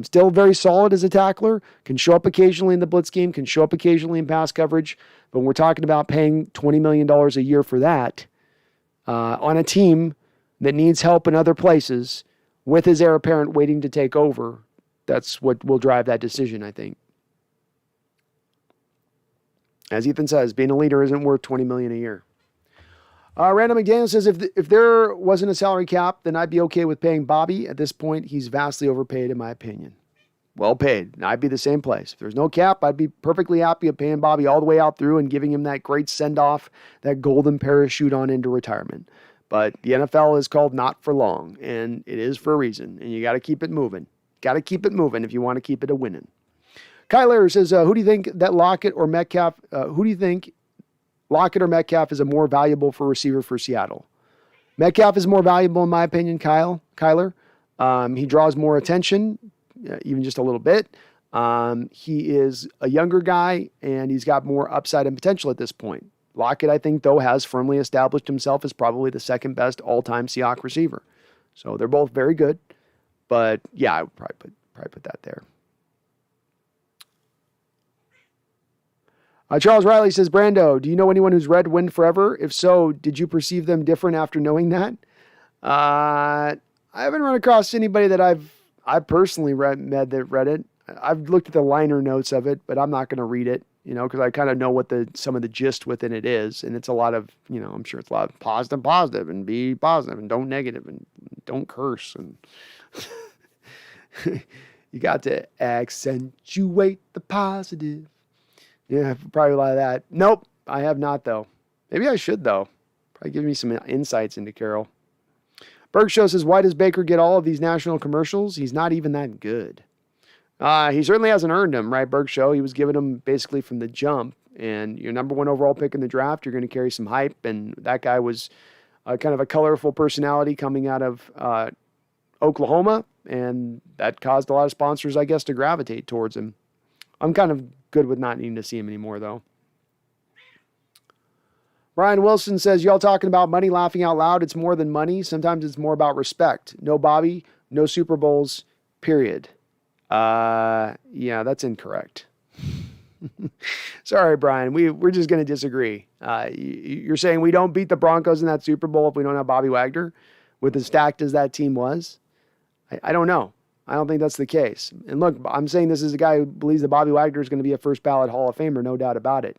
Still very solid as a tackler, can show up occasionally in the blitz game, can show up occasionally in pass coverage, but when we're talking about paying $20 million a year for that, on a team that needs help in other places with his heir apparent waiting to take over, that's what will drive that decision, I think. As Ethan says, being a leader isn't worth $20 million a year. Randall McDaniel says, if there wasn't a salary cap, then I'd be okay with paying Bobby. At this point, he's vastly overpaid, in my opinion. Well paid. I'd be the same place. If there's no cap, I'd be perfectly happy of paying Bobby all the way out through and giving him that great send-off, that golden parachute on into retirement. But the NFL is called not for long, and it is for a reason, and you got to keep it moving. Got to keep it moving if you want to keep it a winning. Kyler says, who do you think that Lockett or Metcalf is a more valuable for receiver for Seattle? Metcalf is more valuable, in my opinion, Kyler. He draws more attention, even just a little bit. He is a younger guy, and he's got more upside and potential at this point. Lockett, I think, though, has firmly established himself as probably the second best all-time Seahawks receiver. So they're both very good. But, yeah, I would probably put that there. Charles Riley says, Brando, do you know anyone who's read Win Forever? If so, did you perceive them different after knowing that? I haven't run across anybody that I've personally read it. I've looked at the liner notes of it, but I'm not going to read it, because I kind of know what some of the gist within it is. And it's a lot of, I'm sure it's a lot of positive, and be positive, and don't negative, and don't curse. And you got to accentuate the positive. Yeah, probably a lot of that. Nope, I have not, though. Maybe I should, though. Probably give me some insights into Carroll. Bergshow says, why does Baker get all of these national commercials? He's not even that good. He certainly hasn't earned them, right, Bergshow? He was given them basically from the jump. And your number one overall pick in the draft, you're going to carry some hype. And that guy was kind of a colorful personality coming out of Oklahoma. And that caused a lot of sponsors, I guess, to gravitate towards him. I'm kind of good with not needing to see him anymore, though. Brian Wilson says, y'all talking about money, laughing out loud. It's more than money. Sometimes it's more about respect. No Bobby, no Super Bowls, period. Yeah, that's incorrect. Sorry, Brian. We're just going to disagree. You're saying we don't beat the Broncos in that Super Bowl if we don't have Bobby Wagner, with as stacked as that team was? I don't know. I don't think that's the case. And look, I'm saying this is a guy who believes that Bobby Wagner is going to be a first ballot Hall of Famer, no doubt about it.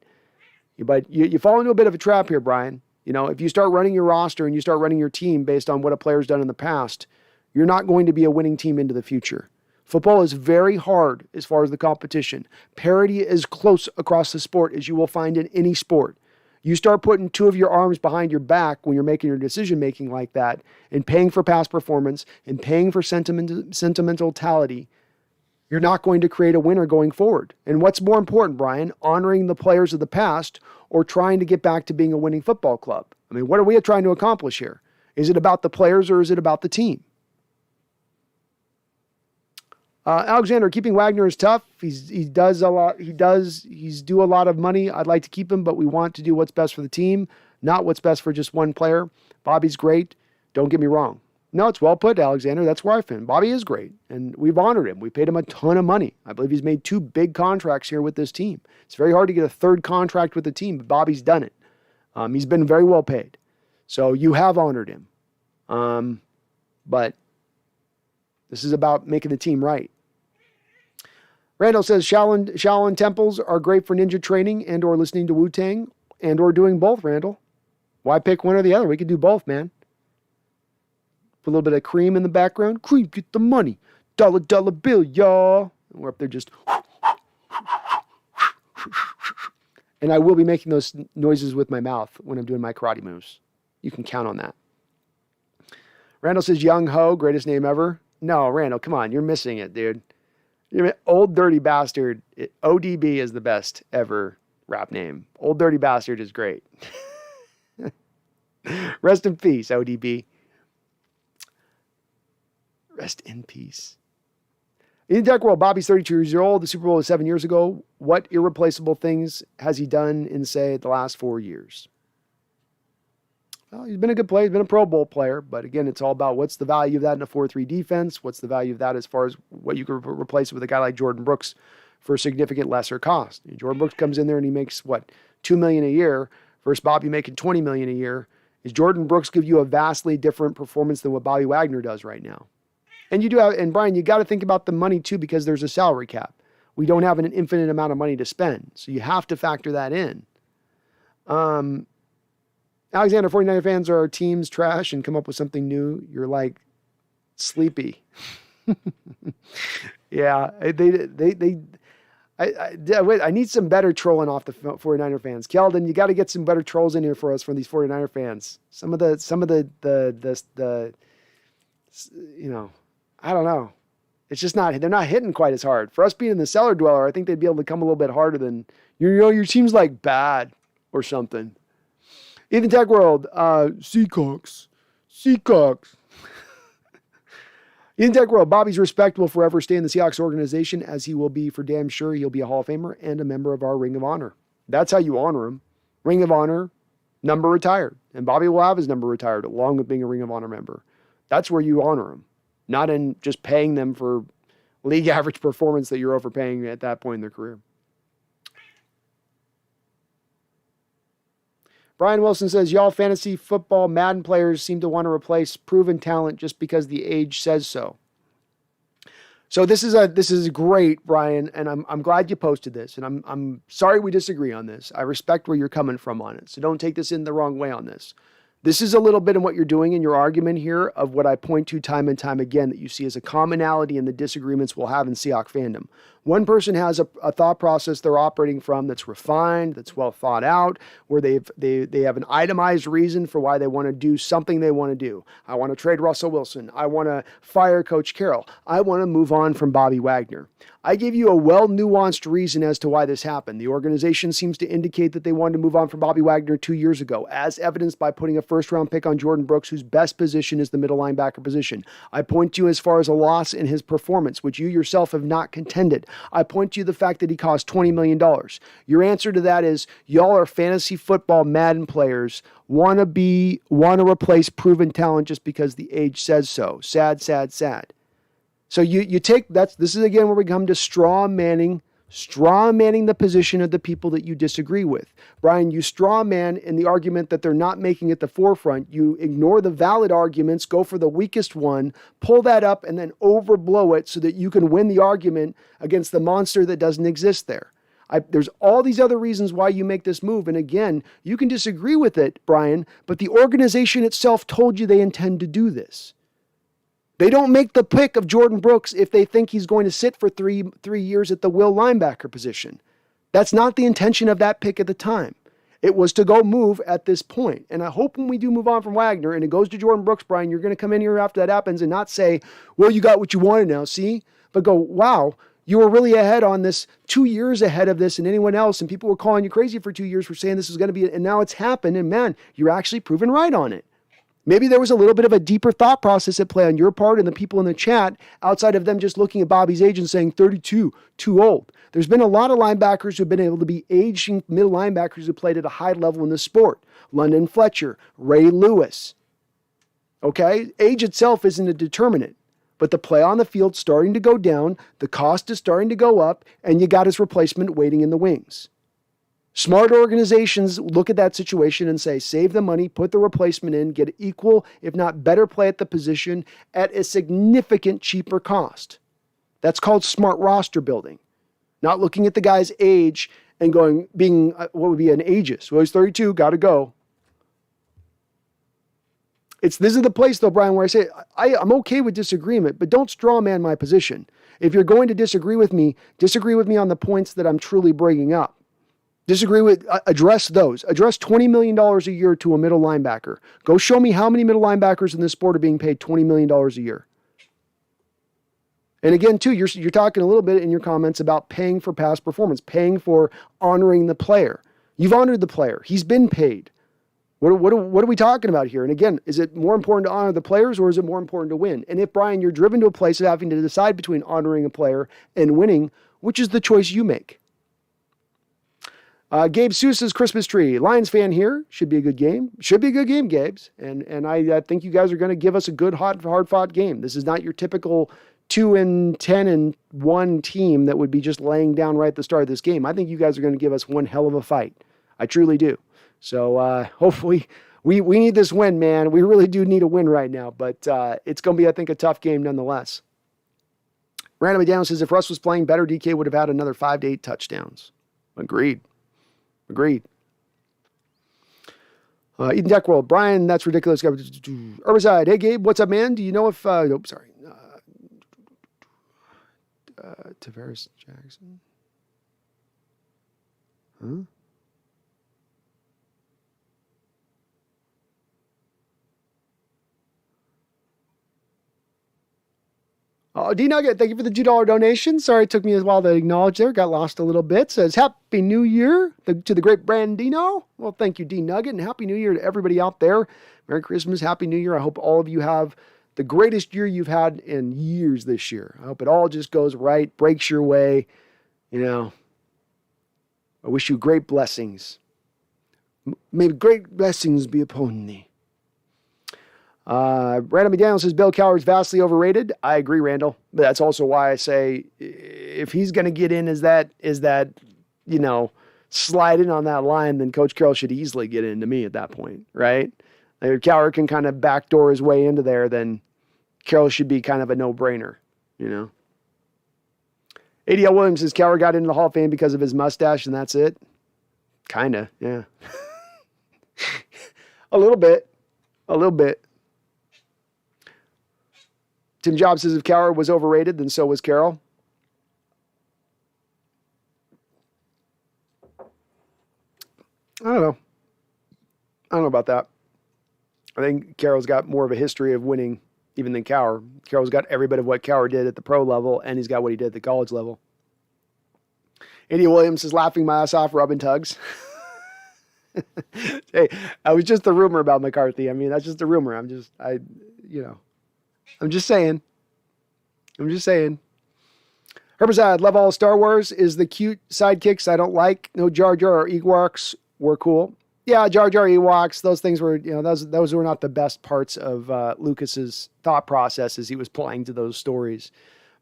But you fall into a bit of a trap here, Brian. You know, if you start running your roster and you start running your team based on what a player's done in the past, you're not going to be a winning team into the future. Football is very hard as far as the competition. Parity is close across the sport as you will find in any sport. You start putting two of your arms behind your back when you're making your decision-making like that and paying for past performance and paying for sentimentality, you're not going to create a winner going forward. And what's more important, Brian, honoring the players of the past or trying to get back to being a winning football club? I mean, what are we trying to accomplish here? Is it about the players or is it about the team? Alexander, keeping Wagner is tough. He's due a lot of money. I'd like to keep him, but we want to do what's best for the team, not what's best for just one player. Bobby's great. Don't get me wrong. No, it's well put, Alexander. That's where I fit. Bobby is great, and we've honored him. We paid him a ton of money. I believe he's made 2 big contracts here with this team. It's very hard to get a 3rd contract with the team, but Bobby's done it. He's been very well paid. So you have honored him. But this is about making the team right. Randall says Shaolin temples are great for ninja training and or listening to Wu-Tang and or doing both, Randall. Why pick one or the other? We could do both, man. Put a little bit of Cream in the background. Cream, get the money. Dollar bill, y'all. And we're up there just... And I will be making those noises with my mouth when I'm doing my karate moves. You can count on that. Randall says Young Ho, greatest name ever. No, Randall, come on. You're missing it, dude. Old Dirty Bastard, ODB is the best ever rap name. Old Dirty Bastard is great. Rest in peace, ODB. Rest in peace. In the tech world, Bobby's 32 years old. The Super Bowl was 7 years ago. What irreplaceable things has he done in, say, the last 4 years? Well, he's been a good player. He's been a Pro Bowl player. But again, it's all about what's the value of that in a 4-3 defense? What's the value of that as far as what you could replace it with a guy like Jordan Brooks for a significant lesser cost? Jordan Brooks comes in there and he makes, $2 million a year versus Bobby making $20 million a year. Is Jordan Brooks give you a vastly different performance than what Bobby Wagner does right now? And you do have, and Brian, you got to think about the money too, because there's a salary cap. We don't have an infinite amount of money to spend. So you have to factor that in. Alexander, 49er fans are our team's trash and come up with something new. You're like sleepy. Yeah, I need some better trolling off the 49er fans. Keldon, you got to get some better trolls in here for us from these 49er fans. Some of the I don't know. It's just they're not hitting quite as hard. For us being in the cellar dweller, I think they'd be able to come a little bit harder than, your team's like bad or something. In the tech world, Seahawks. In the tech world, Bobby's respect will forever stay in the Seahawks organization, as he will be for damn sure. He'll be a Hall of Famer and a member of our Ring of Honor. That's how you honor him. Ring of Honor, number retired. And Bobby will have his number retired along with being a Ring of Honor member. That's where you honor him. Not in just paying them for league average performance that you're overpaying at that point in their career. Brian Wilson says, y'all fantasy football Madden players seem to want to replace proven talent just because the age says so. So this is great, Brian, and I'm glad you posted this, and I'm sorry we disagree on this. I respect where you're coming from on it, so don't take this in the wrong way on this. This is a little bit of what you're doing in your argument here of what I point to time and time again that you see as a commonality in the disagreements we'll have in Seahawks fandom. One person has a thought process they're operating from that's refined, that's well thought out, where they have an itemized reason for why they want to do something they want to do. I want to trade Russell Wilson. I want to fire Coach Carroll. I want to move on from Bobby Wagner. I gave you a well-nuanced reason as to why this happened. The organization seems to indicate that they wanted to move on from Bobby Wagner 2 years ago, as evidenced by putting a first-round pick on Jordan Brooks, whose best position is the middle linebacker position. I point to you as far as a loss in his performance, which you yourself have not contended. I point to you the fact that he cost $20 million. Your answer to that is, y'all are fantasy football Madden players, want to replace proven talent just because the age says so. Sad, sad, sad. So you take this is again where we come to straw manning the position of the people that you disagree with. Brian, you straw man in the argument that they're not making it the forefront. You ignore the valid arguments, go for the weakest one, pull that up, and then overblow it so that you can win the argument against the monster that doesn't exist there. There's all these other reasons why you make this move. And again, you can disagree with it, Brian, but the organization itself told you they intend to do this. They don't make the pick of Jordan Brooks if they think he's going to sit for three years at the will linebacker position. That's not the intention of that pick at the time. It was to go move at this point. And I hope when we do move on from Wagner and it goes to Jordan Brooks, Brian, you're going to come in here after that happens and not say, well, you got what you wanted now, see? But go, wow, you were really ahead on this, 2 years ahead of this and anyone else. And people were calling you crazy for 2 years for saying this was going to be, and now it's happened. And man, you're actually proven right on it. Maybe there was a little bit of a deeper thought process at play on your part and the people in the chat outside of them just looking at Bobby's age and saying 32, too old. There's been a lot of linebackers who've been able to be aging middle linebackers who played at a high level in the sport. London Fletcher, Ray Lewis. Okay? Age itself isn't a determinant, but the play on the field's starting to go down, the cost is starting to go up, and you got his replacement waiting in the wings. Smart organizations look at that situation and say, save the money, put the replacement in, get equal, if not better play at the position at a significant cheaper cost. That's called smart roster building. Not looking at the guy's age and being what would be an ageist. Well, he's 32, got to go. This is the place though, Brian, where I say, I'm okay with disagreement, but don't straw man my position. If you're going to disagree with me on the points that I'm truly bringing up. Address those. Address $20 million a year to a middle linebacker. Go show me how many middle linebackers in this sport are being paid $20 million a year. And again, too, you're talking a little bit in your comments about paying for past performance, paying for honoring the player. You've honored the player. He's been paid. What are we talking about here? And again, is it more important to honor the players or is it more important to win? And if, Brian, you're driven to a place of having to decide between honoring a player and winning, which is the choice you make? Gabe Sousa's Christmas tree. Lions fan here. Should be a good game. Should be a good game, Gabes. And I think you guys are going to give us a good, hard-fought game. This is not your typical 2-10-1 team that would be just laying down right at the start of this game. I think you guys are going to give us one hell of a fight. I truly do. So hopefully we need this win, man. We really do need a win right now. But it's going to be, I think, a tough game nonetheless. Random Down says, if Russ was playing better, DK would have had another 5 to 8 touchdowns. Agreed. Eden Deck World. Brian, that's ridiculous. Herbicide. Hey, Gabe, what's up, man? Do you know if... Tavares Jackson? Huh? Oh, D-Nugget, thank you for the $2 donation. Sorry it took me a while to acknowledge there. Got lost a little bit. Says, Happy New Year to the great Brandino. Well, thank you, D-Nugget, and Happy New Year to everybody out there. Merry Christmas, Happy New Year. I hope all of you have the greatest year you've had in years this year. I hope it all just goes right, breaks your way. You know, I wish you great blessings. May great blessings be upon thee. Randall McDaniel says Bill Cowher's vastly overrated. I agree, Randall. But that's also why I say if he's going to get in as that, slide in on that line, then Coach Carroll should easily get in to me at that point, right? Like if Cowher can kind of backdoor his way into there, then Carroll should be kind of a no-brainer, ADL Williams says Cowher got into the Hall of Fame because of his mustache, and that's it. Kind of, yeah. A little bit. Tim Jobs says if Cowher was overrated, then so was Carroll. I don't know. I don't know about that. I think Carroll's got more of a history of winning even than Cowher. Carroll's got every bit of what Cowher did at the pro level, and he's got what he did at the college level. Andy Williams is laughing my ass off, rubbing tugs. Hey, I was just a rumor about McCarthy. I mean, that's just a rumor. I'm just saying. I'm just saying. Herbicide, love all Star Wars. Is the cute sidekicks I don't like. No Jar Jar or Ewoks were cool. Yeah, Jar Jar Ewoks, those things were, those were not the best parts of Lucas's thought process as he was playing to those stories.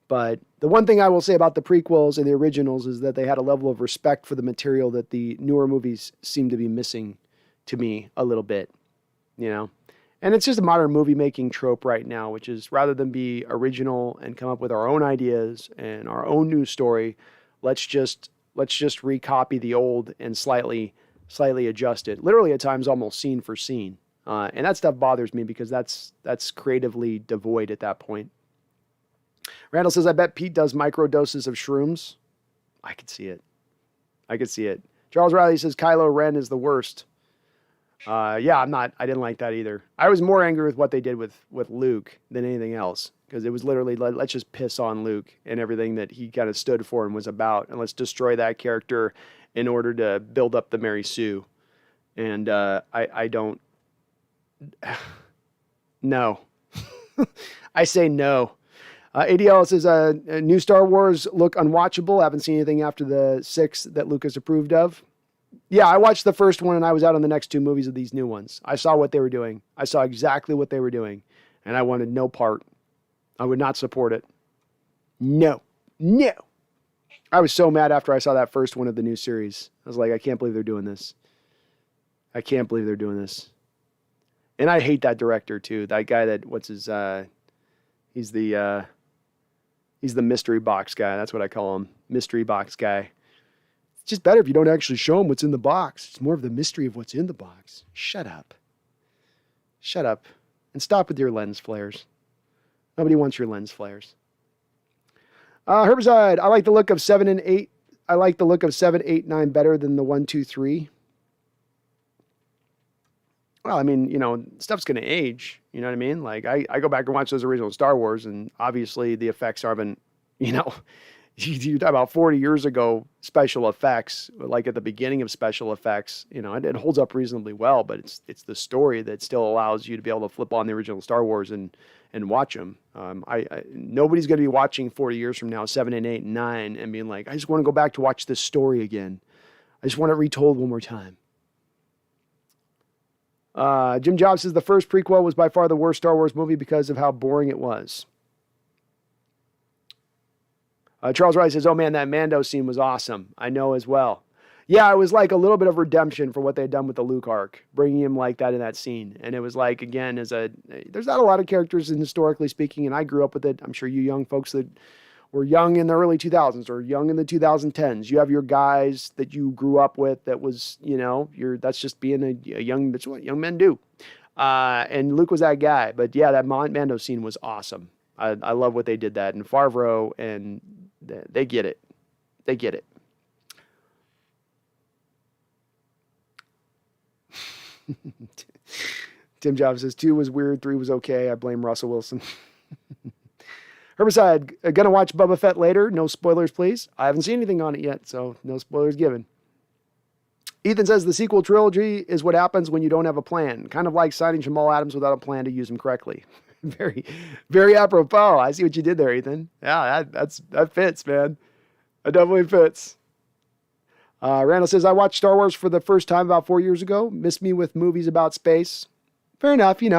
But the one thing I will say about the prequels and the originals is that they had a level of respect for the material that the newer movies seem to be missing to me a little bit, And it's just a modern movie making trope right now, which is rather than be original and come up with our own ideas and our own new story, let's just recopy the old and slightly adjust it. Literally at times almost scene for scene. And that stuff bothers me because that's creatively devoid at that point. Randall says, I bet Pete does micro doses of shrooms. I could see it. Charles Riley says Kylo Ren is the worst. Yeah, I didn't like that either. I was more angry with what they did with Luke than anything else. Because it was literally, let's just piss on Luke and everything that he kind of stood for and was about. And let's destroy that character in order to build up the Mary Sue. And I don't. No. I say no. ADL says, new Star Wars look unwatchable. Haven't seen anything after the 6 that Lucas approved of. Yeah, I watched the first one and I was out on the next 2 movies of these new ones. I saw what they were doing. I saw exactly what they were doing. And I wanted no part. I would not support it. No. I was so mad after I saw that first one of the new series. I was like, I can't believe they're doing this. And I hate that director too. That guy that, he's the mystery box guy. That's what I call him. Mystery box guy. It's just better if you don't actually show him what's in the box. It's more of the mystery of what's in the box. Shut up. And stop with your lens flares. Nobody wants your lens flares. Herbicide, I like the look of 7 and 8. I like the look of 7, 8, 9 better than the 1, 2, 3. Well, I mean, stuff's going to age. You know what I mean? Like, I go back and watch those original Star Wars, and obviously the effects haven't, you talk about 40 years ago, special effects, like at the beginning of special effects, it holds up reasonably well, but it's the story that still allows you to be able to flip on the original Star Wars and watch them. Nobody's going to be watching 40 years from now, 7 and 8 and 9, and being like, I just want to go back to watch this story again. I just want it retold one more time. Jim Jobs says the first prequel was by far the worst Star Wars movie because of how boring it was. Charles Wright says, oh man, that Mando scene was awesome. I know as well. Yeah, it was like a little bit of redemption for what they had done with the Luke arc, bringing him like that in that scene. And it was like, again, there's not a lot of characters in historically speaking, and I grew up with it. I'm sure you young folks that were young in the early 2000s or young in the 2010s, you have your guys that you grew up with that was, that's just being a young, that's what young men do. And Luke was that guy. But yeah, that Mando scene was awesome. I love what they did that. And Favreau, and they get it. They get it. Tim Jobs says 2 was weird, 3 was okay. I blame Russell Wilson. Herbicide, gonna watch Boba Fett later. No spoilers, please. I haven't seen anything on it yet, so no spoilers given. Ethan says the sequel trilogy is what happens when you don't have a plan. Kind of like signing Jamal Adams without a plan to use him correctly. Very, very apropos. I see what you did there, Ethan. Yeah, that fits, man. That definitely fits. Randall says, I watched Star Wars for the first time about 4 years ago. Missed me with movies about space. Fair enough, You're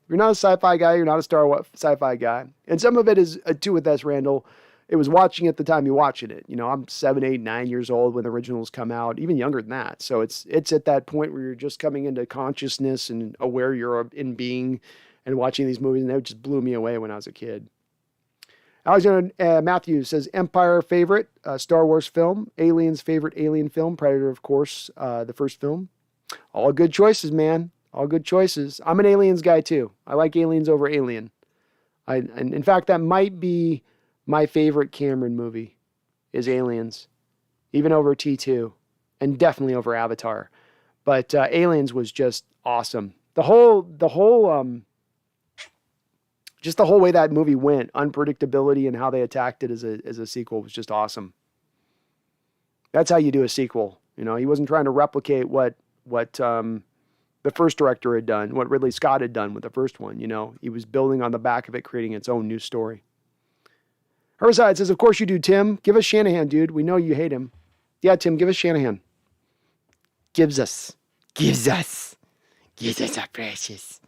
not a sci-fi guy. You're not a Star Wars sci-fi guy. And some of it is, too, with this, Randall. It was watching at the time you're watching it. I'm 7, 8, 9 years old when the originals come out, even younger than that. So it's at that point where you're just coming into consciousness and aware you're in being and watching these movies. And it just blew me away when I was a kid. Alexander Matthews says, Empire favorite Star Wars film. Aliens favorite Alien film. Predator, of course, the first film. All good choices, man. All good choices. I'm an Aliens guy, too. I like Aliens over Alien. And in fact, that might be my favorite Cameron movie is Aliens. Even over T2. And definitely over Avatar. But Aliens was just awesome. Just the whole way that movie went, unpredictability and how they attacked it as a sequel was just awesome. That's how you do a sequel. You know, he wasn't trying to replicate what the first director had done, what Ridley Scott had done with the first one. You know, he was building on the back of it, creating its own new story. Herbicide says, of course you do, Tim. Give us Shanahan, dude. We know you hate him. Yeah, Tim, give us Shanahan. Gives us our precious.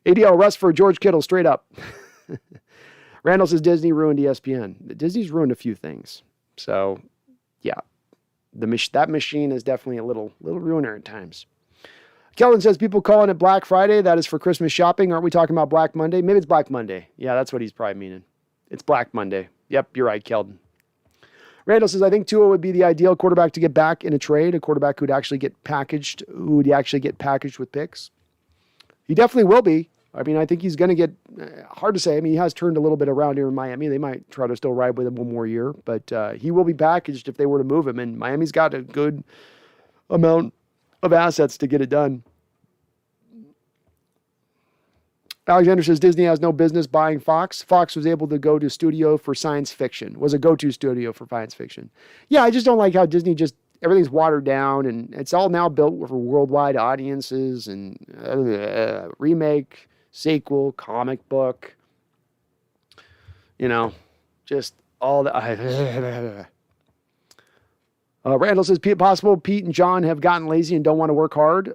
ADL Russ for George Kittle, straight up. Randall says Disney ruined ESPN. Disney's ruined a few things. So, yeah. That machine is definitely a little ruiner at times. Kelvin says, people calling it Black Friday. That is for Christmas shopping. Aren't we talking about Black Monday? Maybe it's Black Monday. Yeah, that's what he's probably meaning. It's Black Monday. Yep, you're right, Keldon. Randall says, I think Tua would be the ideal quarterback to get back in a trade, a quarterback who would actually get packaged with picks. He definitely will be. I mean, I think he's going to get, hard to say. I mean, he has turned a little bit around here in Miami. They might try to still ride with him one more year, but he will be packaged if they were to move him. And Miami's got a good amount of assets to get it done. Alexander says Disney has no business buying Fox. Fox was able to go to studio for science fiction, was a go-to studio for science fiction. Yeah, I just don't like how Disney everything's watered down and it's all now built for worldwide audiences and remake, sequel, comic book, just all the... Randall says, possible Pete and John have gotten lazy and don't want to work hard.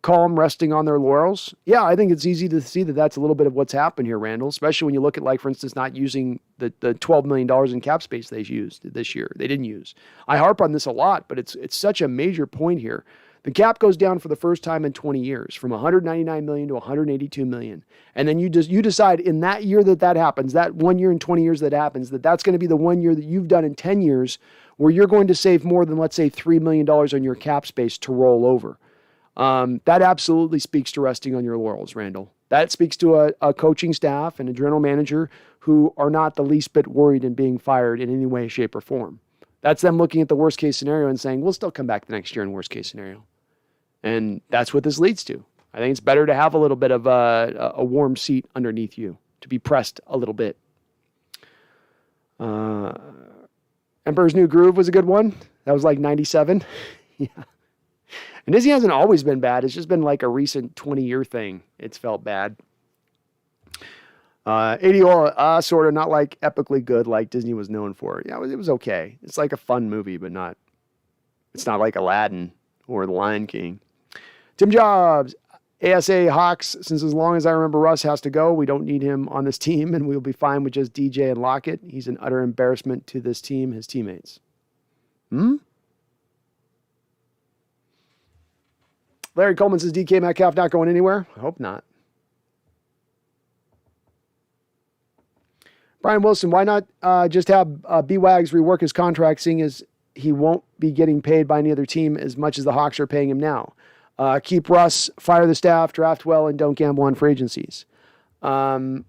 Calm, resting on their laurels. Yeah, I think it's easy to see that that's a little bit of what's happened here, Randall, especially when you look at, like, for instance, not using the $12 million in cap space they used this year. They didn't use. I harp on this a lot, but it's such a major point here. The cap goes down for the first time in 20 years from $199 million to $182 million. And then you decide in that year that happens, that 1 year in 20 years that happens, that's going to be the 1 year that you've done in 10 years where you're going to save more than, let's say, $3 million on your cap space to roll over. That absolutely speaks to resting on your laurels, Randall. That speaks to a coaching staff and a general manager who are not the least bit worried in being fired in any way, shape, or form. That's them looking at the worst case scenario and saying, we'll still come back the next year in worst case scenario. And that's what this leads to. I think it's better to have a little bit of a warm seat underneath you, to be pressed a little bit. Emperor's New Groove was a good one. That was like 97. Yeah. And Disney hasn't always been bad. It's just been like a recent 20-year thing. It's felt bad. Adiola, sort of not like epically good like Disney was known for. Yeah, it was okay. It's like a fun movie, but it's not like Aladdin or The Lion King. Tim Jobs, ASA Hawks, since as long as I remember Russ has to go, we don't need him on this team, and we'll be fine with just DJ and Lockett. He's an utter embarrassment to this team, his teammates. Larry Coleman says DK Metcalf not going anywhere. I hope not. Brian Wilson, why not just have B-Wags rework his contract, seeing as he won't be getting paid by any other team as much as the Hawks are paying him now? Keep Russ, fire the staff, draft well, and don't gamble on free agencies. The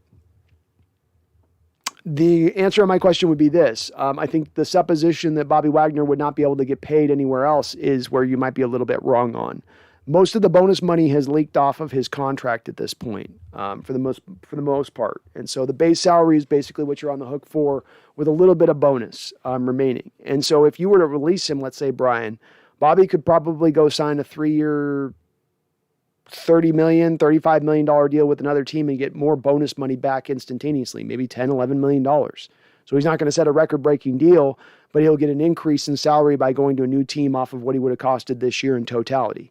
answer to my question would be this. I think the supposition that Bobby Wagner would not be able to get paid anywhere else is where you might be a little bit wrong on. Most of the bonus money has leaked off of his contract at this point, for the most part. And so the base salary is basically what you're on the hook for, with a little bit of bonus remaining. And so if you were to release him, let's say, Brian, Bobby could probably go sign a 3-year, $30 million, $35 million deal with another team and get more bonus money back instantaneously, maybe $10, $11 million. So he's not going to set a record-breaking deal, but he'll get an increase in salary by going to a new team off of what he would have costed this year in totality.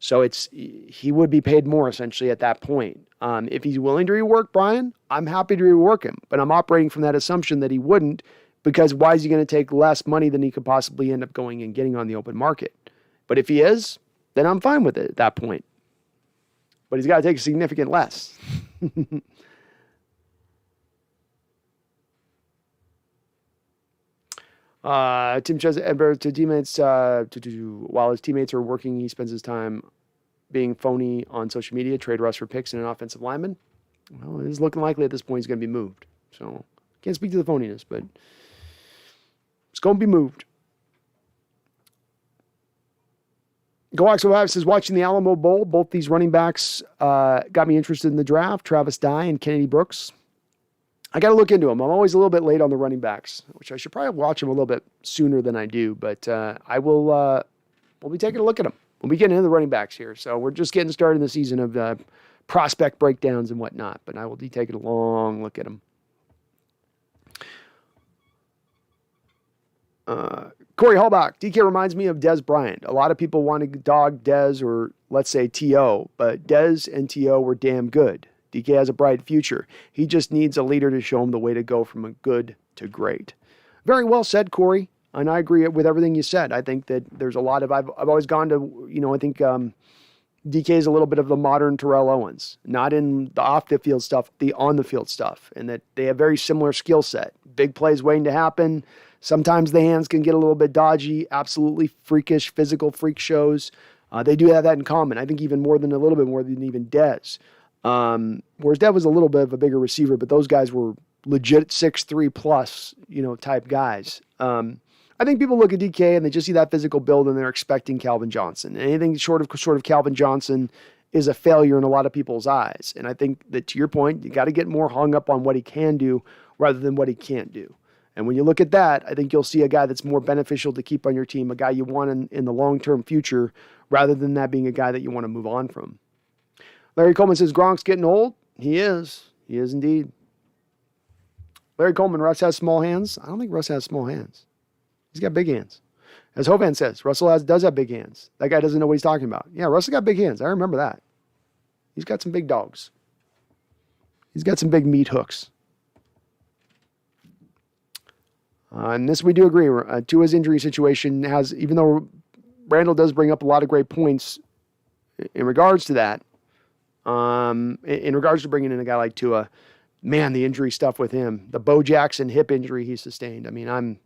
So he would be paid more essentially at that point. If he's willing to rework Brian, I'm happy to rework him, but I'm operating from that assumption that he wouldn't, because why is he going to take less money than he could possibly end up going and getting on the open market? But if he is, then I'm fine with it at that point. But he's got to take a significant less. Tim says to teammates, while his teammates are working, he spends his time being phony on social media, trade Russ for picks and an offensive lineman. Well, it is looking likely at this point he's going to be moved. So can't speak to the phoniness, but it's going to be moved. GoX05 says, watching the Alamo Bowl, both these running backs got me interested in the draft, Travis Dye and Kennedy Brooks. I got to look into them. I'm always a little bit late on the running backs, which I should probably watch them a little bit sooner than I do, but we'll be taking a look at them. We'll be getting into the running backs here. So we're just getting started in the season of prospect breakdowns and whatnot, but I will be taking a long look at them. Corey Hallbach, DK reminds me of Dez Bryant. A lot of people want to dog Dez or let's say T.O., but Dez and T.O. were damn good. DK has a bright future. He just needs a leader to show him the way to go from a good to great. Very well said, Corey. And I agree with everything you said. I think that there's a lot of, I've always gone to, I think DK is a little bit of the modern Terrell Owens, not in the off the field stuff, the on the field stuff, and that they have very similar skill set. Big plays waiting to happen. Sometimes the hands can get a little bit dodgy, absolutely freakish, physical freak shows. They do have that in common. I think even a little bit more than even Dez. Whereas Dez was a little bit of a bigger receiver, but those guys were legit 6'3 plus, type guys. I think people look at DK and they just see that physical build and they're expecting Calvin Johnson. Anything short of Calvin Johnson is a failure in a lot of people's eyes. And I think that, to your point, you got to get more hung up on what he can do rather than what he can't do. And when you look at that, I think you'll see a guy that's more beneficial to keep on your team, a guy you want in the long-term future, rather than that being a guy that you want to move on from. Larry Coleman says, Gronk's getting old. He is. He is indeed. Larry Coleman, Russ has small hands. I don't think Russ has small hands. He's got big hands. As Hovan says, Russell does have big hands. That guy doesn't know what he's talking about. Yeah, Russell got big hands. I remember that. He's got some big dogs. He's got some big meat hooks. And this we do agree. Tua's injury situation has, even though Randall does bring up a lot of great points in regards to that, in regards to bringing in a guy like Tua, man, the injury stuff with him, the Bo Jackson hip injury he sustained. I mean,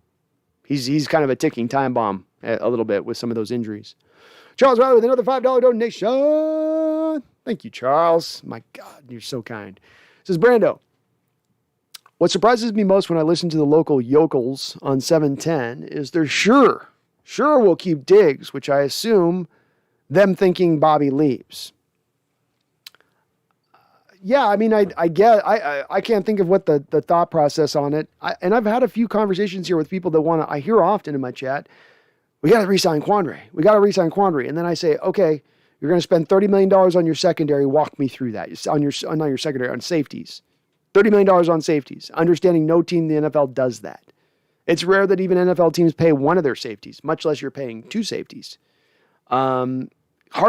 he's kind of a ticking time bomb a little bit with some of those injuries. Charles Riley with another $5 donation. Thank you, Charles. My God, you're so kind. Says Brando, what surprises me most when I listen to the local yokels on 710 is they're sure we'll keep Diggs, which I assume them thinking Bobby leaves. Yeah, I mean, I can't think of what the thought process on it. And I've had a few conversations here with people that I hear often in my chat, we got to re-sign Quandre. And then I say, okay, you're going to spend $30 million on your secondary. Walk me through that. Not your secondary, on safeties. $30 million on safeties. Understanding no team in the NFL does that. It's rare that even NFL teams pay one of their safeties, much less you're paying two safeties. Hard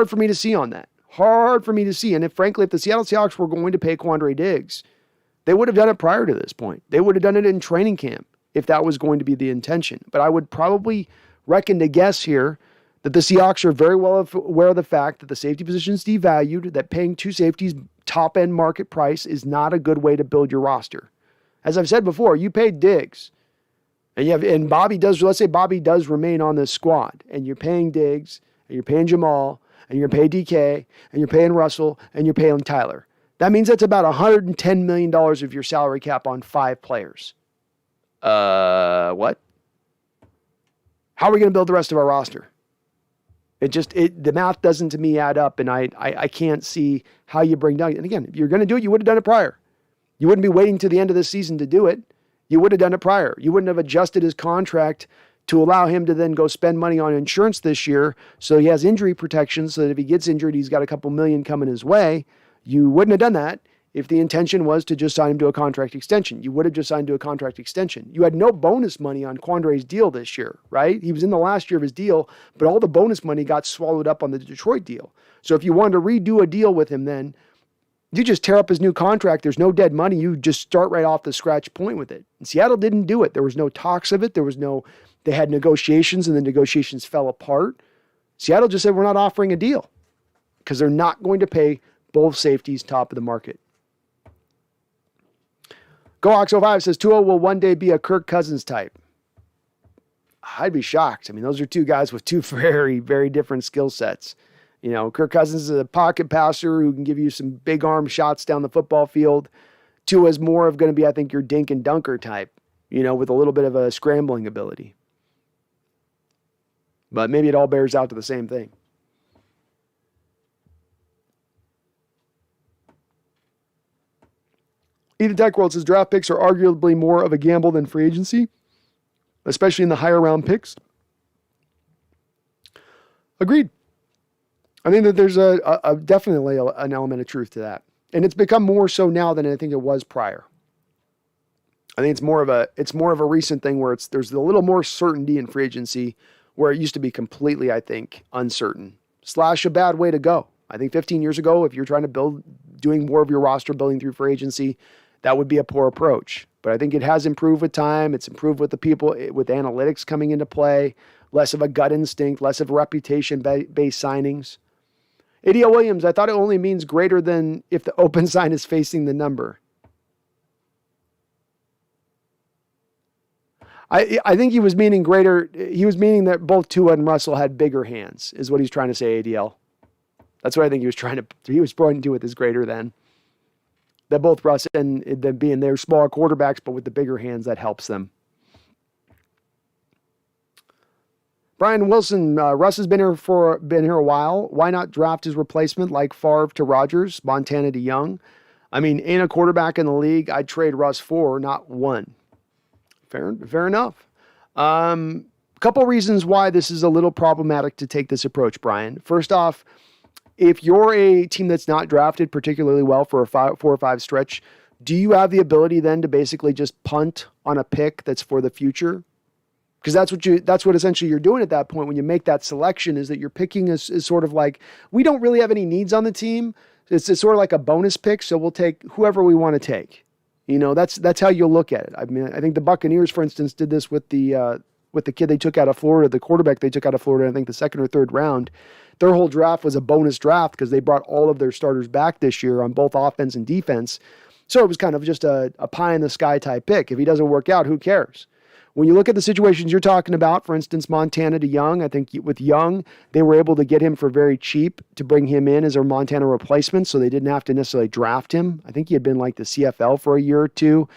for me to see on that. Hard for me to see. And if the Seattle Seahawks were going to pay Quandre Diggs, they would have done it prior to this point. They would have done it in training camp if that was going to be the intention. But I would probably reckon to guess here that the Seahawks are very well aware of the fact that the safety position is devalued, that paying two safeties top-end market price is not a good way to build your roster. As I've said before, you paid Diggs, and Bobby does, let's say Bobby does remain on this squad, and you're paying Diggs, and you're paying Jamal, and you're paying DK, and you're paying Russell, and you're paying Tyler. That means that's about $110 million of your salary cap on 5 players. What? How are we going to build the rest of our roster? The math doesn't to me add up, and I can't see how you bring down. And again, if you're going to do it, you would have done it prior. You wouldn't be waiting to the end of the season to do it. You would have done it prior. You wouldn't have adjusted his contract to allow him to then go spend money on insurance this year so he has injury protection so that if he gets injured, he's got a couple million coming his way. You wouldn't have done that if the intention was to just sign him to a contract extension. You would have just signed to a contract extension. You had no bonus money on Quandre's deal this year, right? He was in the last year of his deal, but all the bonus money got swallowed up on the Detroit deal. So if you wanted to redo a deal with him then, you just tear up his new contract. There's no dead money. You just start right off the scratch point with it. And Seattle didn't do it. There was no talks of it. They had negotiations and the negotiations fell apart. Seattle just said, we're not offering a deal because they're not going to pay both safeties top of the market. GoOx05 says Tua will one day be a Kirk Cousins type. I'd be shocked. I mean, those are two guys with two very, very different skill sets. Kirk Cousins is a pocket passer who can give you some big arm shots down the football field. Tua is more of going to be, I think, your dink and dunker type, with a little bit of a scrambling ability. But maybe it all bears out to the same thing. Ethan Tech World says draft picks are arguably more of a gamble than free agency, especially in the higher round picks. Agreed. I think that there's definitely an element of truth to that. And it's become more so now than I think it was prior. I think it's more of a recent thing where there's a little more certainty in free agency where it used to be completely, I think, uncertain. / a bad way to go. I think 15 years ago, if you're trying to doing more of your roster building through free agency, that would be a poor approach. But I think it has improved with time. It's improved with the people, with analytics coming into play, less of a gut instinct, less of reputation-based signings. ADL Williams, I thought it only means greater than if the open sign is facing the number. I think he was meaning greater. He was meaning that both Tua and Russell had bigger hands, is what he's trying to say, ADL. That's what I think he was pointing to with his greater than. That both Russ and them being they're smaller quarterbacks, but with the bigger hands, that helps them. Brian Wilson, Russ has been here a while. Why not draft his replacement like Favre to Rodgers, Montana to Young? I mean, ain't a quarterback in the league I'd trade Russ for, not one. Fair enough. Couple reasons why this is a little problematic to take this approach, Brian. First off, if you're a team that's not drafted particularly well for a 4 or 5 stretch, do you have the ability then to basically just punt on a pick that's for the future? Because that's what essentially you're doing at that point when you make that selection, is that you're picking is sort of like, we don't really have any needs on the team. It's sort of like a bonus pick, so we'll take whoever we want to take. You know, that's how you'll look at it. I mean, I think the Buccaneers, for instance, did this with the kid they took out of Florida, the quarterback they took out of Florida, I think the 2nd or 3rd round. Their whole draft was a bonus draft because they brought all of their starters back this year on both offense and defense. So it was kind of just a pie in the sky type pick. If he doesn't work out, who cares? When you look at the situations you're talking about, for instance, Montana to Young, I think with Young, they were able to get him for very cheap to bring him in as a Montana replacement, so they didn't have to necessarily draft him. I think he had been like the CFL for a year or two,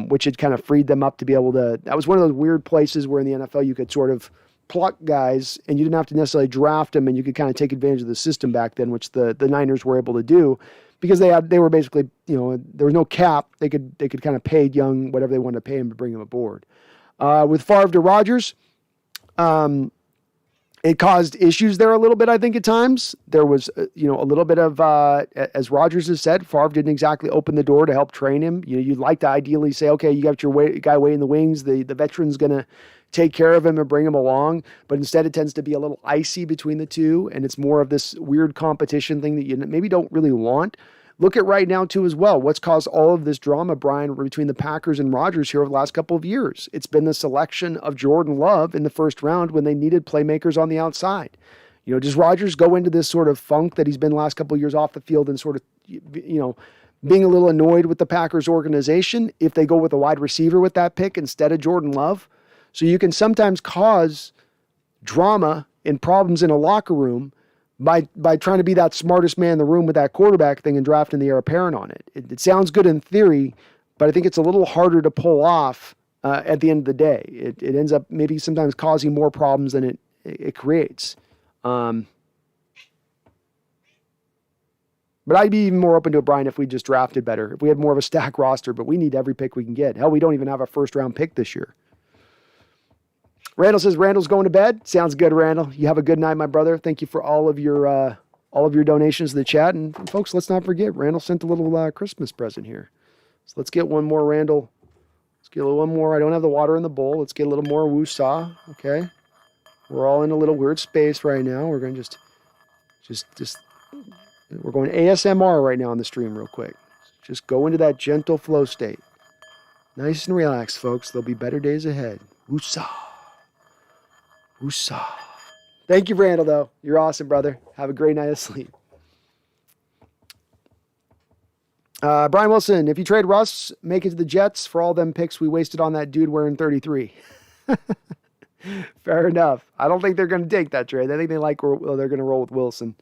which had kind of freed them up to be able to. That was one of those weird places where in the NFL you could sort of pluck guys and you didn't have to necessarily draft them, and you could kind of take advantage of the system back then, which the Niners were able to do because they were basically, you know, there was no cap. They could kind of pay Young whatever they wanted to pay him to bring him aboard. With Favre to Rodgers, it caused issues there a little bit, I think, at times. There was, a little bit of, as Rodgers has said, Favre didn't exactly open the door to help train him. You know, you'd like to ideally say, okay, you got your guy waiting in the wings. The veteran's going to take care of him and bring him along. But instead, it tends to be a little icy between the two, and it's more of this weird competition thing that you maybe don't really want. Look at right now, too, as well. What's caused all of this drama, Brian, between the Packers and Rodgers here over the last couple of years? It's been the selection of Jordan Love in the first round when they needed playmakers on the outside. You know, does Rodgers go into this sort of funk that he's been the last couple of years off the field and sort of, being a little annoyed with the Packers organization if they go with a wide receiver with that pick instead of Jordan Love? So you can sometimes cause drama and problems in a locker room by trying to be that smartest man in the room with that quarterback thing and drafting the heir apparent on it. It sounds good in theory, but I think it's a little harder to pull off at the end of the day. It ends up maybe sometimes causing more problems than it creates. But I'd be even more open to it, Brian, if we just drafted better, if we had more of a stack roster, but we need every pick we can get. Hell, we don't even have a first-round pick this year. Randall says Randall's going to bed. Sounds good, Randall. You have a good night, my brother. Thank you for all of your donations to the chat. And folks, let's not forget, Randall sent a little Christmas present here. So let's get one more, Randall. Let's get one more. I don't have the water in the bowl. Let's get a little more woo-saw. Okay. We're all in a little weird space right now. We're going to just we're going ASMR right now on the stream real quick. Just go into that gentle flow state. Nice and relaxed, folks. There'll be better days ahead. Woo-saw. Woo-saw. Thank you, Randall, though. You're awesome, brother. Have a great night of sleep. Brian Wilson, if you trade Russ, make it to the Jets for all them picks we wasted on that dude wearing 33. Fair enough. I don't think they're going to take that trade. I think they're going to roll with Wilson.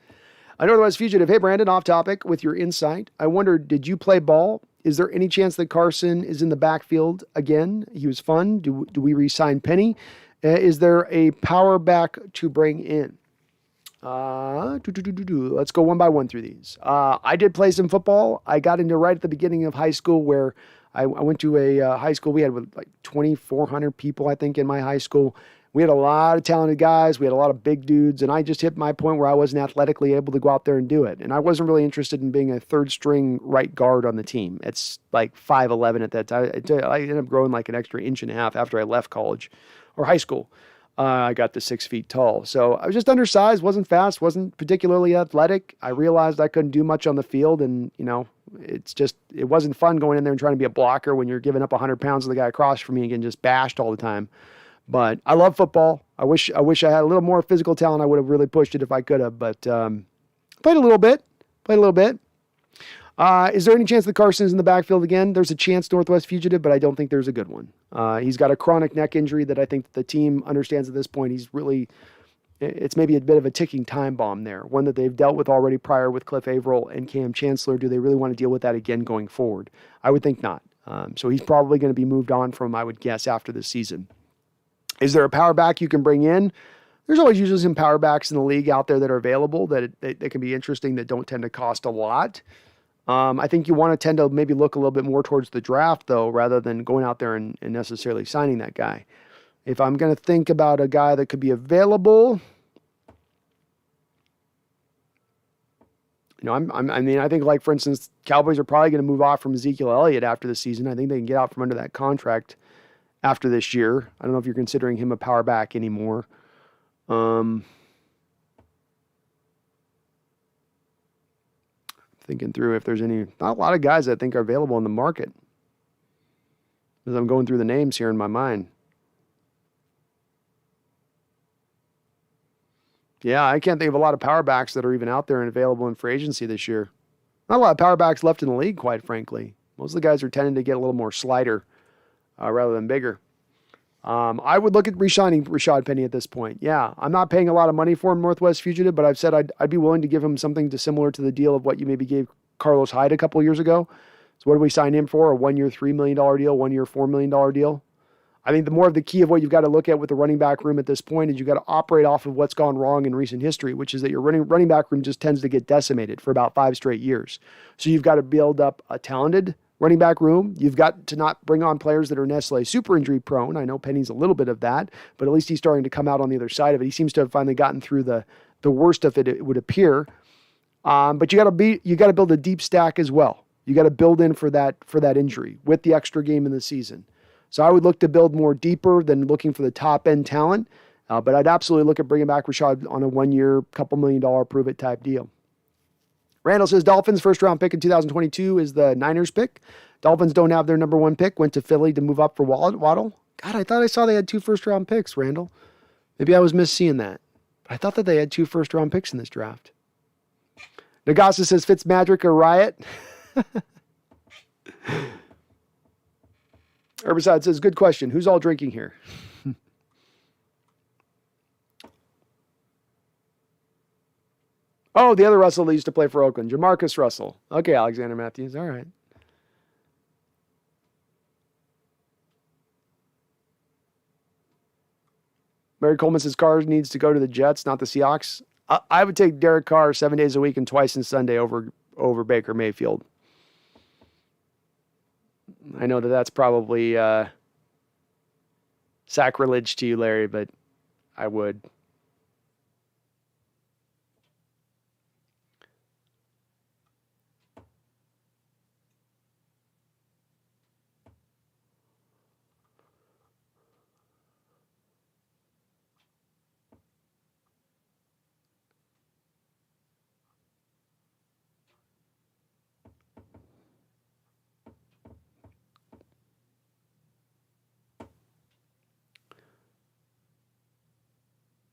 Otherwise fugitive. Hey, Brandon, off topic with your insight. I wondered, did you play ball? Is there any chance that Carson is in the backfield again? He was fun. Do we re-sign Penny? Is there a power back to bring in? Let's go one by one through these. I did play some football. I got into right at the beginning of high school where I went to a high school. We had like 2,400 people, I think, in my high school. We had a lot of talented guys. We had a lot of big dudes. And I just hit my point where I wasn't athletically able to go out there and do it. And I wasn't really interested in being a third string right guard on the team. It's like 5'11" at that time. I ended up growing like an extra inch and a half after I left college or high school. I got to 6 feet tall. So I was just undersized, wasn't fast, wasn't particularly athletic. I realized I couldn't do much on the field. And, it wasn't fun going in there and trying to be a blocker when you're giving up 100 pounds to the guy across from me and getting just bashed all the time. But I love football. I wish I had a little more physical talent. I would have really pushed it if I could have, but played a little bit. Is there any chance that Carson's in the backfield again? There's a chance, Northwest Fugitive, but I don't think there's a good one. He's got a chronic neck injury that I think the team understands at this point. It's maybe a bit of a ticking time bomb there, one that they've dealt with already prior with Cliff Averill and Cam Chancellor. Do they really want to deal with that again going forward? I would think not. So he's probably going to be moved on from, I would guess, after this season. Is there a power back you can bring in? There's always usually some power backs in the league out there that are available that can be interesting that don't tend to cost a lot. I think you want to tend to maybe look a little bit more towards the draft, though, rather than going out there and necessarily signing that guy. If I'm going to think about a guy that could be available, I think, like, for instance, Cowboys are probably going to move off from Ezekiel Elliott after the season. I think they can get out from under that contract after this year. I don't know if you're considering him a power back anymore. Thinking through if there's not a lot of guys I think are available in the market as I'm going through the names here in my mind. Yeah, I can't think of a lot of power backs that are even out there and available in free agency this year. Not a lot of power backs left in the league, quite frankly. Most of the guys are tending to get a little more slider rather than bigger. I would look at re-signing Rashad Penny at this point. Yeah, I'm not paying a lot of money for him, Northwest Fugitive, but I've said I'd be willing to give him something similar to the deal of what you maybe gave Carlos Hyde a couple years ago. So what do we sign him for? A 1 year, $3 million deal, 1 year, $4 million deal? I think the more of the key of what you've got to look at with the running back room at this point is you've got to operate off of what's gone wrong in recent history, which is that your running back room just tends to get decimated for about 5 straight years. So you've got to build up a talented running back room. You've got to not bring on players that are necessarily super injury prone. I know Penny's a little bit of that, but at least he's starting to come out on the other side of it. He seems to have finally gotten through the worst of it, it would appear. But you got to build a deep stack as well. You got to build in for that injury with the extra game in the season. So I would look to build more deeper than looking for the top end talent. But I'd absolutely look at bringing back Rashad on a 1 year, couple $1 million prove it type deal. Randall says Dolphins first round pick in 2022 is the Niners pick. Dolphins don't have their number 1 pick. Went to Philly to move up for Waddle. God, I thought I saw they had 2 first round picks, Randall. Maybe I was misseeing that. I thought that they had 2 first round picks in this draft. Nagasa says Fitzmagic or Riot. Herbicide says, good question. Who's all drinking here? Oh, the other Russell that used to play for Oakland. Jamarcus Russell. Okay, Alexander Matthews. All right. Mary Coleman says Carr needs to go to the Jets, not the Seahawks. I would take Derek Carr 7 days a week and twice on Sunday over Baker Mayfield. I know that's probably sacrilege to you, Larry, but I would.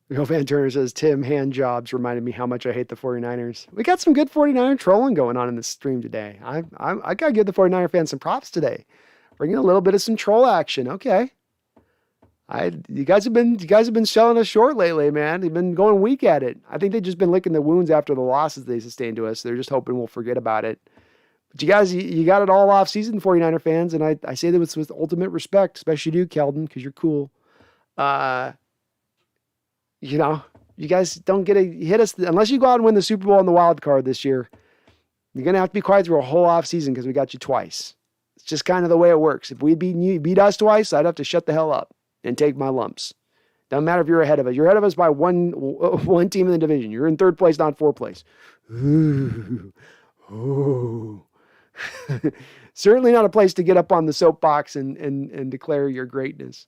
Van Turner says, Tim, hand jobs reminded me how much I hate the 49ers. We got some good 49er trolling going on in the stream today. I got to give the 49er fans some props today. Bringing a little bit of some troll action. Okay. You guys have been selling us short lately, man. They've been going weak at it. I think they've just been licking the wounds after the losses they sustained to us. They're just hoping we'll forget about it. But you guys, you got it all off season, 49er fans, and I say that with ultimate respect, especially you, Keldon, because you're cool. You guys don't get to hit us unless you go out and win the Super Bowl and the wild card this year. You're going to have to be quiet through a whole offseason because we got you twice. It's just kind of the way it works. If we beat us twice, I'd have to shut the hell up and take my lumps. Doesn't matter if you're ahead of us. You're ahead of us by one team in the division. You're in third place, not fourth place. Ooh. Ooh. Certainly not a place to get up on the soapbox and declare your greatness.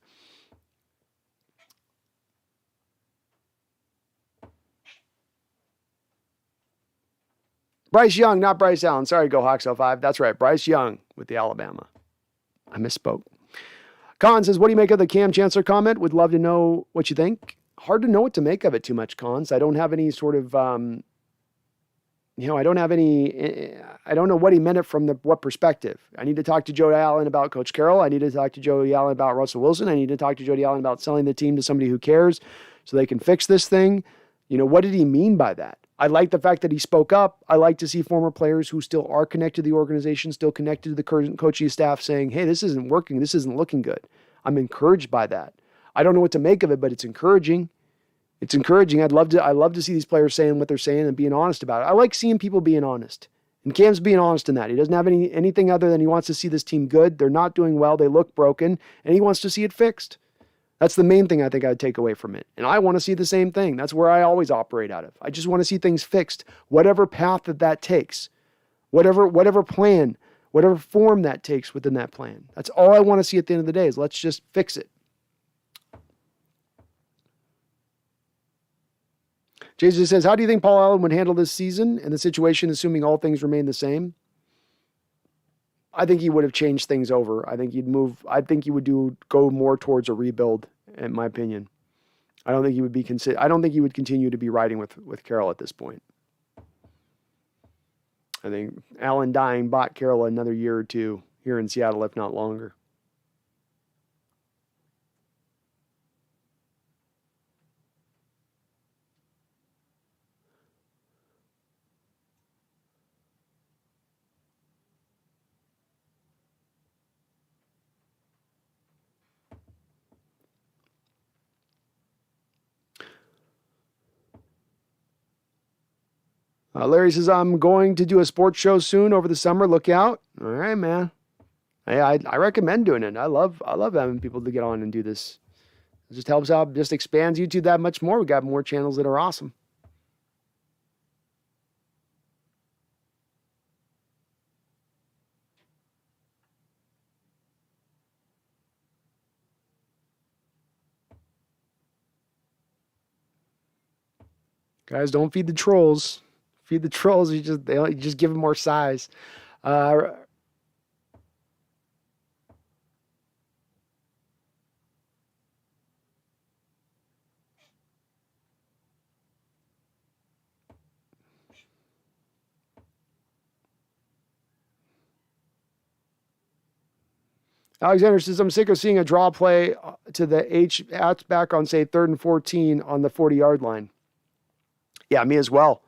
Bryce Young, not Bryce Allen. Sorry, Go Hawks 05. That's right, Bryce Young with the Alabama. I misspoke. Con says, what do you make of the Cam Chancellor comment? Would love to know what you think. Hard to know what to make of it too much, Cons. I don't have any sort of, I don't know what he meant it from what perspective. I need to talk to Jody Allen about Coach Carroll. I need to talk to Jody Allen about Russell Wilson. I need to talk to Jody Allen about selling the team to somebody who cares so they can fix this thing. What did he mean by that? I like the fact that he spoke up. I like to see former players who still are connected to the organization, still connected to the current coaching staff saying, hey, this isn't working. This isn't looking good. I'm encouraged by that. I don't know what to make of it, but it's encouraging. It's encouraging. I love to see these players saying what they're saying and being honest about it. I like seeing people being honest. And Cam's being honest in that. He doesn't have anything other than he wants to see this team good. They're not doing well. They look broken. And he wants to see it fixed. That's the main thing I think I'd take away from it. And I want to see the same thing. That's where I always operate out of. I just want to see things fixed, whatever path that takes, whatever plan, whatever form that takes within that plan. That's all I want to see at the end of the day is let's just fix it. Jesus says, how do you think Paul Allen would handle this season and the situation, assuming all things remain the same? I think he would have changed things over. I think he would go more towards a rebuild, in my opinion. I don't think he would continue to be riding with Carroll at this point. I think Allen dying bought Carroll another year or two here in Seattle, if not longer. Larry says, I'm going to do a sports show soon over the summer. Look out. All right, man. I recommend doing it. I love having people to get on and do this. It just helps out, just expands YouTube that much more. We got more channels that are awesome. Guys, don't feed the trolls. Feed the trolls. You just give them more size. Alexander says, I'm sick of seeing a draw play to the H-back on, say, 3rd and 14 on the 40-yard line. Yeah, me as well.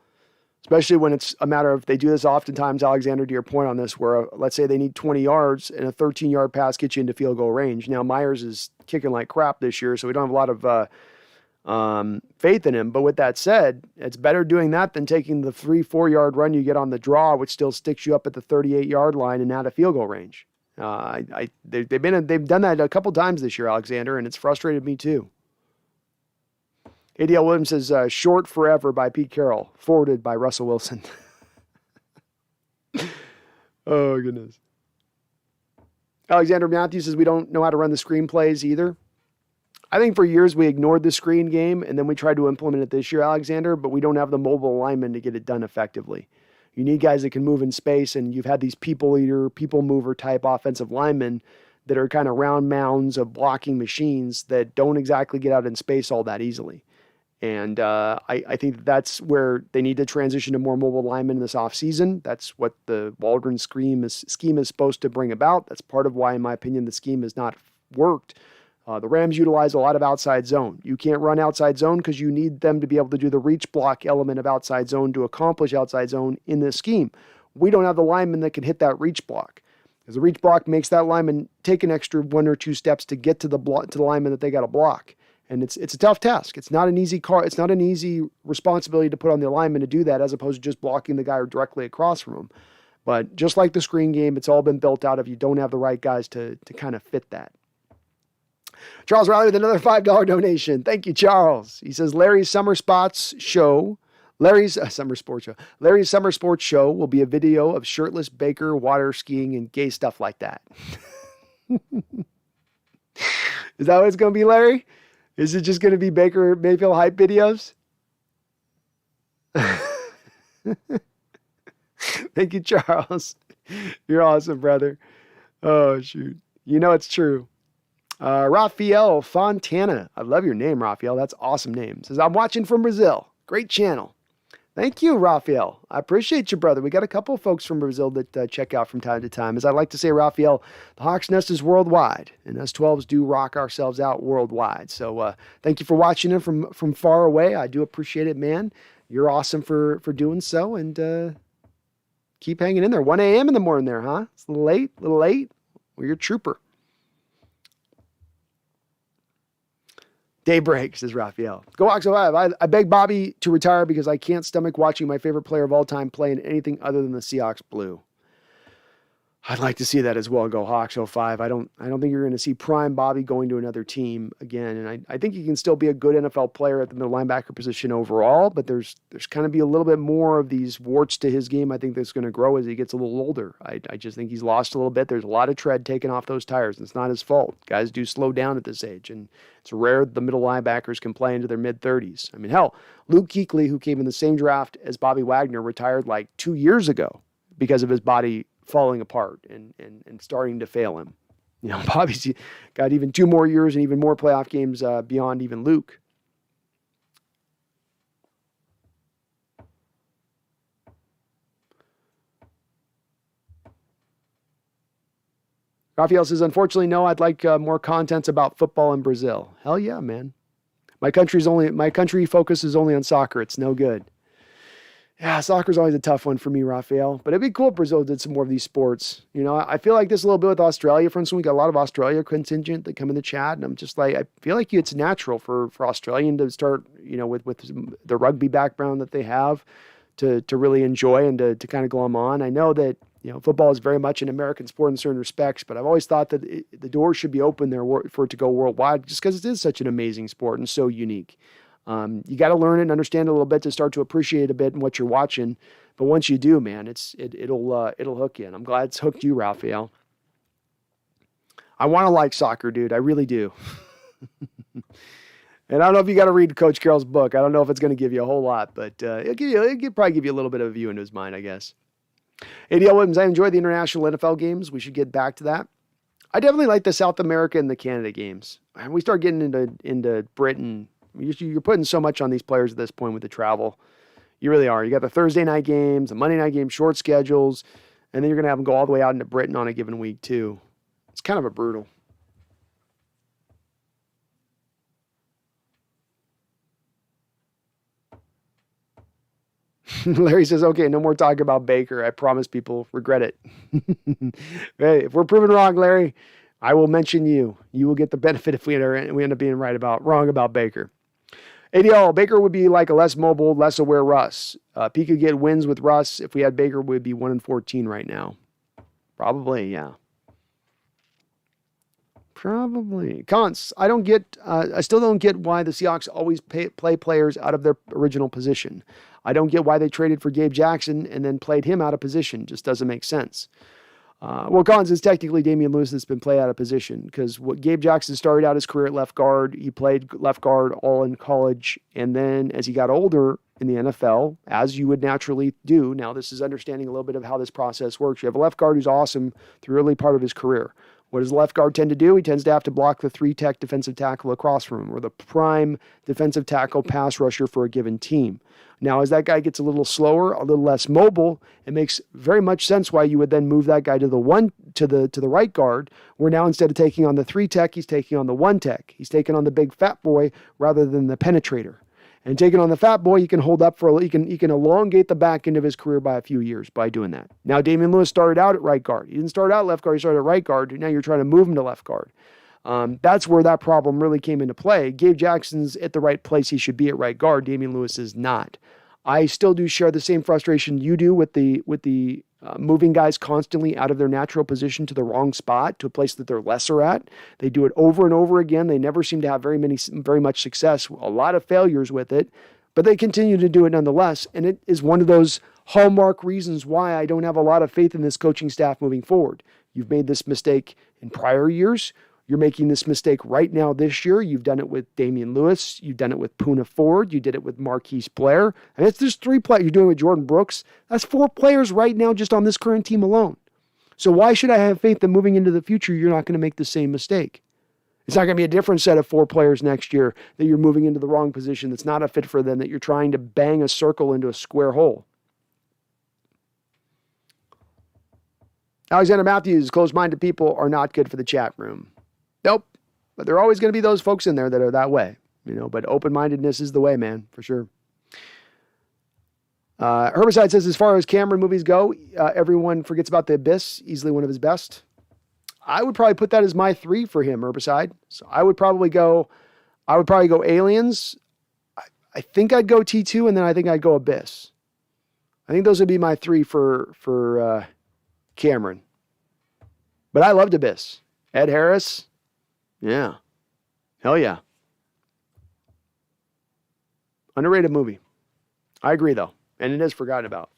Especially when it's a matter of, they do this oftentimes, Alexander, to your point on this, where let's say they need 20 yards and a 13-yard pass gets you into field goal range. Now, Myers is kicking like crap this year, so we don't have a lot of faith in him. But with that said, it's better doing that than taking the 3-4 yard run you get on the draw, which still sticks you up at the 38-yard line and out of field goal range. They've done that a couple times this year, Alexander, and it's frustrated me too. ADL Williams says, Short Forever by Pete Carroll, forwarded by Russell Wilson. Oh, goodness. Alexander Matthews says, we don't know how to run the screenplays either. I think for years we ignored the screen game, and then we tried to implement it this year, Alexander, but we don't have the mobile linemen to get it done effectively. You need guys that can move in space, and you've had these people eater, people mover type offensive linemen that are kind of round mounds of blocking machines that don't exactly get out in space all that easily. And I think that's where they need to transition to more mobile linemen in this offseason. That's what the Waldron scheme is supposed to bring about. That's part of why, in my opinion, the scheme has not worked. The Rams utilize a lot of outside zone. You can't run outside zone because you need them to be able to do the reach block element of outside zone to accomplish outside zone in this scheme. We don't have the lineman that can hit that reach block, because the reach block makes that lineman take an extra 1 or 2 steps to get to the lineman that they got to block. And it's a tough task. It's not an easy It's not an easy responsibility to put on the lineman to do that, as opposed to just blocking the guy directly across from him. But just like the screen game, it's all been built out if you don't have the right guys to kind of fit that. Charles Riley with another $5 donation. Thank you, Charles. He says, Larry's Summer Sports Show will be a video of shirtless Baker water skiing and gay stuff like that. Is that what it's going to be, Larry? Is it just going to be Baker Mayfield hype videos? Thank you, Charles. You're awesome, brother. Oh, shoot. You know it's true. Rafael Fontana. I love your name, Rafael. That's an awesome name. Says, I'm watching from Brazil. Great channel. Thank you, Rafael. I appreciate you, brother. We got a couple of folks from Brazil that check out from time to time. As I like to say, Rafael, the Hawks Nest is worldwide, and us 12s do rock ourselves out worldwide. So thank you for watching it from far away. I do appreciate it, man. You're awesome for doing so, and keep hanging in there. 1 a.m. in the morning there, huh? It's a little late. Well, you're a trooper. Daybreak, says Raphael. Go Hawks 05. I beg Bobby to retire because I can't stomach watching my favorite player of all time play in anything other than the Seahawks blue. I'd like to see that as well. Go Hawks 05. I don't think you're going to see prime Bobby going to another team again. And I think he can still be a good NFL player at the middle linebacker position overall, but there's kind of be a little bit more of these warts to his game. I think that's going to grow as he gets a little older. I just think he's lost a little bit. There's a lot of tread taken off those tires, and it's not his fault. Guys do slow down at this age, and it's rare that the middle linebackers can play into their mid-30s. I mean, hell, Luke Kuechly, who came in the same draft as Bobby Wagner, retired like 2 years ago because of his body falling apart and starting to fail him. You know, Bobby's got even 2 more years and even more playoff games beyond even Luke. Raphael says, unfortunately, no, I'd like more content about football in Brazil. Hell yeah, man. My country focus is only on soccer. It's no good. Yeah, soccer's always a tough one for me, Raphael. But it'd be cool if Brazil did some more of these sports. You know, I feel like this a little bit with Australia. For instance, we got a lot of Australia contingent that come in the chat, and I'm just like, I feel like it's natural for Australian to start, you know, with the rugby background that they have to really enjoy and to kind of glom on. I know that, you know, football is very much an American sport in certain respects, but I've always thought that the door should be open there for it to go worldwide, just because it is such an amazing sport and so unique. You got to learn it and understand it a little bit to start to appreciate a bit in what you're watching. But once you do, man, it'll hook you. And I'm glad it's hooked you, Raphael. I want to like soccer, dude. I really do. And I don't know if you got to read Coach Carroll's book. I don't know if it's going to give you a whole lot, but it'll probably give you a little bit of a view into his mind, I guess. ADL Williams, I enjoy the international NFL games. We should get back to that. I definitely like the South America and the Canada games. And we start getting into Britain. You're putting so much on these players at this point with the travel. You really are. You got the Thursday night games, the Monday night games, short schedules, and then you're going to have them go all the way out into Britain on a given week too. It's kind of a brutal. Larry says, okay, no more talk about Baker. I promise people regret it. Hey, if we're proven wrong, Larry, I will mention you. You will get the benefit if we end up being wrong about Baker. ADL, Baker would be like a less mobile, less aware Russ. He could get wins with Russ. If we had Baker, we'd be 1-14 right now. Probably, yeah. Probably. Cons, I still don't get why the Seahawks always play players out of their original position. I don't get why they traded for Gabe Jackson and then played him out of position. Just doesn't make sense. Well, Collins is technically Damian Lewis that's been played out of position because what Gabe Jackson started out his career at left guard. He played left guard all in college. And then as he got older in the NFL, as you would naturally do, now this is understanding a little bit of how this process works. You have a left guard who's awesome through the early part of his career. What does the left guard tend to do? He tends to have to block the 3-tech defensive tackle across from him or the prime defensive tackle pass rusher for a given team. Now, as that guy gets a little slower, a little less mobile, it makes very much sense why you would then move that guy to the right guard, where now instead of taking on the 3-tech, he's taking on the 1-tech. He's taking on the big fat boy rather than the penetrator. And taking on the fat boy, he can hold up he can elongate the back end of his career by a few years by doing that. Now, Damian Lewis started out at right guard. He didn't start out left guard. He started at right guard. Now you're trying to move him to left guard. That's where that problem really came into play. Gabe Jackson's at the right place. He should be at right guard. Damian Lewis is not. I still do share the same frustration you do with the moving guys constantly out of their natural position to the wrong spot, to a place that they're lesser at. They do it over and over again. They never seem to have very much success, a lot of failures with it, but they continue to do it nonetheless. And it is one of those hallmark reasons why I don't have a lot of faith in this coaching staff moving forward. You've made this mistake in prior years. You're making this mistake right now this year. You've done it with Damian Lewis. You've done it with Poona Ford. You did it with Marquise Blair. And it's just 3 players. You're doing it with Jordan Brooks. That's 4 players right now just on this current team alone. So why should I have faith that moving into the future, you're not going to make the same mistake? It's not going to be a different set of 4 players next year that you're moving into the wrong position that's not a fit for them, that you're trying to bang a circle into a square hole. Alexander Matthews, closed-minded people are not good for the chat room. Nope. But there are always going to be those folks in there that are that way, but open-mindedness is the way, man, for sure. Herbicide says, as far as Cameron movies go, everyone forgets about The Abyss, easily one of his best. I would probably put that as my 3 for him, Herbicide. So I would probably go Aliens. I think I'd go T2, and then I think I'd go Abyss. I think those would be my 3 for Cameron. But I loved Abyss. Ed Harris. Yeah. Hell yeah. Underrated movie. I agree, though. And it is forgotten about.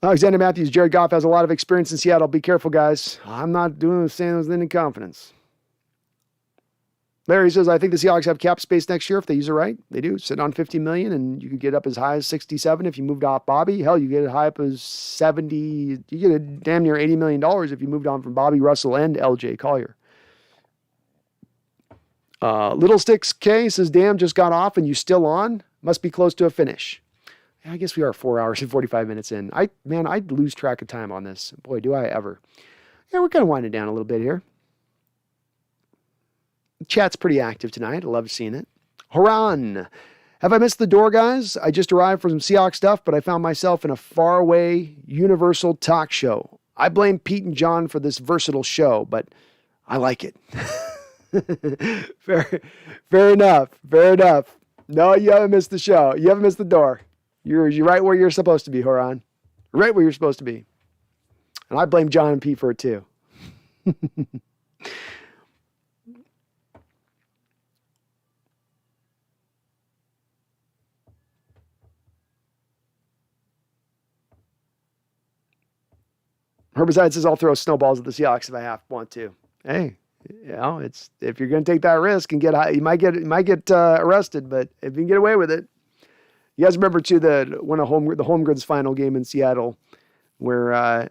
Alexander Matthews, Jared Goff has a lot of experience in Seattle. Be careful, guys. I'm not doing the same as in confidence. Larry says, I think the Seahawks have cap space next year if they use it right. They do. Sit on $50 million, and you could get up as high as 67 if you moved off Bobby. Hell, you get it high up as 70. You get a damn near $80 million if you moved on from Bobby Russell and LJ Collier. Little Sticks K says, damn, just got off and you still on? Must be close to a finish. Yeah, I guess we are 4 hours and 45 minutes in. I'd lose track of time on this. Boy, do I ever. Yeah, we're kind of winding down a little bit here. Chat's pretty active tonight. I love seeing it. Haran. Have I missed the door, guys? I just arrived for some Seahawks stuff, but I found myself in a faraway universal talk show. I blame Pete and John for this versatile show, but I like it. Fair enough. Fair enough. No, you haven't missed the show. You haven't missed the door. You're right where you're supposed to be, Haran. Right where you're supposed to be. And I blame John and Pete for it too. Herbicide says, I'll throw snowballs at the Seahawks if I want to. Hey, it's if you're going to take that risk and get high, you might get arrested, but if you can get away with it. You guys remember too the Holmgren's final game in Seattle, where I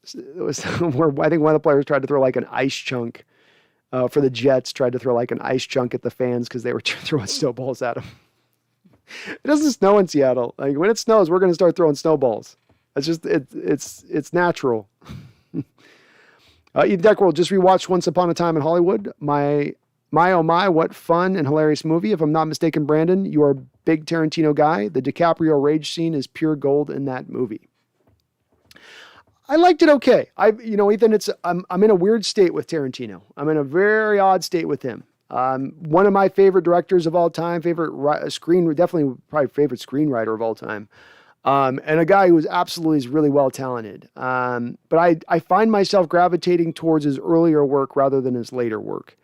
think one of the players tried to throw like an ice chunk for the Jets, tried to throw like an ice chunk at the fans because they were throwing snowballs at him. It doesn't snow in Seattle. Like when it snows, we're going to start throwing snowballs. It's just it's natural. Ethan Deckerwell just rewatched Once Upon a Time in Hollywood. My oh my, what fun and hilarious movie. If I'm not mistaken, Brandon, you are a big Tarantino guy. The DiCaprio rage scene is pure gold in that movie. I liked it okay. Ethan, I'm in a weird state with Tarantino. I'm in a very odd state with him. One of my favorite directors of all time, definitely probably favorite screenwriter of all time. And a guy who is really well talented. But I find myself gravitating towards his earlier work rather than his later work.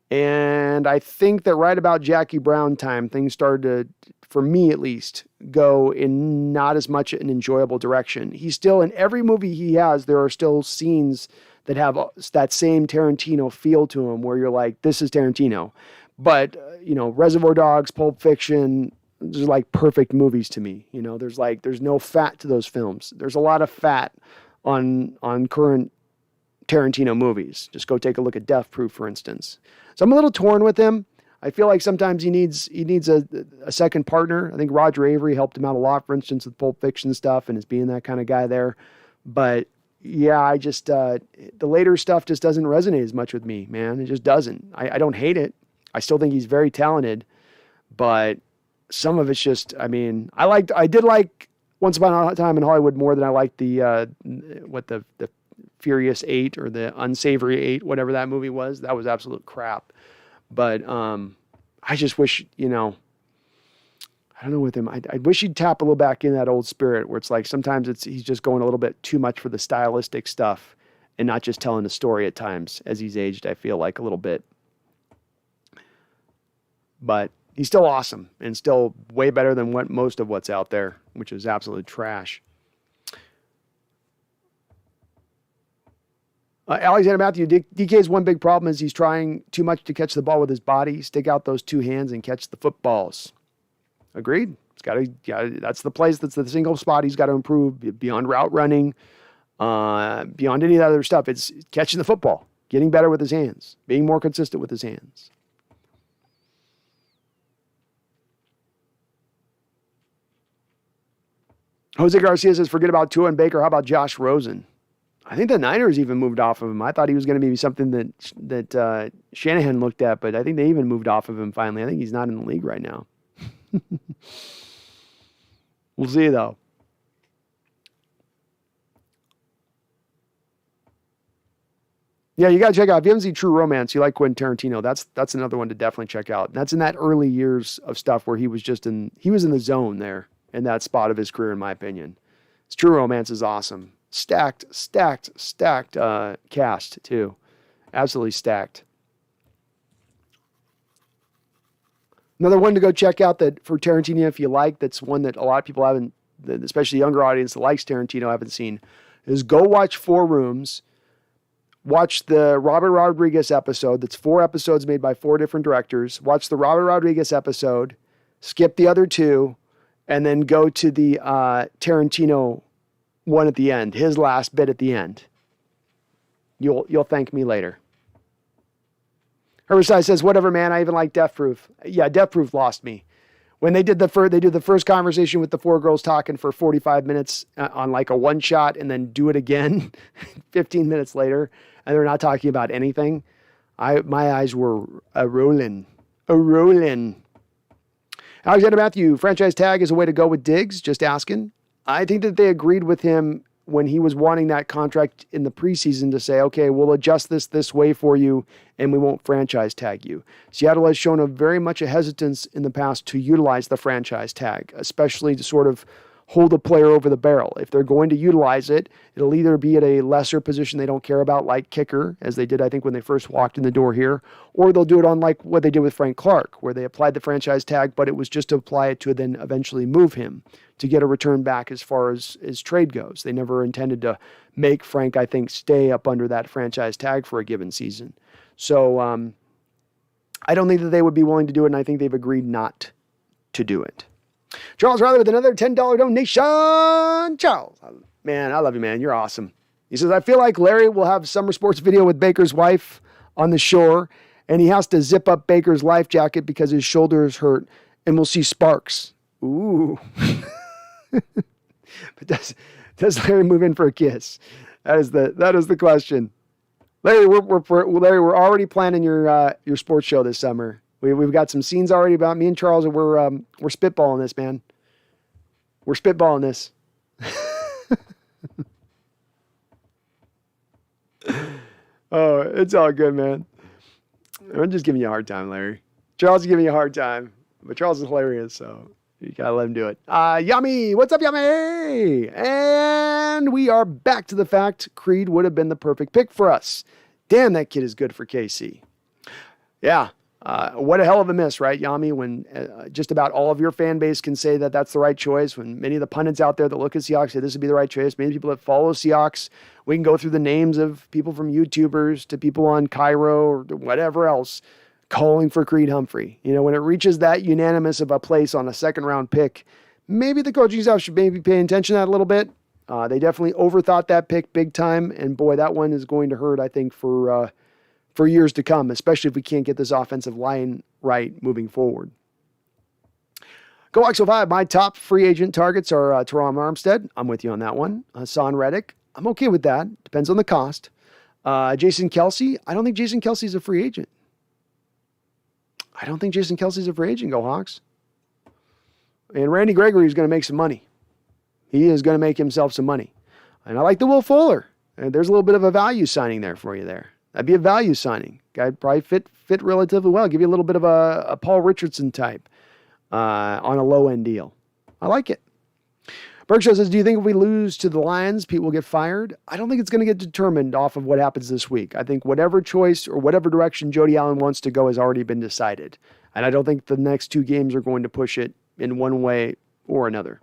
And I think that right about Jackie Brown time, things started to, for me at least, go in not as much an enjoyable direction. He's still, in every movie he has, there are still scenes that have that same Tarantino feel to them where you're like, this is Tarantino. But, Reservoir Dogs, Pulp Fiction, those are like perfect movies to me. There's no fat to those films. There's a lot of fat on current Tarantino movies. Just go take a look at Death Proof, for instance. So I'm a little torn with him. I feel like sometimes he needs a second partner. I think Roger Avery helped him out a lot, for instance, with Pulp Fiction stuff and as being that kind of guy there. But yeah, I just, the later stuff just doesn't resonate as much with me, man. It just doesn't. I don't hate it. I still think he's very talented, but some of it's just, I did like Once Upon a Time in Hollywood more than I liked the Furious 8 or the Unsavory 8, whatever that movie was. That was absolute crap. But I just wish, I don't know with him. I wish he'd tap a little back in that old spirit where it's like sometimes he's just going a little bit too much for the stylistic stuff and not just telling a story at times. As he's aged, I feel like a little bit. But he's still awesome and still way better than most of what's out there, which is absolute trash. Alexander Matthew, DK's one big problem is he's trying too much to catch the ball with his body. Stick out those two hands and catch the footballs. Agreed. That's the place. That's the single spot he's got to improve beyond route running, beyond any of that other stuff. It's catching the football, getting better with his hands, being more consistent with his hands. Jose Garcia says, forget about Tua and Baker. How about Josh Rosen? I think the Niners even moved off of him. I thought he was going to be something that Shanahan looked at, but I think they even moved off of him finally. I think he's not in the league right now. We'll see, though. Yeah, you got to check out. If you haven't seen True Romance, you like Quentin Tarantino, that's another one to definitely check out. That's in that early years of stuff where he was in the zone there in that spot of his career, in my opinion. His True Romance is awesome. Stacked cast, too. Absolutely stacked. Another one to go check out that for Tarantino, if you like, that's one that a lot of people haven't, especially the younger audience that likes Tarantino, haven't seen, is go watch Four Rooms. Watch the Robert Rodriguez episode. That's 4 episodes made by 4 different directors. Watch the Robert Rodriguez episode. Skip the other 2. And then go to the Tarantino one at the end. His last bit at the end. You'll thank me later. Herbicide says, whatever, man. I even like Death Proof. Yeah, Death Proof lost me. When they did the first conversation with the 4 girls talking for 45 minutes on like a one shot and then do it again 15 minutes later, and they're not talking about anything, my eyes were a-rolling. Alexander Matthew, franchise tag is a way to go with Diggs, just asking. I think that they agreed with him when he was wanting that contract in the preseason to say, okay, we'll adjust this way for you and we won't franchise tag you. Seattle has shown very much a hesitance in the past to utilize the franchise tag, especially to sort of hold a player over the barrel. If they're going to utilize it, it'll either be at a lesser position they don't care about, like kicker, as they did, I think, when they first walked in the door here, or they'll do it on like what they did with Frank Clark, where they applied the franchise tag, but it was just to apply it to then eventually move him to get a return back as far as trade goes. They never intended to make Frank, I think, stay up under that franchise tag for a given season. So I don't think that they would be willing to do it, and I think they've agreed not to do it. Charles Riley with another $10 donation. Charles, man, I love you, man. You're awesome. He says, I feel like Larry will have summer sports video with Baker's wife on the shore, and he has to zip up Baker's life jacket because his shoulder is hurt, and we'll see sparks. Ooh. But does Larry move in for a kiss? That is the question. Larry, we're already planning your sports show this summer. We've got some scenes already about me and Charles, and we're spitballing this, man. We're spitballing this. Oh, it's all good, man. I'm just giving you a hard time, Larry. Charles is giving you a hard time, but Charles is hilarious, so you gotta let him do it. Yummy, what's up, Yummy? And we are back to the fact Creed would have been the perfect pick for us. Damn, that kid is good for KC. Yeah. What a hell of a miss, right, Yami, when just about all of your fan base can say that that's the right choice, when many of the pundits out there that look at Seahawks say this would be the right choice, many people that follow Seahawks, we can go through the names of people from YouTubers to people on Cairo or whatever else calling for Creed Humphrey. You know, when it reaches that unanimous of a place on a second-round pick, maybe the coaching staff should maybe pay attention to that a little bit. They definitely overthought that pick big time, and boy, that one is going to hurt, I think, for years to come, especially if we can't get this offensive line right moving forward. Go XO5. My top free agent targets are Teron Armstead. I'm with you on that one. Hassan Reddick. I'm okay with that. Depends on the cost. Jason Kelsey. I don't think Jason Kelsey's a free agent. Go Hawks. And Randy Gregory is going to make some money. He is going to make himself some money. And I like the Will Fuller. And there's a little bit of a value signing there for you there. That'd be a value signing. Guy'd probably fit relatively well. Give you a little bit of a Paul Richardson type on a low-end deal. I like it. Berkshire says, do you think if we lose to the Lions, Pete will get fired? I don't think it's going to get determined off of what happens this week. I think whatever choice or whatever direction Jody Allen wants to go has already been decided. And I don't think the next 2 games are going to push it in one way or another.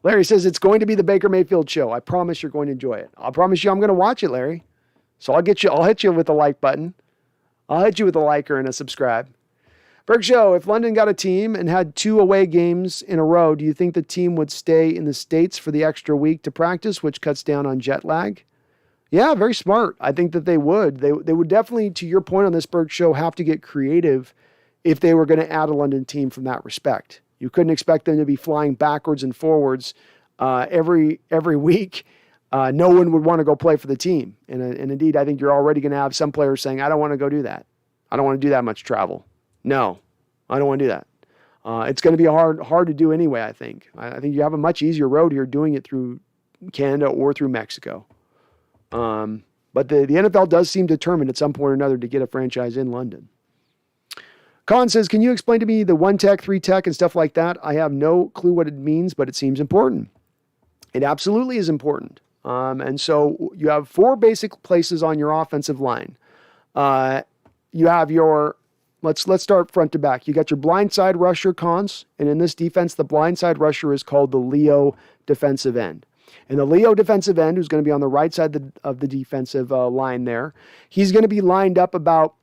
Larry says, it's going to be the Baker Mayfield show. I promise you're going to enjoy it. I promise you I'm going to watch it, Larry. So I'll hit you with the like button. I'll hit you with a liker and a subscribe. Berg Show, if London got a team and had 2 away games in a row, do you think the team would stay in the States for the extra week to practice, which cuts down on jet lag? Yeah, very smart. I think that they would. They would definitely, to your point on this, Berg Show, have to get creative if they were going to add a London team from that respect. You couldn't expect them to be flying backwards and forwards every week. No one would want to go play for the team. And indeed, I think you're already going to have some players saying, I don't want to go do that. I don't want to do that much travel. No, I don't want to do that. It's going to be hard to do anyway, I think. I think you have a much easier road here doing it through Canada or through Mexico. But the NFL does seem determined at some point or another to get a franchise in London. Colin says, can you explain to me the 1 tech, 3 tech, and stuff like that? I have no clue what it means, but it seems important. It absolutely is important. And so you have 4 basic places on your offensive line. You have your... Let's start front to back. You got your blindside rusher, Cons, and in this defense, the blindside rusher is called the Leo defensive end. And the Leo defensive end, who's going to be on the right side of the defensive line there, he's going to be lined up about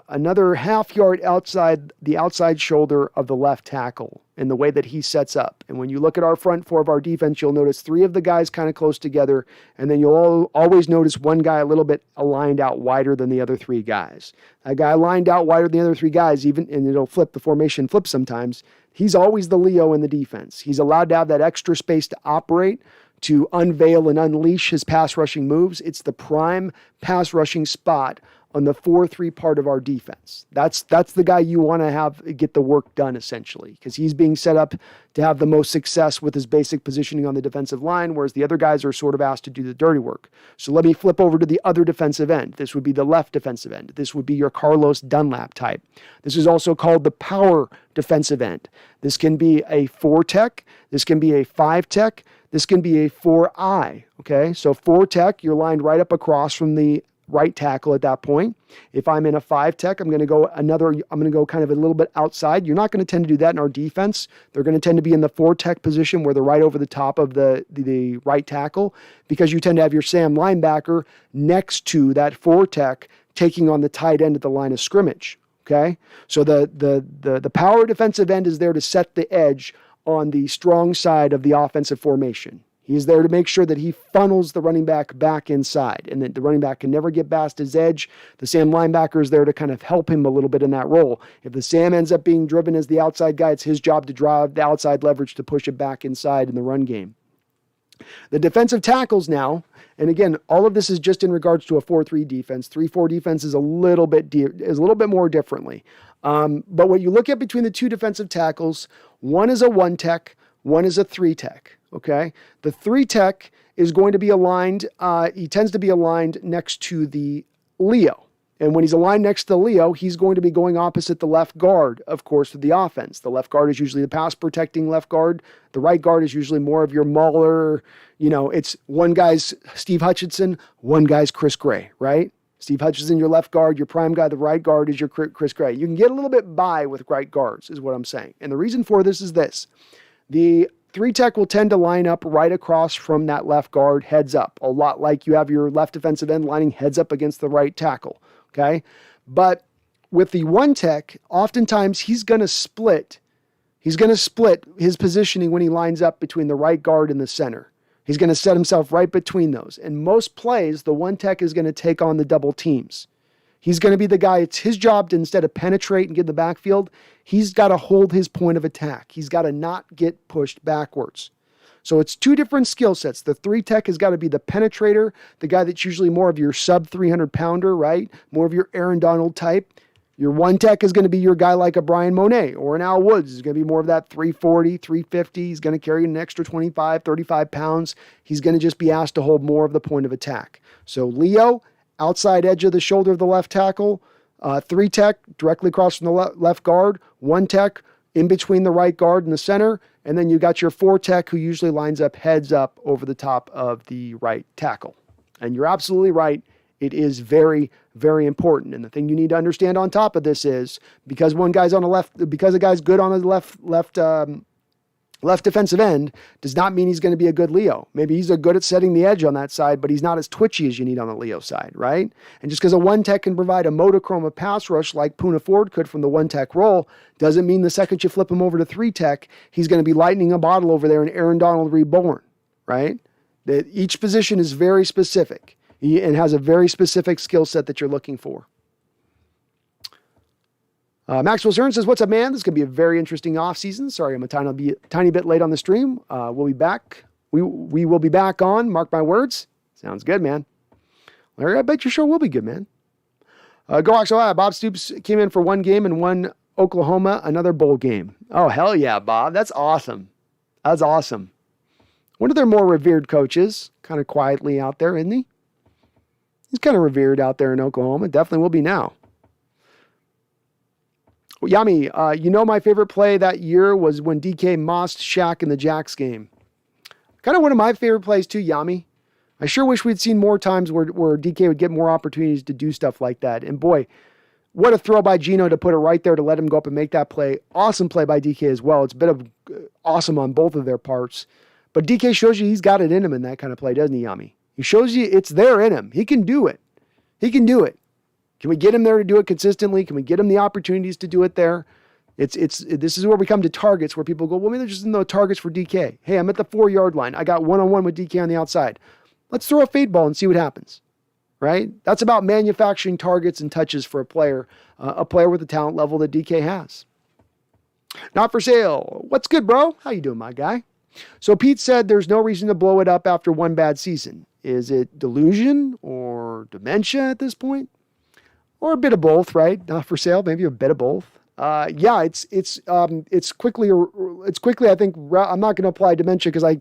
another half yard outside the outside shoulder of the left tackle in the way that he sets up. And when you look at our front 4 of our defense, you'll notice 3 of the guys kind of close together, and then you'll always notice one guy a little bit aligned out wider than the other 3 guys. That guy aligned out wider than the other 3 guys, and it'll flip, the formation flips sometimes. He's always the Leo in the defense. He's allowed to have that extra space to operate, to unveil and unleash his pass rushing moves. It's the prime pass rushing spot on the 4-3 part of our defense. That's the guy you want to have get the work done, essentially, because he's being set up to have the most success with his basic positioning on the defensive line, whereas the other guys are sort of asked to do the dirty work. So let me flip over to the other defensive end. This would be the left defensive end. This would be your Carlos Dunlap type. This is also called the power defensive end. This can be a 4 tech. This can be a 5 tech. This can be a 4I, okay? So 4 tech, you're lined right up across from the right tackle at that point. If I'm in a 5 tech, I'm going to go kind of a little bit outside. You're not going to tend to do that in our defense. They're going to tend to be in the 4 tech position where they're right over the top of the right tackle, because you tend to have your Sam linebacker next to that 4 tech taking on the tight end at the line of scrimmage, okay? So the power defensive end is there to set the edge on the strong side of the offensive formation. He's there to make sure that he funnels the running back inside and that the running back can never get past his edge. The Sam linebacker is there to kind of help him a little bit in that role. If the Sam ends up being driven as the outside guy, it's his job to drive the outside leverage to push it back inside in the run game. The defensive tackles now, and again, all of this is just in regards to a 4-3 defense. 3-4 defense is a little bit more differently. But what you look at between the 2 defensive tackles, one is a 1 tech, one is a 3 tech. Okay, the 3 tech is going to be aligned. He tends to be aligned next to the Leo. And when he's aligned next to the Leo, he's going to be going opposite the left guard, of course, with the offense. The left guard is usually the pass protecting left guard. The right guard is usually more of your mauler. It's one guy's Steve Hutchinson, one guy's Chris Gray, right? Steve Hutchinson, your left guard, your prime guy, the right guard is your Chris Gray. You can get a little bit by with right guards, is what I'm saying. And the reason for this is this. The 3 tech will tend to line up right across from that left guard, heads up, a lot like you have your left defensive end lining heads up against the right tackle, okay? But with the 1 tech, oftentimes he's going to split his positioning when he lines up between the right guard and the center. He's going to set himself right between those. And most plays, the 1 tech is going to take on the double teams. He's going to be the guy, it's his job to, instead of penetrate and get in the backfield, he's got to hold his point of attack. He's got to not get pushed backwards. So it's 2 different skill sets. The 3 tech has got to be the penetrator, the guy that's usually more of your sub 300 pounder, right? More of your Aaron Donald type. Your one tech is going to be your guy like a Brian Monet or an Al Woods. He's going to be more of that 340, 350. He's going to carry an extra 25, 35 pounds. He's going to just be asked to hold more of the point of attack. So Leo, outside edge of the shoulder of the left tackle, 3 tech directly across from the left guard, 1 tech in between the right guard and the center, and then you got your 4 tech who usually lines up heads up over the top of the right tackle. And you're absolutely right. It is very, very important. And the thing you need to understand on top of this is because one guy's on the left, because a guy's good on the left defensive end does not mean he's going to be a good Leo. Maybe he's good at setting the edge on that side, but he's not as twitchy as you need on the Leo side, right? And just because a one tech can provide a monochrome of pass rush like Poona Ford could from the one tech role, doesn't mean the second you flip him over to 3 tech, he's going to be lightning a bottle over there and Aaron Donald reborn, right? That each position is very specific and has a very specific skill set that you're looking for. Maxwell Stern says, what's up, man? This is going to be a very interesting offseason. Sorry, I'm a tiny bit late on the stream. We'll be back. We will be back on. Mark my words. Sounds good, man. Larry, I bet your show will be good, man. Go Hawks. Bob Stoops came in for 1 game and won Oklahoma another bowl game. Oh, hell yeah, Bob. That's awesome. That's awesome. One of their more revered coaches, kind of quietly out there, isn't he? He's kind of revered out there in Oklahoma. Definitely will be now. Well, Yami, my favorite play that year was when DK mossed Shaq in the Jacks game. Kind of one of my favorite plays too, Yami. I sure wish we'd seen more times where DK would get more opportunities to do stuff like that. And boy, what a throw by Gino to put it right there to let him go up and make that play. Awesome play by DK as well. It's a bit of awesome on both of their parts. But DK shows you he's got it in him in that kind of play, doesn't he, Yami? He shows you it's there in him. He can do it. He can do it. Can we get him there to do it consistently? Can we get him the opportunities to do it there? This is where we come to targets where people go, well, maybe there's just no targets for DK. Hey, I'm at the 4-yard line. I got one-on-one with DK on the outside. Let's throw a fade ball and see what happens, right? That's about manufacturing targets and touches for a player with the talent level that DK has. Not for sale. What's good, bro? How you doing, my guy? So Pete said there's no reason to blow it up after one bad season. Is it delusion or dementia at this point? Or a bit of both, right? Not for sale, maybe a bit of both. It's quickly, I think, I'm not going to apply dementia because I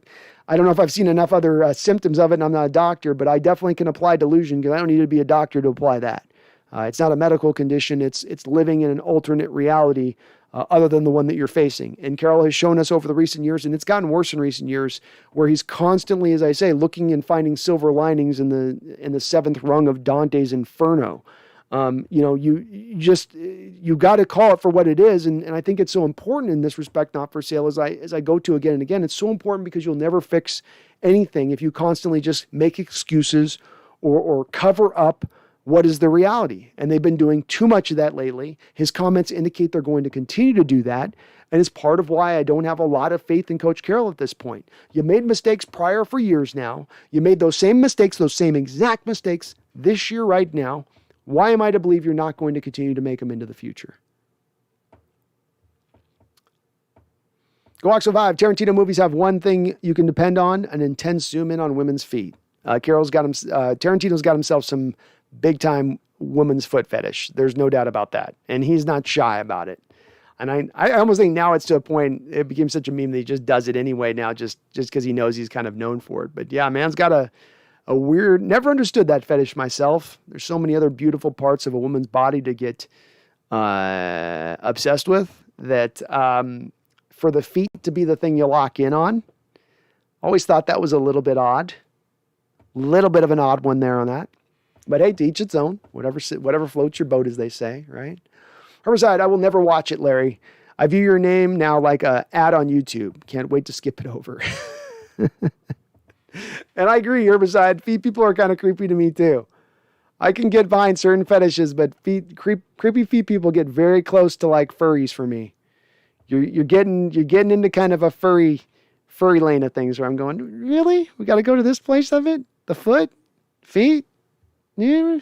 don't know if I've seen enough other symptoms of it and I'm not a doctor, but I definitely can apply delusion because I don't need to be a doctor to apply that. It's not a medical condition. It's living in an alternate reality other than the one that you're facing. And Carroll has shown us over the recent years, and it's gotten worse in recent years, where he's constantly, as I say, looking and finding silver linings in the seventh rung of Dante's Inferno. You got to call it for what it is. And I think it's so important in this respect, not for sale, as I go to again and again. It's so important because you'll never fix anything if you constantly just make excuses or cover up what is the reality. And they've been doing too much of that lately. His comments indicate they're going to continue to do that. And it's part of why I don't have a lot of faith in Coach Carroll at this point. You made mistakes prior for years now. You made those same mistakes, those same exact mistakes this year right now. Why am I to believe you're not going to continue to make them into the future? Go Hawks Survive. Tarantino movies have one thing you can depend on, an intense zoom in on women's feet. Tarantino's got himself some big time women's foot fetish. There's no doubt about that. And he's not shy about it. And I almost think now it's to a point, it became such a meme that he just does it anyway now, just because he knows he's kind of known for it. But yeah, man's got a weird, never understood that fetish myself. There's so many other beautiful parts of a woman's body to get obsessed with that for the feet to be the thing you lock in on. Always thought that was a little bit odd. Little bit of an odd one there on that. But hey, to each its own. Whatever floats your boat, as they say, right? Herbicide, I will never watch it, Larry. I view your name now like an ad on YouTube. Can't wait to skip it over. And I agree, Herbicide. Feet people are kind of creepy to me too. I can get behind certain fetishes, but creepy feet people get very close to like furries for me. You're getting into kind of a furry lane of things where I'm going, really? We got to go to this place of it? The foot? Feet? Yeah.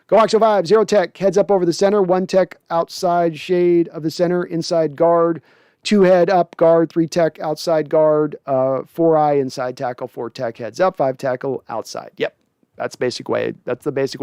Go Hawks Survive. 0 tech. Heads up over the center. 1 tech outside shade of the center. Inside guard. 2 head up guard. 3 tech outside guard. 4 eye inside tackle. 4 tech heads up. 5 tackle outside. Yep. That's the basic way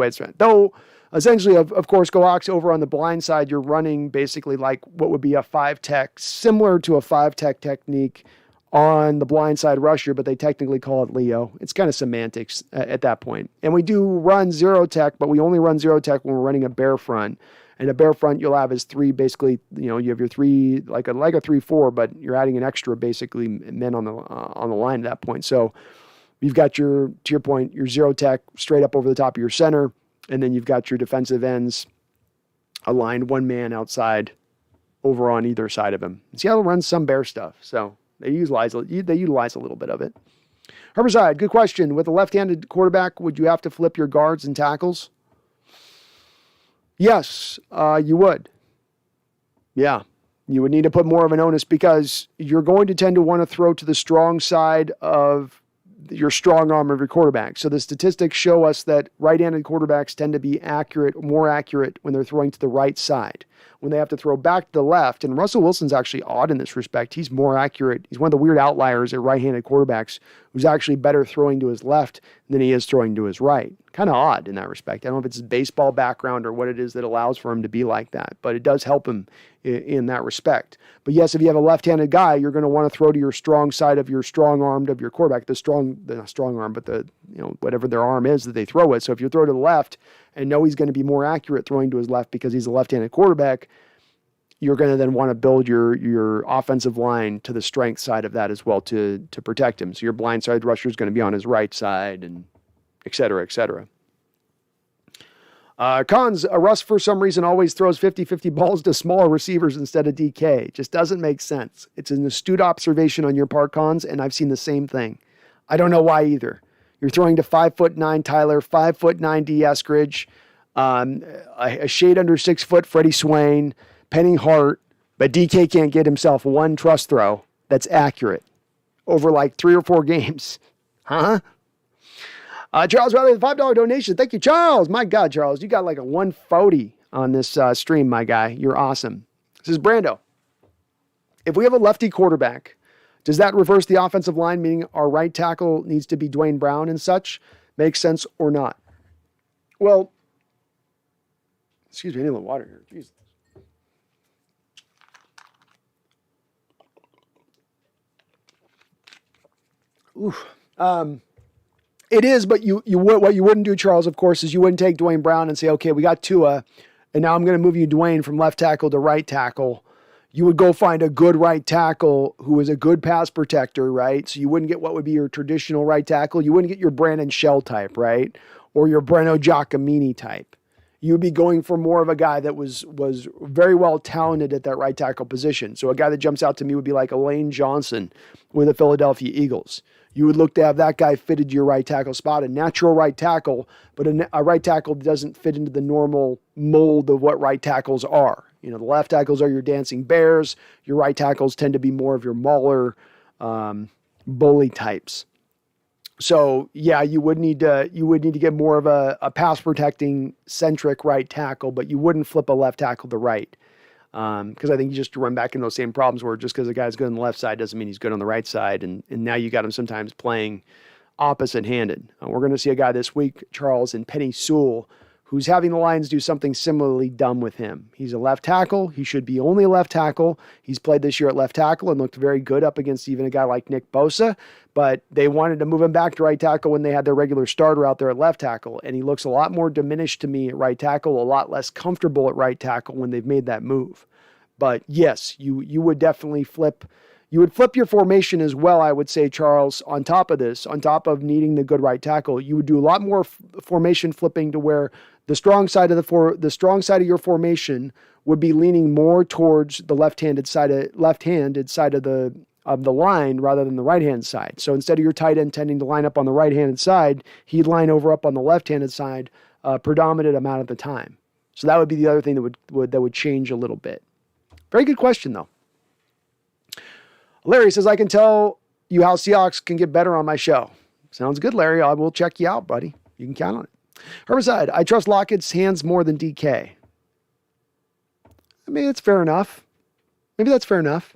it's run. Though essentially, of course, go Hawks over on the blind side. You're running basically like what would be a 5-tech, similar to a 5-tech technique on the blind side rusher, but they technically call it Leo. It's kind of semantics at that point. And we do run 0-tech, but we only run 0-tech when we're running a bear front. And a bear front you'll have is 3, basically, you have your 3, like a 3-4, but you're adding an extra basically men on the line at that point. So you've got to your point, your 0-tech straight up over the top of your center, and then you've got your defensive ends aligned 1 man outside over on either side of him. Seattle runs some bear stuff, so they utilize a little bit of it. Herbicide, good question. With a left-handed quarterback, would you have to flip your guards and tackles? Yes, you would. Yeah, you would need to put more of an onus because you're going to tend to want to throw to the strong side of your strong arm of your quarterback. So the statistics show us that right-handed quarterbacks tend to be more accurate when they're throwing to the right side. When they have to throw back to the left, and Russell Wilson's actually odd in this respect. He's more accurate. He's one of the weird outliers at right-handed quarterbacks who's actually better throwing to his left than he is throwing to his right. Kind of odd in that respect. I don't know if it's his baseball background or what it is that allows for him to be like that, but it does help him in that respect. But yes, if you have a left-handed guy, you're going to want to throw to your strong side of your strong-armed of your quarterback, the not strong arm, but the whatever their arm is that they throw with. So if you throw to the left and know he's going to be more accurate throwing to his left because he's a left-handed quarterback, you're going to then want to build your offensive line to the strength side of that as well to protect him. So your blind side rusher is going to be on his right side, and et cetera, et cetera. Cons, Russ for some reason always throws 50-50 balls to smaller receivers instead of DK. Just doesn't make sense. It's an astute observation on your part, Cons, and I've seen the same thing. I don't know why either. You're throwing to 5'9" Tyler, 5'9" D. Eskridge, a shade under 6 foot Freddie Swain, Penny Hart, but DK can't get himself one trust throw that's accurate over like 3 or 4 games. Huh? Charles Riley with a $5 donation. Thank you, Charles. My God, Charles, you got like a 140 on this stream, my guy. You're awesome. This is Brando. If we have a lefty quarterback, does that reverse the offensive line, meaning our right tackle needs to be Dwayne Brown and such? Makes sense or not? Well, excuse me, I need a little water here. Jesus. Oof. It is, but what you wouldn't do, Charles, of course, is you wouldn't take Dwayne Brown and say, okay, we got Tua, and now I'm going to move you, Dwayne, from left tackle to right tackle. You would go find a good right tackle who is a good pass protector, right? So you wouldn't get what would be your traditional right tackle. You wouldn't get your Brandon Shell type, right? Or your Breno Giacomini type. You would be going for more of a guy that was very well talented at that right tackle position. So a guy that jumps out to me would be like Elaine Johnson with the Philadelphia Eagles. You would look to have that guy fitted to your right tackle spot, a natural right tackle, but a right tackle doesn't fit into the normal mold of what right tackles are. The left tackles are your dancing bears. Your right tackles tend to be more of your mauler, bully types. So yeah, you would need to get more of a pass protecting centric right tackle, but you wouldn't flip a left tackle to right. Because I think you just run back in those same problems where just because a guy's good on the left side doesn't mean he's good on the right side. And now you got him sometimes playing opposite handed. We're going to see a guy this week, Charles, in Penny Sewell, who's having the Lions do something similarly dumb with him. He's a left tackle. He should be only a left tackle. He's played this year at left tackle and looked very good up against even a guy like Nick Bosa, but they wanted to move him back to right tackle when they had their regular starter out there at left tackle. And he looks a lot more diminished to me at right tackle, a lot less comfortable at right tackle when they've made that move. But yes, you would definitely flip. You would flip your formation as well, I would say, Charles, on top of this, on top of needing the good right tackle. You would do a lot more formation flipping to where the strong side of your formation would be leaning more towards the left-handed side of the line rather than the right-hand side. So instead of your tight end tending to line up on the right-handed side, he'd line over up on the left-handed side predominant amount of the time. So that would be the other thing that would change a little bit. Very good question, though. Larry says, I can tell you how Seahawks can get better on my show. Sounds good, Larry. I will check you out, buddy. You can count on it. Herbicide, I trust Lockett's hands more than DK. I mean, it's fair enough. Maybe that's fair enough.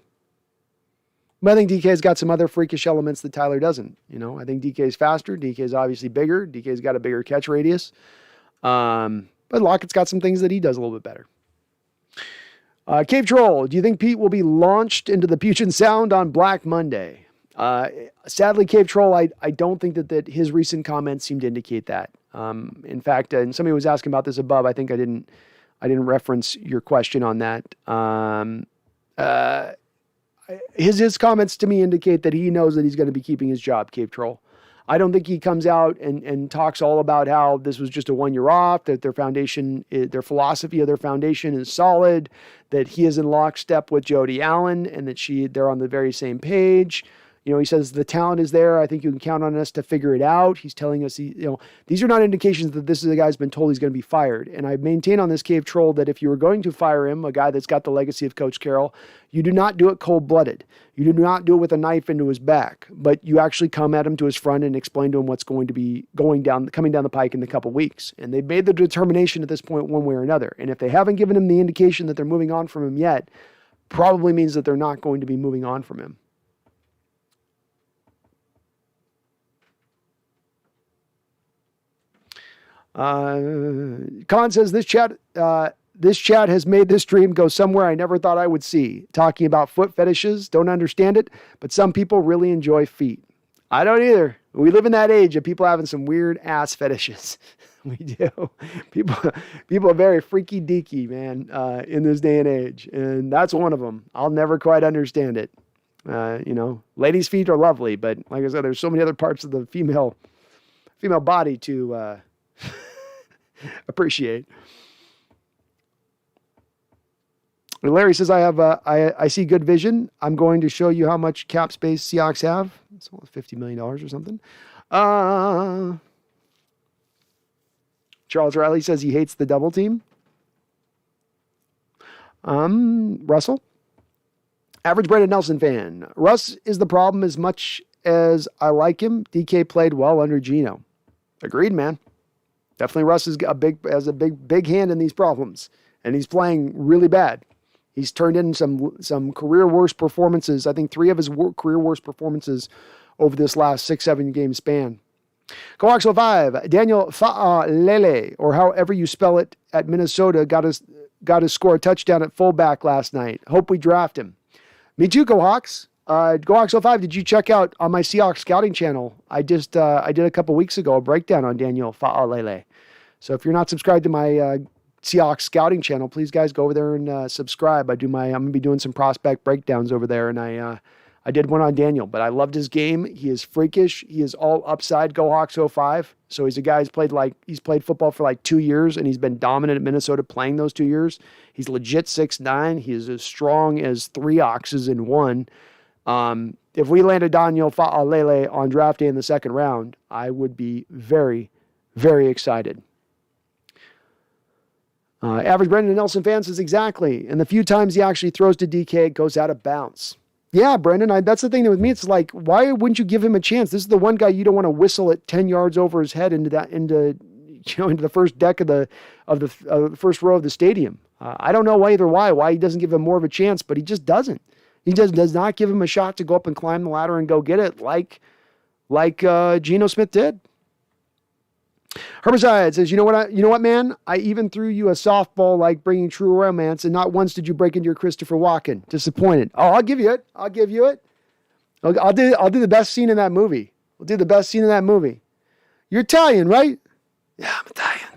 But I think DK's got some other freakish elements that Tyler doesn't. I think DK's faster. DK's obviously bigger. DK's got a bigger catch radius. But But Lockett's got some things that he does a little bit better. Cave Troll, do you think Pete will be launched into the Puget Sound on Black Monday? Sadly, Cave Troll, I don't think that his recent comments seem to indicate that. In fact, and somebody was asking about this above. I think I didn't reference your question on that. His comments to me indicate that he knows that he's going to be keeping his job, Cave Troll. I don't think he comes out and talks all about how this was just a 1 year off, that their foundation, their philosophy of their foundation is solid, that he is in lockstep with Jody Allen, and that they're on the very same page. He says the talent is there. I think you can count on us to figure it out. He's telling us, these are not indications that this is a guy who's been told he's going to be fired. And I maintain on this Cave Troll that if you were going to fire him, a guy that's got the legacy of Coach Carroll, you do not do it cold-blooded. You do not do it with a knife into his back, but you actually come at him to his front and explain to him what's going to be coming down the pike in a couple weeks. And they've made the determination at this point one way or another. And if they haven't given him the indication that they're moving on from him yet, probably means that they're not going to be moving on from him. Khan says this chat has made this dream go somewhere I never thought I would see. Talking about foot fetishes, don't understand it, but some people really enjoy feet. I don't either. We live in that age of people having some weird ass fetishes. We do. People are very freaky deaky, man, in this day and age, and that's one of them. I'll never quite understand it. Ladies' feet are lovely, but like I said, there's so many other parts of the female body to appreciate. Larry says, I see good vision. I'm going to show you how much cap space Seahawks have. It's almost $50 million or something. Charles Riley says he hates the double team. Russell. Average Brandon Nelson fan. Russ is the problem as much as I like him. DK played well under Geno. Agreed, man. Definitely Russ has a big hand in these problems, and he's playing really bad. He's turned in some career worst performances. I think 3 of his career worst performances over this last 6-7 game span. Coaxo 5, Daniel Fa'alele, or however you spell it, at Minnesota, got to score a touchdown at fullback last night. Hope we draft him. Me too, Coax. Coax 05, did you check out on my Seahawks scouting channel? I did a couple weeks ago a breakdown on Daniel Fa'alele. So if you're not subscribed to my Seahawks scouting channel, please guys go over there and subscribe. I'm going to be doing some prospect breakdowns over there, and I did one on Daniel, but I loved his game. He is freakish. He is all upside. Go Hawks 05. So he's a guy he's played football for like 2 years, and he's been dominant at Minnesota playing those 2 years. He's legit 6'9". He is as strong as 3 oxes in one. If we landed Daniel Fa'alele on draft day in the second round, I would be very, very excited. Average Brendan Nelson fan says exactly. And the few times he actually throws to DK, it goes out of bounds. Yeah, Brendan, that's the thing with me. It's like, why wouldn't you give him a chance? This is the one guy you don't want to whistle at 10 yards over his head into the first deck of the first row of the stadium. I don't know why he doesn't give him more of a chance, but he just doesn't. He just does not give him a shot to go up and climb the ladder and go get it like Geno Smith did. Herbicide says, you know what, man? I even threw you a softball like bringing true romance, and not once did you break into your Christopher Walken. Disappointed. Oh, I'll give you it. I'll do the best scene in that movie. We'll do the best scene in that movie. You're Italian, right? Yeah, I'm Italian.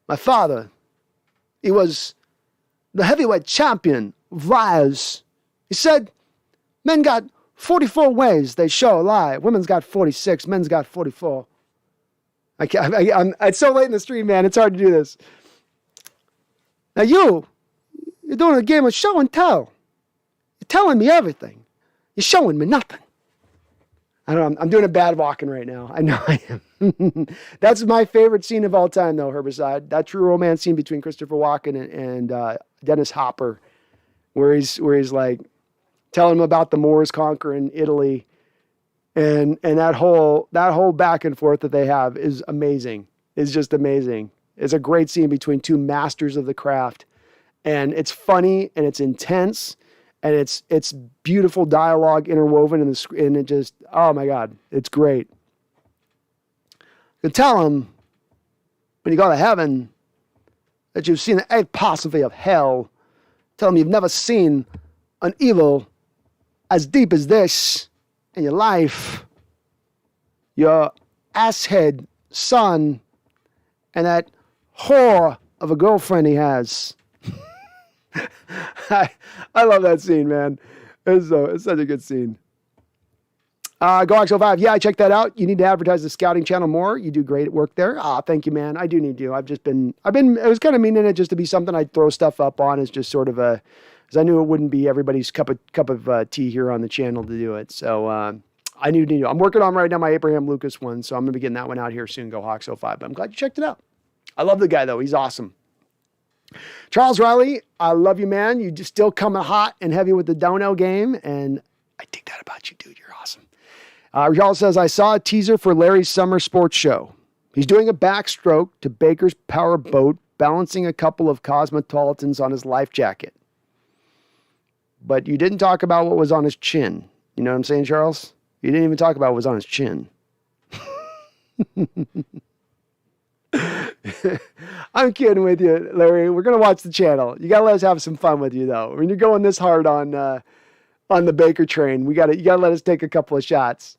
My father, he was the heavyweight champion of lies. He said, men got 44 ways they show a lie. Women's got 46. Men's got 44. It's so late in the stream, man. It's hard to do this. Now you're doing a game of show and tell. You're telling me everything. You're showing me nothing. I don't know. I'm doing a bad walking right now. I know I am. That's my favorite scene of all time, though, Herbicide. That true romance scene between Christopher Walken and Dennis Hopper, where he's like telling him about the Moors conquering Italy. And that whole back and forth that they have is amazing. It's just amazing. It's a great scene between two masters of the craft, and it's funny and it's intense and it's beautiful dialogue interwoven and it just, oh my God, it's great. You tell him when you go to heaven, that you've seen the eighth possibility of hell. Tell them you've never seen an evil as deep as this in your life. Your asshead son and that whore of a girlfriend he has. I love that scene, man. It's such a good scene. GoX05, yeah, I checked that out. You need to advertise the scouting channel more. You do great work there. Thank you, man. I do need to. It was kind of meaning it just to be something I'd throw stuff up on as just sort of because I knew it wouldn't be everybody's cup of tea here on the channel to do it. So I need to. I'm working on right now my Abraham Lucas one, so I'm going to be getting that one out here soon, GoHawks05. But I'm glad you checked it out. I love the guy, though. He's awesome. Charles Riley, I love you, man. You just still coming hot and heavy with the dono game, and I dig that about you, dude. You're awesome. Charles says, I saw a teaser for Larry's summer sports show. He's doing a backstroke to Baker's power boat, balancing a couple of cosmopolitans on his life jacket. But you didn't talk about what was on his chin. You know what I'm saying, Charles? You didn't even talk about what was on his chin. I'm kidding with you, Larry. We're going to watch the channel. You got to let us have some fun with you, though. When you're going this hard on the Baker train, you got to let us take a couple of shots.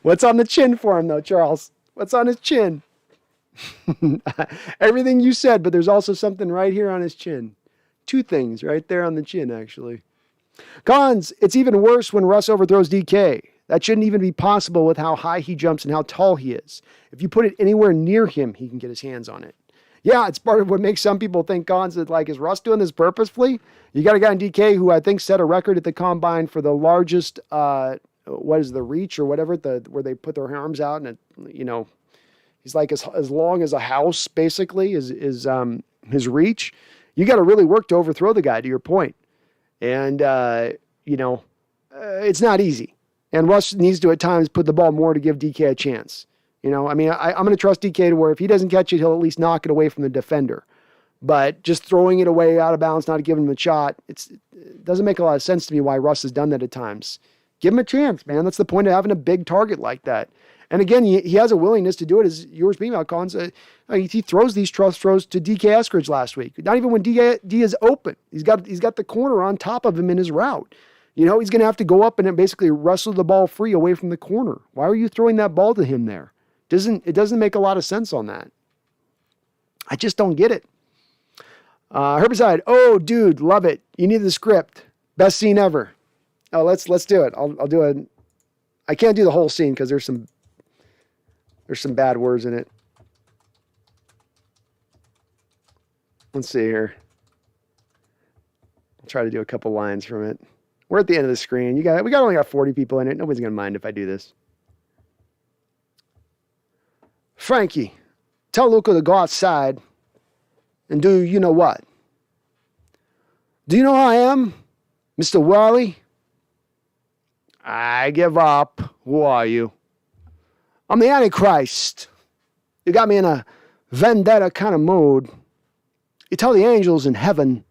What's on the chin for him, though, Charles? What's on his chin? Everything you said, but there's also something right here on his chin. Two things right there on the chin, actually. Cons, it's even worse when Russ overthrows DK. That shouldn't even be possible with how high he jumps and how tall he is. If you put it anywhere near him, he can get his hands on it. Yeah, it's part of what makes some people think, Cons, that like, is Russ doing this purposefully? You got a guy in DK who I think set a record at the combine for the largest, what is the reach or whatever, where they put their arms out and it, you know, he's like as long as a house, basically, is his reach. You got to really work to overthrow the guy, to your point. And, it's not easy. And Russ needs to, at times, put the ball more to give DK a chance. You know, I mean, I'm going to trust DK to where if he doesn't catch it, he'll at least knock it away from the defender. But just throwing it away out of bounds, not giving him a shot, it doesn't make a lot of sense to me why Russ has done that at times. Give him a chance, man. That's the point of having a big target like that. And again, he has a willingness to do it, as yours being about, Collins. He throws these trust throws to DK Eskridge last week. Not even when D is open. He's got the corner on top of him in his route. You know, he's going to have to go up and basically wrestle the ball free away from the corner. Why are you throwing that ball to him there? It doesn't make a lot of sense on that. I just don't get it. Herbicide. Oh, dude, love it. You need the script. Best scene ever. Oh, let's do it. I'll do it. I can't do the whole scene because there's some bad words in it. Let's see here. I'll try to do a couple lines from it. We're at the end of the screen. We only got 40 people in it. Nobody's going to mind if I do this. Frankie, tell Luca to go outside and do you know what? Do you know who I am, Mr. Wally? I give up. Who are you? I'm the Antichrist. You got me in a vendetta kind of mood. You tell the angels in heaven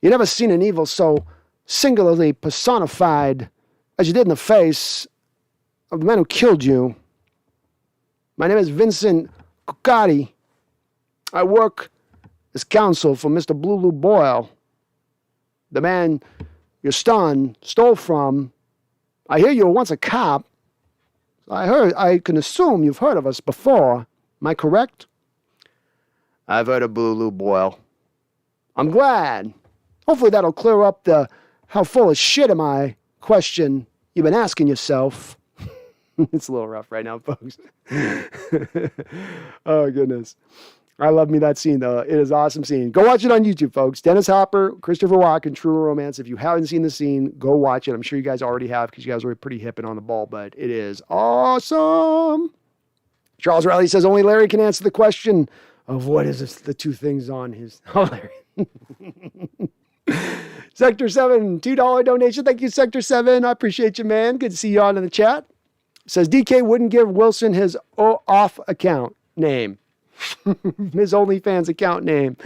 you never seen an evil so singularly personified as you did in the face of the man who killed you. My name is Vincent Cucati. I work as counsel for Mr. Blue Boyle, the man your son stole from. I hear you were once a cop. I can assume you've heard of us before. Am I correct? I've heard of Blue Boyle. I'm glad. Hopefully that'll clear up the how full of shit am I question you've been asking yourself. It's a little rough right now, folks. Oh, goodness. I love me that scene, though. It is an awesome scene. Go watch it on YouTube, folks. Dennis Hopper, Christopher Walken, True Romance. If you haven't seen the scene, go watch it. I'm sure you guys already have because you guys are pretty hip and on the ball, but it is awesome. Charles Riley says, only Larry can answer the question of what is this, the two things on his... Oh, Larry. Sector 7, $2 donation. Thank you, Sector 7. I appreciate you, man. Good to see you on in the chat. Says DK wouldn't give Wilson his off account name. His OnlyFans account name.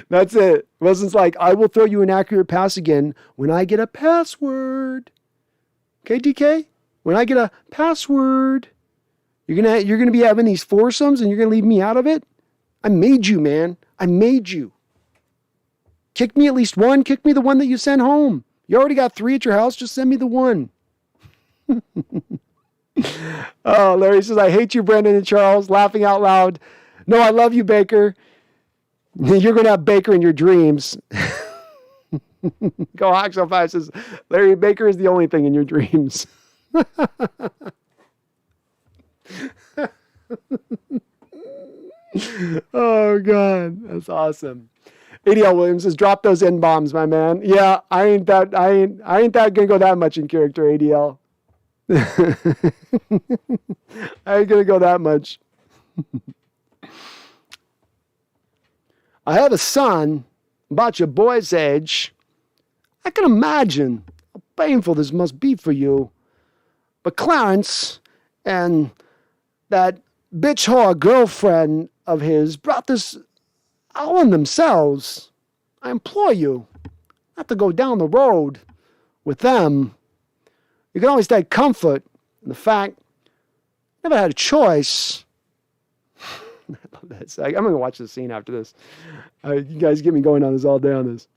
That's it. Wilson's like, I will throw you an accurate pass again when I get a password. Okay, DK? When I get a password, you're You're gonna be having these foursomes and you're gonna leave me out of it? I made you, man. I made you. Kick me at least one. Kick me the one that you sent home. You already got 3 at your house. Just send me the one. Oh, Larry says, I hate you, Brendan and Charles, laughing out loud. No, I love you, Baker. You're going to have Baker in your dreams. Go Hawks 05 says, Larry, Baker is the only thing in your dreams. Oh, God. That's awesome. ADL Williams says, drop those N-bombs, my man. Yeah, I ain't that gonna go that much in character, ADL. I ain't gonna go that much. I have a son about your boy's age. I can imagine how painful this must be for you. But Clarence and that bitch whore girlfriend of his brought this all on themselves. I implore you not to go down the road with them. You can always take comfort in the fact you never had a choice. I love that. I'm going to watch this scene after this. You guys get me going on this all day on this.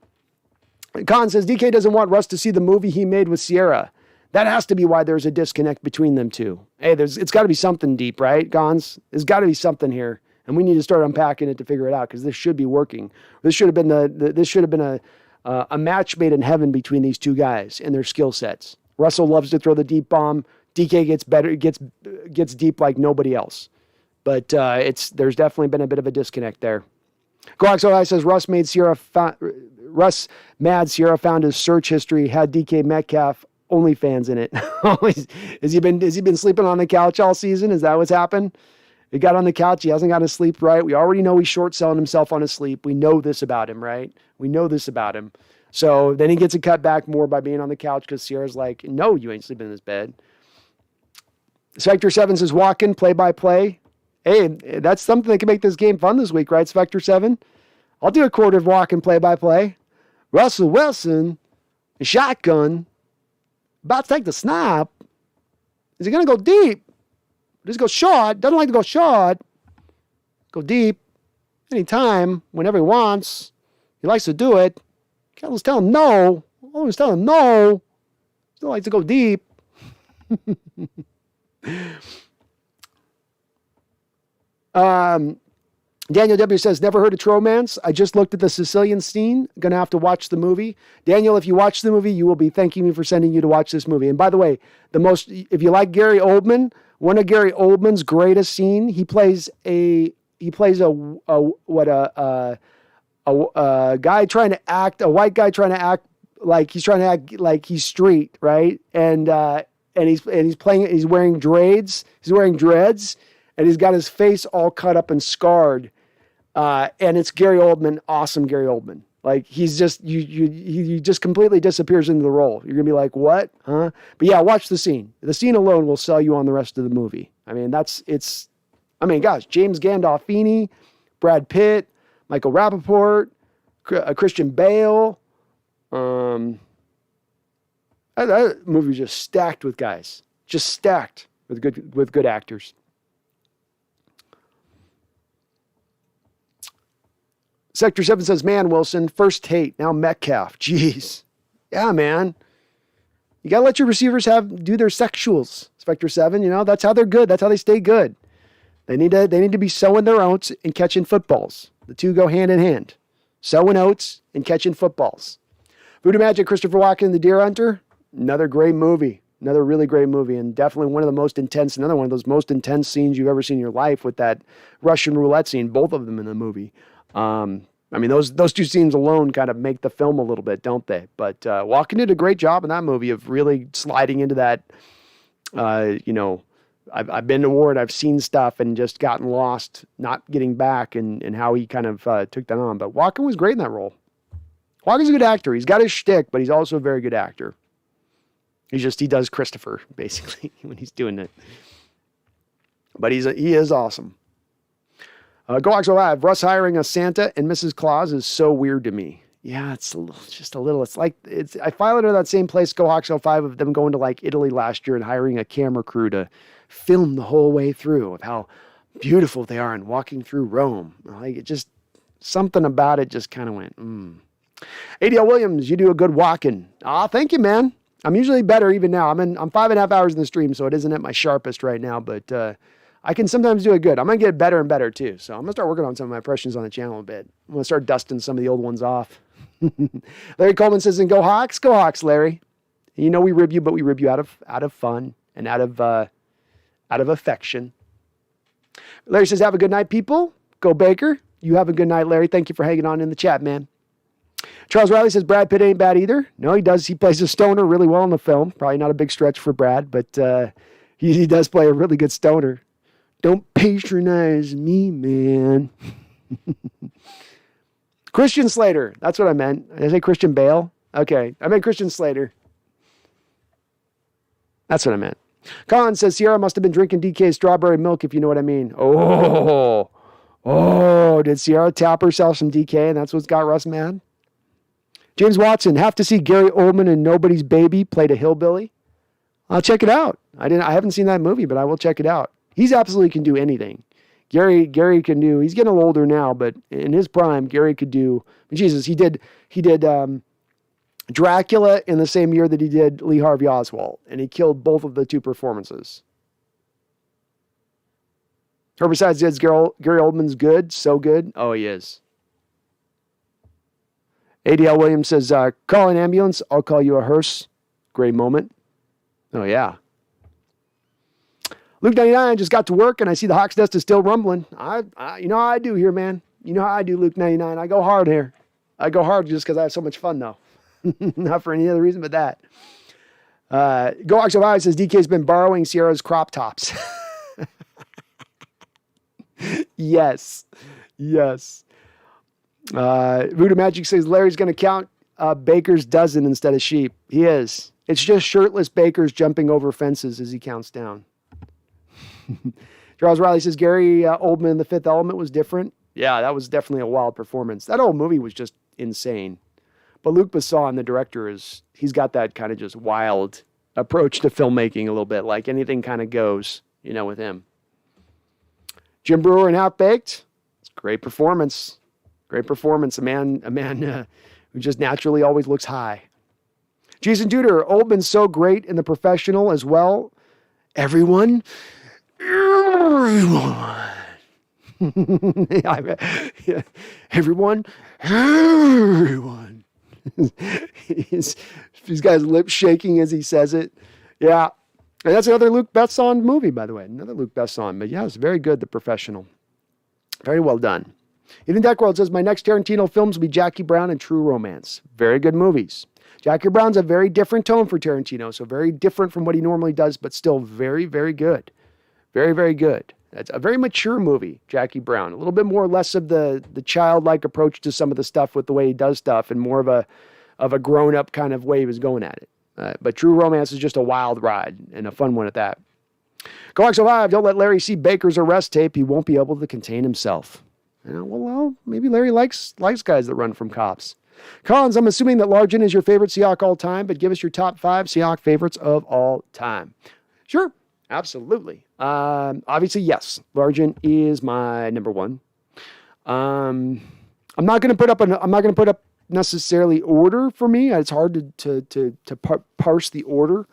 Khan says, DK doesn't want Russ to see the movie he made with Sierra. That has to be why there's a disconnect between them two. Hey, it's got to be something deep, right, Gons? There's got to be something here. And we need to start unpacking it to figure it out, because this should be working. This should have been a match made in heaven between these two guys and their skill sets. Russell loves to throw the deep bomb. DK gets deep like nobody else. But there's definitely been a bit of a disconnect there. Goaxo says Russ mad Sierra found his search history, had DK Metcalf OnlyFans in it. Has he been sleeping on the couch all season? Is that what's happened? He got on the couch. He hasn't got his sleep right. We already know he's short selling himself on his sleep. We know this about him, right? We know this about him. So then he gets a cut back more by being on the couch because Sierra's like, no, you ain't sleeping in this bed. Spectre 7 says, walk-in, play-by-play. Hey, that's something that can make this game fun this week, right, Spectre 7? I'll do a quarter of walk-in, play-by-play. Russell Wilson, shotgun, about to take the snap. Is he going to go deep? Does he go short? Doesn't like to go short. Go deep. Anytime, whenever he wants. He likes to do it. Carroll's telling him no. Always telling him no. Still likes to go deep. Daniel W. says, never heard of Tromance. I just looked at the Sicilian scene. Gonna have to watch the movie. Daniel, if you watch the movie, you will be thanking me for sending you to watch this movie. And by the way, if you like Gary Oldman, one of Gary Oldman's greatest scene, he plays a guy trying to act, a white guy trying to act like he's street, right? And he's wearing dreads, and he's got his face all cut up and scarred. And it's Gary Oldman, awesome Gary Oldman. Like he's just, he just completely disappears into the role. You're gonna be like, what? Huh? But yeah, watch the scene. The scene alone will sell you on the rest of the movie. I mean, gosh, James Gandolfini, Brad Pitt, Michael Rappaport, Christian Bale. That movie was just stacked with guys, just stacked with good actors. Sector 7 says, man, Wilson, first Tate, now Metcalf. Jeez. Yeah, man. You got to let your receivers do their sexuals. Spectre 7, that's how they're good. That's how they stay good. They need to be sowing their oats and catching footballs. The two go hand in hand. Sowing oats and catching footballs. Voodoo Magic, Christopher Walken, The Deer Hunter. Another great movie. Another really great movie, and definitely one of those most intense scenes you've ever seen in your life with that Russian roulette scene, both of them in the movie. Those two scenes alone kind of make the film a little bit, don't they? But Walken did a great job in that movie of really sliding into that. I've been to war and I've seen stuff and just gotten lost, not getting back, and how he kind of took that on. But Walken was great in that role. Walken's a good actor. He's got his shtick, but he's also a very good actor. He does Christopher basically when he's doing it. But he is awesome. Go Live. Russ hiring a Santa and Mrs. Claus is so weird to me. Yeah, it's just a little. It's like I file under that same place, Go Hawks 05, of them going to like Italy last year and hiring a camera crew to film the whole way through of how beautiful they are and walking through Rome. Like it just something about it just kind of went. ADL Williams, you do a good walking. Thank you, man. I'm usually better even now. I'm 5.5 hours in the stream, so it isn't at my sharpest right now, but I can sometimes do it good. I'm gonna get better and better too. So I'm gonna start working on some of my impressions on the channel a bit. I'm gonna start dusting some of the old ones off. Larry Coleman says, "And go Hawks, Larry." You know we rib you, but we rib you out of fun and out of affection. Larry says, "Have a good night, people. Go Baker." You have a good night, Larry. Thank you for hanging on in the chat, man. Charles Riley says, "Brad Pitt ain't bad either." No, he does. He plays a stoner really well in the film. Probably not a big stretch for Brad, but he does play a really good stoner. Don't patronize me, man. Christian Slater. That's what I meant. Did I say Christian Bale? Okay. I meant Christian Slater. That's what I meant. Colin says, Sierra must have been drinking DK's strawberry milk, if you know what I mean. Oh, did Sierra tap herself some DK and that's what's got Russ mad? James Watson, have to see Gary Oldman in Nobody's Baby played a hillbilly. I'll check it out. I haven't seen that movie, but I will check it out. He's absolutely can do anything. Gary can do, he's getting a little older now, but in his prime, Gary could do, Jesus, he did Dracula in the same year that he did Lee Harvey Oswald, and he killed both of the two performances. Herbicide says Gary Oldman's good, so good. Oh, he is. ADL Williams says, call an ambulance, I'll call you a hearse. Great moment. Oh, yeah. Luke 99 just got to work, and I see the Hawks Nest is still rumbling. You know how I do here, man. You know how I do, Luke 99. I go hard here. I go hard just because I have so much fun, though. Not for any other reason but that. Go Hawks Ohio says DK's been borrowing Sierra's crop tops. Yes. Voodoo Magic says Larry's going to count Baker's dozen instead of sheep. He is. It's just shirtless Bakers jumping over fences as he counts down. Charles Riley says Gary Oldman in The Fifth Element was different. Yeah, that was definitely a wild performance. That whole movie was just insane. But Luc Besson, the director, he's got that kind of just wild approach to filmmaking a little bit. Like anything kind of goes, with him. Jim Brewer and Half Baked. It's a great performance. Great performance. A man who just naturally always looks high. Jason Duder, Oldman's so great in The Professional as well. Everyone. Everyone. He's got his lips shaking as he says it. Yeah. And that's another Luc Besson movie, by the way. Another Luc Besson. But yeah, it's very good, The Professional. Very well done. Even Deckworld says, my next Tarantino films will be Jackie Brown and True Romance. Very good movies. Jackie Brown's a very different tone for Tarantino, so very different from what he normally does, but still very, very good. Very, very good. It's a very mature movie, Jackie Brown. A little bit more or less of the childlike approach to some of the stuff with the way he does stuff and more of a grown-up kind of way he was going at it. But True Romance is just a wild ride and a fun one at that. Go Survive. Don't let Larry see Baker's arrest tape. He won't be able to contain himself. Well, maybe Larry likes guys that run from cops. Collins, I'm assuming that Largent is your favorite Seahawk all time, but give us your top 5 Seahawk favorites of all time. Sure, absolutely. Obviously, yes, Largent is my number one. I'm not going to put up necessarily order for me. It's hard to parse the order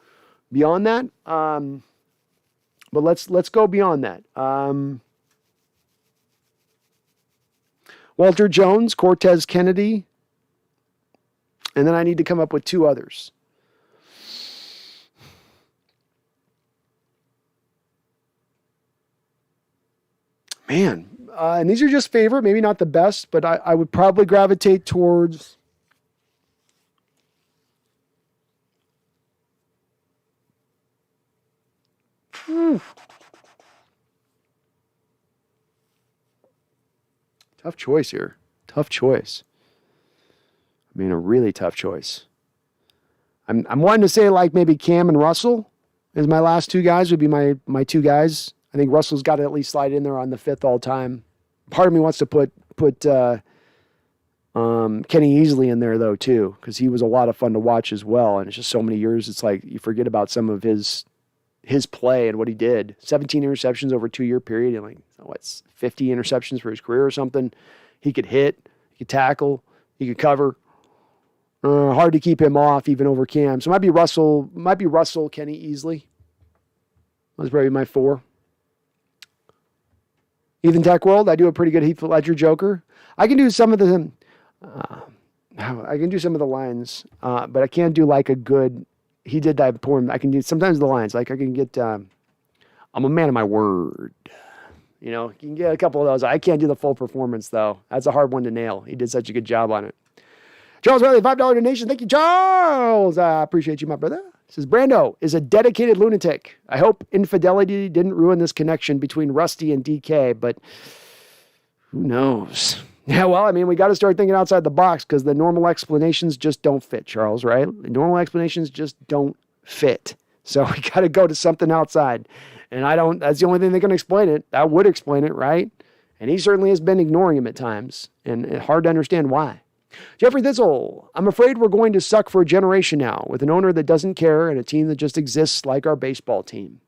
beyond that. But let's go beyond that. Walter Jones, Cortez Kennedy, and then I need to come up with 2 others. Man, and these are just favorite, maybe not the best, but I would probably gravitate towards tough choice here. Tough choice. I mean, a really tough choice. I'm wanting to say like maybe Cam and Russell as my last 2 guys would be my 2 guys. I think Russell's got to at least slide in there on the 5th all time. Part of me wants to put Kenny Easley in there, though, too, because he was a lot of fun to watch as well. And it's just so many years, it's like you forget about some of his play and what he did. 17 interceptions over a 2-year period, and 50 interceptions for his career or something. He could hit, he could tackle, he could cover. Hard to keep him off even over Cam. So it might be Russell, Kenny Easley. That's probably my 4. Ethan Tech World, I do a pretty good Heath Ledger Joker. I can do some of the lines, but I can't do like a good. He did that poem. I can do sometimes the lines. Like I can get. I'm a man of my word. You can get a couple of those. I can't do the full performance though. That's a hard one to nail. He did such a good job on it. Charles Riley, $5 donation. Thank you, Charles. I appreciate you, my brother. Says Brando is a dedicated lunatic. I hope infidelity didn't ruin this connection between Rusty and DK, but who knows? Yeah, well, we got to start thinking outside the box because the normal explanations just don't fit, Charles, right? The normal explanations just don't fit. So we got to go to something outside. And that's the only thing that can explain it. That would explain it, right? And he certainly has been ignoring him at times. And it's hard to understand why. Jeffrey Thistle, I'm afraid we're going to suck for a generation now with an owner that doesn't care and a team that just exists like our baseball team.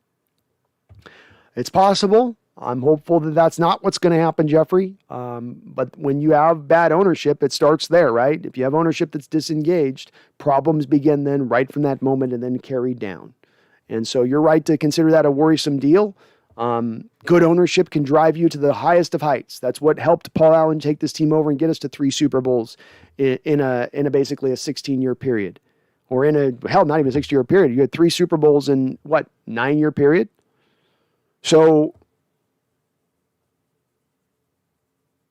It's possible. I'm hopeful that that's not what's going to happen, Jeffrey. But when you have bad ownership, it starts there, right? If you have ownership that's disengaged, problems begin then right from that moment and then carry down. And so you're right to consider that a worrisome deal. Good ownership can drive you to the highest of heights. That's what helped Paul Allen take this team over and get us to 3 Super Bowls in a basically a 16-year period. Or not even a 60-year period. You had 3 Super Bowls in, 9-year period? So,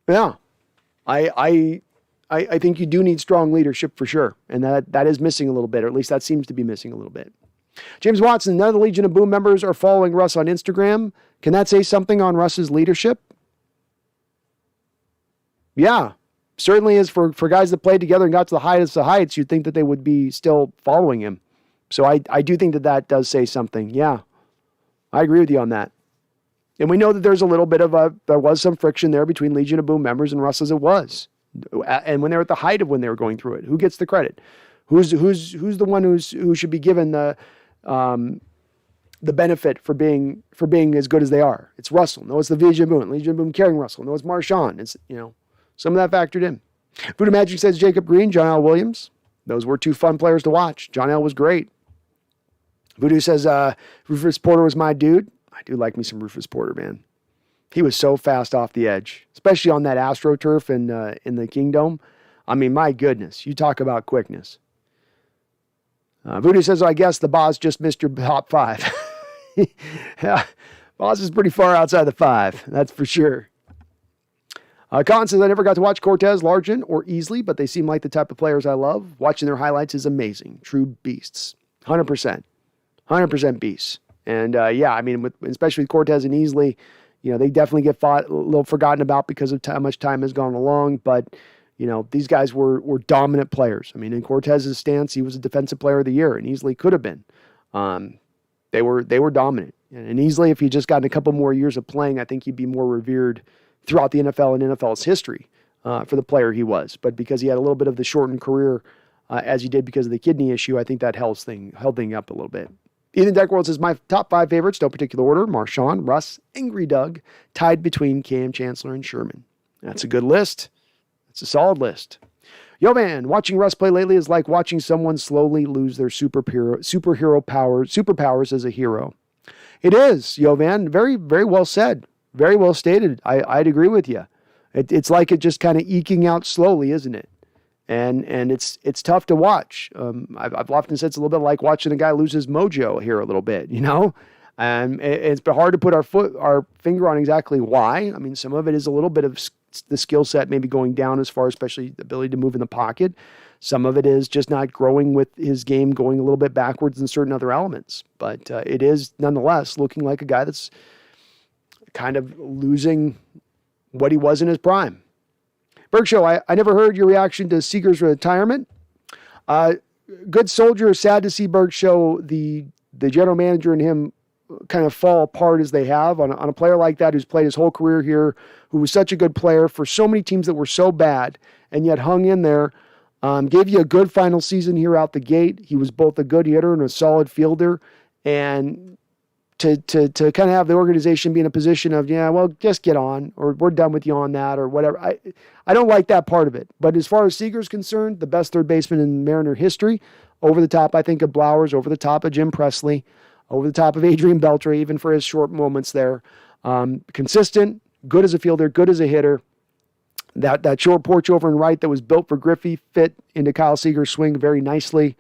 yeah, I think you do need strong leadership for sure. And that is missing a little bit, or at least that seems to be missing a little bit. James Watson, none of the Legion of Boom members are following Russ on Instagram. Can that say something on Russ's leadership? Yeah, certainly is for guys that played together and got to the highest of heights. You'd think that they would be still following him. So I do think that does say something. Yeah, I agree with you on that. And we know that there's a little bit there was some friction there between Legion of Boom members and Russ as it was. And when they were at the height of when they were going through it, who gets the credit? Who's the one who should be given the benefit for being as good as they are? It's Russell. No, it's the Legion of Boom carrying Russell. No, it's Marshawn. It's, some of that factored in. Voodoo Magic says Jacob Green, John L. Williams. Those were 2 fun players to watch. John L. was great. Voodoo says Rufus Porter was my dude. I do like me some Rufus Porter, man. He was so fast off the edge, especially on that AstroTurf in the Kingdome. My goodness, you talk about quickness. Voodoo says, I guess the Boz just missed your top 5. Yeah, Boz is pretty far outside the 5, that's for sure. Colin says, I never got to watch Cortez, Largent, or Easley, but they seem like the type of players I love. Watching their highlights is amazing. True beasts. 100%. 100% beasts. And especially with Cortez and Easley, they definitely get a little forgotten about because of how much time has gone along, but these guys were dominant players. In Cortez's stance, he was a defensive player of the year and easily could have been. They were dominant. And easily, if he just gotten a couple more years of playing, I think he'd be more revered throughout the NFL and NFL's history for the player he was. But because he had a little bit of the shortened career as he did because of the kidney issue, I think that held thing up a little bit. Ethan Deckworld says, my top 5 favorites, no particular order: Marshawn, Russ, Angry Doug, tied between Cam Chancellor and Sherman. That's a good list. It's a solid list. Yo, man, watching Russ play lately is like watching someone slowly lose their superpowers as a hero. It is, Yo, man. Very, very well said. Very well stated. I'd agree with you. It's like it just kind of eking out slowly, isn't it? And it's tough to watch. I've often said it's a little bit like watching a guy lose his mojo here a little bit, And it's been hard to put our finger on exactly why. Some of it is a little bit of the skill set maybe going down as far as especially the ability to move in the pocket. Some of it is just not growing with his game, going a little bit backwards in certain other elements. But it is nonetheless looking like a guy that's kind of losing what he was in his prime. Berg Show, I never heard your reaction to Seager's retirement. Good soldier, sad to see Berg Show, the general manager and him kind of fall apart as they have on a player like that who's played his whole career here, who was such a good player for so many teams that were so bad and yet hung in there. Gave you a good final season here out the gate. He was both a good hitter and a solid fielder. And to kind of have the organization be in a position of, yeah, well, just get on, or we're done with you on that, or whatever. I don't like that part of it. But as far as Seager's concerned, the best third baseman in Mariner history, over the top, I think, of Blowers, over the top of Jim Presley, over the top of Adrian Beltre, even for his short moments there. Consistent, good as a fielder, good as a hitter. That short porch over and right that was built for Griffey fit into Kyle Seager's swing very nicely.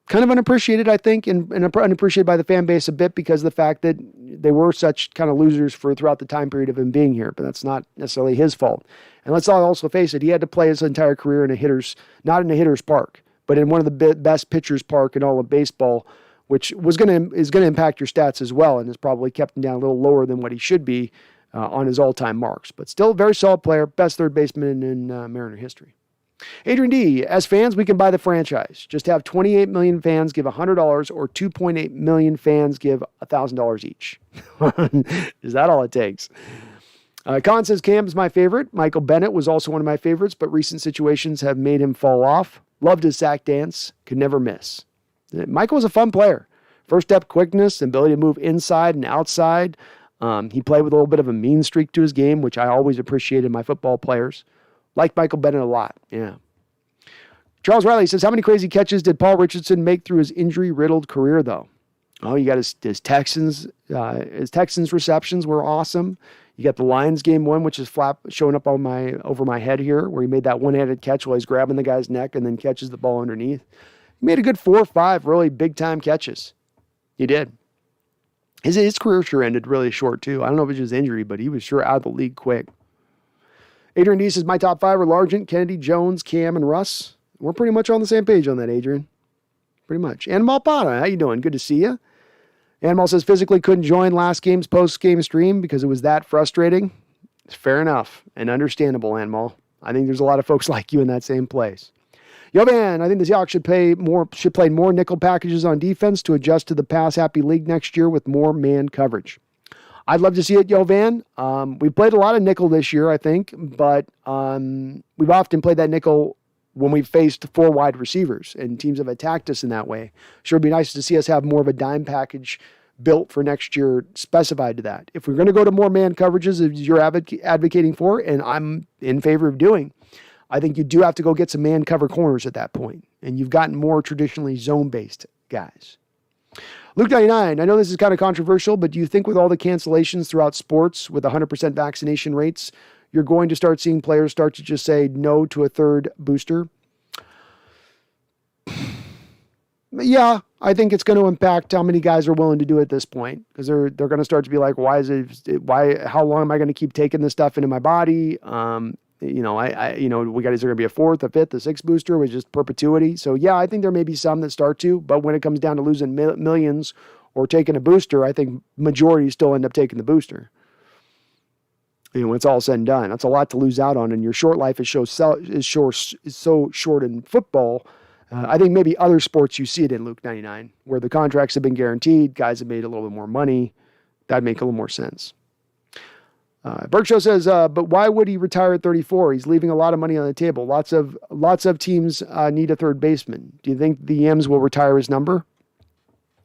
Kind of unappreciated, I think, and unappreciated by the fan base a bit because of the fact that they were such kind of losers throughout the time period of him being here. But that's not necessarily his fault. And let's also face it, he had to play his entire career not in a hitter's park, but in one of the best pitcher's park in all of baseball, which is going to impact your stats as well, and has probably kept him down a little lower than what he should be on his all-time marks. But still a very solid player, best third baseman in Mariner history. Adrian D., as fans, we can buy the franchise. Just have 28 million fans give $100 or 2.8 million fans give $1,000 each. Is that all it takes? Colin says, Cam's my favorite. Michael Bennett was also one of my favorites, but recent situations have made him fall off. Loved his sack dance. Could never miss. Michael was a fun player. First step quickness, ability to move inside and outside. He played with a little bit of a mean streak to his game, which I always appreciated in my football players. Like Michael Bennett a lot, yeah. Charles Riley says, how many crazy catches did Paul Richardson make through his injury-riddled career, though? Oh, you got his Texans. His Texans receptions were awesome. You got the Lions game one, which is showing up over my head here, where he made that one-handed catch while he's grabbing the guy's neck and then catches the ball underneath. He made a good 4 or 5 really big-time catches. He did. His career sure ended really short, too. I don't know if it was just injury, but he was sure out of the league quick. Adrian D says, my top 5 are Largent, Kennedy, Jones, Cam, and Russ. We're pretty much on the same page on that, Adrian. Pretty much. Animal Pata, how you doing? Good to see you. Animal says, physically couldn't join last game's post-game stream because it was that frustrating. Fair enough and understandable, Animal. I think there's a lot of folks like you in that same place. Yo, man, I think the Seahawks should play more nickel packages on defense to adjust to the pass-happy league next year with more man coverage. I'd love to see it, Yo Van. We've played a lot of nickel this year, I think, but we've often played that nickel when we've faced 4 wide receivers, and teams have attacked us in that way. Sure, it'd be nice to see us have more of a dime package built for next year specified to that. If we're going to go to more man coverages, as you're advocating for, and I'm in favor of doing, I think you do have to go get some man cover corners at that point, and you've gotten more traditionally zone-based guys. Luke 99, I know this is kind of controversial, but do you think with all the cancellations throughout sports with 100% vaccination rates, you're going to start seeing players start to just say no to a third booster? Yeah, I think it's going to impact how many guys are willing to do it at this point, because they're going to start to be like, how long am I going to keep taking this stuff into my body? We got is there going to be a 4th, a 5th, a 6th booster with just perpetuity? So yeah, I think there may be some that start to, but when it comes down to losing millions or taking a booster, I think majority still end up taking the booster. When it's all said and done, that's a lot to lose out on, and your short life is so short in football. I think maybe other sports you see it in, Luke 99, where the contracts have been guaranteed, guys have made a little bit more money. That'd make a little more sense. Berkshaw says, but why would he retire at 34? He's leaving a lot of money on the table. Lots of teams need a third baseman. Do you think the Yams will retire his number?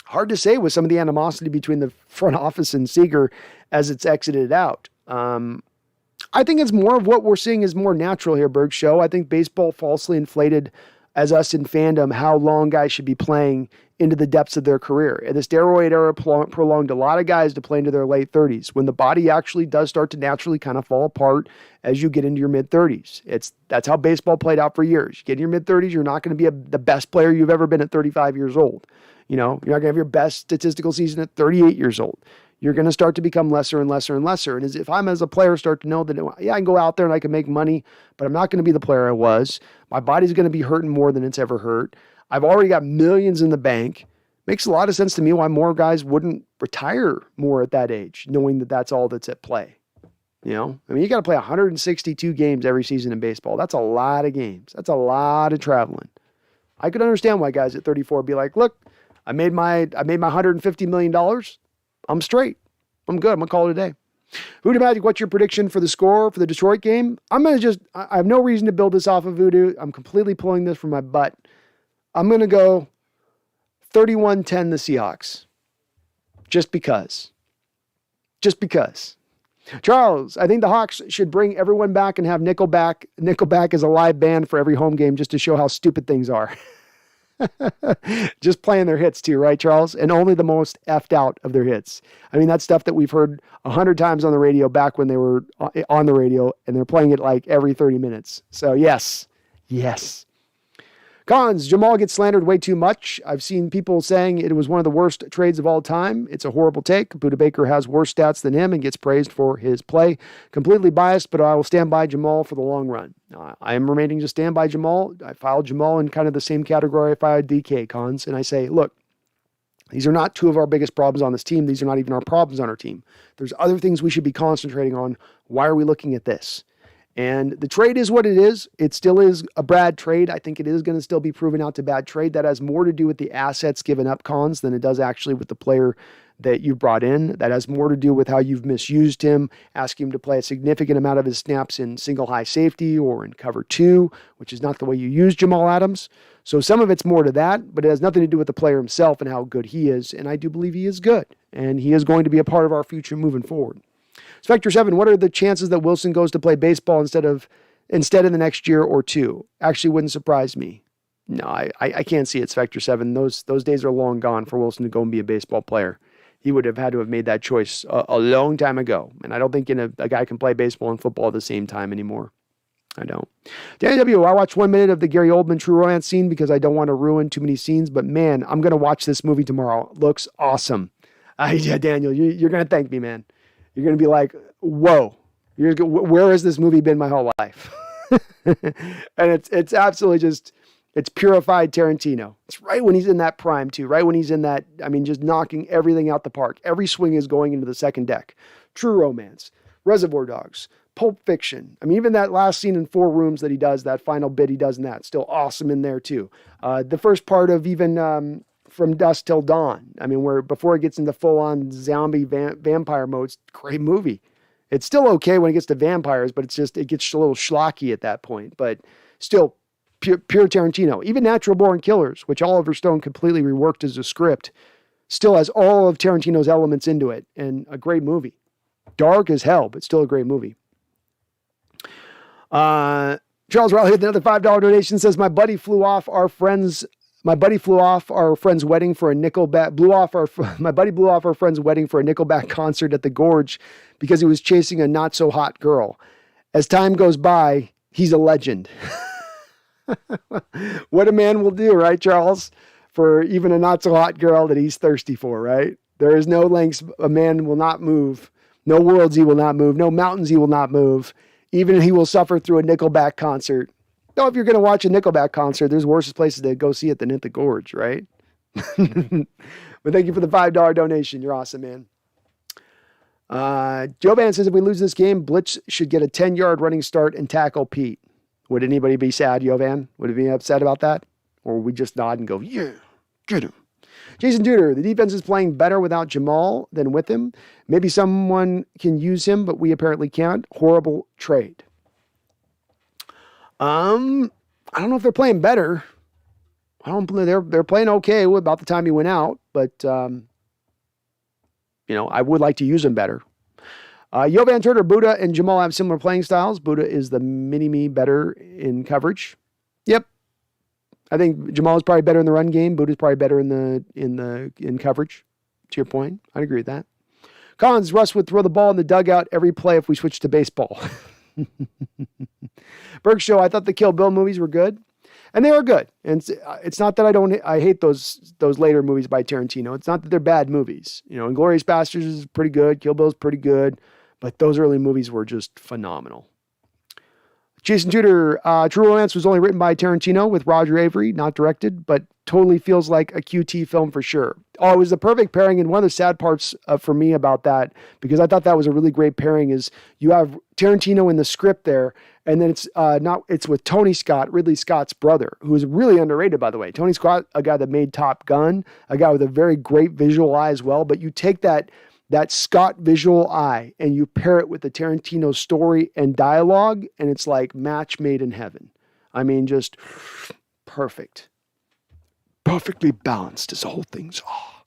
Hard to say with some of the animosity between the front office and Seager as it's exited out. I think it's more of what we're seeing is more natural here, Bergshaw. I think baseball falsely inflated as us in fandom how long guys should be playing into the depths of their career. And the steroid era prolonged a lot of guys to play into their late 30s, when the body actually does start to naturally kind of fall apart as you get into your mid-30s. That's how baseball played out for years. You get in your mid-30s, you're not going to be the best player you've ever been at 35 years old. You're not going to have your best statistical season at 38 years old. You're going to start to become lesser and lesser and lesser. And if I'm as a player start to know that, yeah, I can go out there and I can make money, but I'm not going to be the player I was. My body's going to be hurting more than it's ever hurt. I've already got millions in the bank. Makes a lot of sense to me why more guys wouldn't retire more at that age, knowing that that's all that's at play. You got to play 162 games every season in baseball. That's a lot of games. That's a lot of traveling. I could understand why guys at 34 would be like, look, I made my $150 million. I'm straight. I'm good. I'm going to call it a day. Voodoo Magic, what's your prediction for the score for the Detroit game? I have no reason to build this off of Voodoo. I'm completely pulling this from my butt. I'm going to go 31-10 the Seahawks. Just because. Charles, I think the Hawks should bring everyone back and have Nickelback. Nickelback is a live band for every home game just to show how stupid things are. Just playing their hits too, right, Charles? And only the most effed out of their hits. I mean, that's stuff that we've heard 100 times on the radio back when they were on the radio, and they're playing it like every 30 minutes. So yes. Cons, Jamal gets slandered way too much. I've seen people saying it was one of the worst trades of all time. It's a horrible take. Buda Baker has worse stats than him and gets praised for his play. Completely biased, but I will stand by Jamal for the long run. I am remaining to stand by Jamal. I filed Jamal in kind of the same category I filed DK, Cons. And I say, look, these are not two of our biggest problems on this team. These are not even our problems on our team. There's other things we should be concentrating on. Why are we looking at this? And the trade is what it is. It still is a bad trade. I think it is going to still be proven out to bad trade. That has more to do with the assets given up, Cons, than it does actually with the player that you brought in. That has more to do with how you've misused him, asking him to play a significant amount of his snaps in single high safety or in cover 2, which is not the way you use Jamal Adams. So some of it's more to that, but it has nothing to do with the player himself and how good he is. And I do believe he is good. And he is going to be a part of our future moving forward. Spectre 7, what are the chances that Wilson goes to play baseball instead in the next year or two? Actually wouldn't surprise me. No, I can't see it, Spectre 7. Those days are long gone for Wilson to go and be a baseball player. He would have had to have made that choice a long time ago. And I don't think a guy can play baseball and football at the same time anymore. I don't. Danny W., I watched 1 minute of the Gary Oldman True Romance scene because I don't want to ruin too many scenes. But man, I'm going to watch this movie tomorrow. It looks awesome. Yeah, Daniel, you're going to thank me, man. You're going to be like, whoa, where has this movie been my whole life? And it's absolutely just, it's purified Tarantino. It's right when he's in that prime too, right when he's in that, just knocking everything out the park. Every swing is going into the second deck. True Romance, Reservoir Dogs, Pulp Fiction. Even that last scene in 4 Rooms that he does, that final bit he does in that, still awesome in there too. The first part of even From Dusk Till Dawn. Where before it gets into full-on zombie vampire mode, it's a great movie. It's still okay when it gets to vampires, but it gets a little schlocky at that point. But still, pure Tarantino. Even Natural Born Killers, which Oliver Stone completely reworked as a script, still has all of Tarantino's elements into it, and a great movie. Dark as hell, but still a great movie. Charles Riley, another $5 donation, says, my buddy flew off our friend's wedding for a Nickelback. My buddy blew off our friend's wedding for a Nickelback concert at the Gorge because he was chasing a not so hot girl. As time goes by, he's a legend. What a man will do, right, Charles? For even a not so hot girl that he's thirsty for, right? There is no lengths a man will not move. No worlds he will not move. No mountains he will not move. Even he will suffer through a Nickelback concert. Though if you're going to watch a Nickelback concert, there's worse places to go see it than at the Gorge, right? But thank you for the $5 donation. You're awesome, man. Joe Van says, if we lose this game, Blitz should get a 10-yard running start and tackle Pete. Would anybody be sad, Jovan? Would he be upset about that? Or would we just nod and go, yeah, get him? Jason Duder, the defense is playing better without Jamal than with him. Maybe someone can use him, but we apparently can't. Horrible trade. I don't know if they're playing better. They're playing okay about the time he went out, but I would like to use him better. Jovan Turner, Buddha, and Jamal have similar playing styles. Buddha is the mini-me better in coverage. Yep. I think Jamal is probably better in the run game. Buddha's probably better in coverage. To your point, I'd agree with that. Collins, Russ would throw the ball in the dugout every play if we switched to baseball. Berg Show, I thought the Kill Bill movies were good. And they are good. And it's not that I hate those later movies by Tarantino. It's not that they're bad movies. Inglourious Basterds is pretty good. Kill Bill is pretty good. But those early movies were just phenomenal. Jason Tudor, True Romance was only written by Tarantino with Roger Avery, not directed, but totally feels like a QT film for sure. Oh, it was the perfect pairing. And one of the sad parts for me about that, because I thought that was a really great pairing, is you have Tarantino in the script there. And then it's with Tony Scott, Ridley Scott's brother, who is really underrated, by the way. Tony Scott, a guy that made Top Gun, a guy with a very great visual eye as well. But you take that that Scott visual eye and you pair it with the Tarantino story and dialogue, and it's like match made in heaven. I mean, just perfect. Perfectly balanced as all things are.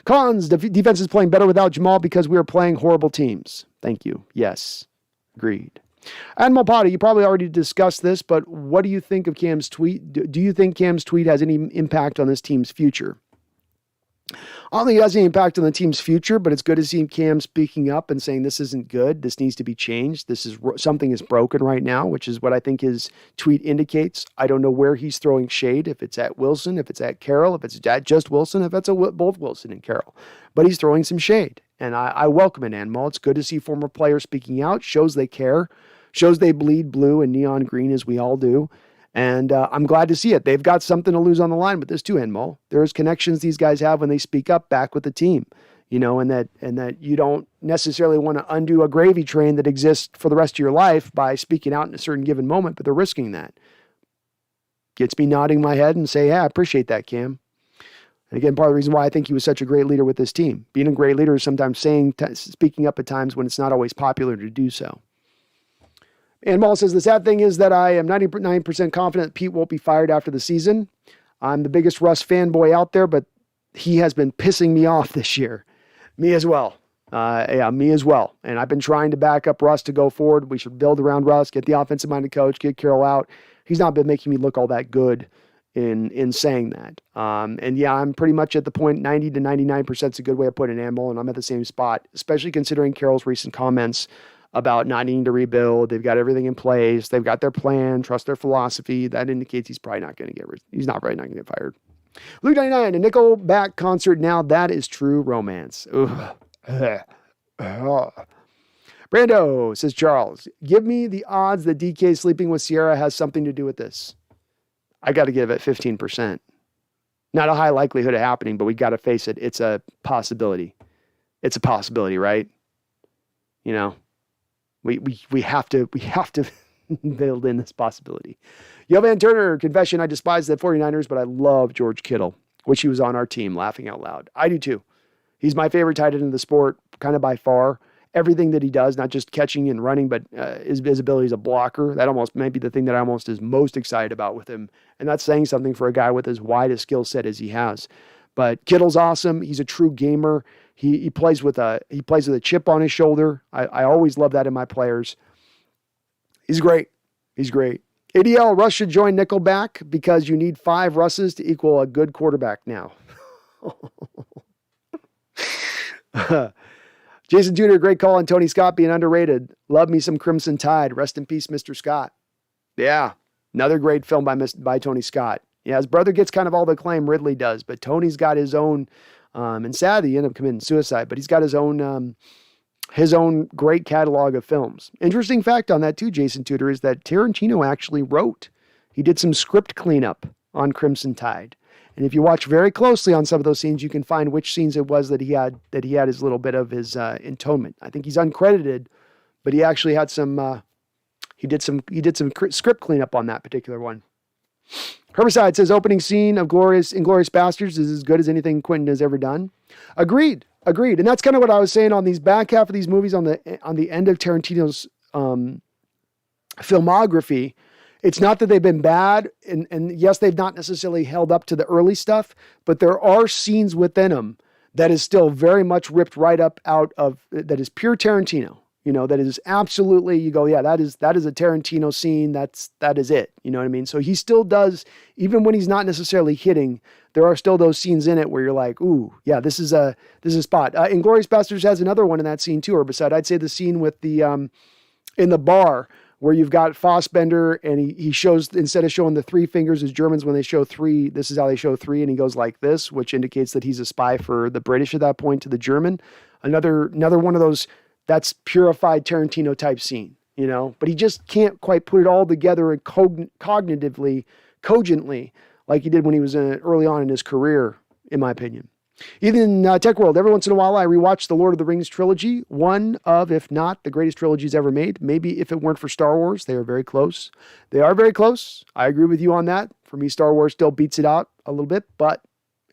Cons, defense is playing better without Jamal because we are playing horrible teams. Thank you. Yes. Agreed. Animal Potty, you probably already discussed this, but what do you think of Cam's tweet? Do you think Cam's tweet has any impact on this team's future? I don't think it has any impact on the team's future, but it's good to see Cam speaking up and saying this isn't good. This needs to be changed. Something is broken right now, which is what I think his tweet indicates. I don't know where he's throwing shade, if it's at Wilson, if it's at Carroll, if it's at just Wilson, if it's both Wilson and Carroll. But he's throwing some shade, and I welcome it, Animal. It's good to see former players speaking out. Shows they care. Shows they bleed blue and neon green, as we all do. And I'm glad to see it. They've got something to lose on the line with this too, Enmo. There's connections these guys have when they speak up back with the team, and that you don't necessarily want to undo a gravy train that exists for the rest of your life by speaking out in a certain given moment, but they're risking that. Gets me nodding my head and say, yeah, I appreciate that, Cam. And again, part of the reason why I think he was such a great leader with this team. Being a great leader is sometimes speaking up at times when it's not always popular to do so. And Maul says, the sad thing is that I am 99% confident Pete won't be fired after the season. I'm the biggest Russ fanboy out there, but he has been pissing me off this year. Me as well. Me as well. And I've been trying to back up Russ to go forward. We should build around Russ, get the offensive-minded coach, get Carroll out. He's not been making me look all that good in saying that. I'm pretty much at the point 90 to 99% is a good way of putting it, Animal, and I'm at the same spot, especially considering Carroll's recent comments about not needing to rebuild. They've got everything in place. They've got their plan, trust their philosophy. That indicates he's probably not going to get fired. Luke 99, a Nickelback concert now. That is true romance. Brando, says Charles, give me the odds that DK sleeping with Sierra has something to do with this. I got to give it 15%. Not a high likelihood of happening, but we got to face it. It's a possibility. It's a possibility, right? We have to build in this possibility. Yovan Turner, confession, I despise the 49ers, but I love George Kittle. Wish he was on our team, laughing out loud. I do too. He's my favorite tight end in the sport, kind of by far. Everything that he does, not just catching and running, but his ability as a blocker, that almost might be the thing that I almost is most excited about with him. And that's saying something for a guy with as wide a skill set as he has. But Kittle's awesome. He's a true gamer. He plays with a chip on his shoulder. I always love that in my players. He's great. He's great. ADL, Russ should join Nickelback because you need 5 Russes to equal a good quarterback now. Jason Tudor, great call on Tony Scott being underrated. Love me some Crimson Tide. Rest in peace, Mr. Scott. Yeah, another great film by Tony Scott. Yeah, his brother gets kind of all the acclaim Ridley does, but Tony's got his own, and sadly he ended up committing suicide, but he's got his own great catalog of films. Interesting fact on that too, Jason Tudor, is that Tarantino actually wrote. He did some script cleanup on Crimson Tide. And if you watch very closely on some of those scenes, you can find which scenes it was that he had his little bit of his intonement. I think he's uncredited, but he actually had some. He did some script cleanup on that particular one. Herbicide says opening scene of Inglourious Bastards is as good as anything Quentin has ever done. Agreed, and that's kind of what I was saying on these back half of these movies on the end of Tarantino's filmography. It's not that they've been bad, and yes, they've not necessarily held up to the early stuff, but there are scenes within them that is still very much ripped right up out of, that is pure Tarantino, that is absolutely, you go, yeah, that is a Tarantino scene, that is it, you know what I mean? So he still does, even when he's not necessarily hitting, there are still those scenes in it where you're like, ooh, yeah, this is a spot. Inglourious Basterds has another one in that scene too, or beside, I'd say the scene with the, in the bar, where you've got Fassbender and he shows, instead of showing the 3 fingers as Germans, when they show 3, this is how they show 3, and he goes like this, which indicates that he's a spy for the British at that point to the German. Another one of those, that's purified Tarantino type scene, but he just can't quite put it all together and cogently like he did when he was early on in his career, in my opinion. Even Tech World, every once in a while I rewatch the Lord of the Rings trilogy, one of, if not the greatest trilogies ever made. Maybe if it weren't for Star Wars, they are very close. They are very close. I agree with you on that. For me, Star Wars still beats it out a little bit, but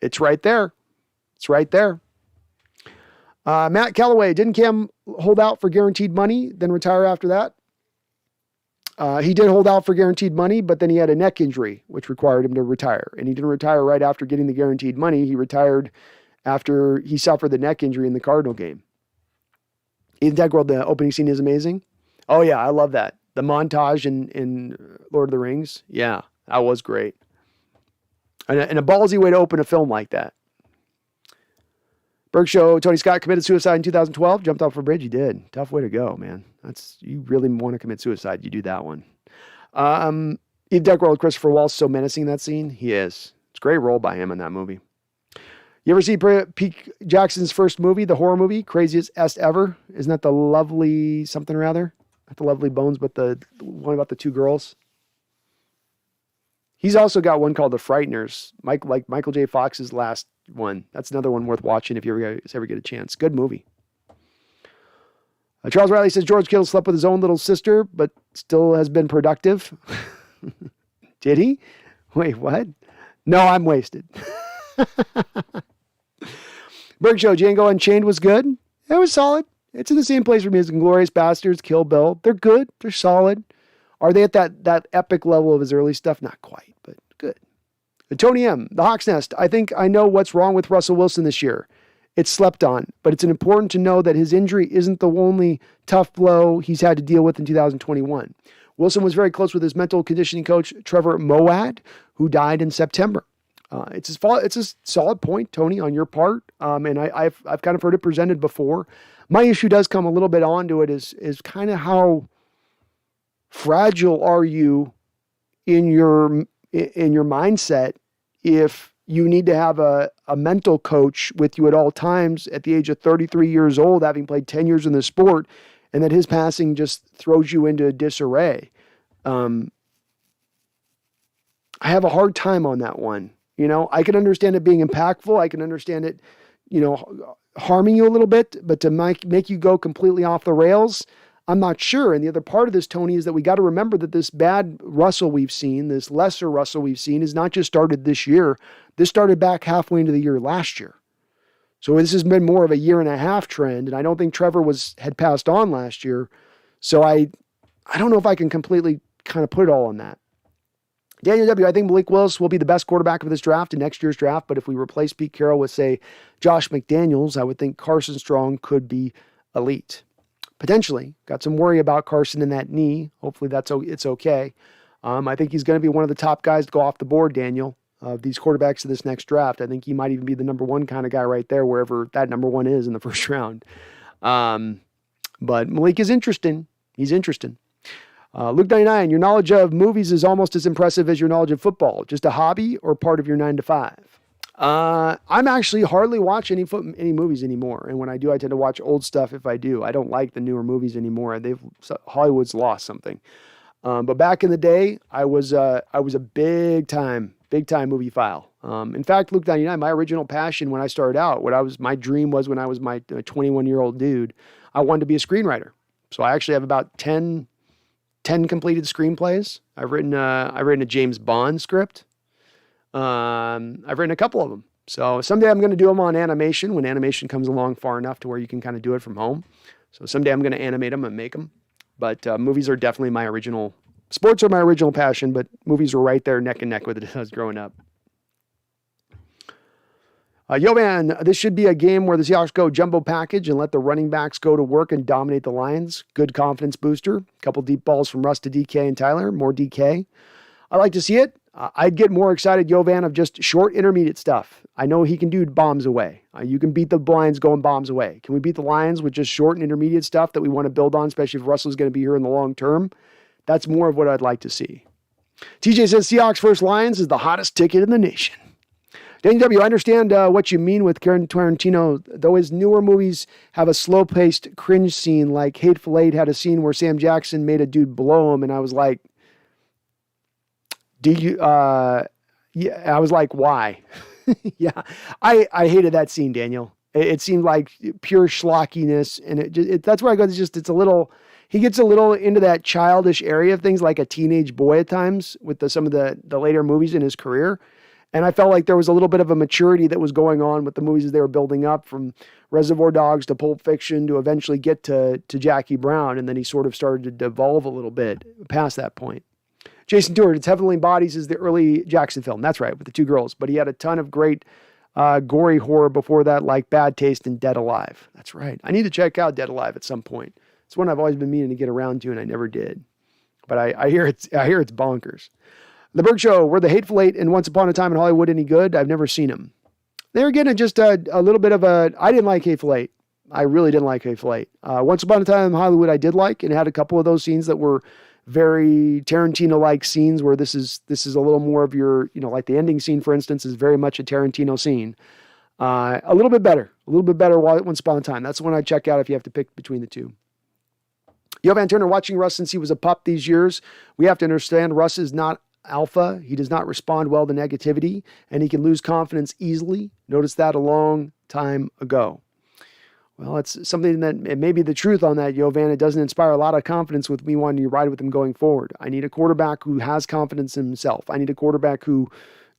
it's right there. It's right there. Matt Callaway, didn't Cam hold out for guaranteed money, then retire after that? He did hold out for guaranteed money, but then he had a neck injury, which required him to retire. And he didn't retire right after getting the guaranteed money. He retired after he suffered the neck injury in the Cardinal game. Ethan Deckwell, the opening scene is amazing. Oh, yeah, I love that. The montage in Lord of the Rings. Yeah, that was great. And a ballsy way to open a film like that. Berg Show, Tony Scott committed suicide in 2012. Jumped off a bridge. He did. Tough way to go, man. You really want to commit suicide, you do that one. Eve Deckwell with Christopher Waltz, so menacing in that scene. He is. It's a great role by him in that movie. You ever see Pete Jackson's first movie, the horror movie, Craziest Ever? Isn't that the Lovely something or other? Not the Lovely Bones, but the one about the two girls. He's also got one called The Frighteners, like Michael J. Fox's last one. That's another one worth watching if you ever get a chance. Good movie. Charles Riley says George Kittle slept with his own little sister, but still has been productive. Did he? Wait, what? No, I'm wasted. Berg Show, Django Unchained was good. It was solid. It's in the same place for me as Inglourious Bastards, Kill Bill. They're good. They're solid. Are they at that epic level of his early stuff? Not quite, but good. Tony M., the Hawks Nest. I think I know what's wrong with Russell Wilson this year. It's slept on, but it's important to know that his injury isn't the only tough blow he's had to deal with in 2021. Wilson was very close with his mental conditioning coach, Trevor Moawad, who died in September. It's a solid point, Tony, on your part, and I've kind of heard it presented before. My issue does come a little bit onto it is kind of how fragile are you in your mindset if you need to have a mental coach with you at all times at the age of 33 years old, having played 10 years in the sport, and that his passing just throws you into disarray. I have a hard time on that one. You know, I can understand it being impactful. I can understand it, harming you a little bit, but to make you go completely off the rails, I'm not sure. And the other part of this, Tony, is that we got to remember that this bad Russell we've seen, this lesser Russell we've seen, is not just started this year. This started back halfway into the year last year. So this has been more of a 1.5-year trend, and I don't think Trevor had passed on last year. So I don't know if I can completely kind of put it all on that. Daniel W., I think Malik Willis will be the best quarterback of this draft in next year's draft, but if we replace Pete Carroll with, say, Josh McDaniels, I would think Carson Strong could be elite. Potentially. Got some worry about Carson in that knee. Hopefully it's okay. I think he's going to be one of the top guys to go off the board, Daniel, of these quarterbacks of this next draft. I think he might even be the number one kind of guy right there, wherever that number one is in the first round. But Malik is interesting. He's interesting. Luke 99, your knowledge of movies is almost as impressive as your knowledge of football. Just a hobby or part of your 9 to 5? I'm actually hardly watch any movies anymore. And when I do, I tend to watch old stuff if I do. I don't like the newer movies anymore. Hollywood's lost something. But back in the day, I was a big time movie file. In fact, Luke 99, my original passion when I started out, my dream was when I was my 21-year-old dude, I wanted to be a screenwriter. So I actually have about 10 completed screenplays. I've written a James Bond script. I've written a couple of them. So someday I'm going to do them on animation when animation comes along far enough to where you can kind of do it from home. So someday I'm going to animate them and make them. But movies are definitely sports are my original passion, but movies were right there neck and neck with it as I was growing up. Yo, man, this should be a game where the Seahawks go jumbo package and let the running backs go to work and dominate the Lions. Good confidence booster. Couple deep balls from Russ to DK and Tyler. More DK. I like to see it. I'd get more excited, Jovan, of just short intermediate stuff. I know he can do bombs away. You can beat the Lions going bombs away. Can we beat the Lions with just short and intermediate stuff that we want to build on, especially if Russell's going to be here in the long term? That's more of what I'd like to see. TJ says Seahawks versus Lions is the hottest ticket in the nation. Danny W., I understand what you mean with Quentin Tarantino, though his newer movies have a slow-paced cringe scene, like Hateful Eight had a scene where Sam Jackson made a dude blow him, and I was like, I was like, why? Yeah, I hated that scene, Daniel. It seemed like pure schlockiness, and that's where I go. It's a little. He gets a little into that childish area of things, like a teenage boy at times with some of the later movies in his career, And I felt like there was a little bit of a maturity that was going on with the movies as they were building up, from Reservoir Dogs to Pulp Fiction to eventually get to Jackie Brown. And then he sort of started to devolve a little bit past that point. Jason Stewart, It's Heavenly Bodies is the early Jackson film. That's right, with the two girls. But he had a ton of great gory horror before that, like Bad Taste and Dead Alive. That's right. I need to check out Dead Alive at some point. It's one I've always been meaning to get around to, and I never did. But I hear it's bonkers. The Berg Show, were The Hateful Eight and Once Upon a Time in Hollywood any good? I've never seen them. They were getting just a little bit of a... I didn't like Hateful Eight. I really didn't like Hateful Eight. Once Upon a Time in Hollywood I did like, and it had a couple of those scenes that were very Tarantino-like scenes, where this is a little more of your, like the ending scene, for instance, is very much a Tarantino scene. A little bit better Once Upon a Time. That's the one I'd check out if you have to pick between the two. Yo Van Turner, watching Russ since he was a pup these years, we have to understand Russ is not alpha. He does not respond well to negativity, and he can lose confidence easily. Noticed that a long time ago. Well, it's something that it may be the truth on that, Yovan. It doesn't inspire a lot of confidence with me wanting to ride with him going forward. I need a quarterback who has confidence in himself. I need a quarterback who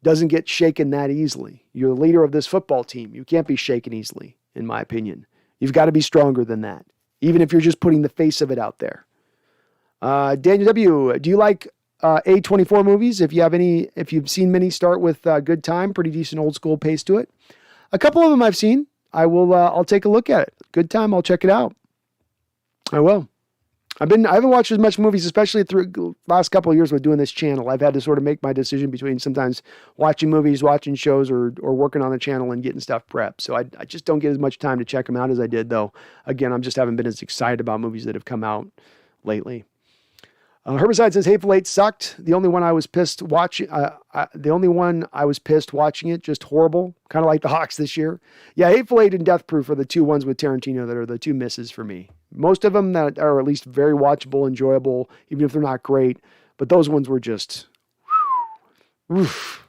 doesn't get shaken that easily. You're the leader of this football team. You can't be shaken easily, in my opinion. You've got to be stronger than that, even if you're just putting the face of it out there. Daniel W., do you like A24 movies? If you've seen many, start with Good Time, pretty decent old school pace to it. A couple of them I've seen. I'll take a look at it. Good Time, I'll check it out. I will. I haven't watched as much movies, especially through the last couple of years with doing this channel. I've had to sort of make my decision between sometimes watching movies, watching shows, or working on the channel and getting stuff prepped. So I just don't get as much time to check them out as I did, though. Again, I just haven't been as excited about movies that have come out lately. Herbicide says Hateful Eight sucked. The only one I was pissed watching. It. Just horrible. Kind of like the Hawks this year. Yeah, Hateful Eight and Death Proof are the two ones with Tarantino that are the two misses for me. Most of them that are at least very watchable, enjoyable, even if they're not great. But those ones were just... Oof.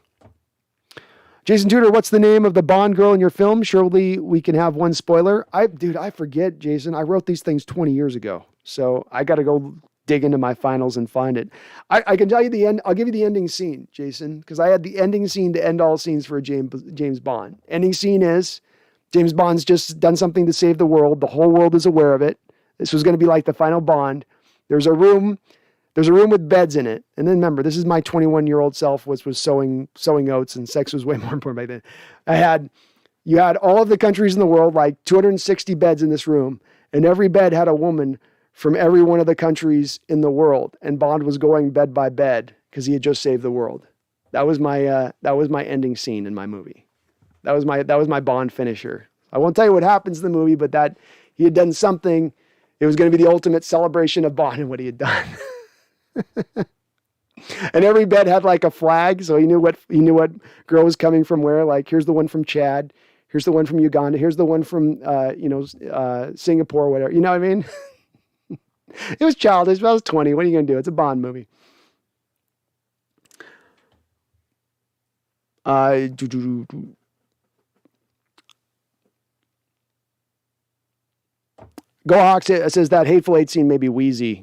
Jason Tudor, what's the name of the Bond girl in your film? Surely we can have one spoiler. I forget, Jason. I wrote these things 20 years ago. So I got to go dig into my finals and find it. I can tell you the end. I'll give you the ending scene, Jason, because I had the ending scene to end all scenes for James Bond. Ending scene is James Bond's just done something to save the world. The whole world is aware of it. This was going to be like the final Bond. There's a room with beds in it. And then remember, this is my 21-year-old self, which was sewing oats, and sex was way more important back then. You had all of the countries in the world, like 260 beds in this room, and every bed had a woman from every one of the countries in the world. And Bond was going bed by bed because he had just saved the world. That was my ending scene in my movie. That was my Bond finisher. I won't tell you what happens in the movie, but that he had done something. It was going to be the ultimate celebration of Bond and what he had done. And every bed had like a flag, so he knew what girl was coming from where. Like, here's the one from Chad, here's the one from Uganda, here's the one from Singapore, whatever. You know what I mean? It was childish. I was 20. What are you going to do? It's a Bond movie. Go Hawks says that Hateful Eight scene may be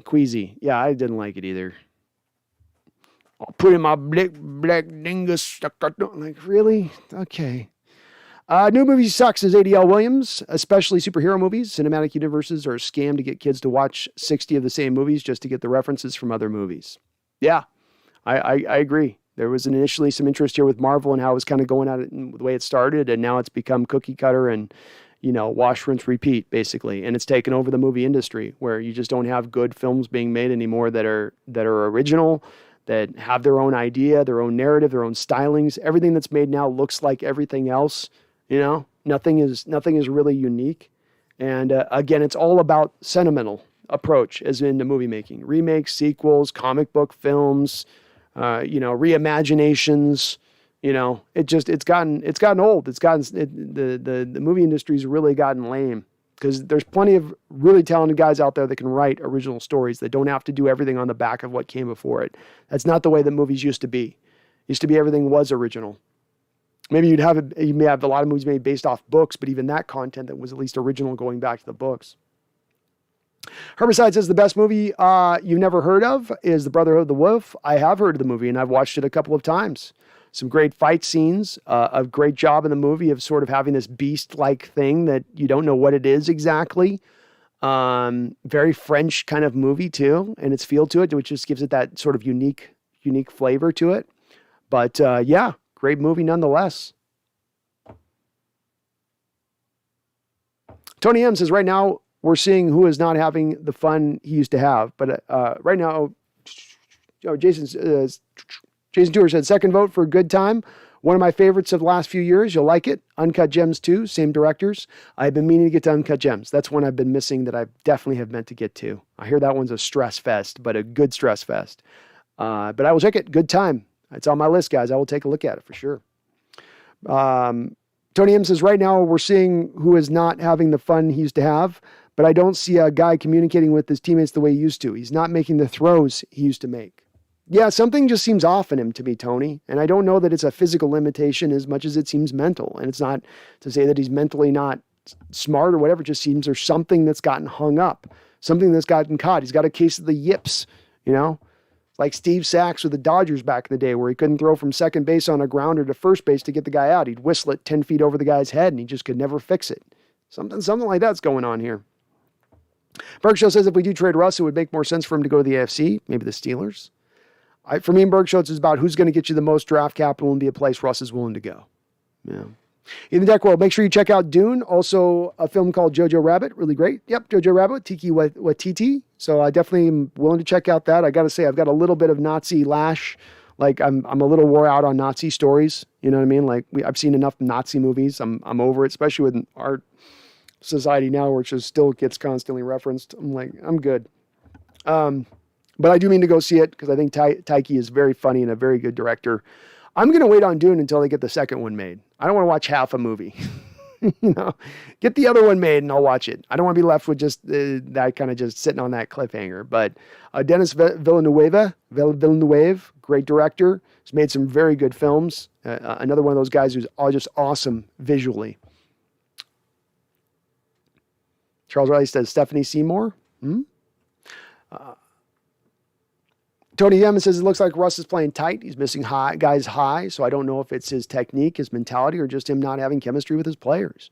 queasy. Yeah, I didn't like it either. I'll put in my black dingus. Like, really? Okay. New movie sucks, says ADL Williams, especially superhero movies. Cinematic universes are a scam to get kids to watch 60 of the same movies just to get the references from other movies. Yeah, I agree. There was initially some interest here with Marvel and how it was kind of going at it and the way it started, and now it's become cookie cutter and, wash, rinse, repeat, basically. And it's taken over the movie industry, where you just don't have good films being made anymore that are original, that have their own idea, their own narrative, their own stylings. Everything that's made now looks like everything else. Nothing is really unique. And again, it's all about sentimental approach as in the movie making. Remakes, sequels, comic book films, reimaginations. It's gotten old. The movie industry's really gotten lame, because there's plenty of really talented guys out there that can write original stories that don't have to do everything on the back of what came before it. That's not the way that movies used to be. Used to be everything was original. Maybe you may have a lot of movies made based off books, but even that content that was at least original going back to the books. Herbicide says the best movie you've never heard of is The Brotherhood of the Wolf. I have heard of the movie, and I've watched it a couple of times. Some great fight scenes, a great job in the movie of sort of having this beast-like thing that you don't know what it is exactly. Very French kind of movie too, and its feel to it, which just gives it that sort of unique flavor to it. But yeah, great movie nonetheless. Tony M says, right now we're seeing who is not having the fun he used to have. But right now, Jason Tour said, second vote for Good Time. One of my favorites of the last few years. You'll like it. Uncut Gems 2, same directors. I've been meaning to get to Uncut Gems. That's one I've been missing that I definitely have meant to get to. I hear that one's a stress fest, but a good stress fest. But I will check it. Good Time. It's on my list, guys. I will take a look at it for sure. Tony M says, right now we're seeing who is not having the fun he used to have, but I don't see a guy communicating with his teammates the way he used to. He's not making the throws he used to make. Yeah, something just seems off in him to me, Tony. And I don't know that it's a physical limitation as much as it seems mental. And it's not to say that he's mentally not smart or whatever. It just seems there's something that's gotten hung up, something that's gotten caught. He's got a case of the yips, you know, like Steve Sachs with the Dodgers back in the day where he couldn't throw from second base on a grounder to first base to get the guy out. He'd whistle it 10 feet over the guy's head and he just could never fix it. Something like that's going on here. Bergshow says if we do trade Russ, it would make more sense for him to go to the AFC, maybe the Steelers. For me and Bergshow, it's about who's going to get you the most draft capital and be a place Russ is willing to go. Yeah. In the deck world, make sure you check out Dune. Also, a film called Jojo Rabbit. Really great. Yep, Jojo Rabbit, Tiki Watiti. So I definitely am willing to check out that. I got to say, I've got a little bit of Nazi lash. Like, I'm a little wore out on Nazi stories. You know what I mean? Like, I've seen enough Nazi movies. I'm over it, especially with our society now, which is still gets constantly referenced. I'm like, I'm good. But I do mean to go see it because I think Taiki is very funny and a very good director. I'm going to wait on Dune until they get the second one made. I don't want to watch half a movie. Get the other one made and I'll watch it. I don't want to be left with just that kind of just sitting on that cliffhanger. But Denis Villeneuve, great director. He's made some very good films. Another one of those guys who's just awesome visually. Charles Riley says Stephanie Seymour. Tony Yemen says, it looks like Russ is playing tight. He's missing guys high, so I don't know if it's his technique, his mentality, or just him not having chemistry with his players.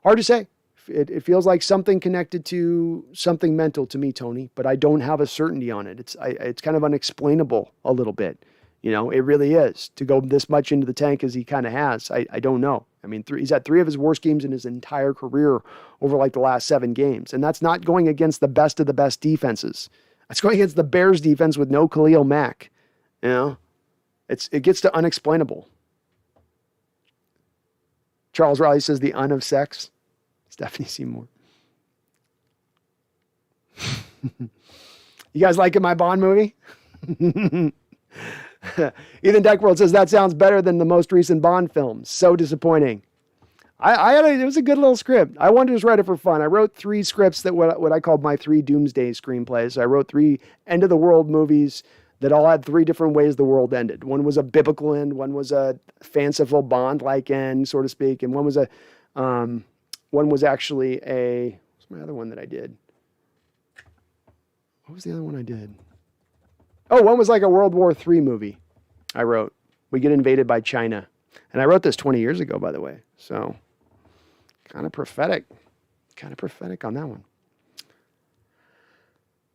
Hard to say. It feels like something connected to something mental to me, Tony, but I don't have a certainty on it. It's kind of unexplainable a little bit. You know, it really is. To go this much into the tank as he kind of has, I don't know. I mean, he's had 3 of his worst games in his entire career over like the last 7 games, and that's not going against the best of the best defenses. It's going against the Bears defense with no Khalil Mack. You know, it gets to unexplainable. Charles Riley says the un of sex. Stephanie Seymour. You guys liking my Bond movie? Ethan Deckworld says that sounds better than the most recent Bond film. So disappointing. It was a good little script. I wanted to just write it for fun. I wrote 3 scripts that what I called my 3 doomsday screenplays. I wrote 3 end of the world movies that all had 3 different ways the world ended. One was a biblical end, one was a fanciful Bond-like end, so to speak, and one was actually what's my other one that I did? What was the other one I did? Oh, one was like a World War III movie I wrote. We get invaded by China. And I wrote this 20 years ago, by the way. So kind of prophetic on that one.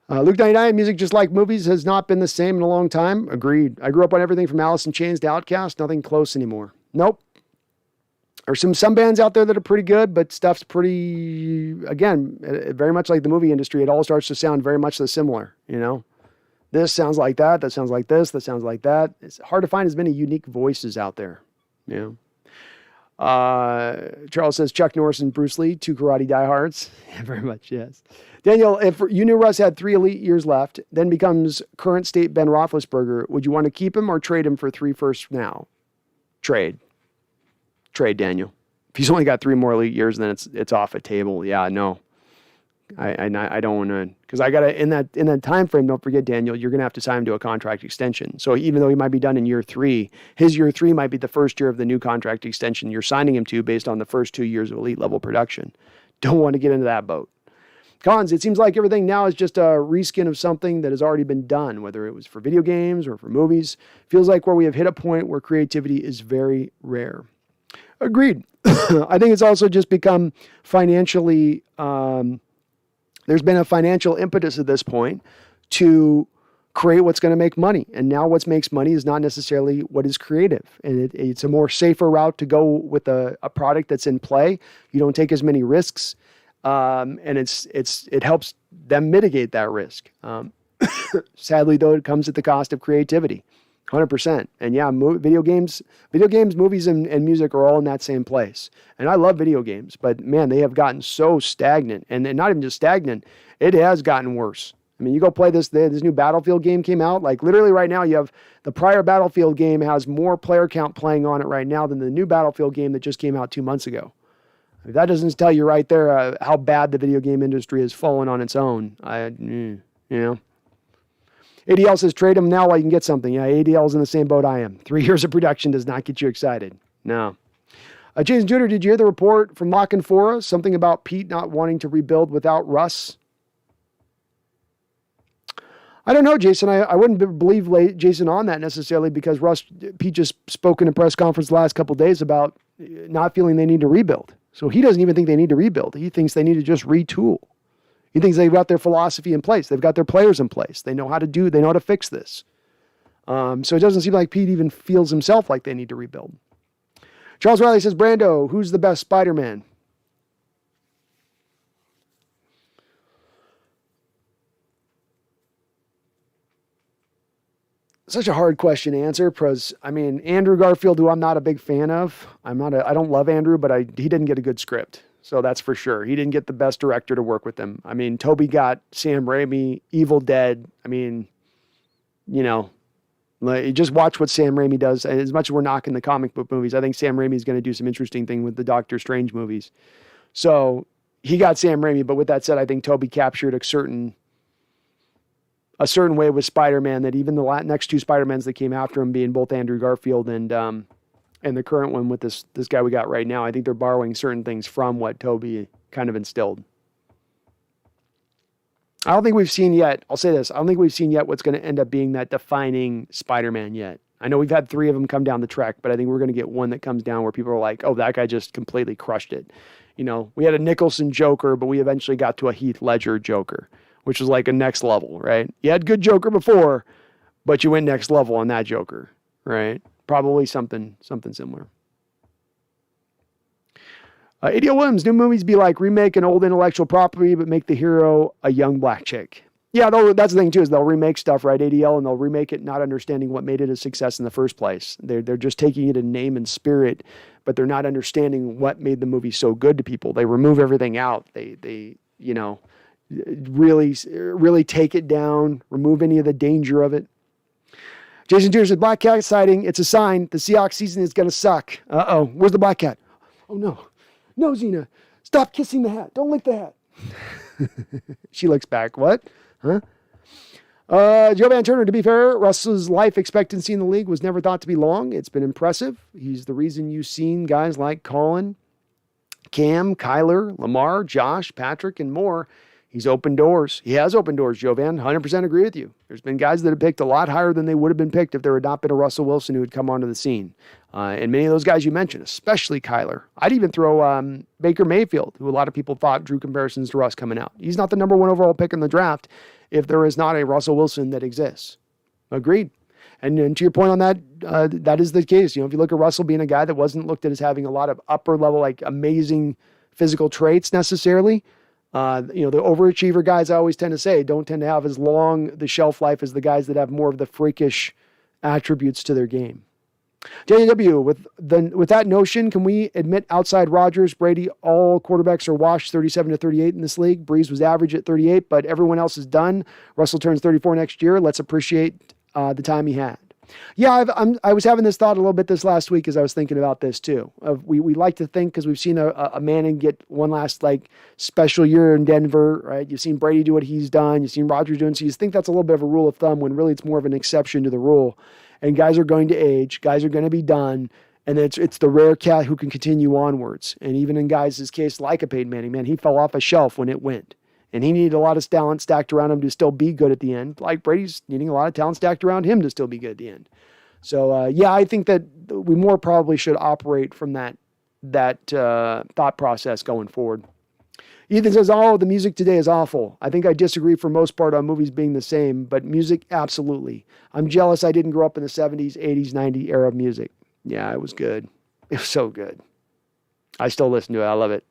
Luke 99, music just like movies has not been the same in a long time. Agreed. I grew up on everything from Alice in Chains to Outkast. Nothing close anymore. Nope. There's some bands out there that are pretty good, but stuff's pretty, again, very much like the movie industry. It all starts to sound very much the similar, you know. This sounds like that. That sounds like this. That sounds like that. It's hard to find as many unique voices out there. Yeah. Charles says Chuck Norris and Bruce Lee, 2 karate diehards. Yeah, very much, yes. Daniel, if you knew Russ had 3 elite years left, then becomes current state Ben Roethlisberger, would you want to keep him or trade him for 3 firsts now? Trade, Daniel. If he's only got 3 more elite years, then it's off the table. Yeah, no. I don't want to, because I got to, in that time frame, don't forget, Daniel, you're going to have to sign him to a contract extension. So even though he might be done in year 3, his year 3 might be the first year of the new contract extension you're signing him to based on the first 2 years of elite level production. Don't want to get into that boat. Cons, it seems like everything now is just a reskin of something that has already been done, whether it was for video games or for movies. Feels like where we have hit a point where creativity is very rare. Agreed. I think it's also just become financially, there's been a financial impetus at this point to create what's going to make money. And now what makes money is not necessarily what is creative. And it's a more safer route to go with a product that's in play. You don't take as many risks. And it helps them mitigate that risk. Sadly, though, it comes at the cost of creativity. 100%. And yeah, video games, movies, and music are all in that same place. And I love video games, but man, they have gotten so stagnant. And not even just stagnant, it has gotten worse. I mean, you go play this new Battlefield game came out. Like literally right now, you have the prior Battlefield game has more player count playing on it right now than the new Battlefield game that just came out 2 months ago. If that doesn't tell you right there how bad the video game industry has fallen on its own. ADL says trade him now while you can get something. Yeah, ADL's in the same boat I am. 3 years of production does not get you excited. No. Jason Jr., did you hear the report from Lock and Fora? Something about Pete not wanting to rebuild without Russ? I don't know, Jason. I wouldn't believe Jason on that necessarily because Pete just spoke in a press conference the last couple of days about not feeling they need to rebuild. So he doesn't even think they need to rebuild. He thinks they need to just retool. He thinks they've got their philosophy in place. They've got their players in place. They know how to fix this. So it doesn't seem like Pete even feels himself like they need to rebuild. Charles Riley says, Brando, who's the best Spider-Man? Such a hard question to answer because, I mean, Andrew Garfield, who I'm not a big fan of, I don't love Andrew, but he didn't get a good script. So that's for sure. He didn't get the best director to work with him. I mean, Toby got Sam Raimi, Evil Dead. I mean, just watch what Sam Raimi does. As much as we're knocking the comic book movies, I think Sam Raimi is going to do some interesting thing with the Doctor Strange movies. So he got Sam Raimi, but with that said, I think Toby captured a certain way with Spider-Man that even the next two Spider-Mans that came after him, being both Andrew Garfield and the current one with this guy we got right now, I think they're borrowing certain things from what Toby kind of instilled. I don't think we've seen yet, I'll say this, I don't think we've seen yet what's going to end up being that defining Spider-Man yet. I know we've had 3 of them come down the track, but I think we're going to get one that comes down where people are like, oh, that guy just completely crushed it. We had a Nicholson Joker, but we eventually got to a Heath Ledger Joker, which was like a next level, right? You had good Joker before, but you went next level on that Joker, right? Probably something similar. A.D.L. Williams, new movies be like remake an old intellectual property, but make the hero a young black chick. Yeah, that's the thing too, is they'll remake stuff, right, ADL, and they'll remake it not understanding what made it a success in the first place. They're just taking it in name and spirit, but they're not understanding what made the movie so good to people. They remove everything out. They really take it down, remove any of the danger of it. Jason Deere says, Black Cat sighting, it's a sign. The Seahawks season is going to suck. Uh-oh, where's the Black Cat? Oh, no. No, Xena, stop kissing the hat. Don't lick the hat. She looks back. What? Huh? Joe Van Turner, to be fair, Russell's life expectancy in the league was never thought to be long. It's been impressive. He's the reason you've seen guys like Colin, Cam, Kyler, Lamar, Josh, Patrick, and more. He's opened doors. He has opened doors, Joe Van. 100% agree with you. There's been guys that have picked a lot higher than they would have been picked if there had not been a Russell Wilson who had come onto the scene. And many of those guys you mentioned, especially Kyler. I'd even throw Baker Mayfield, who a lot of people thought drew comparisons to Russ coming out. He's not the number 1 overall pick in the draft if there is not a Russell Wilson that exists. Agreed. And to your point on that, that is the case. If you look at Russell being a guy that wasn't looked at as having a lot of upper level, like amazing physical traits necessarily, the overachiever guys I always tend to say don't tend to have as long the shelf life as the guys that have more of the freakish attributes to their game. JW, with that notion, can we admit outside Rodgers, Brady, all quarterbacks are washed 37-38 in this league? Breeze was average at 38, but everyone else is done. Russell turns 34 next year. Let's appreciate the time he had. Yeah, I was having this thought a little bit this last week as I was thinking about this too. We like to think, because we've seen a Manning get one last special year in Denver, right? You've seen Brady do what he's done. You've seen Rodgers doing. So you think that's a little bit of a rule of thumb when really it's more of an exception to the rule. And guys are going to age. Guys are going to be done. And it's the rare cat who can continue onwards. And even in guys' case like a Peyton Manning, man, he fell off a shelf when it went. And he needed a lot of talent stacked around him to still be good at the end. Like Brady's needing a lot of talent stacked around him to still be good at the end. So, yeah, I think that we more probably should operate from that thought process going forward. Ethan says, oh, the music today is awful. I think I disagree for most part on movies being the same, but music, absolutely. I'm jealous I didn't grow up in the 70s, 80s, 90s era of music. Yeah, it was good. It was so good. I still listen to it. I love it.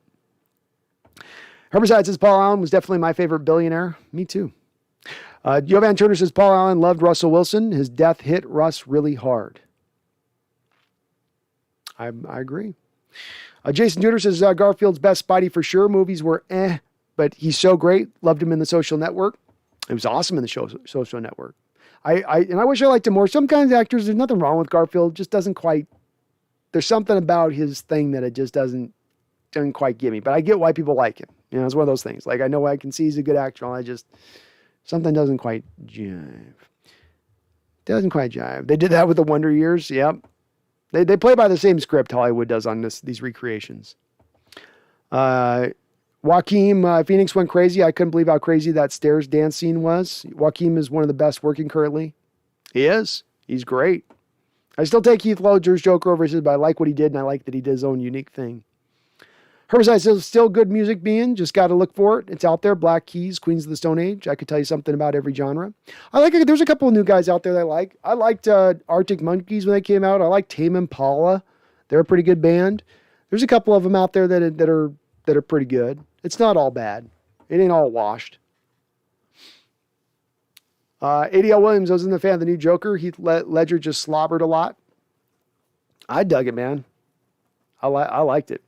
Herbicide says, Paul Allen was definitely my favorite billionaire. Me too. Jovan Turner says, Paul Allen loved Russell Wilson. His death hit Russ really hard. I agree. Jason Tudor says, Garfield's best Spidey for sure. Movies were but he's so great. Loved him in The Social Network. It was awesome in The Social Network. And I wish I liked him more. Some kinds of actors, there's nothing wrong with Garfield. Just doesn't quite, there's something about his thing that it just doesn't quite give me. But I get why people like him. You know, it's one of those things. Like, I know I can see he's a good actor. Something doesn't quite jive. Doesn't quite jive. They did that with the Wonder Years. Yep. They play by the same script Hollywood does on these recreations. Joaquin Phoenix went crazy. I couldn't believe how crazy that stairs dance scene was. Joaquin is one of the best working currently. He is. He's great. I still take Heath Ledger's Joker over his, but I like what he did, and I like that he did his own unique thing. Herbicide says, still good music being, just got to look for it. It's out there. Black Keys, Queens of the Stone Age. I could tell you something about every genre. I like it. There's a couple of new guys out there that I like. I liked Arctic Monkeys when they came out. I liked Tame Impala. They're a pretty good band. There's a couple of them out there that are pretty good. It's not all bad. It ain't all washed. ADL Williams, I wasn't a fan of the new Joker. Heath Ledger just slobbered a lot. I dug it, man. I liked it.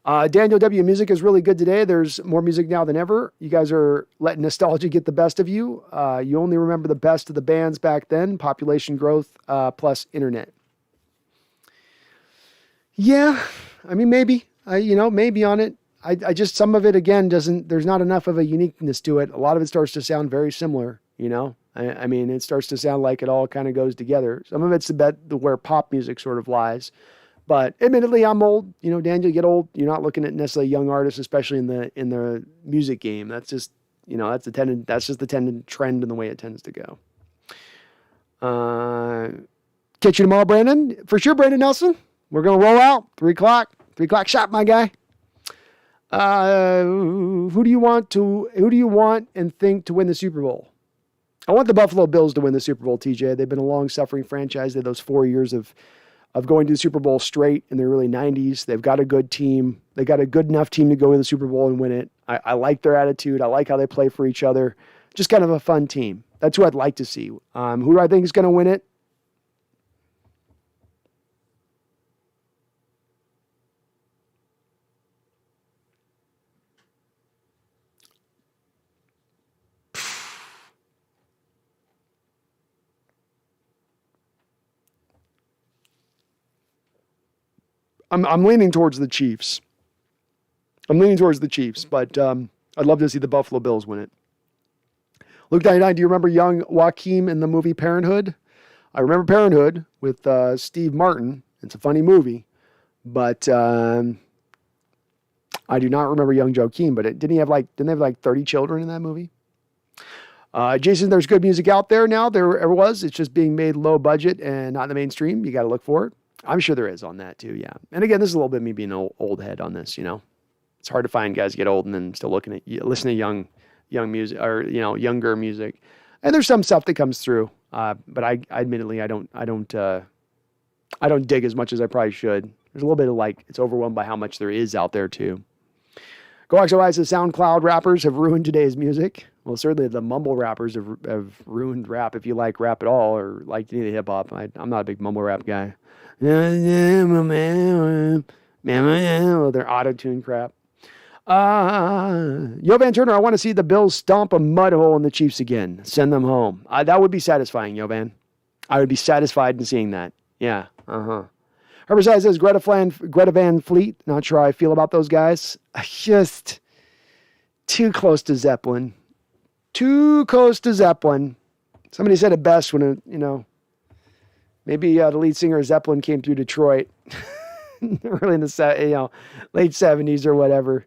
Daniel W. Music is really good today. There's more music now than ever. You guys are letting nostalgia get the best of you. You only remember the best of the bands back then. Population growth plus internet. Yeah, I mean, maybe. Maybe on it. I just, some of it, again, there's not enough of a uniqueness to it. A lot of it starts to sound very similar, I mean, it starts to sound like it all kind of goes together. Some of it's where pop music sort of lies. But admittedly, I'm old. Daniel, you get old. You're not looking at necessarily young artists, especially in the music game. That's just, that's the trend and the way it tends to go. Catch you tomorrow, Brandon. For sure, Brandon Nelson. We're going to roll out. 3 o'clock. 3 o'clock shot, my guy. Who do you want and think to win the Super Bowl? I want the Buffalo Bills to win the Super Bowl, TJ. They've been a long-suffering franchise. They had those 4 years of going to the Super Bowl straight in the early 90s. They've got a good team. They got a good enough team to go to the Super Bowl and win it. I like their attitude. I like how they play for each other. Just kind of a fun team. That's who I'd like to see. Who do I think is going to win it? I'm leaning towards the Chiefs. But I'd love to see the Buffalo Bills win it. Luke 99, do you remember young Joaquin in the movie Parenthood? I remember Parenthood with Steve Martin. It's a funny movie, but I do not remember young Joaquin. But didn't they have like 30 children in that movie? Jason, there's good music out there now. There ever was. It's just being made low budget and not in the mainstream. You got to look for it. I'm sure there is on that too, yeah. And again, this is a little bit me being an old head on this, It's hard to find guys get old and then still listen to young music or younger music. And there's some stuff that comes through, but I admittedly I don't dig as much as I probably should. There's a little bit of it's overwhelmed by how much there is out there too. GoXOI says SoundCloud rappers have ruined today's music. Well, certainly the mumble rappers have ruined rap if you like rap at all or like any of the hip hop. I'm not a big mumble rap guy. Their auto-tune crap. Jovan Turner, I want to see the Bills stomp a mud hole in the Chiefs again. Send them home. That would be satisfying, Jovan. I would be satisfied in seeing that. Yeah. Herbicide says Greta Van Fleet. Not sure how I feel about those guys. Just too close to Zeppelin. Somebody said it best when maybe the lead singer of Zeppelin came through Detroit early in the late 70s or whatever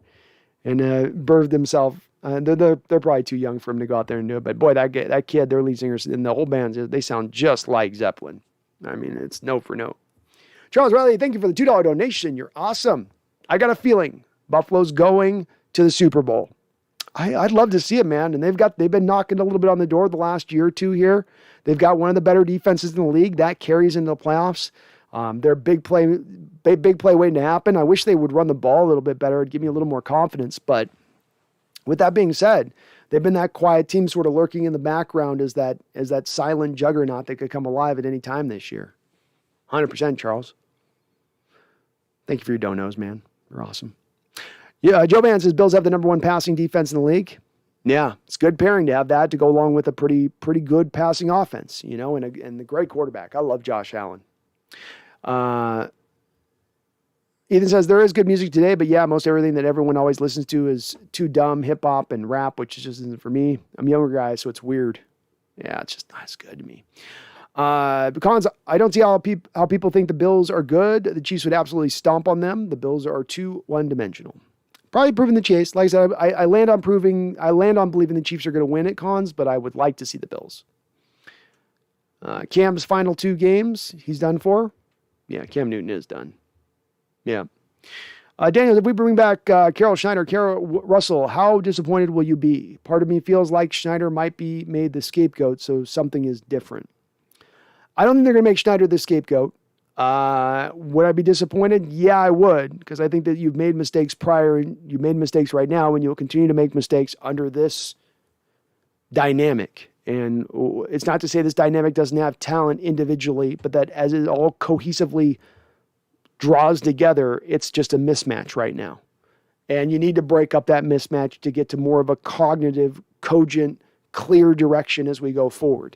and birthed himself They're probably too young for him to go out there and do it. But boy, that kid, their lead singers and the whole band, they sound just like Zeppelin. I mean, it's note for note. Charles Riley, thank you for the $2 donation. You're awesome. I got a feeling Buffalo's going to the Super Bowl. I'd love to see it, man. And they've been knocking a little bit on the door the last year or two here. They've got one of the better defenses in the league. That carries into the playoffs. They're big play waiting to happen. I wish they would run the ball a little bit better. It'd give me a little more confidence. But with that being said, they've been that quiet team sort of lurking in the background as that silent juggernaut that could come alive at any time this year. 100%, Charles. Thank you for your donos, man. You're awesome. Yeah, Joe Mann says Bills have the number 1 passing defense in the league. Yeah, it's good pairing to have that to go along with a pretty good passing offense, and a great quarterback. I love Josh Allen. Ethan says there is good music today, but yeah, most everything that everyone always listens to is too dumb, hip hop and rap, which just isn't for me. I'm a younger guy, so it's weird. Yeah, it's just not as good to me. Collins, I don't see how people think the Bills are good. The Chiefs would absolutely stomp on them. The Bills are too one-dimensional. Probably proving the chase. Like I said, I land on believing the Chiefs are going to win at Collins, but I would like to see the Bills. Cam's final 2 games, he's done for. Yeah, Cam Newton is done. Yeah. Daniel, if we bring back Carroll Russell, how disappointed will you be? Part of me feels like Schneider might be made the scapegoat, so something is different. I don't think they're going to make Schneider the scapegoat. Would I be disappointed? Yeah, I would, because I think that you've made mistakes prior and you've made mistakes right now, and you'll continue to make mistakes under this dynamic. And it's not to say this dynamic doesn't have talent individually, but that as it all cohesively draws together, it's just a mismatch right now. And you need to break up that mismatch to get to more of a cognitive, cogent, clear direction as we go forward.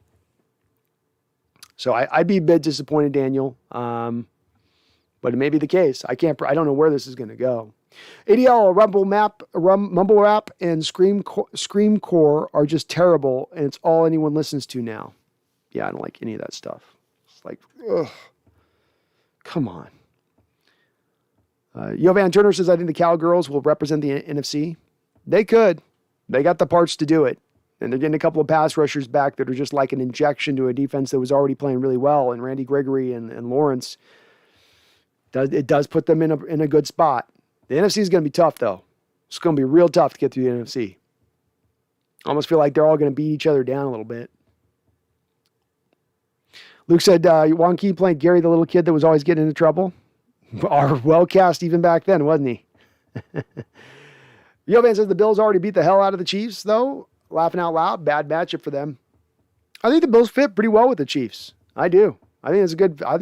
So I'd be a bit disappointed, Daniel, but it may be the case. I don't know where this is going to go. ADL, Mumble Rap, and Screamcore are just terrible, and it's all anyone listens to now. Yeah, I don't like any of that stuff. It's like, ugh, come on. Yovan Turner says, I think the Cowgirls will represent the NFC. They could. They got the parts to do it. And they're getting a couple of pass rushers back that are just like an injection to a defense that was already playing really well. And Randy Gregory and Lawrence, it does put them in a good spot. The NFC is going to be tough, though. It's going to be real tough to get through the NFC. I almost feel like they're all going to beat each other down a little bit. Luke said, Juan Key playing Gary, the little kid that was always getting into trouble. Well cast even back then, wasn't he? Yovan says the Bills already beat the hell out of the Chiefs, though. Laughing out loud, bad matchup for them. I think the Bills fit pretty well with the Chiefs. I do. I think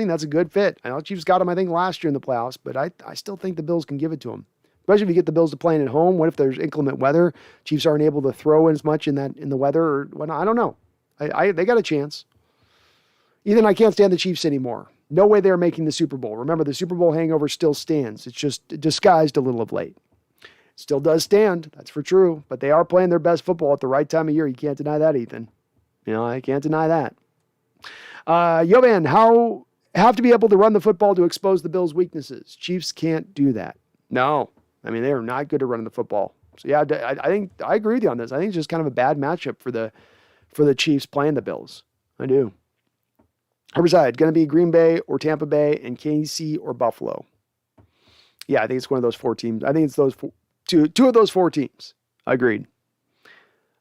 that's a good fit. I know the Chiefs got them, I think, last year in the playoffs, but I still think the Bills can give it to them. Especially if you get the Bills to playing at home. What if there's inclement weather? Chiefs aren't able to throw as much in the weather or whatnot. I don't know. They got a chance. Ethan, I can't stand the Chiefs anymore. No way they're making the Super Bowl. Remember, the Super Bowl hangover still stands. It's just disguised a little of late. Still does stand, that's for true. But they are playing their best football at the right time of year. You can't deny that, Ethan. I can't deny that. Yovan, have to be able to run the football to expose the Bills' weaknesses. Chiefs can't do that. No. I mean, they are not good at running the football. So, yeah, I think I agree with you on this. I think it's just kind of a bad matchup for the Chiefs playing the Bills. I do. Herbicide, going to be Green Bay or Tampa Bay and KC or Buffalo. Yeah, I think it's one of those 4 teams. I think it's those two of those 4 teams. Agreed.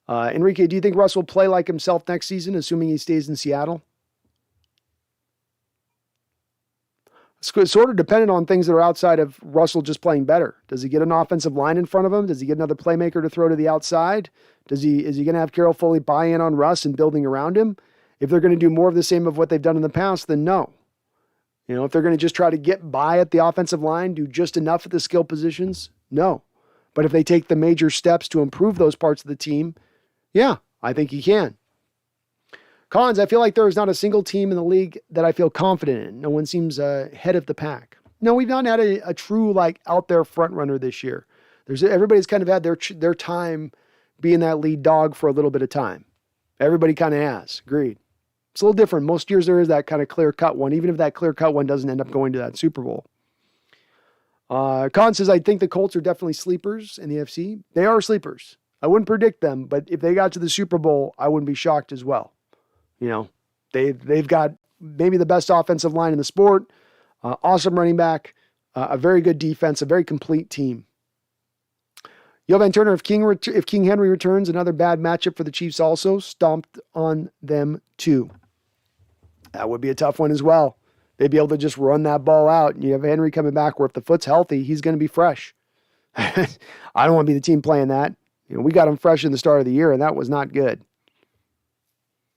Enrique, do you think Russ will play like himself next season, assuming he stays in Seattle? It's sort of dependent on things that are outside of Russell just playing better. Does he get an offensive line in front of him? Does he get another playmaker to throw to the outside? Is he going to have Carroll fully buy in on Russ and building around him? If they're going to do more of the same of what they've done in the past, then no. If they're going to just try to get by at the offensive line, do just enough at the skill positions, no. But if they take the major steps to improve those parts of the team, yeah, I think he can. Collins, I feel like there is not a single team in the league that I feel confident in. No one seems ahead of the pack. No, we've not had a true out there front runner this year. Everybody's kind of had their time being that lead dog for a little bit of time. Everybody kind of has. Agreed. It's a little different. Most years there is that kind of clear-cut one, even if that clear-cut one doesn't end up going to that Super Bowl. Collins says, I think the Colts are definitely sleepers in the AFC. They are sleepers. I wouldn't predict them, but if they got to the Super Bowl, I wouldn't be shocked as well. You know, they've got maybe the best offensive line in the sport, awesome running back, a very good defense, a very complete team. Jovan Turner, if King Henry returns, another bad matchup for the Chiefs also, stomped on them too. That would be a tough one as well. They'd be able to just run that ball out. And you have Henry coming back where if the foot's healthy, he's going to be fresh. I don't want to be the team playing that. You know, we got him fresh in the start of the year, and that was not good.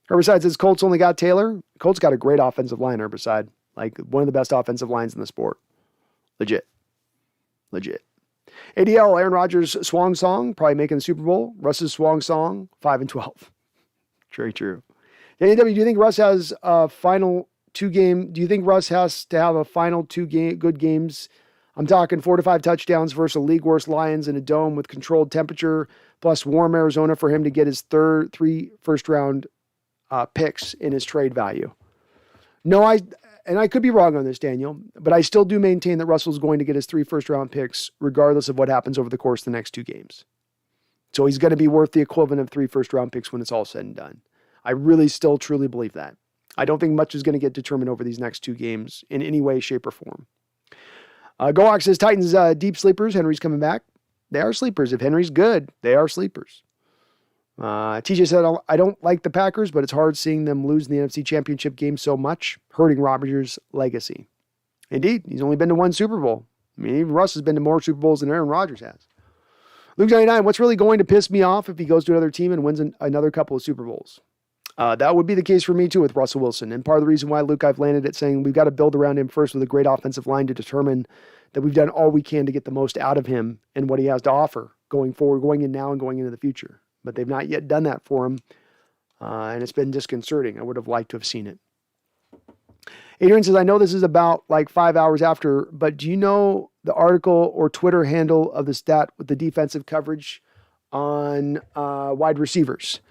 Herbicide says Colts only got Taylor. Colts got a great offensive line, Herbicide. Like one of the best offensive lines in the sport. Legit. ADL, Aaron Rodgers' swan song, probably making the Super Bowl. Russ's swan song, 5-12. Very true. Danny W, do you think Russ has a final do you think Russ has to have a final good games? I'm talking 4 to 5 touchdowns versus a league worst Lions in a dome with controlled temperature plus warm Arizona for him to get his 3 first round picks in his trade value. No, I could be wrong on this, Daniel, but I still do maintain that Russell's going to get his 3 first round picks regardless of what happens over the course of the next 2 games. So he's going to be worth the equivalent of 3 first round picks when it's all said and done. I really still truly believe that. I don't think much is going to get determined over these next 2 games in any way, shape, or form. Goak says Titans deep sleepers. Henry's coming back. They are sleepers. If Henry's good, they are sleepers. TJ said, I don't like the Packers, but it's hard seeing them lose in the NFC Championship game so much, hurting Rodgers' legacy. Indeed, he's only been to 1 Super Bowl. I mean, even Russ has been to more Super Bowls than Aaron Rodgers has. Luke 99, what's really going to piss me off if he goes to another team and wins another couple of Super Bowls? That would be the case for me too with Russell Wilson. And part of the reason why, Luke, I've landed at saying we've got to build around him first with a great offensive line to determine that we've done all we can to get the most out of him and what he has to offer going forward, going in now and going into the future. But they've not yet done that for him. And it's been disconcerting. I would have liked to have seen it. Adrian says, I know this is about like 5 hours after, but do you know the article or Twitter handle of the stat with the defensive coverage on wide receivers?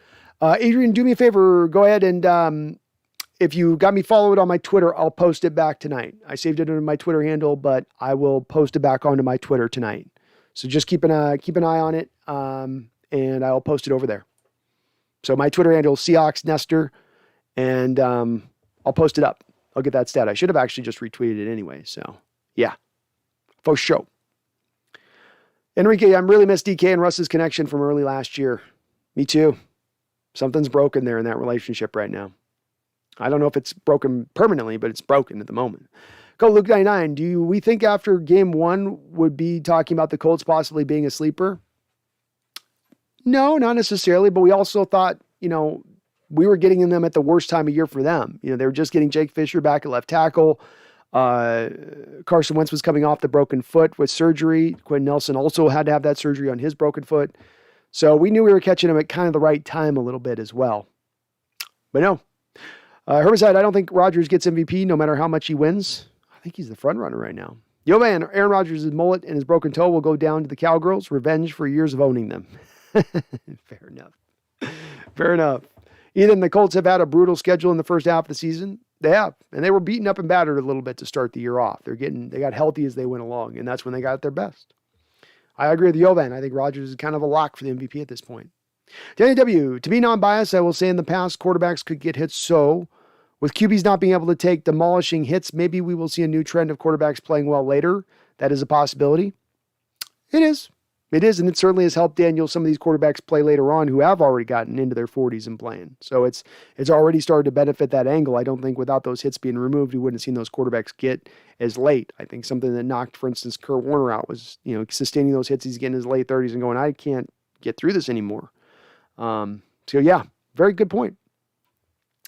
Adrian, do me a favor. Go ahead and if you got me followed on my Twitter, I'll post it back tonight. I saved it under my Twitter handle, but I will post it back onto my Twitter tonight. So just keep an eye on it, and I'll post it over there. So my Twitter handle is TheSeahawksNester, and I'll post it up. I'll get that stat. I should have actually just retweeted it anyway. So yeah, for sure. Enrique, I'm really miss DK and Russ's connection from early last year. Me too. Something's broken there in that relationship right now. I don't know if it's broken permanently, but it's broken at the moment. Go Luke 99. Do we think after game 1 would be talking about the Colts possibly being a sleeper? No, not necessarily, but we also thought, we were getting in them at the worst time of year for them. They were just getting Jake Fisher back at left tackle. Carson Wentz was coming off the broken foot with surgery. Quentin Nelson also had to have that surgery on his broken foot. So we knew we were catching him at kind of the right time a little bit as well. But no. Herbicide, I don't think Rodgers gets MVP no matter how much he wins. I think he's the front runner right now. Yo man, Aaron Rodgers' mullet and his broken toe will go down to the Cowgirls. Revenge for years of owning them. Fair enough. Ethan, the Colts have had a brutal schedule in the first half of the season. They have. And they were beaten up and battered a little bit to start the year off. They got healthy as they went along, and that's when they got at their best. I agree with Jovan. I think Rodgers is kind of a lock for the MVP at this point. Danny W, to be non-biased, I will say in the past, quarterbacks could get hits. So with QBs not being able to take demolishing hits, maybe we will see a new trend of quarterbacks playing well later. That is a possibility. It is. And it certainly has helped Daniel, some of these quarterbacks play later on who have already gotten into their 40s and playing. So it's already started to benefit that angle. I don't think without those hits being removed, we wouldn't have seen those quarterbacks get as late. I think something that knocked, for instance, Kurt Warner out was, sustaining those hits. He's getting in his late 30s and going, I can't get through this anymore. So yeah, very good point.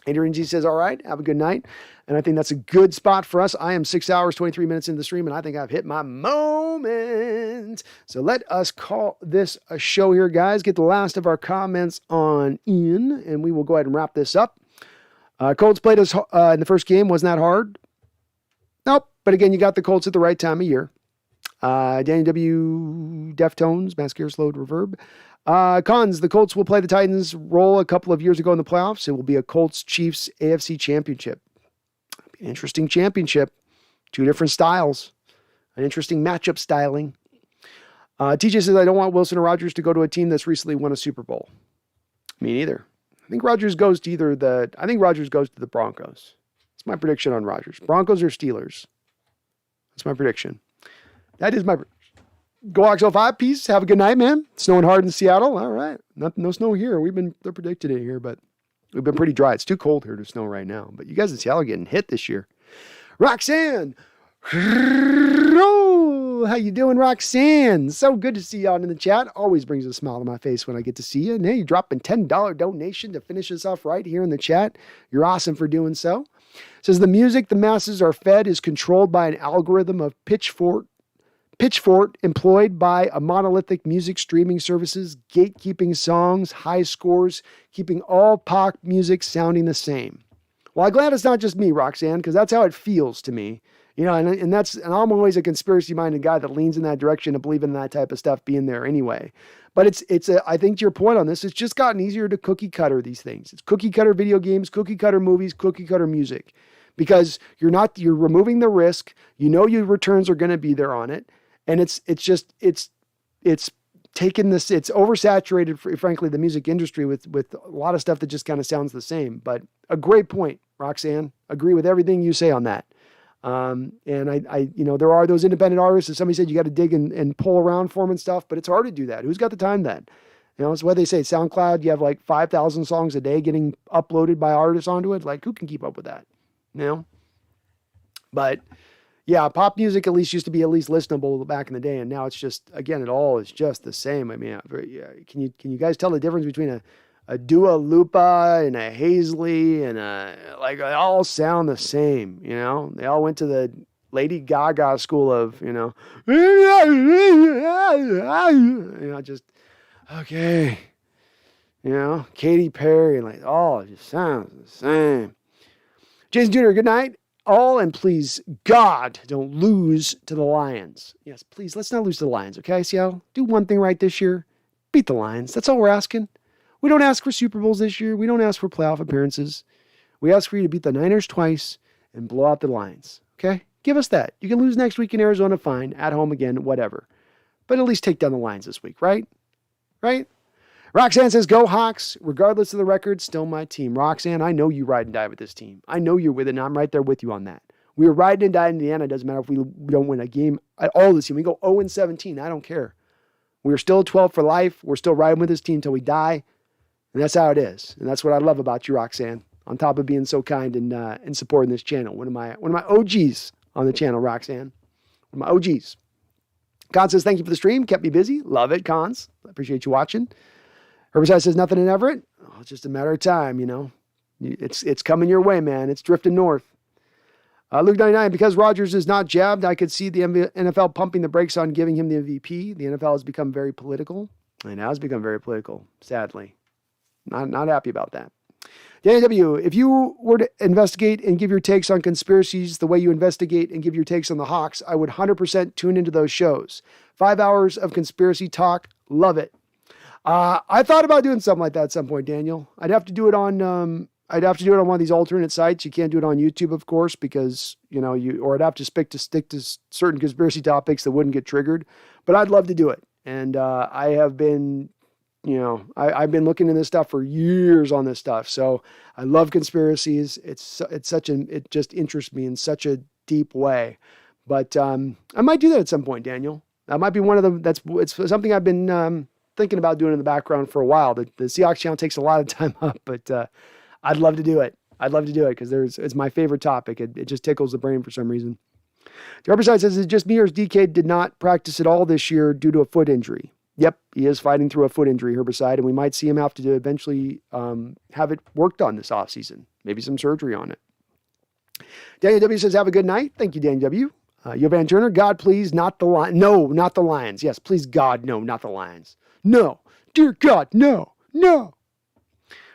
Adrian G says, all right, have a good night. And I think that's a good spot for us. I am 6 hours, 23 minutes into the stream, and I think I've hit my moment. So let us call this a show here, guys. Get the last of our comments on in, and we will go ahead and wrap this up. Colts played us in the first game. Wasn't that hard? Nope. But again, you got the Colts at the right time of year. Danny W. Deftones, Mascara Slowed Reverb. Cons, the Colts will play the Titans role a couple of years ago in the playoffs. It will be a Colts-Chiefs AFC championship. An interesting championship. 2 different styles. An interesting matchup styling. TJ says, I don't want Wilson or Rodgers to go to a team that's recently won a Super Bowl. Me neither. I think Rodgers goes to the Broncos. That's my prediction on Rodgers. Broncos or Steelers. That's my prediction. That is my prediction. Go Hawks 05. Peace. Have a good night, man. Snowing hard in Seattle. All right. No snow here. They're predicted it here, but we've been pretty dry. It's too cold here to snow right now. But you guys in Seattle are getting hit this year. Roxanne. How you doing, Roxanne? So good to see you out in the chat. Always brings a smile to my face when I get to see you. And hey, you're dropping $10 donation to finish us off right here in the chat. You're awesome for doing so. It says the music the masses are fed is controlled by an algorithm of pitchfork employed by a monolithic music streaming services, gatekeeping songs, high scores, keeping all pop music sounding the same. Well, I'm glad it's not just me, Roxanne, because that's how it feels to me. You know, and I'm always a conspiracy-minded guy that leans in that direction of believing in that type of stuff being there anyway. But I think to your point on this, it's just gotten easier to cookie cutter these things. It's cookie cutter video games, cookie cutter movies, cookie cutter music, because you're removing the risk. You know your returns are going to be there on it, and it's taken this. It's oversaturated, frankly, the music industry with a lot of stuff that just kind of sounds the same. But a great point, Roxanne. Agree with everything you say on that. And there are those independent artists, as somebody said, you got to dig and pull around for them and stuff, but it's hard to do that. Who's got the time then? You know, it's what they say, SoundCloud, you have like 5,000 songs a day getting uploaded by artists onto it. Like, who can keep up with that? You know? But yeah, pop music at least used to be at least listenable back in the day. And now it's just, again, it all is just the same. I mean, can you guys tell the difference between a Dua Lipa and a Hazley and they all sound the same, you know? They all went to the Lady Gaga school of, just, okay. Katy Perry, it just sounds the same. Jason Jr., good night. All, and please, God, don't lose to the Lions. Yes, please, let's not lose to the Lions, okay, Seattle? Do one thing right this year. Beat the Lions. That's all we're asking. We don't ask for Super Bowls this year. We don't ask for playoff appearances. We ask for you to beat the Niners twice and blow out the Lions. Okay? Give us that. You can lose next week in Arizona, fine. At home again, whatever. But at least take down the Lions this week, right? Right? Roxanne says, go Hawks. Regardless of the record, still my team. Roxanne, I know you ride and die with this team. I know you're with it, and I'm right there with you on that. We are riding and dying in the end. It doesn't matter if we don't win a game at all this year. We go 0-17. I don't care. We're still 12 for life. We're still riding with this team until we die. And that's how it is. And that's what I love about you, Roxanne, on top of being so kind and supporting this channel. One of my OGs on the channel, Roxanne. One of my OGs. Con says, thank you for the stream. Kept me busy. Love it, Cons. I appreciate you watching. Herbicide says, nothing in Everett. Oh, it's just a matter of time, It's coming your way, man. It's drifting north. Luke 99, because Rodgers is not jabbed, I could see the NFL pumping the brakes on giving him the MVP. The NFL has become very political. It has become very political, sadly. Not happy about that. Danny W., if you were to investigate and give your takes on conspiracies the way you investigate and give your takes on the Hawks, I would 100% tune into those shows. 5 hours of conspiracy talk. Love it. I thought about doing something like that at some point, Daniel. I'd have to do it on one of these alternate sites. You can't do it on YouTube, of course, because, or I'd have to stick to certain conspiracy topics that wouldn't get triggered, but I'd love to do it. And, I have been, I've been looking into this stuff for years on this stuff. So I love conspiracies. It just interests me in such a deep way, but, I might do that at some point, Daniel. That might be one of them. It's something I've been, thinking about doing in the background for a while. The Seahawks channel takes a lot of time up, but, I'd love to do it. Because it's my favorite topic. It just tickles the brain for some reason. The other side says, is it just me or DK did not practice at all this year due to a foot injury? Yep, he is fighting through a foot injury, Herbicide, and we might see him have to eventually have it worked on this offseason. Maybe some surgery on it. Daniel W. says, have a good night. Thank you, Daniel W. Yovan Turner, God, please, not the Lions. No, not the Lions. Yes, please, God, no, not the Lions. No, dear God, no.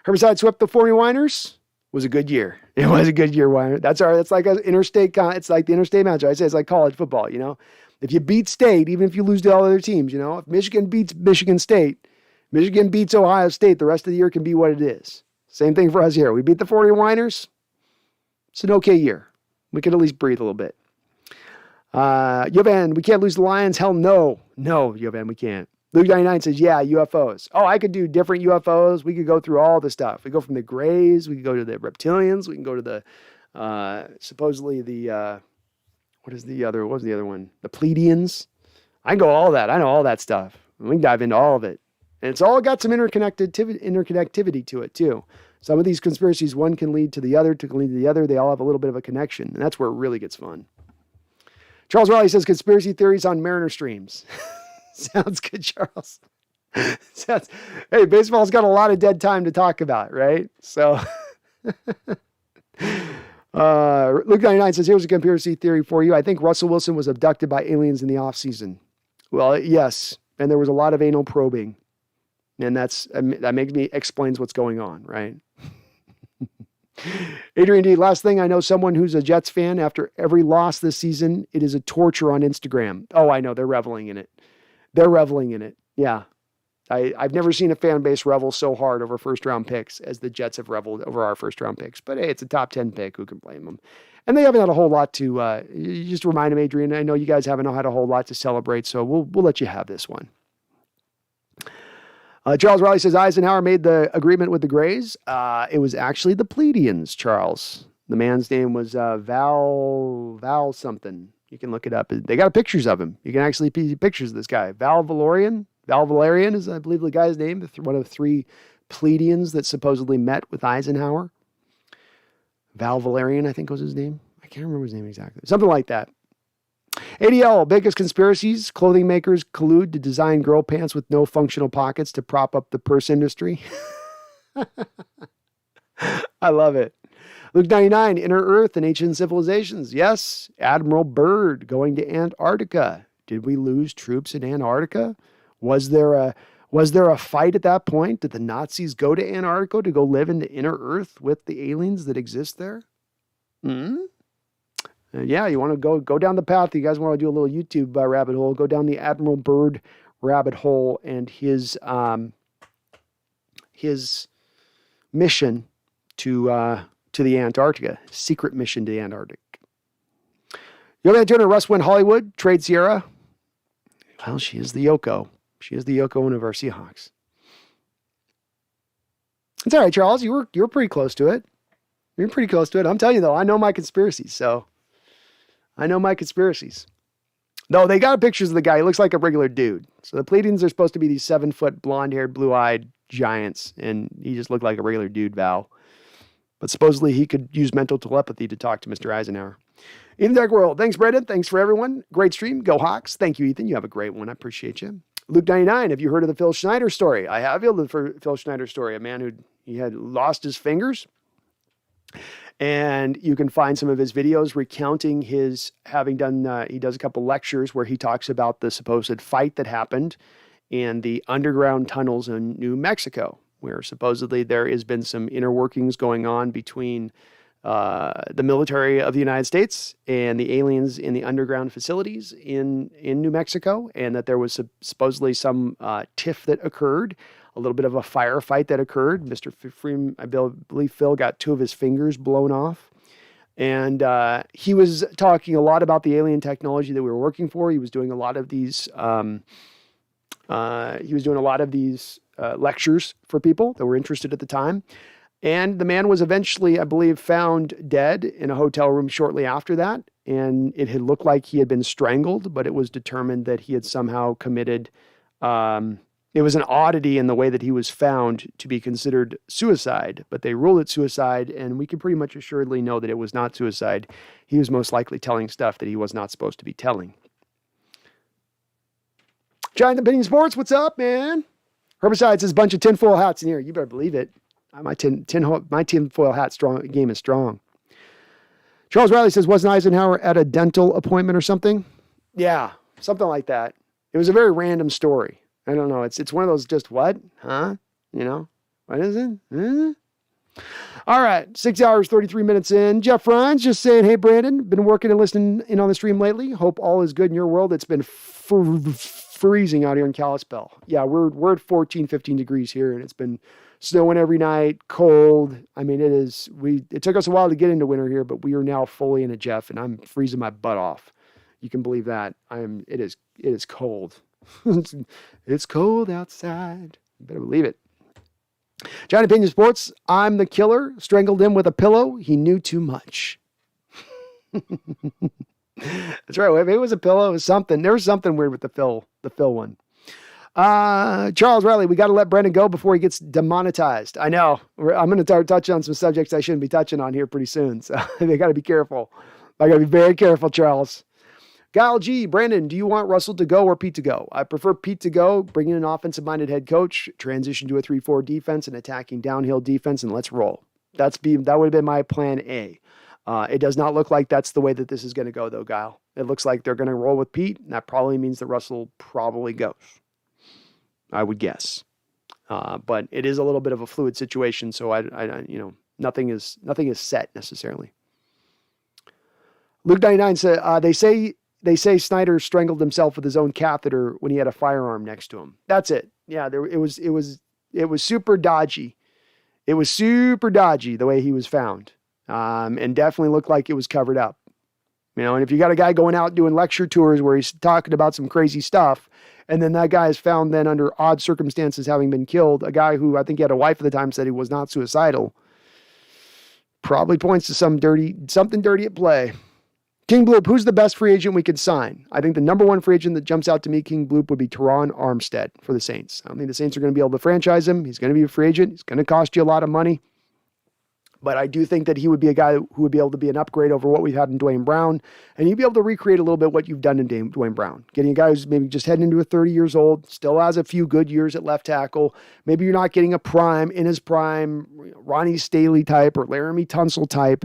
Herbicide swept the 49ers. Was a good year. It was a good year. That's all right. It's like an interstate. It's like the interstate match. I say it's like college football. If you beat State, even if you lose to all other teams, if Michigan beats Michigan State, Michigan beats Ohio State, the rest of the year can be what it is. Same thing for us here. We beat the 49ers. It's an okay year. We can at least breathe a little bit. Yovan, we can't lose the Lions. Hell no. No, Yovan, we can't. Luke 99 says, yeah, UFOs. Oh, I could do different UFOs. We could go through all the stuff. We go from the Greys. We could go to the reptilians. We can go to the, supposedly the, what was the other one? The Pleiadians. I can go all that. I know all that stuff. We can dive into all of it. And it's all got some interconnectivity to it, too. Some of these conspiracies, one can lead to the other, They all have a little bit of a connection. And that's where it really gets fun. Charles Riley says, conspiracy theories on Mariner streams. Sounds good, Charles. Hey, baseball's got a lot of dead time to talk about, right? So, Luke 99 says, here's a conspiracy theory for you. I think Russell Wilson was abducted by aliens in the offseason. Well, yes. And there was a lot of anal probing. And that explains what's going on, right? Adrian D, last thing, I know someone who's a Jets fan. After every loss this season, it is a torture on Instagram. Oh, I know. They're reveling in it. Yeah. I've never seen a fan base revel so hard over first-round picks as the Jets have reveled over our first-round picks. But hey, it's a top 10 pick. Who can blame them? And they haven't had a whole lot to just remind them, Adrian. I know you guys haven't had a whole lot to celebrate, so we'll let you have this one. Charles Riley says Eisenhower made the agreement with the Greys. It was actually the Pleiadians, Charles. The man's name was Val something. You can look it up. They got pictures of him. You can actually see pictures of this guy. Val Valerian. Val Valerian is, I believe, the guy's name. One of 3 Pleiadians that supposedly met with Eisenhower. Val Valerian, I think was his name. I can't remember his name exactly. Something like that. ADL, biggest conspiracies. Clothing makers collude to design girl pants with no functional pockets to prop up the purse industry. I love it. Luke 99, Inner Earth and Ancient Civilizations. Yes, Admiral Byrd going to Antarctica. Did we lose troops in Antarctica? Was there a fight at that point? Did the Nazis go to Antarctica to go live in the Inner Earth with the aliens that exist there? Yeah, you want to go down the path. You guys want to do a little YouTube rabbit hole. Go down the Admiral Byrd rabbit hole and his mission to the Antarctica, secret mission to the Antarctic. Young Turner, Russ went Hollywood, trade Sierra. Well, she is the Yoko. She is the Yoko Ono of our Seahawks. It's all right, Charles. You were pretty close to it. You're pretty close to it. I'm telling you, though, I know my conspiracies. So I know my conspiracies. No, they got pictures of the guy. He looks like a regular dude. So the Pleiadians are supposed to be these 7-foot, blonde-haired, blue-eyed giants. And he just looked like a regular dude, Val. But supposedly he could use mental telepathy to talk to Mr. Eisenhower. In the Dark World. Thanks, Brendan. Thanks for everyone. Great stream. Go Hawks. Thank you, Ethan. You have a great one. I appreciate you. Luke 99. Have you heard of the Phil Schneider story? I have heard of the Phil Schneider story. A man he had lost his fingers. And you can find some of his videos recounting his having done, he does a couple lectures where he talks about the supposed fight that happened in the underground tunnels in New Mexico, where supposedly there has been some inner workings going on between the military of the United States and the aliens in the underground facilities in New Mexico, and that there was supposedly some tiff that occurred, a little bit of a firefight that occurred. Mr. Freeman, I believe Phil got 2 of his fingers blown off. And he was talking a lot about the alien technology that we were working for. He was doing a lot of these lectures for people that were interested at the time. And the man was eventually, I believe, found dead in a hotel room shortly after that. And it had looked like he had been strangled, but it was determined that he had somehow committed, it was an oddity in the way that he was found to be considered suicide, but they ruled it suicide, and we can pretty much assuredly know that it was not suicide. He was most likely telling stuff that he was not supposed to be telling. Giant Opinion Sports, what's up, man? Herbicide says, bunch of tinfoil hats in here. You better believe it. My tinfoil hat game is strong. Charles Riley says, wasn't Eisenhower at a dental appointment or something? Yeah, something like that. It was a very random story. I don't know. It's one of those just what? Huh? You know? What is it? All right. 6 hours, 33 minutes in. Jeff Rhines just saying, hey, Brandon, been working and listening in on the stream lately. Hope all is good in your world. It's been freezing out here in Kalispell. Yeah, we're at 14, 15 degrees here, and it's been snowing every night, cold. I mean, it took us a while to get into winter here, but we are now fully in it, Jeff, and I'm freezing my butt off. You can believe that. It is cold. It's cold outside. You better believe it. Giant Opinion Sports, I'm the killer. Strangled him with a pillow. He knew too much. That's right. Maybe it was a pillow. It was something. There was something weird with the Phil one. Charles Riley, we got to let Brendan go before he gets demonetized. I know. I'm going to touch on some subjects I shouldn't be touching on here pretty soon. So they got to be careful. I got to be very careful, Charles. Kyle G, Brandon, do you want Russell to go or Pete to go? I prefer Pete to go, bring in an offensive-minded head coach, transition to a 3-4 defense and attacking downhill defense, and let's roll. That would have been my plan A. It does not look like that's the way that this is going to go, though, Kyle. It looks like they're going to roll with Pete, and that probably means that Russell probably goes. I would guess. But it is a little bit of a fluid situation, so nothing is set necessarily. Luke 99 said, they say Snyder strangled himself with his own catheter when he had a firearm next to him. That's it. Yeah, it was super dodgy. It was super dodgy the way he was found. And definitely looked like it was covered up. And if you got a guy going out doing lecture tours where he's talking about some crazy stuff, and then that guy is found then under odd circumstances having been killed, a guy who I think he had a wife at the time said he was not suicidal, probably points to something dirty at play. King Bloop, who's the best free agent we could sign? I think the number one free agent that jumps out to me, King Bloop, would be Teron Armstead for the Saints. I don't think the Saints are going to be able to franchise him. He's going to be a free agent. He's going to cost you a lot of money. But I do think that he would be a guy who would be able to be an upgrade over what we've had in Dwayne Brown. And he'd be able to recreate a little bit what you've done in Dwayne Brown. Getting a guy who's maybe just heading into 30 years old, still has a few good years at left tackle. Maybe you're not getting in his prime, Ronnie Staley type or Laramie Tunsil type.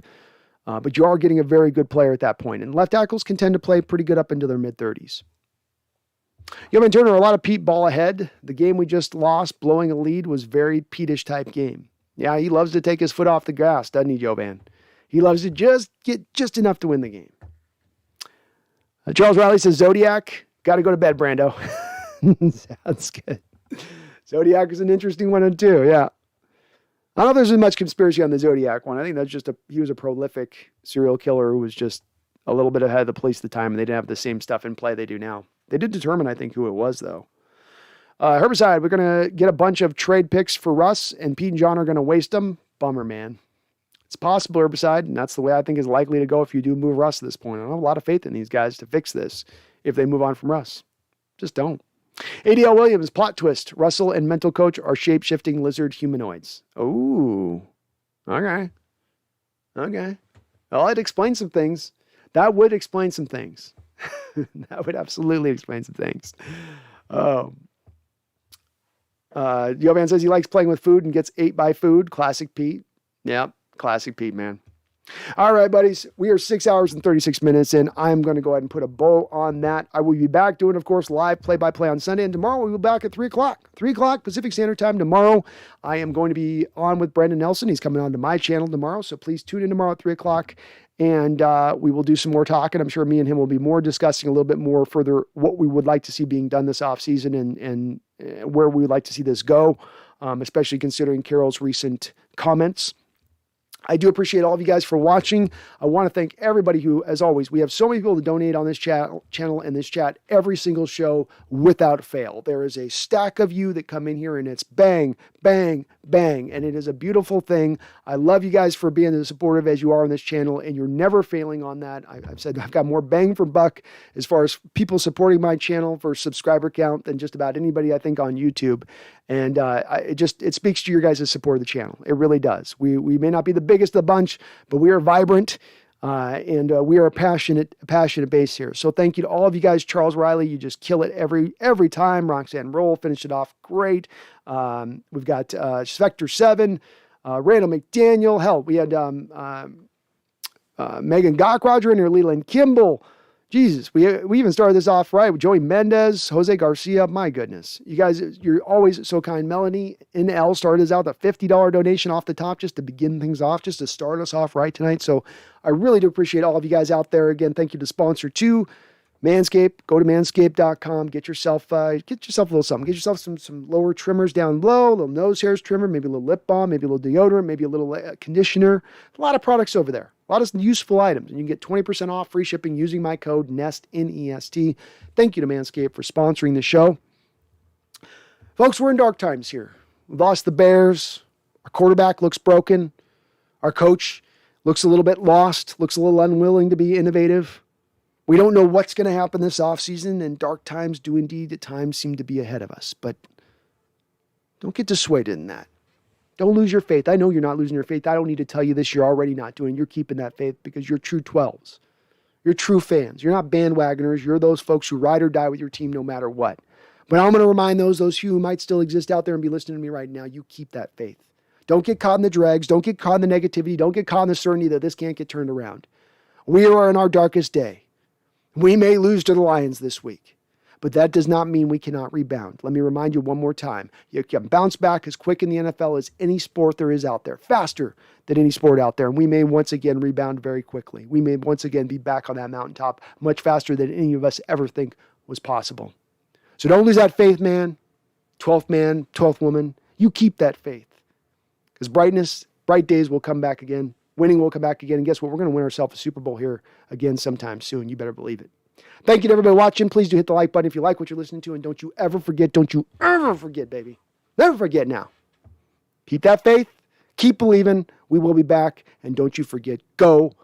But you are getting a very good player at that point. And left tackles can tend to play pretty good up into their mid-30s. Yeoman Turner, a lot of Pete ball ahead. The game we just lost, blowing a lead, was very Pete-ish type game. Yeah, he loves to take his foot off the gas, doesn't he, Jovan? He loves to just get just enough to win the game. Charles Riley says, Zodiac, got to go to bed, Brando. Sounds good. Zodiac is an interesting one, too, yeah. I don't know if there's as much conspiracy on the Zodiac one. I think that's he was a prolific serial killer who was just a little bit ahead of the police at the time, and they didn't have the same stuff in play they do now. They did determine, I think, who it was, though. Herbicide, we're going to get a bunch of trade picks for Russ, and Pete and John are going to waste them. Bummer, man. It's possible, Herbicide, and that's the way I think is likely to go if you do move Russ at this point. I don't have a lot of faith in these guys to fix this if they move on from Russ. Just don't. ADL Williams, plot twist. Russell and mental coach are shape-shifting lizard humanoids. Oh, okay. Well, it explains some things. That would explain some things. That would absolutely explain some things. Jovan says he likes playing with food and gets ate by food. Classic Pete. Yep, classic Pete, man. All right, buddies, we are 6 hours and 36 minutes in. I'm going to go ahead and put a bow on that. I will be back doing, of course, live play-by-play on Sunday, and tomorrow we'll be back at 3 o'clock. 3 o'clock Pacific Standard Time tomorrow. I am going to be on with Brendan Nelson. He's coming on to my channel tomorrow, so please tune in tomorrow at 3 o'clock, and we will do some more talking. I'm sure me and him will be more discussing a little bit more further what we would like to see being done this offseason and where we would like to see this go, especially considering Carroll's recent comments. I do appreciate all of you guys for watching. I want to thank everybody who, as always, we have so many people to donate on this channel and this chat every single show without fail. There is a stack of you that come in here and it's bang, bang, bang. And it is a beautiful thing. I love you guys for being as supportive as you are on this channel, and you're never failing on that. I've said I've got more bang for buck as far as people supporting my channel for subscriber count than just about anybody I think on YouTube. And it speaks to your guys' support of the channel. It really does. We may not be the biggest of the bunch, but we are vibrant and we are a passionate base here. So thank you to all of you guys. Charles Riley, you just kill it every time. Roxanne Roll finished it off great. We've got Spectre 7, Randall McDaniel. Hell, we had Megan Gockroger in here, Leland Kimball. Jesus, we even started this off right with Joey Mendez, Jose Garcia. My goodness. You guys, you're always so kind. Melanie NL started us out with a $50 donation off the top just to begin things off, just to start us off right tonight. So I really do appreciate all of you guys out there. Again, thank you to sponsor 2, Manscaped, go to manscaped.com, get yourself a little something. Get yourself some lower trimmers down low, a little nose hairs trimmer, maybe a little lip balm, maybe a little deodorant, maybe a little conditioner. A lot of products over there. A lot of useful items. And you can get 20% off free shipping using my code NEST, N-E-S-T. Thank you to Manscaped for sponsoring the show. Folks, we're in dark times here. We've lost the Bears. Our quarterback looks broken. Our coach looks a little bit lost, looks a little unwilling to be innovative. We don't know what's going to happen this offseason, and dark times do indeed at times seem to be ahead of us. But don't get dissuaded in that. Don't lose your faith. I know you're not losing your faith. I don't need to tell you this. You're already not doing it. You're keeping that faith because you're true 12s. You're true fans. You're not bandwagoners. You're those folks who ride or die with your team no matter what. But I'm going to remind those few who might still exist out there and be listening to me right now, you keep that faith. Don't get caught in the dregs. Don't get caught in the negativity. Don't get caught in the certainty that this can't get turned around. We are in our darkest day. We may lose to the Lions this week, but that does not mean we cannot rebound. Let me remind you one more time. You can bounce back as quick in the NFL as any sport there is out there, faster than any sport out there, and we may once again rebound very quickly. We may once again be back on that mountaintop much faster than any of us ever think was possible. So don't lose that faith, man, 12th woman. You keep that faith because bright days will come back again. Winning will come back again. And guess what? We're going to win ourselves a Super Bowl here again sometime soon. You better believe it. Thank you to everybody watching. Please do hit the like button if you like what you're listening to. And don't you ever forget, baby. Never forget now. Keep that faith. Keep believing. We will be back. And don't you forget, go